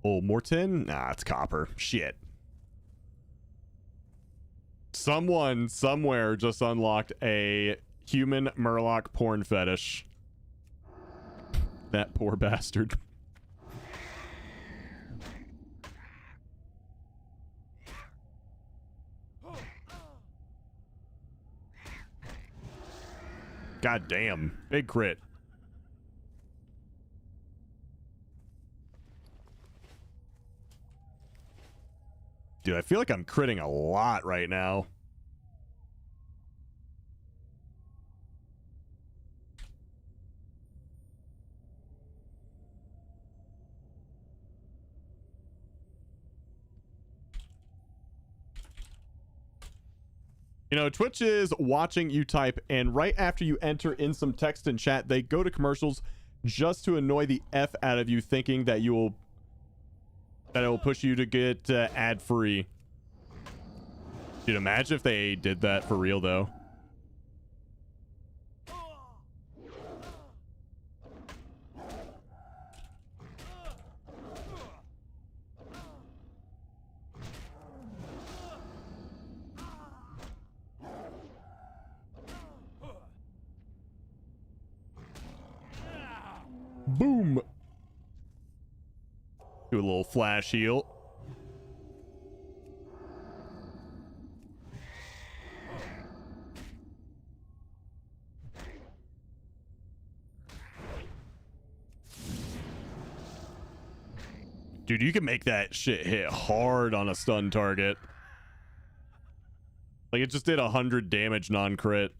Oh, more tin? Nah, it's copper. Shit. Someone somewhere just unlocked a human Murloc porn fetish. That poor bastard. God damn. Big crit. Dude, I feel like I'm critting a lot right now. You know, Twitch is watching you type, and right after you enter in some text in chat, they go to commercials just to annoy the F out of you, thinking that it will push you to get ad free. Dude, imagine if they did that for real, though. Boom. Do a little flash heal. Dude, you can make that shit hit hard on a stun target. Like, it just did 100 damage non-crit.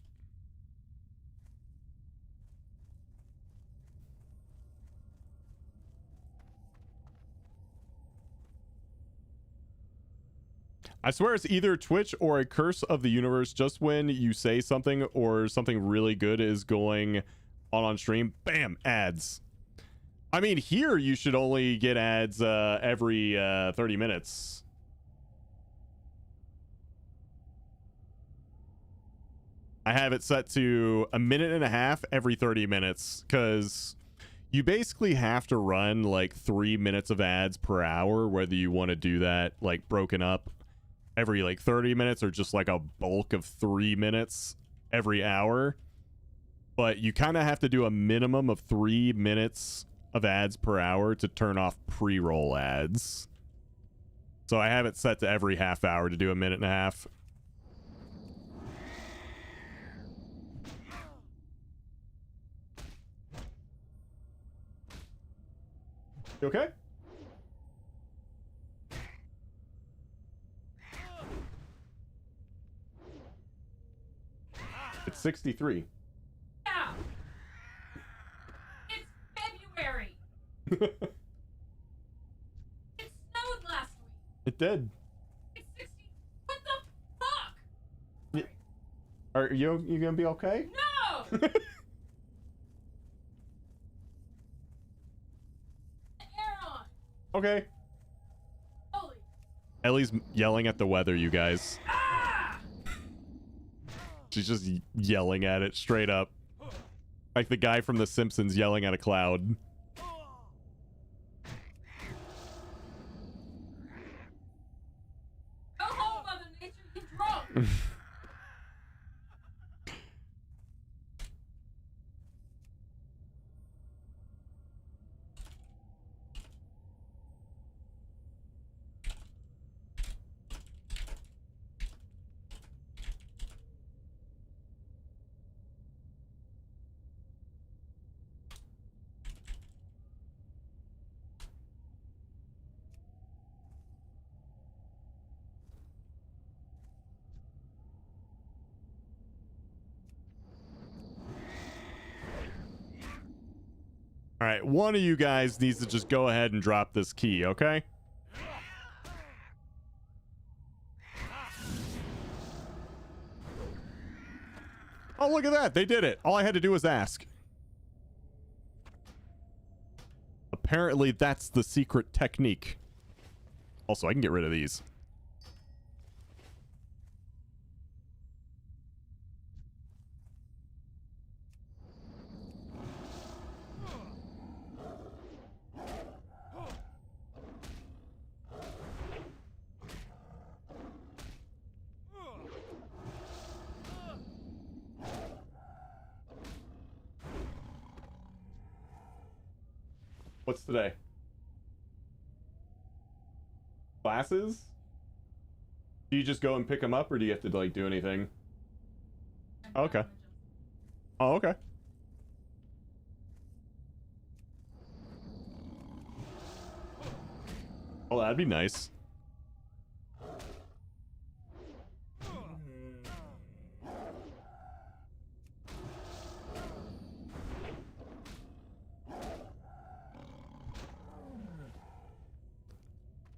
I swear it's either Twitch or a curse of the universe. Just when you say something or something really good is going on stream, bam, ads. I mean, here you should only get ads every 30 minutes. I have it set to 1.5 minutes every 30 minutes because you basically have to run like 3 minutes of ads per hour, whether you want to do that like broken up every like 30 minutes or just like a bulk of 3 minutes every hour. But you kind of have to do a minimum of 3 minutes of ads per hour to turn off pre-roll ads. So I have it set to every half hour to do 1.5 minutes. You okay? It's 63. Yeah. It's February. It snowed last week. It did. It's 60. What the fuck? Are you gonna be okay? No. Air on. Okay. Holy. Ellie's yelling at the weather, you guys. She's just yelling at it straight up. Like the guy from The Simpsons yelling at a cloud. Go home, Mother Nature. You're drunk. All right, one of you guys needs to just go ahead and drop this key, okay? Oh, look at that. They did it. All I had to do was ask. Apparently, that's the secret technique. Also, I can get rid of these. What's today? Classes? Do you just go and pick them up, or do you have to like do anything? Okay. Oh, okay. Oh, that'd be nice.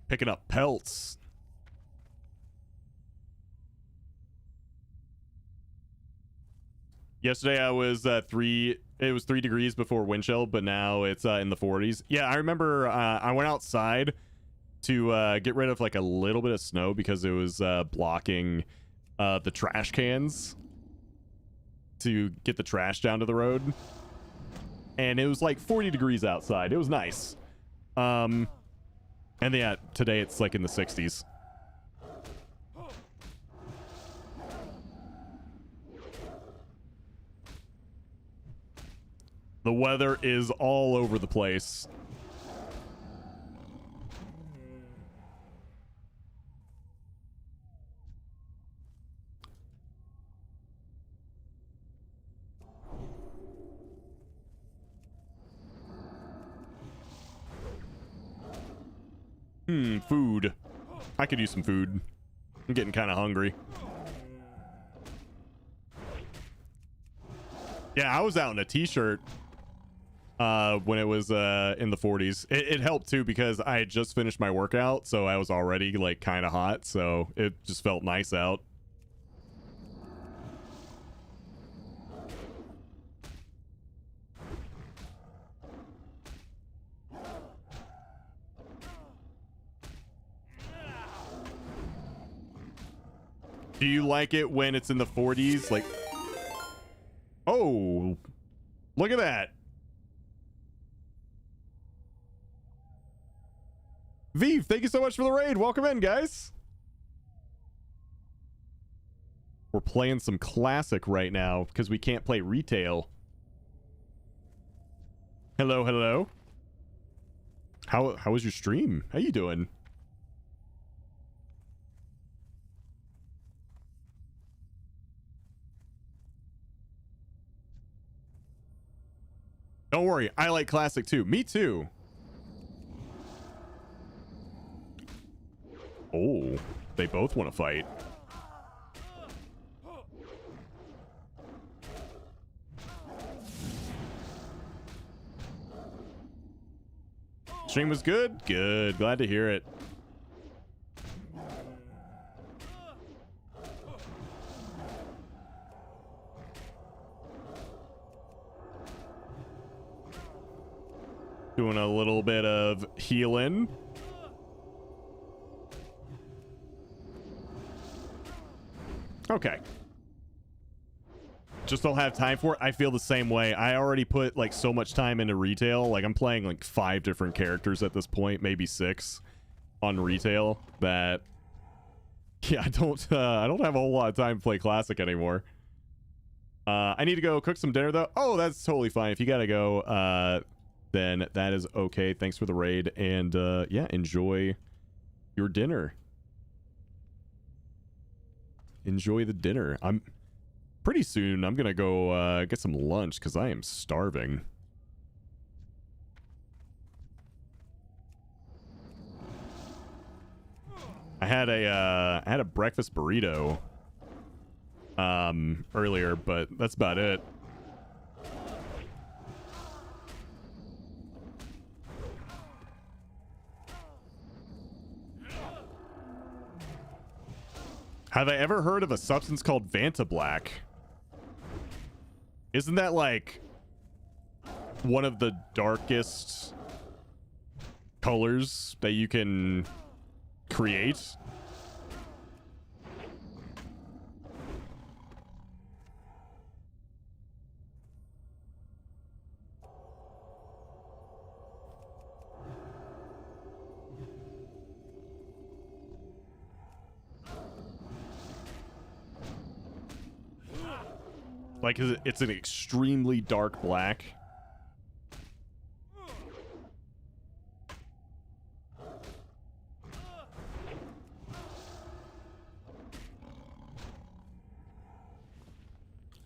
Picking up pelts. Yesterday I was it was 3 degrees before wind chill, but now it's in the 40s. Yeah, I remember I went outside to get rid of like a little bit of snow because it was blocking the trash cans to get the trash down to the road. And it was like 40 degrees outside. It was nice. And yeah, today it's like in the 60s. The weather is all over the place. Food. I could use some food. I'm getting kind of hungry. Yeah, I was out in a t-shirt when it was in the 40s. It helped too because I had just finished my workout, so I was already like kind of hot, so it just felt nice out. Do you like it when it's in the 40s? Like, oh, look at that. Vive, thank you so much for the raid. Welcome in, guys. We're playing some classic right now because we can't play retail. Hello, hello. How was your stream? How you doing? Don't worry, I like classic too. Me too. Oh, they both want to fight. Stream was good? Good. Glad to hear it. Doing a little bit of healing. Okay. Just don't have time for it. I feel the same way. I already put like so much time into retail. Like I'm playing like 5 different characters at this point, maybe 6 on retail, that yeah, I don't have a whole lot of time to play classic anymore. I need to go cook some dinner though. Oh, that's totally fine. If you gotta go, then that is okay. Thanks for the raid, and yeah, enjoy your dinner. Enjoy the dinner. I'm pretty soon I'm gonna go get some lunch because I am starving. I had a breakfast burrito earlier, but that's about it. Have I ever heard of a substance called Vanta Black? Isn't that like one of the darkest colors that you can create? Like, it's an extremely dark black.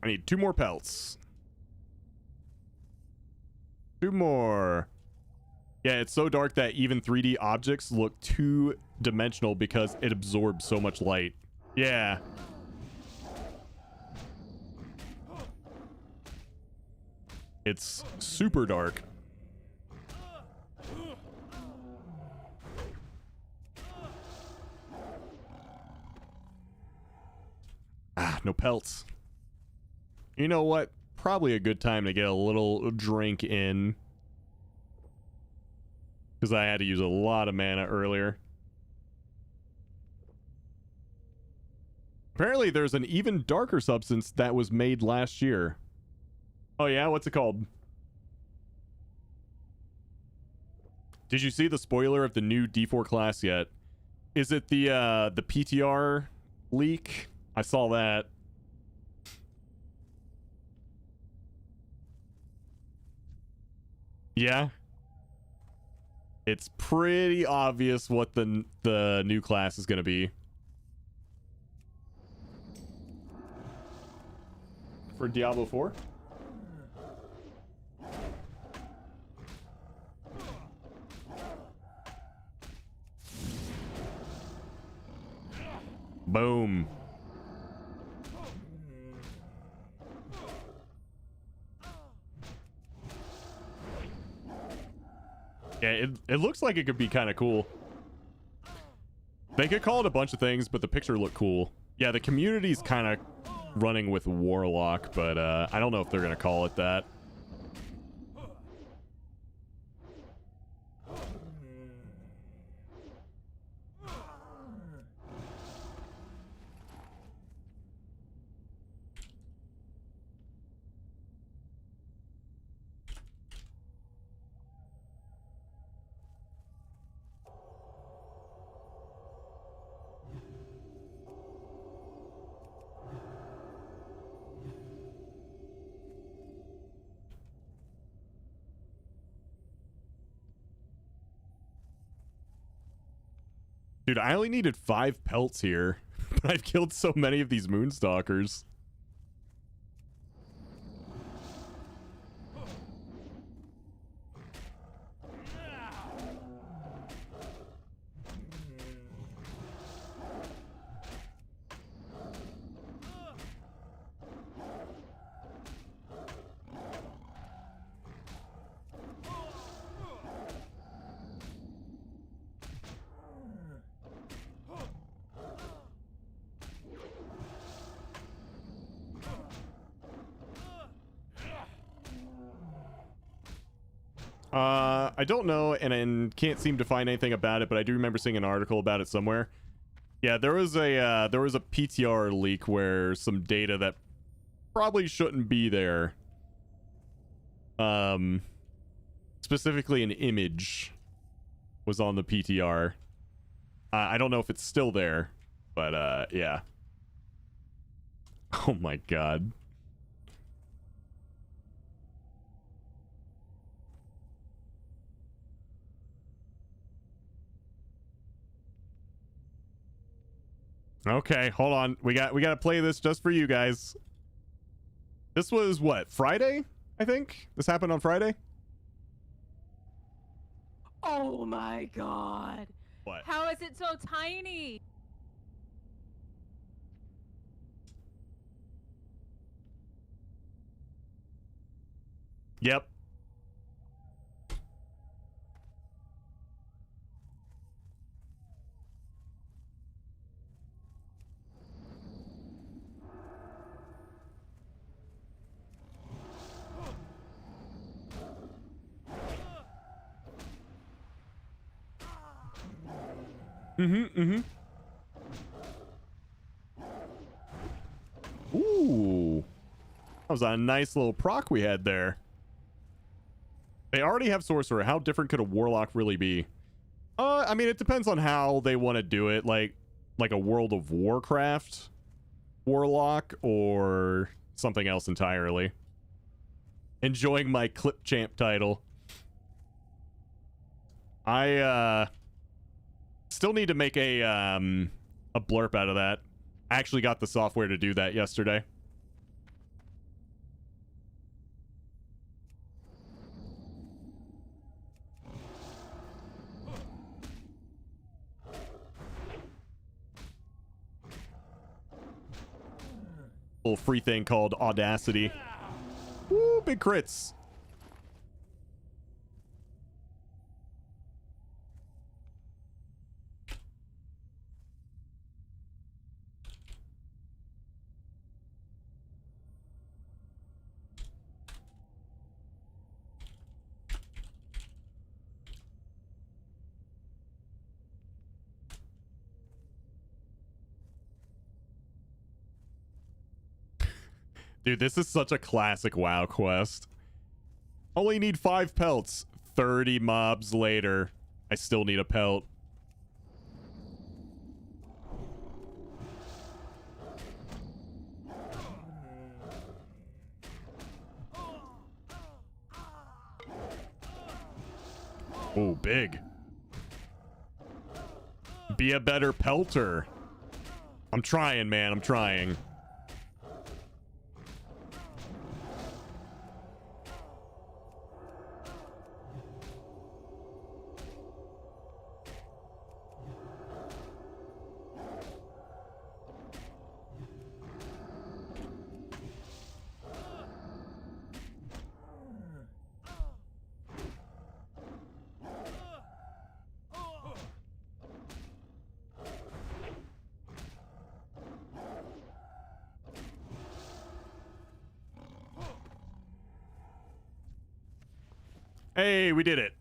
I need 2 more pelts. 2 more. Yeah, it's so dark that even 3D objects look 2-dimensional because it absorbs so much light. Yeah. It's super dark. Ah, no pelts. You know what? Probably a good time to get a little drink in. Because I had to use a lot of mana earlier. Apparently there's an even darker substance that was made last year. Oh yeah? What's it called? Did you see the spoiler of the new D4 class yet? Is it the PTR leak? I saw that. Yeah. It's pretty obvious what the new class is going to be. For Diablo 4? Boom. Yeah, it looks like it could be kind of cool. They could call it a bunch of things, but the picture looked cool. Yeah, the community's kind of running with Warlock, but I don't know if they're going to call it that. Dude, I only needed 5 pelts here, but I've killed so many of these Moonstalkers. I don't know, and can't seem to find anything about it, but I do remember seeing an article about it somewhere. Yeah, there was a PTR leak where some data that probably shouldn't be there. Specifically an image was on the PTR. I don't know if it's still there, but yeah. Oh my god. Okay, hold on. We got to play this just for you guys. This was what, Friday? I think this happened on Friday. Oh my god. What? How is it so tiny? Yep. Ooh. That was a nice little proc we had there. They already have Sorcerer. How different could a Warlock really be? I mean, it depends on how they want to do it. Like a World of Warcraft Warlock or something else entirely. Enjoying my clip champ title. I still need to make a blurb out of that. I actually got the software to do that yesterday. Little free thing called Audacity. Woo, big crits. Dude, this is such a classic WoW quest. Only need 5 pelts. 30 mobs later, I still need a pelt. Oh, big. Be a better pelter. I'm trying, man. I'm trying. Hey, we did it.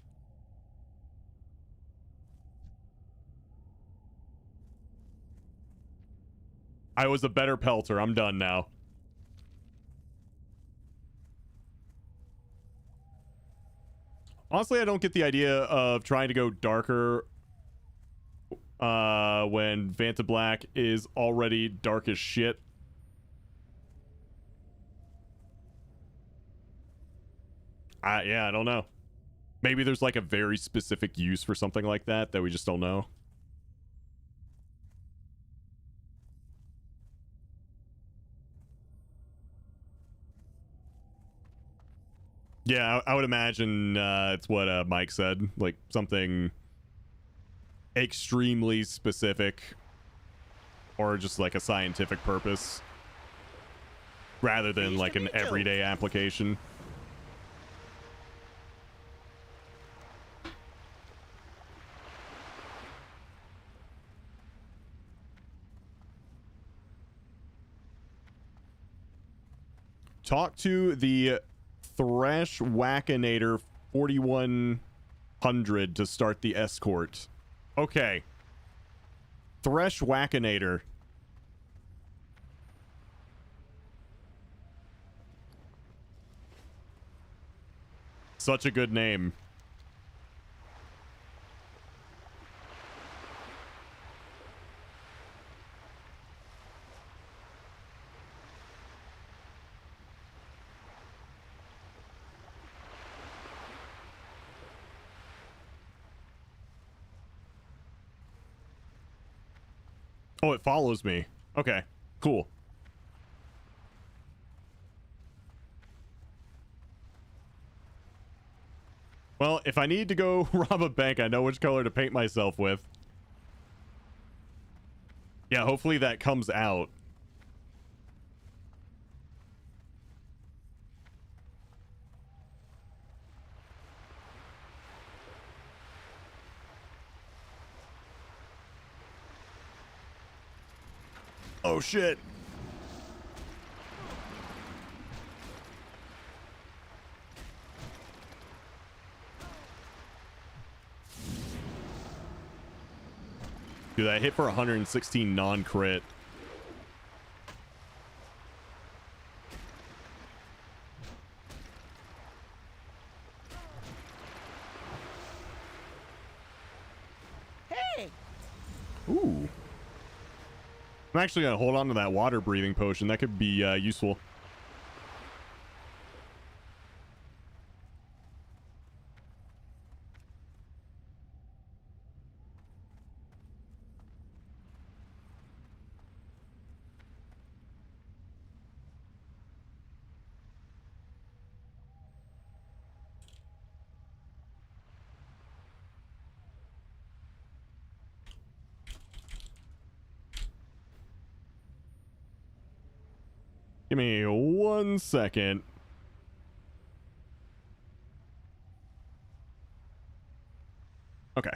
I was a better pelter. I'm done now. Honestly, I don't get the idea of trying to go darker when Vanta Black is already dark as shit. Yeah, I don't know. Maybe there's like a very specific use for something like that that we just don't know. Yeah, I would imagine it's what Mike said. Like something extremely specific or just like a scientific purpose rather than like an everyday application. Talk to the Thresh Wackinator 4100 to start the escort. Okay. Thresh Wackinator. Such a good name. Oh, it follows me. Okay, cool. Well, if I need to go rob a bank, I know which color to paint myself with. Yeah, hopefully that comes out. Oh, shit. Dude, I hit for 116 non-crit. Hey! Ooh. I'm actually going to hold on to that water breathing potion. That could be useful. Give me 1 second. Okay.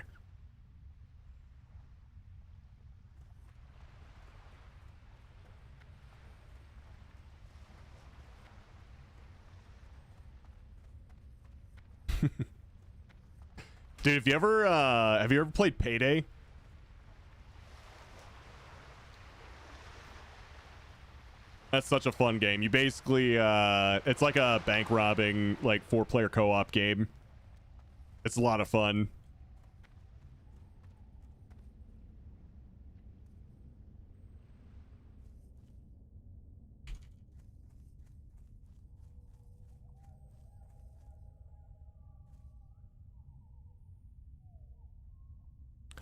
Dude, have you ever played Payday? That's such a fun game. You basically, it's like a bank robbing, like 4-player co-op game. It's a lot of fun.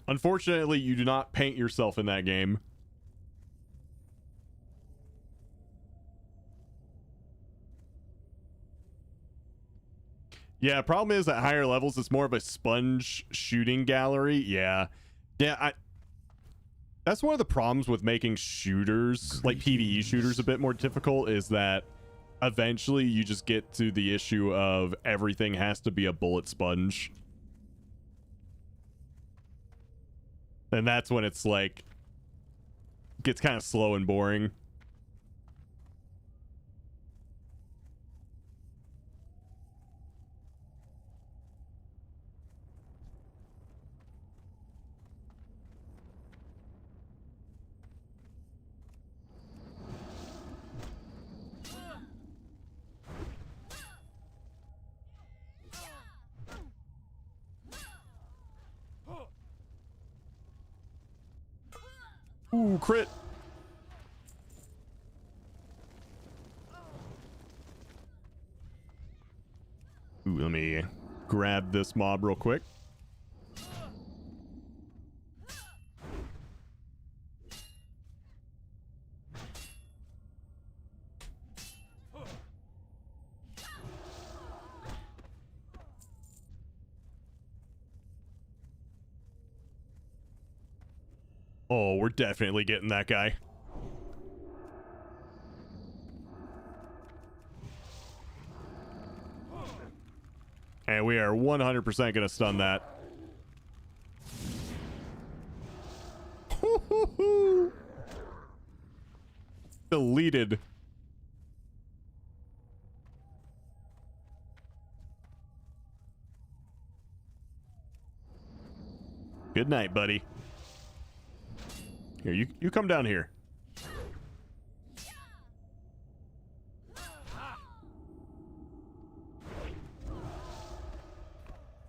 Unfortunately, you do not paint yourself in that game. Yeah, problem is at higher levels, it's more of a sponge shooting gallery. Yeah. Yeah, that's one of the problems with making shooters, like PvE shooters, a bit more difficult, is that eventually you just get to the issue of everything has to be a bullet sponge. And that's when it's like, gets kind of slow and boring. Ooh, crit. Ooh, let me grab this mob real quick. Oh, we're definitely getting that guy. And we are 100% going to stun that. Deleted. Good night, buddy. Here, you come down here.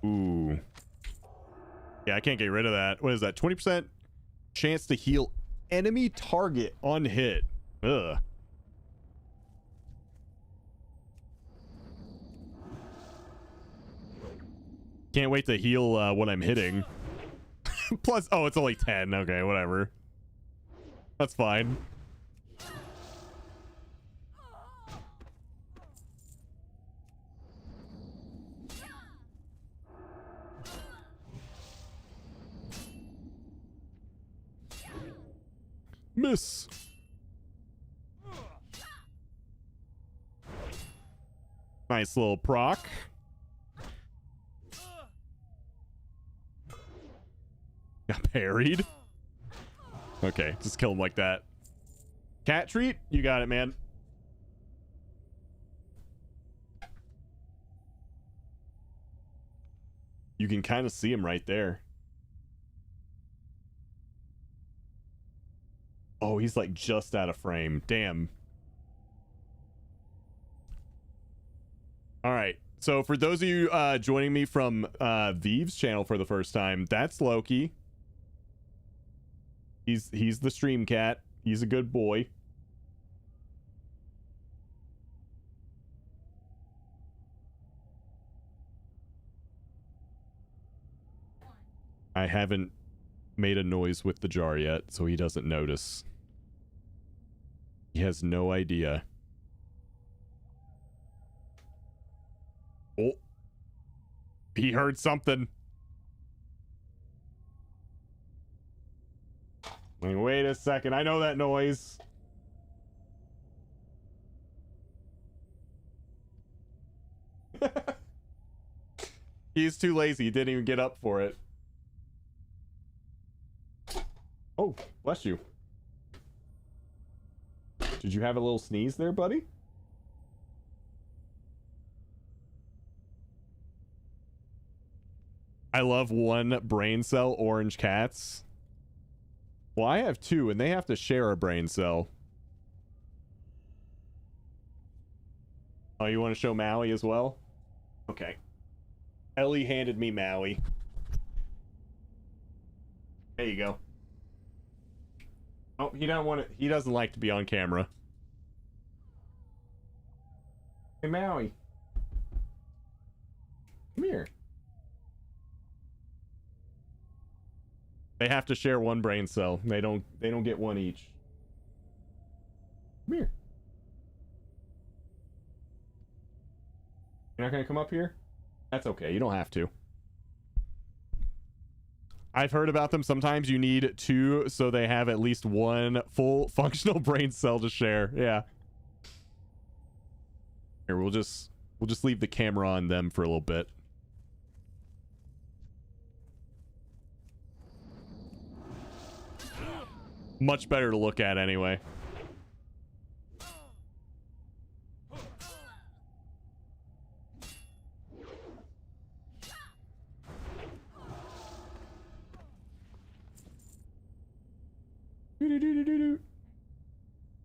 Ooh. Yeah, I can't get rid of that. What is that? 20% chance to heal enemy target on hit. Ugh. Can't wait to heal when I'm hitting. Plus, oh, it's only 10. Okay, whatever. That's fine. Miss. Nice little proc. Got parried. Okay, just kill him like that. Cat treat? You got it, man. You can kind of see him right there. Oh, he's like just out of frame. Damn. All right. So for those of you joining me from Vive's channel for the first time, that's Loki. He's the stream cat. He's a good boy. I haven't made a noise with the jar yet, so he doesn't notice. He has no idea. Oh. He heard something. Wait a second. I know that noise. He's too lazy. He didn't even get up for it. Oh, bless you. Did you have a little sneeze there, buddy? I love one brain cell orange cats. Well, I have two, and they have to share a brain cell. Oh, you want to show Maui as well? Okay. Ellie handed me Maui. There you go. Oh, he don't want it. He doesn't like to be on camera. Hey, Maui. Come here. They have to share one brain cell. They don't get one each. Come here. You're not gonna come up here? That's okay. You don't have to. I've heard about them. Sometimes you need two so they have at least one full functional brain cell to share. Yeah. Here, we'll just leave the camera on them for a little bit. Much better to look at anyway.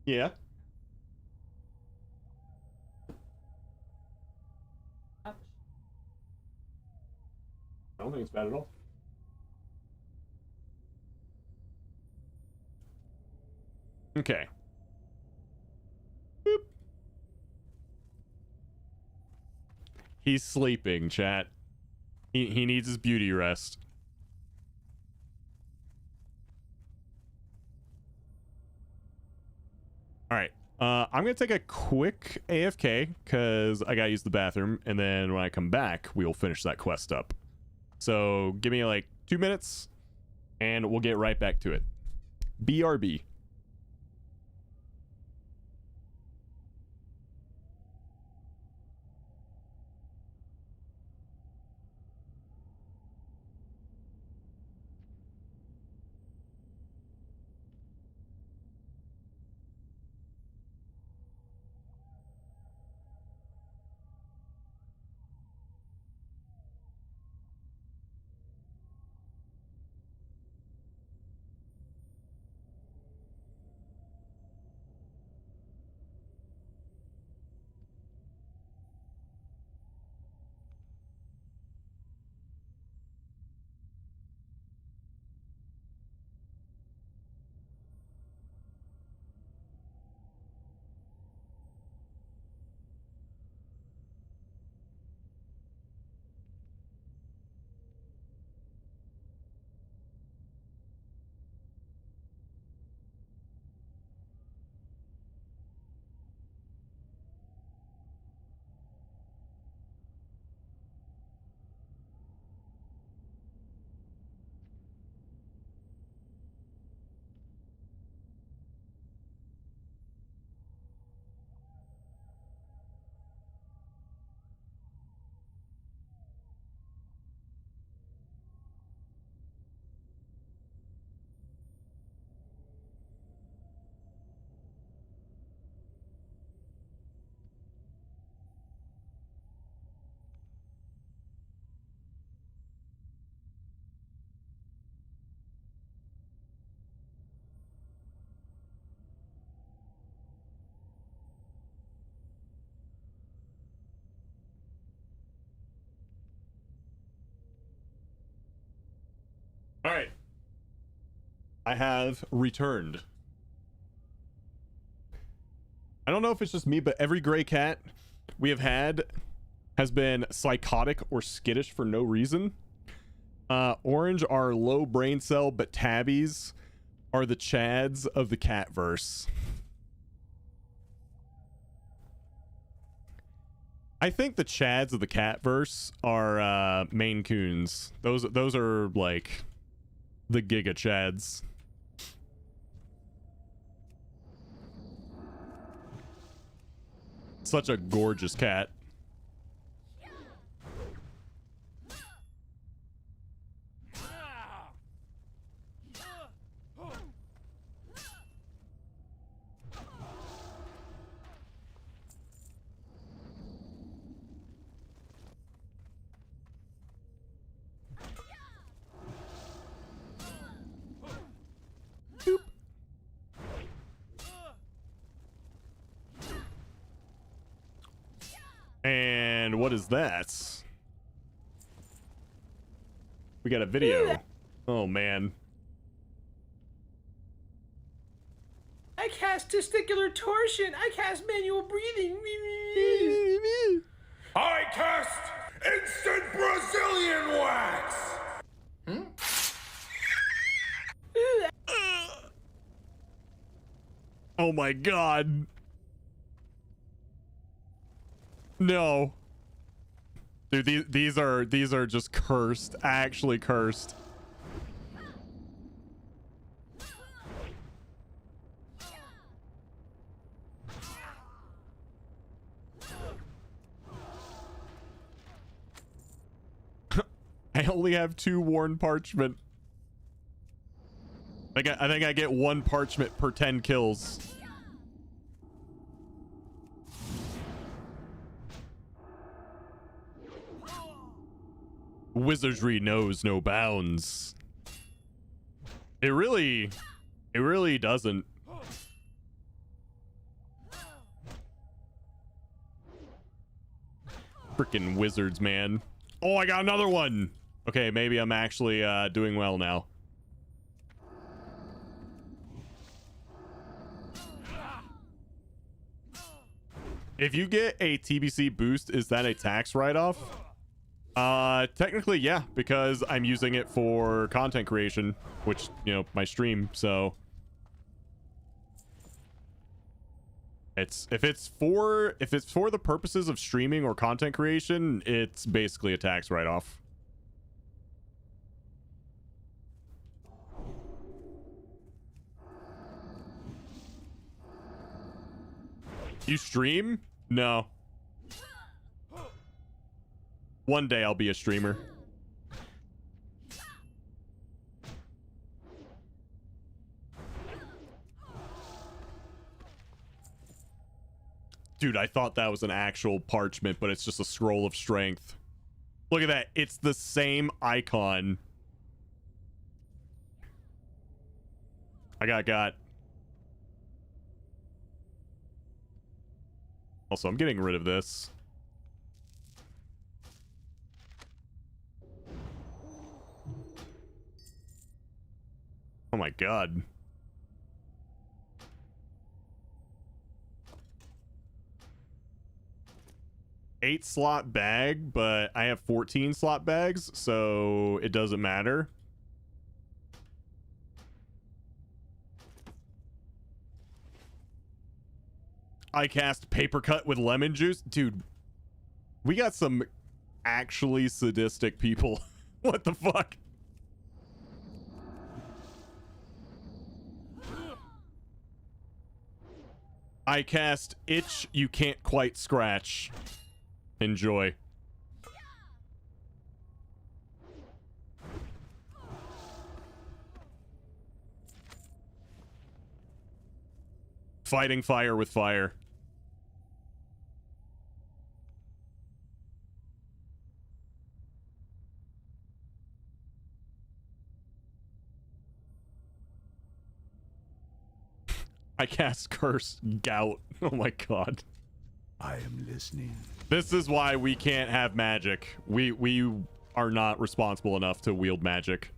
Yeah. I don't think it's bad at all. Okay. Boop. He's sleeping, chat. He needs his beauty rest. All right. I'm going to take a quick AFK because I got to use the bathroom. And then when I come back, we will finish that quest up. So give me like 2 minutes and we'll get right back to it. BRB. All right. I have returned. I don't know if it's just me, but every gray cat we have had has been psychotic or skittish for no reason. Orange are low brain cell, but tabbies are the chads of the catverse. I think the chads of the catverse are Maine Coons. Those are like the Giga Chads. Such a gorgeous cat. And what is that? We got a video. Oh, man. I cast testicular torsion. I cast manual breathing. I cast instant Brazilian wax! Oh my god. No. Dude, these are just cursed. Actually cursed. I only have 2 worn parchment. I think I get 1 parchment per 10 kills. Wizardry knows no bounds. It really doesn't. Freaking wizards, man. Oh, I got another one. Okay, maybe I'm actually doing well now. If you get a TBC boost, is that a tax write-off? Technically, yeah, because I'm using it for content creation, which, you know, my stream, so if it's for the purposes of streaming or content creation, it's basically a tax write-off. You stream? No. One day I'll be a streamer. Dude, I thought that was an actual parchment, but it's just a scroll of strength. Look at that. It's the same icon. I got. Also, I'm getting rid of this. Oh my god. Eight slot bag, but I have 14 slot bags, so it doesn't matter. I cast paper cut with lemon juice. Dude, we got some actually sadistic people. What the fuck? I cast itch you can't quite scratch. Enjoy. Fighting fire with fire. I cast curse gout. Oh my god. I am listening. This is why we can't have magic. We are not responsible enough to wield magic.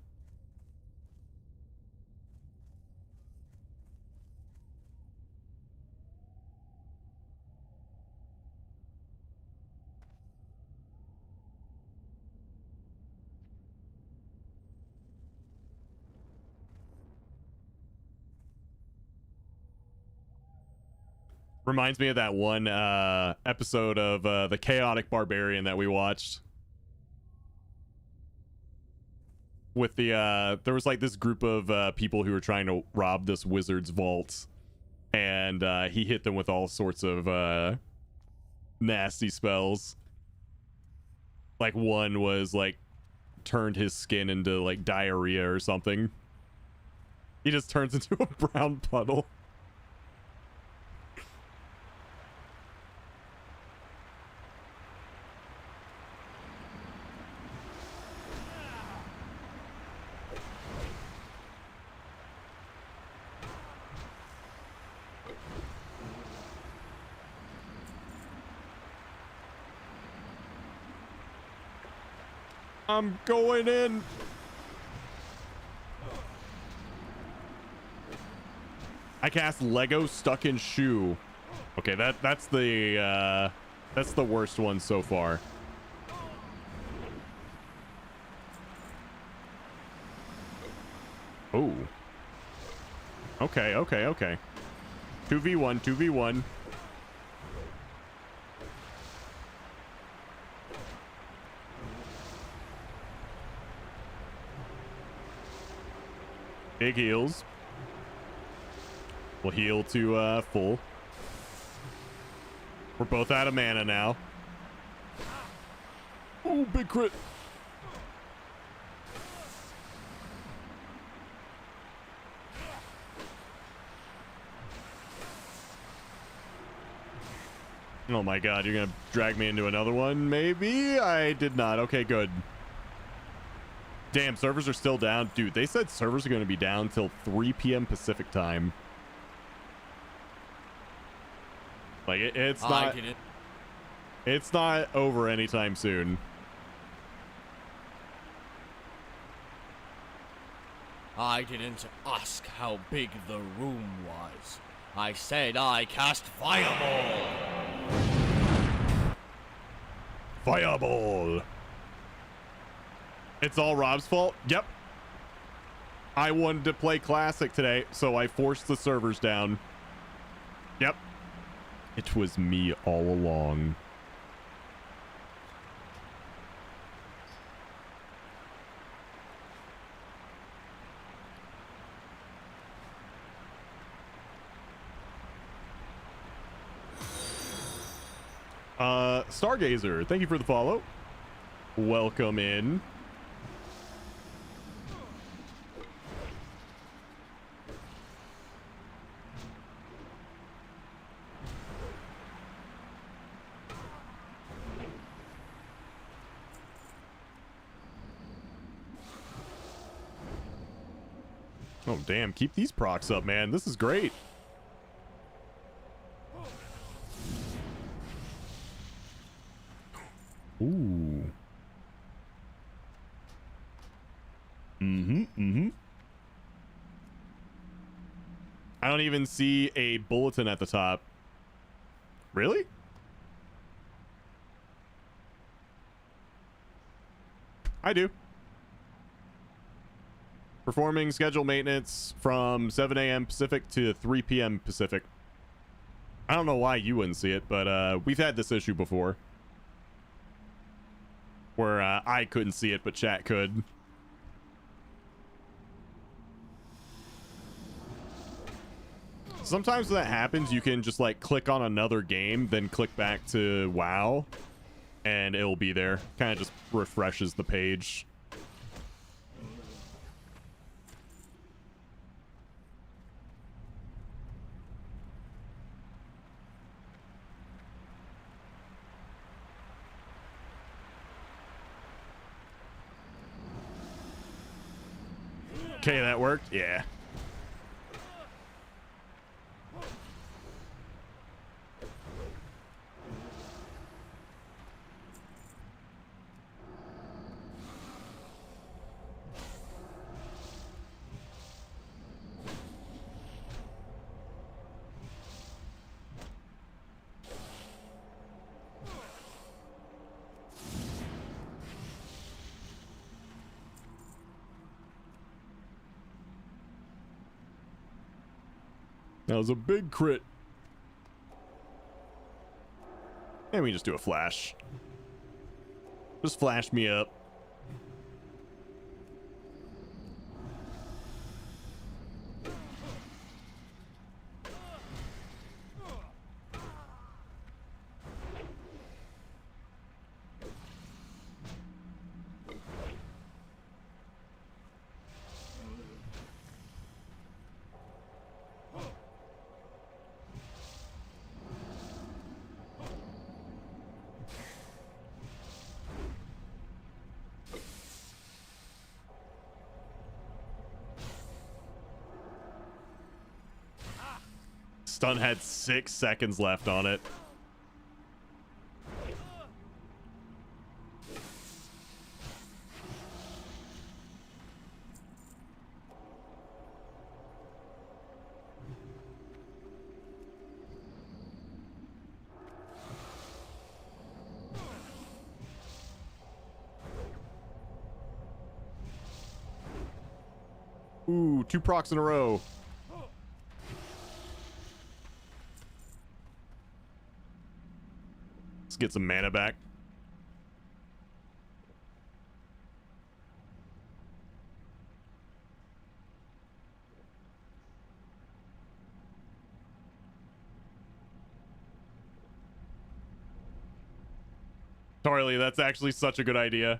Reminds me of that one episode of the Chaotic Barbarian that we watched. With the there was like this group of people who were trying to rob this wizard's vault, and he hit them with all sorts of nasty spells. Like one was like turned his skin into like diarrhea or something. He just turns into a brown puddle. I'm going in. I cast Lego stuck in shoe. Okay, that's the worst one so far. Oh. Okay. 2v1, 2v1. Big heals. We'll heal to full. We're both out of mana now. Oh, big crit. Oh my god, you're gonna drag me into another one? Maybe? I did not. Okay, good. Damn, servers are still down. Dude, they said servers are gonna be down till 3 p.m. Pacific time. Like, it's not... It's not over anytime soon. I didn't ask how big the room was. I said I cast Fireball. Fireball. It's all Rob's fault? Yep. I wanted to play Classic today, so I forced the servers down. Yep. It was me all along. Stargazer, thank you for the follow. Welcome in. Oh, damn. Keep these procs up, man. This is great. Ooh. I don't even see a bulletin at the top. Really? I do. Performing schedule maintenance from 7 a.m. Pacific to 3 p.m. Pacific. I don't know why you wouldn't see it, but we've had this issue before. Where I couldn't see it, but chat could. Sometimes when that happens, you can just like click on another game, then click back to WoW, and it'll be there. Kind of just refreshes the page. Okay, that worked. Yeah. That was a big crit. And we just do a flash. Just flash me up. Stun had 6 seconds left on it. Ooh, 2 procs in a row. Let's get some mana back. Charlie, that's actually such a good idea.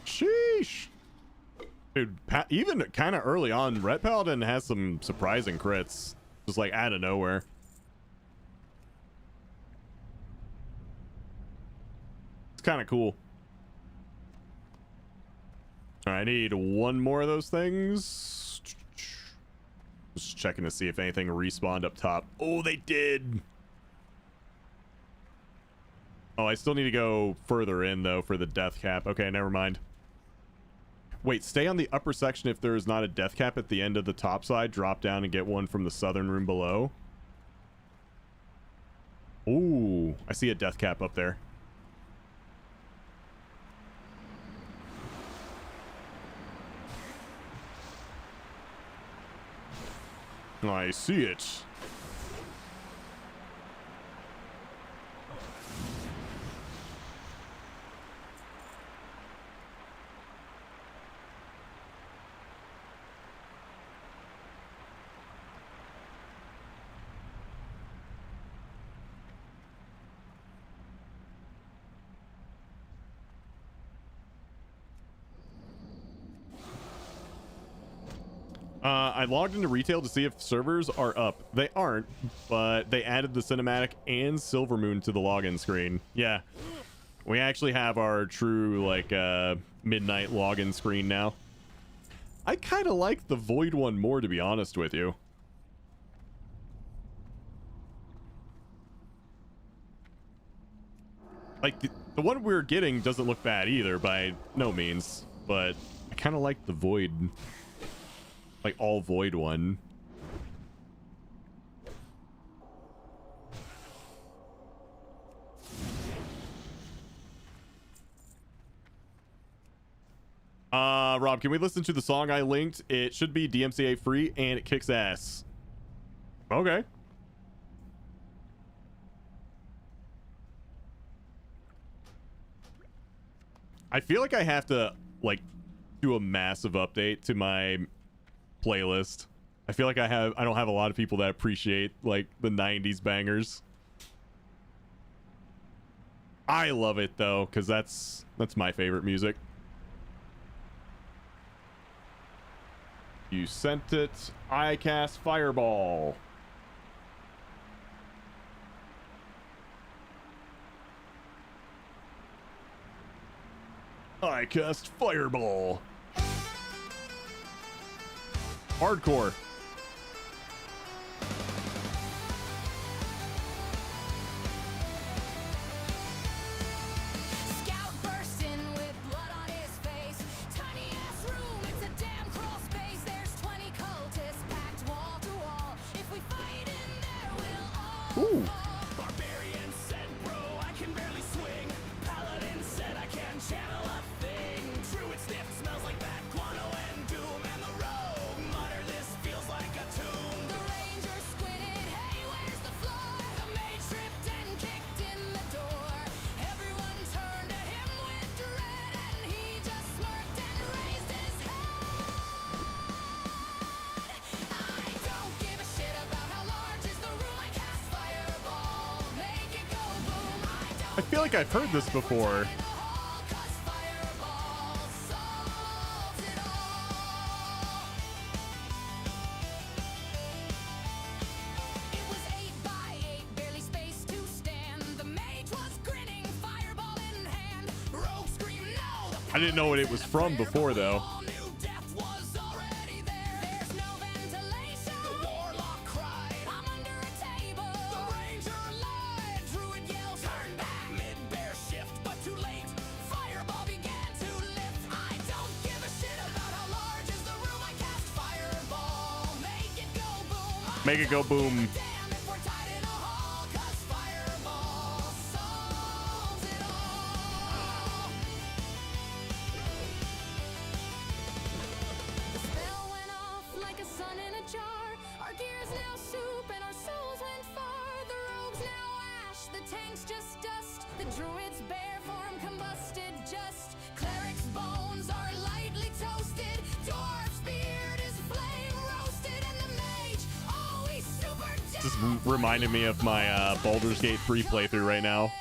Sheesh. Dude, even kind of early on, Red Paladin has some surprising crits. Just like out of nowhere. It's kind of cool. All right, I need one more of those things. Just checking to see if anything respawned up top. Oh, they did. Oh, I still need to go further in, though, for the death cap. Okay, never mind. Wait, stay on the upper section if there is not a death cap at the end of the top side. Drop down and get one from the southern room below. Ooh, I see a death cap up there. I see it. I logged into retail to see if servers are up. They aren't, but they added the cinematic and Silvermoon to the login screen. Yeah, we actually have our true like midnight login screen now. I kind of like the Void one more, to be honest with you. Like the one we're getting doesn't look bad either by no means, but I kind of like the Void. Like all Void one. Rob, can we listen to the song I linked? It should be DMCA free and it kicks ass. Okay. I feel like I have to like do a massive update to my playlist. I feel like I don't have a lot of people that appreciate like the 90s bangers. I love it though, because that's my favorite music. You sent it. I cast Fireball. I cast Fireball. Hardcore. Scout burst in with blood on his face. Tiny ass room, it's a damn crawl space. There's 20 cultists packed wall to wall. If we fight in there, we'll all fall. Barbarian said, bro, I can barely swing. Paladin said I can channel a thing. Druid sniff smells like bad guano and doom. And the rogue mutter, this feels like a tomb. The ranger squinted, hey, where's the floor? The mage tripped and kicked in the door. Everyone turned at him with dread, and he just smirked and raised his head. I don't give a shit about how large is the room. I cast Fireball, make it go boom. I feel like I've heard this before. I didn't know what it was from before, though. Fireball began to lift. I don't give a shit about how Make it go boom. Just reminded me of my Baldur's Gate 3 playthrough right now.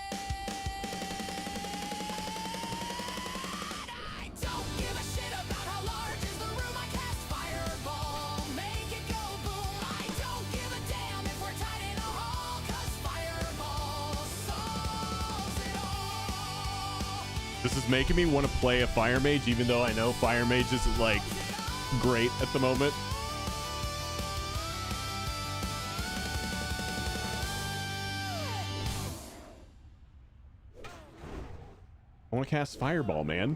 This is making me want to play a Fire Mage, even though I know Fire Mage isn't like great at the moment. I want to cast Fireball, man.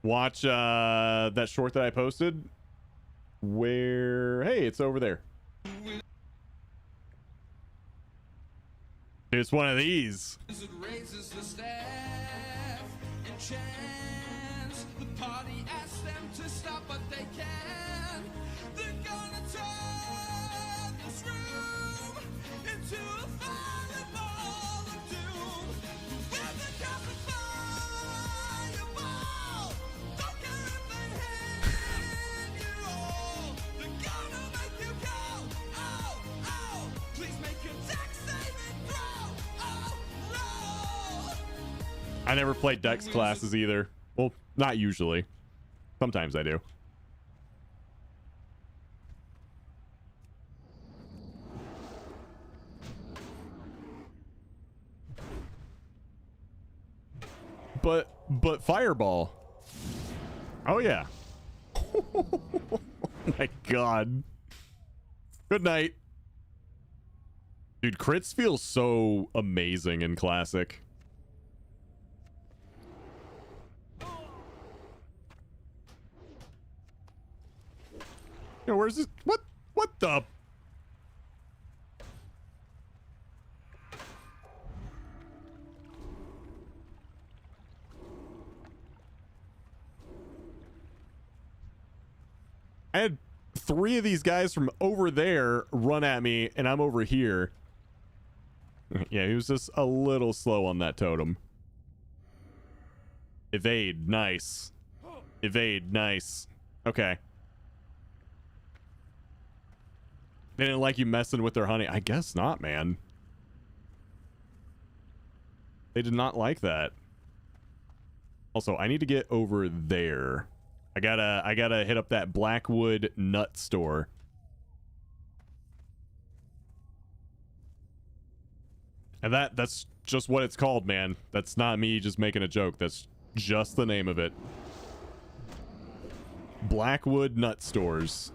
Watch that short that I posted. Where, hey, it's over there. It's one of these. It raises the staff and chants. The party asks them to stop, but they can. They're gonna turn this room into a fireball of doom. When they cast a fireball, don't care if they hit you all. They're gonna make you go, oh, oh. Please make your deck saving throw, oh, no. I never played Dex classes either. Well, not usually. Sometimes I do. But Fireball. Oh yeah. Oh my god. Good night. Dude, crits feel so amazing in Classic. Yo, where's this? What the? I had 3 of these guys from over there run at me, and I'm over here. Yeah, he was just a little slow on that totem. Evade, nice. Evade, nice. Okay. They didn't like you messing with their honey. I guess not, man. They did not like that. Also, I need to get over there. I gotta hit up that Blackwood nut store. And that's just what it's called, man. That's not me just making a joke. That's just the name of it. Blackwood nut stores.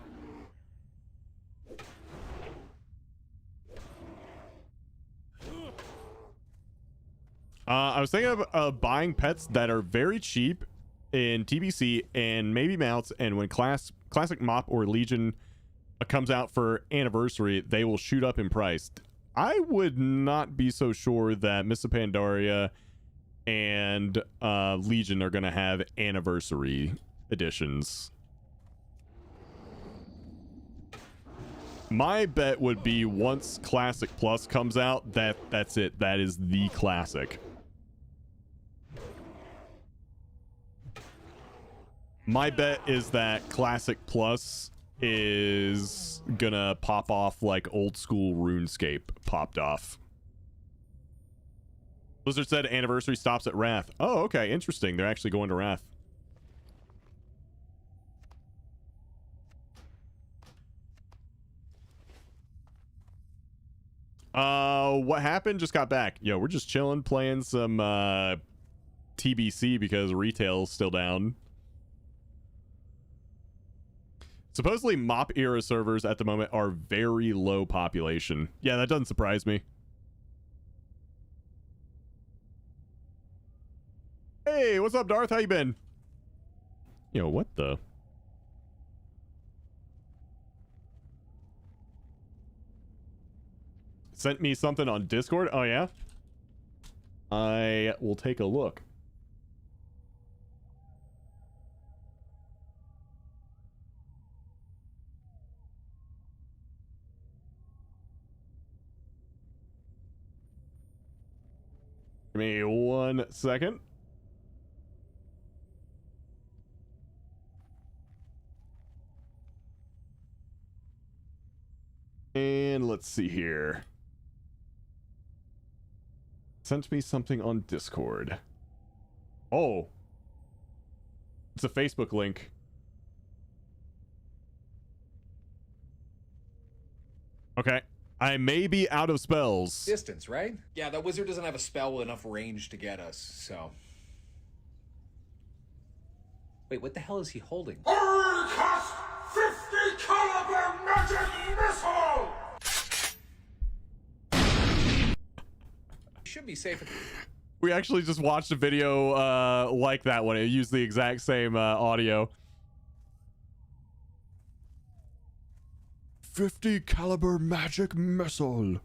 I was thinking of buying pets that are very cheap in TBC and maybe mounts, and when Classic Mop or Legion comes out for Anniversary, they will shoot up in price. I would not be so sure that Miss Pandaria and Legion are going to have Anniversary editions. My bet would be once Classic Plus comes out, that's it. That is the Classic. My bet is that Classic Plus is gonna pop off like old school RuneScape popped off. Blizzard said Anniversary stops at Wrath. Oh, okay, interesting. They're actually going to Wrath. What happened? Just got back. Yo, we're just chilling, playing some TBC because retail's still down. Supposedly Mop era servers at the moment are very low population. Yeah, that doesn't surprise me. Hey, what's up, Darth? How you been? Yo, what the? Sent me something on Discord? Oh, yeah? I will take a look. Give me 1 second. And let's see here. Sent me something on Discord. Oh. It's a Facebook link. Okay. I may be out of spells. Distance, right? Yeah, that wizard doesn't have a spell with enough range to get us, so... Wait, what the hell is he holding? Cast 50 caliber magic missile! Should be safe. We actually just watched a video like that one. It used the exact same audio. 50 caliber magic missile.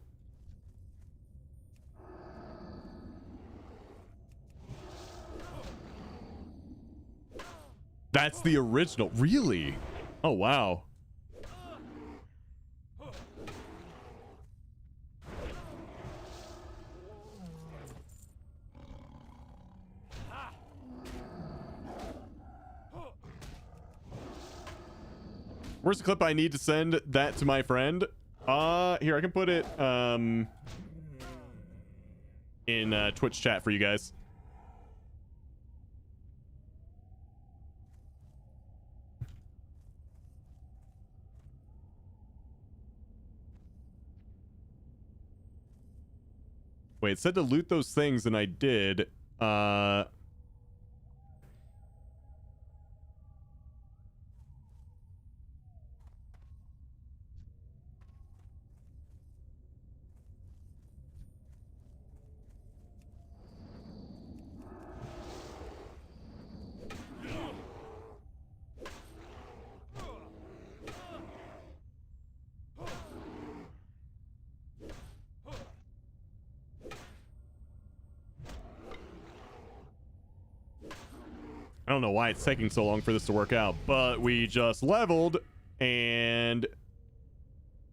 That's the original. Really? Oh, wow. Where's the clip I need to send that to my friend? Here, I can put it in Twitch chat for you guys. Wait, it said to loot those things, and I did. I don't know why it's taking so long for this to work out, but we just leveled, and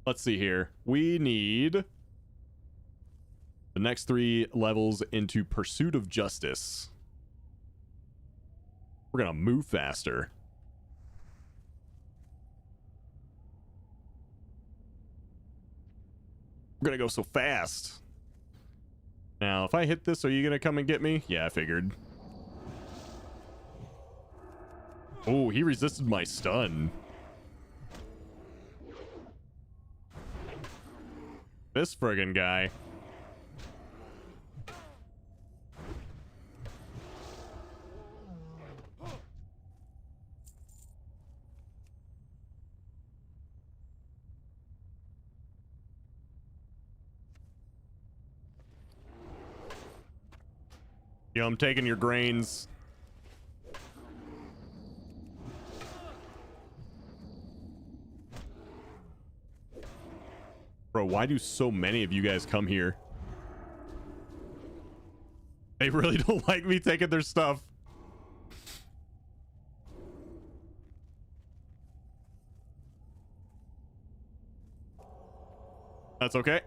let's see here. We need the next 3 levels into Pursuit of Justice. We're gonna move faster. We're gonna go so fast. Now, if I hit this, are you gonna come and get me? Yeah, I figured. Oh, he resisted my stun. This friggin' guy. Yo, I'm taking your grains. Bro, why do so many of you guys come here? They really don't like me taking their stuff. That's okay.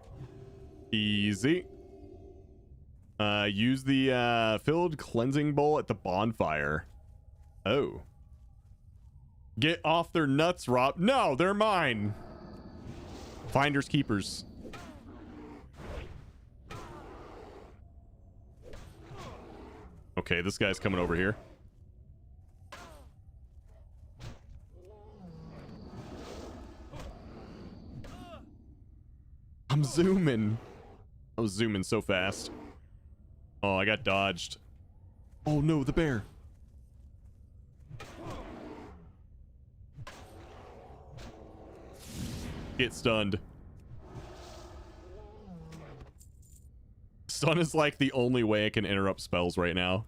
Easy. Use the filled cleansing bowl at the bonfire. Oh. Get off their nuts, Rob. No, they're mine. Finders keepers. Okay, this guy's coming over here. I'm zooming. I was zooming so fast. Oh, I got dodged. Oh no, the bear. Get stunned. Stun is like the only way I can interrupt spells right now.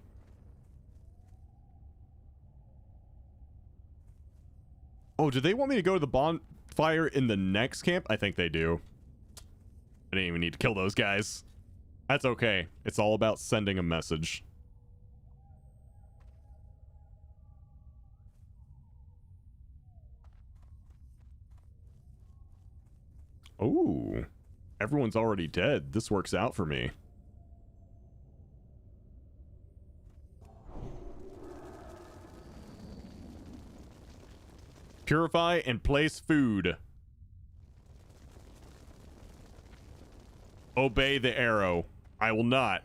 Oh, do they want me to go to the bonfire in the next camp? I think they do. I didn't even need to kill those guys. That's okay. It's all about sending a message. Ooh. Everyone's already dead. This works out for me. Purify and place food. Obey the arrow. I will not.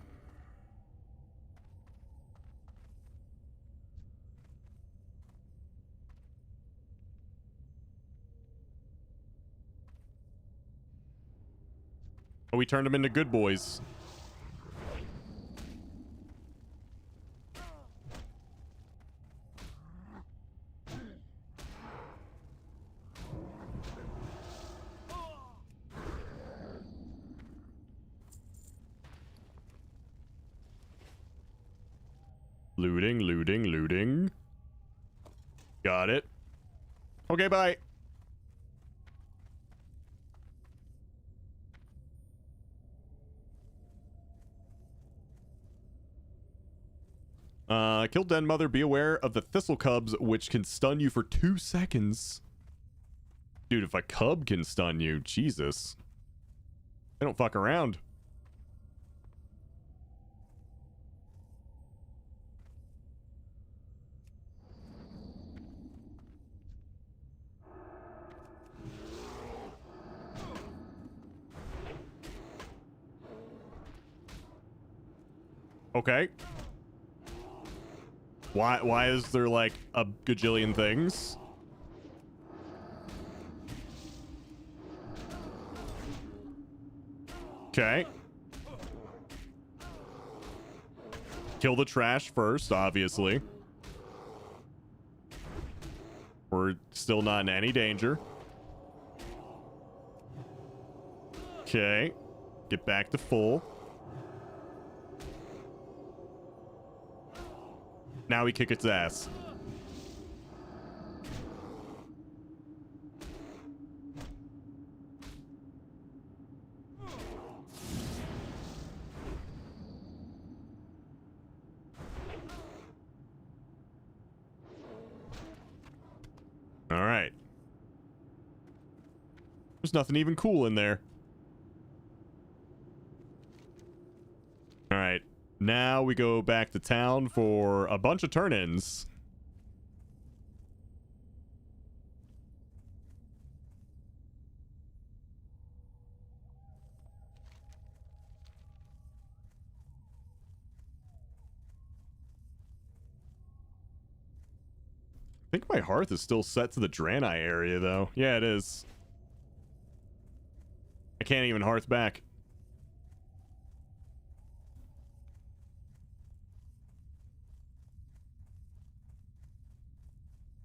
Oh, we turned them into good boys. Looting, looting, looting. Got it. Okay, bye. Kill Den Mother. Be aware of the thistle cubs, which can stun you for 2 seconds. Dude, if a cub can stun you, Jesus. They don't fuck around. Okay. Why is there like a gajillion things? Okay. Kill the trash first, obviously. We're still not in any danger. Okay. Get back to full. Now we kick its ass. All right. There's nothing even cool in there. All right. Now we go back to town for a bunch of turn-ins. I think my hearth is still set to the Draenei area, though. Yeah, it is. I can't even hearth back.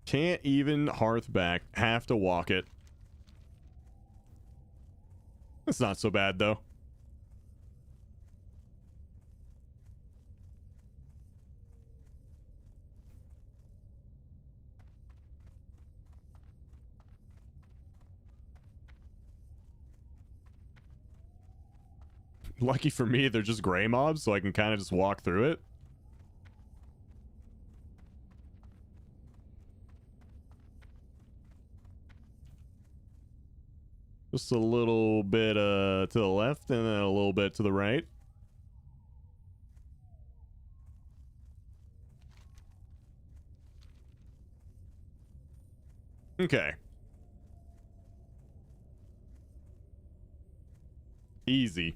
Can't even hearth back. Have to walk it. It's not so bad, though. Lucky for me, they're just gray mobs, so I can kind of just walk through it. Just a little bit to the left and then a little bit to the right. Okay. Easy.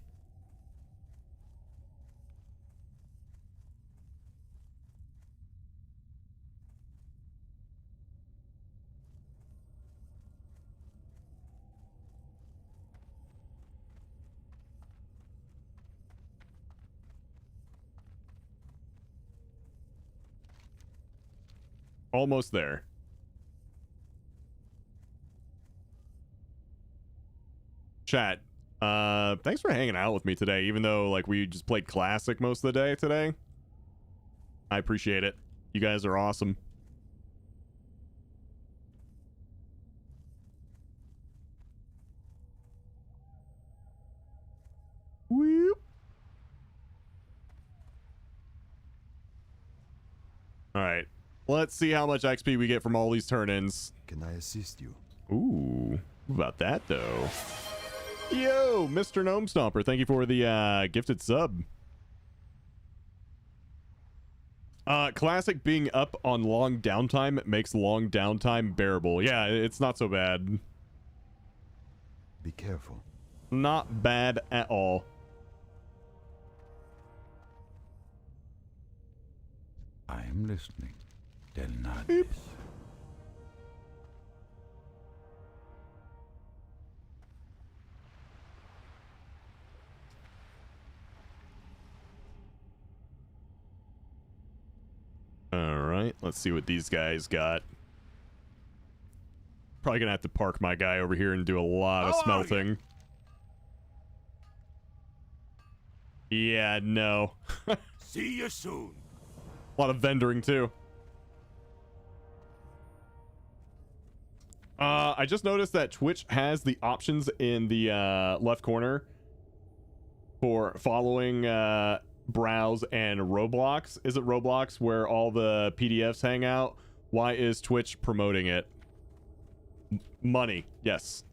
Almost there. Chat, thanks for hanging out with me today, even though like we just played classic most of the day today. I appreciate it. You guys are awesome. All right. Let's see how much XP we get from all these turn-ins. Can I assist you? Ooh, what about that though? Yo, Mr. Gnome Stomper, thank you for the gifted sub. Classic being up on long downtime makes long downtime bearable. Yeah, it's not so bad. Be careful. Not bad at all. I am listening. Del Nades. Beep. All right, let's see what these guys got. Probably gonna have to park my guy over here and do a lot of smelting. Yeah, no. See you soon. A lot of vendoring too. I just noticed that Twitch has the options in the left corner for following browse and Roblox. Is it Roblox where all the PDFs hang out? Why is Twitch promoting it? Money, yes.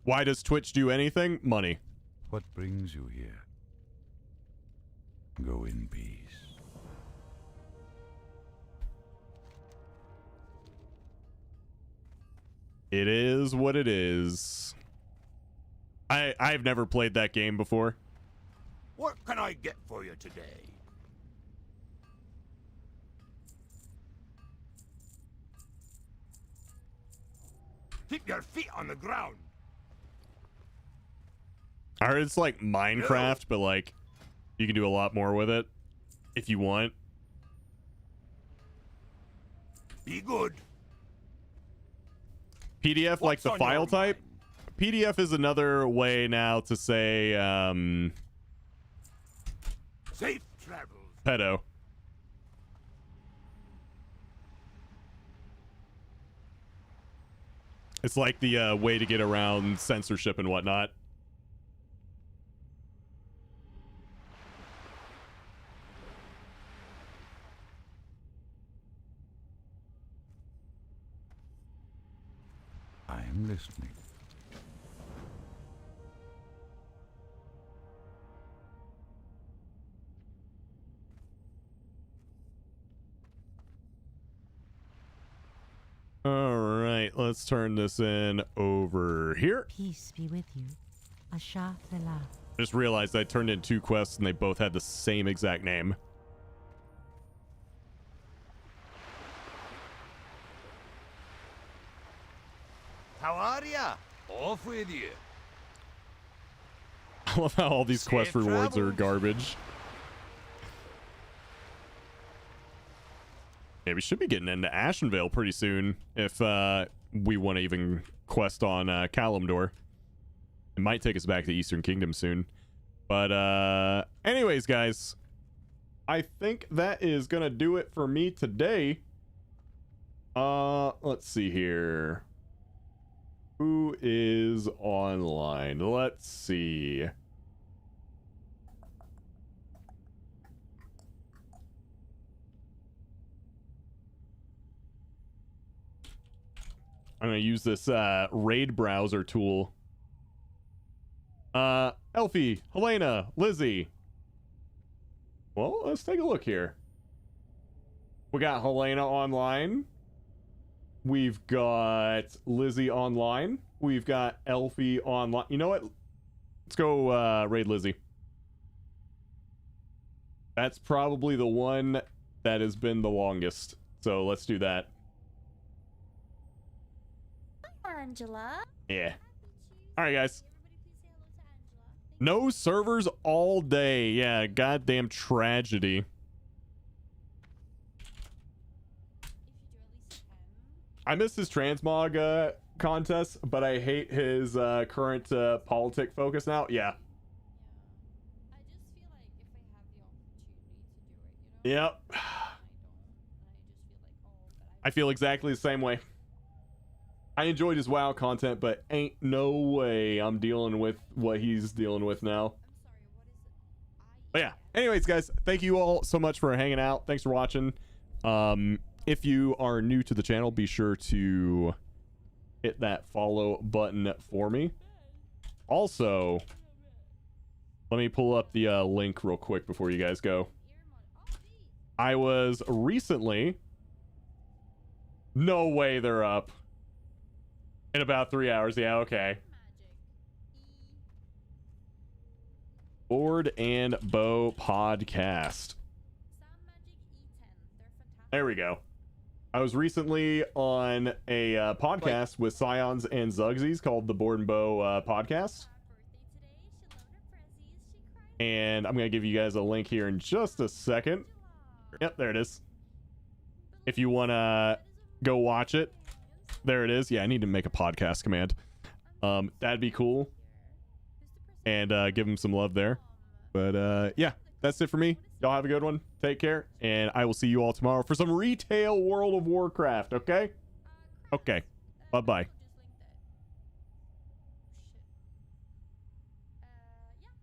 Why does Twitch do anything? Money. What brings you here? Go in peace. It is what it is. I've never played that game before. What can I get for you today? Keep your feet on the ground. I heard it's like Minecraft, but like you can do a lot more with it if you want. Be good. PDF, like the file type. PDF is another way now to say Safe travels. pedo. It's like the way to get around censorship and whatnot. I am listening. All right, let's turn this in over here. Peace be with you. Asha Fela. Just realized I turned in 2 quests and they both had the same exact name. How are ya? Off with you. I love how all these quest Safe rewards are travels. garbage. Yeah, we should be getting into Ashenvale pretty soon if we want to even quest on Kalimdor. It might take us back to the Eastern Kingdom soon. But anyways, guys, I think that is going to do it for me today. Let's see here. Who is online? Let's see. I'm gonna use this raid browser tool. Elfie, Helena, Lizzie. Well, let's take a look here. We got Helena online. We've got Lizzie online. We've got Elfie online. You know what? Let's go raid Lizzie. That's probably the one that has been the longest. So let's do that. Angela. Yeah. All right, guys. No servers all day. Yeah, goddamn tragedy. I miss his transmog contest, but I hate his current politic focus now. Yeah. Yep. I feel exactly the same way. I enjoyed his WoW content, but ain't no way I'm dealing with what he's dealing with now. But yeah, anyways, guys, thank you all so much for hanging out. Thanks for watching. If you are new to the channel, be sure to hit that follow button for me. Also, let me pull up the link real quick before you guys go. I was recently... No way they're up. In about 3 hours. Yeah, okay. Board and Bow podcast. There we go. I was recently on a podcast with Scions and Zugsies called the Board and Bow podcast. And I'm going to give you guys a link here in just a second. Yep, there it is. If you want to go watch it, there it is. Yeah, I need to make a podcast command. That'd be cool. And give them some love there. But yeah, that's it for me. Y'all have a good one. Take care. And I will see you all tomorrow for some retail World of Warcraft, okay? Okay. Bye-bye.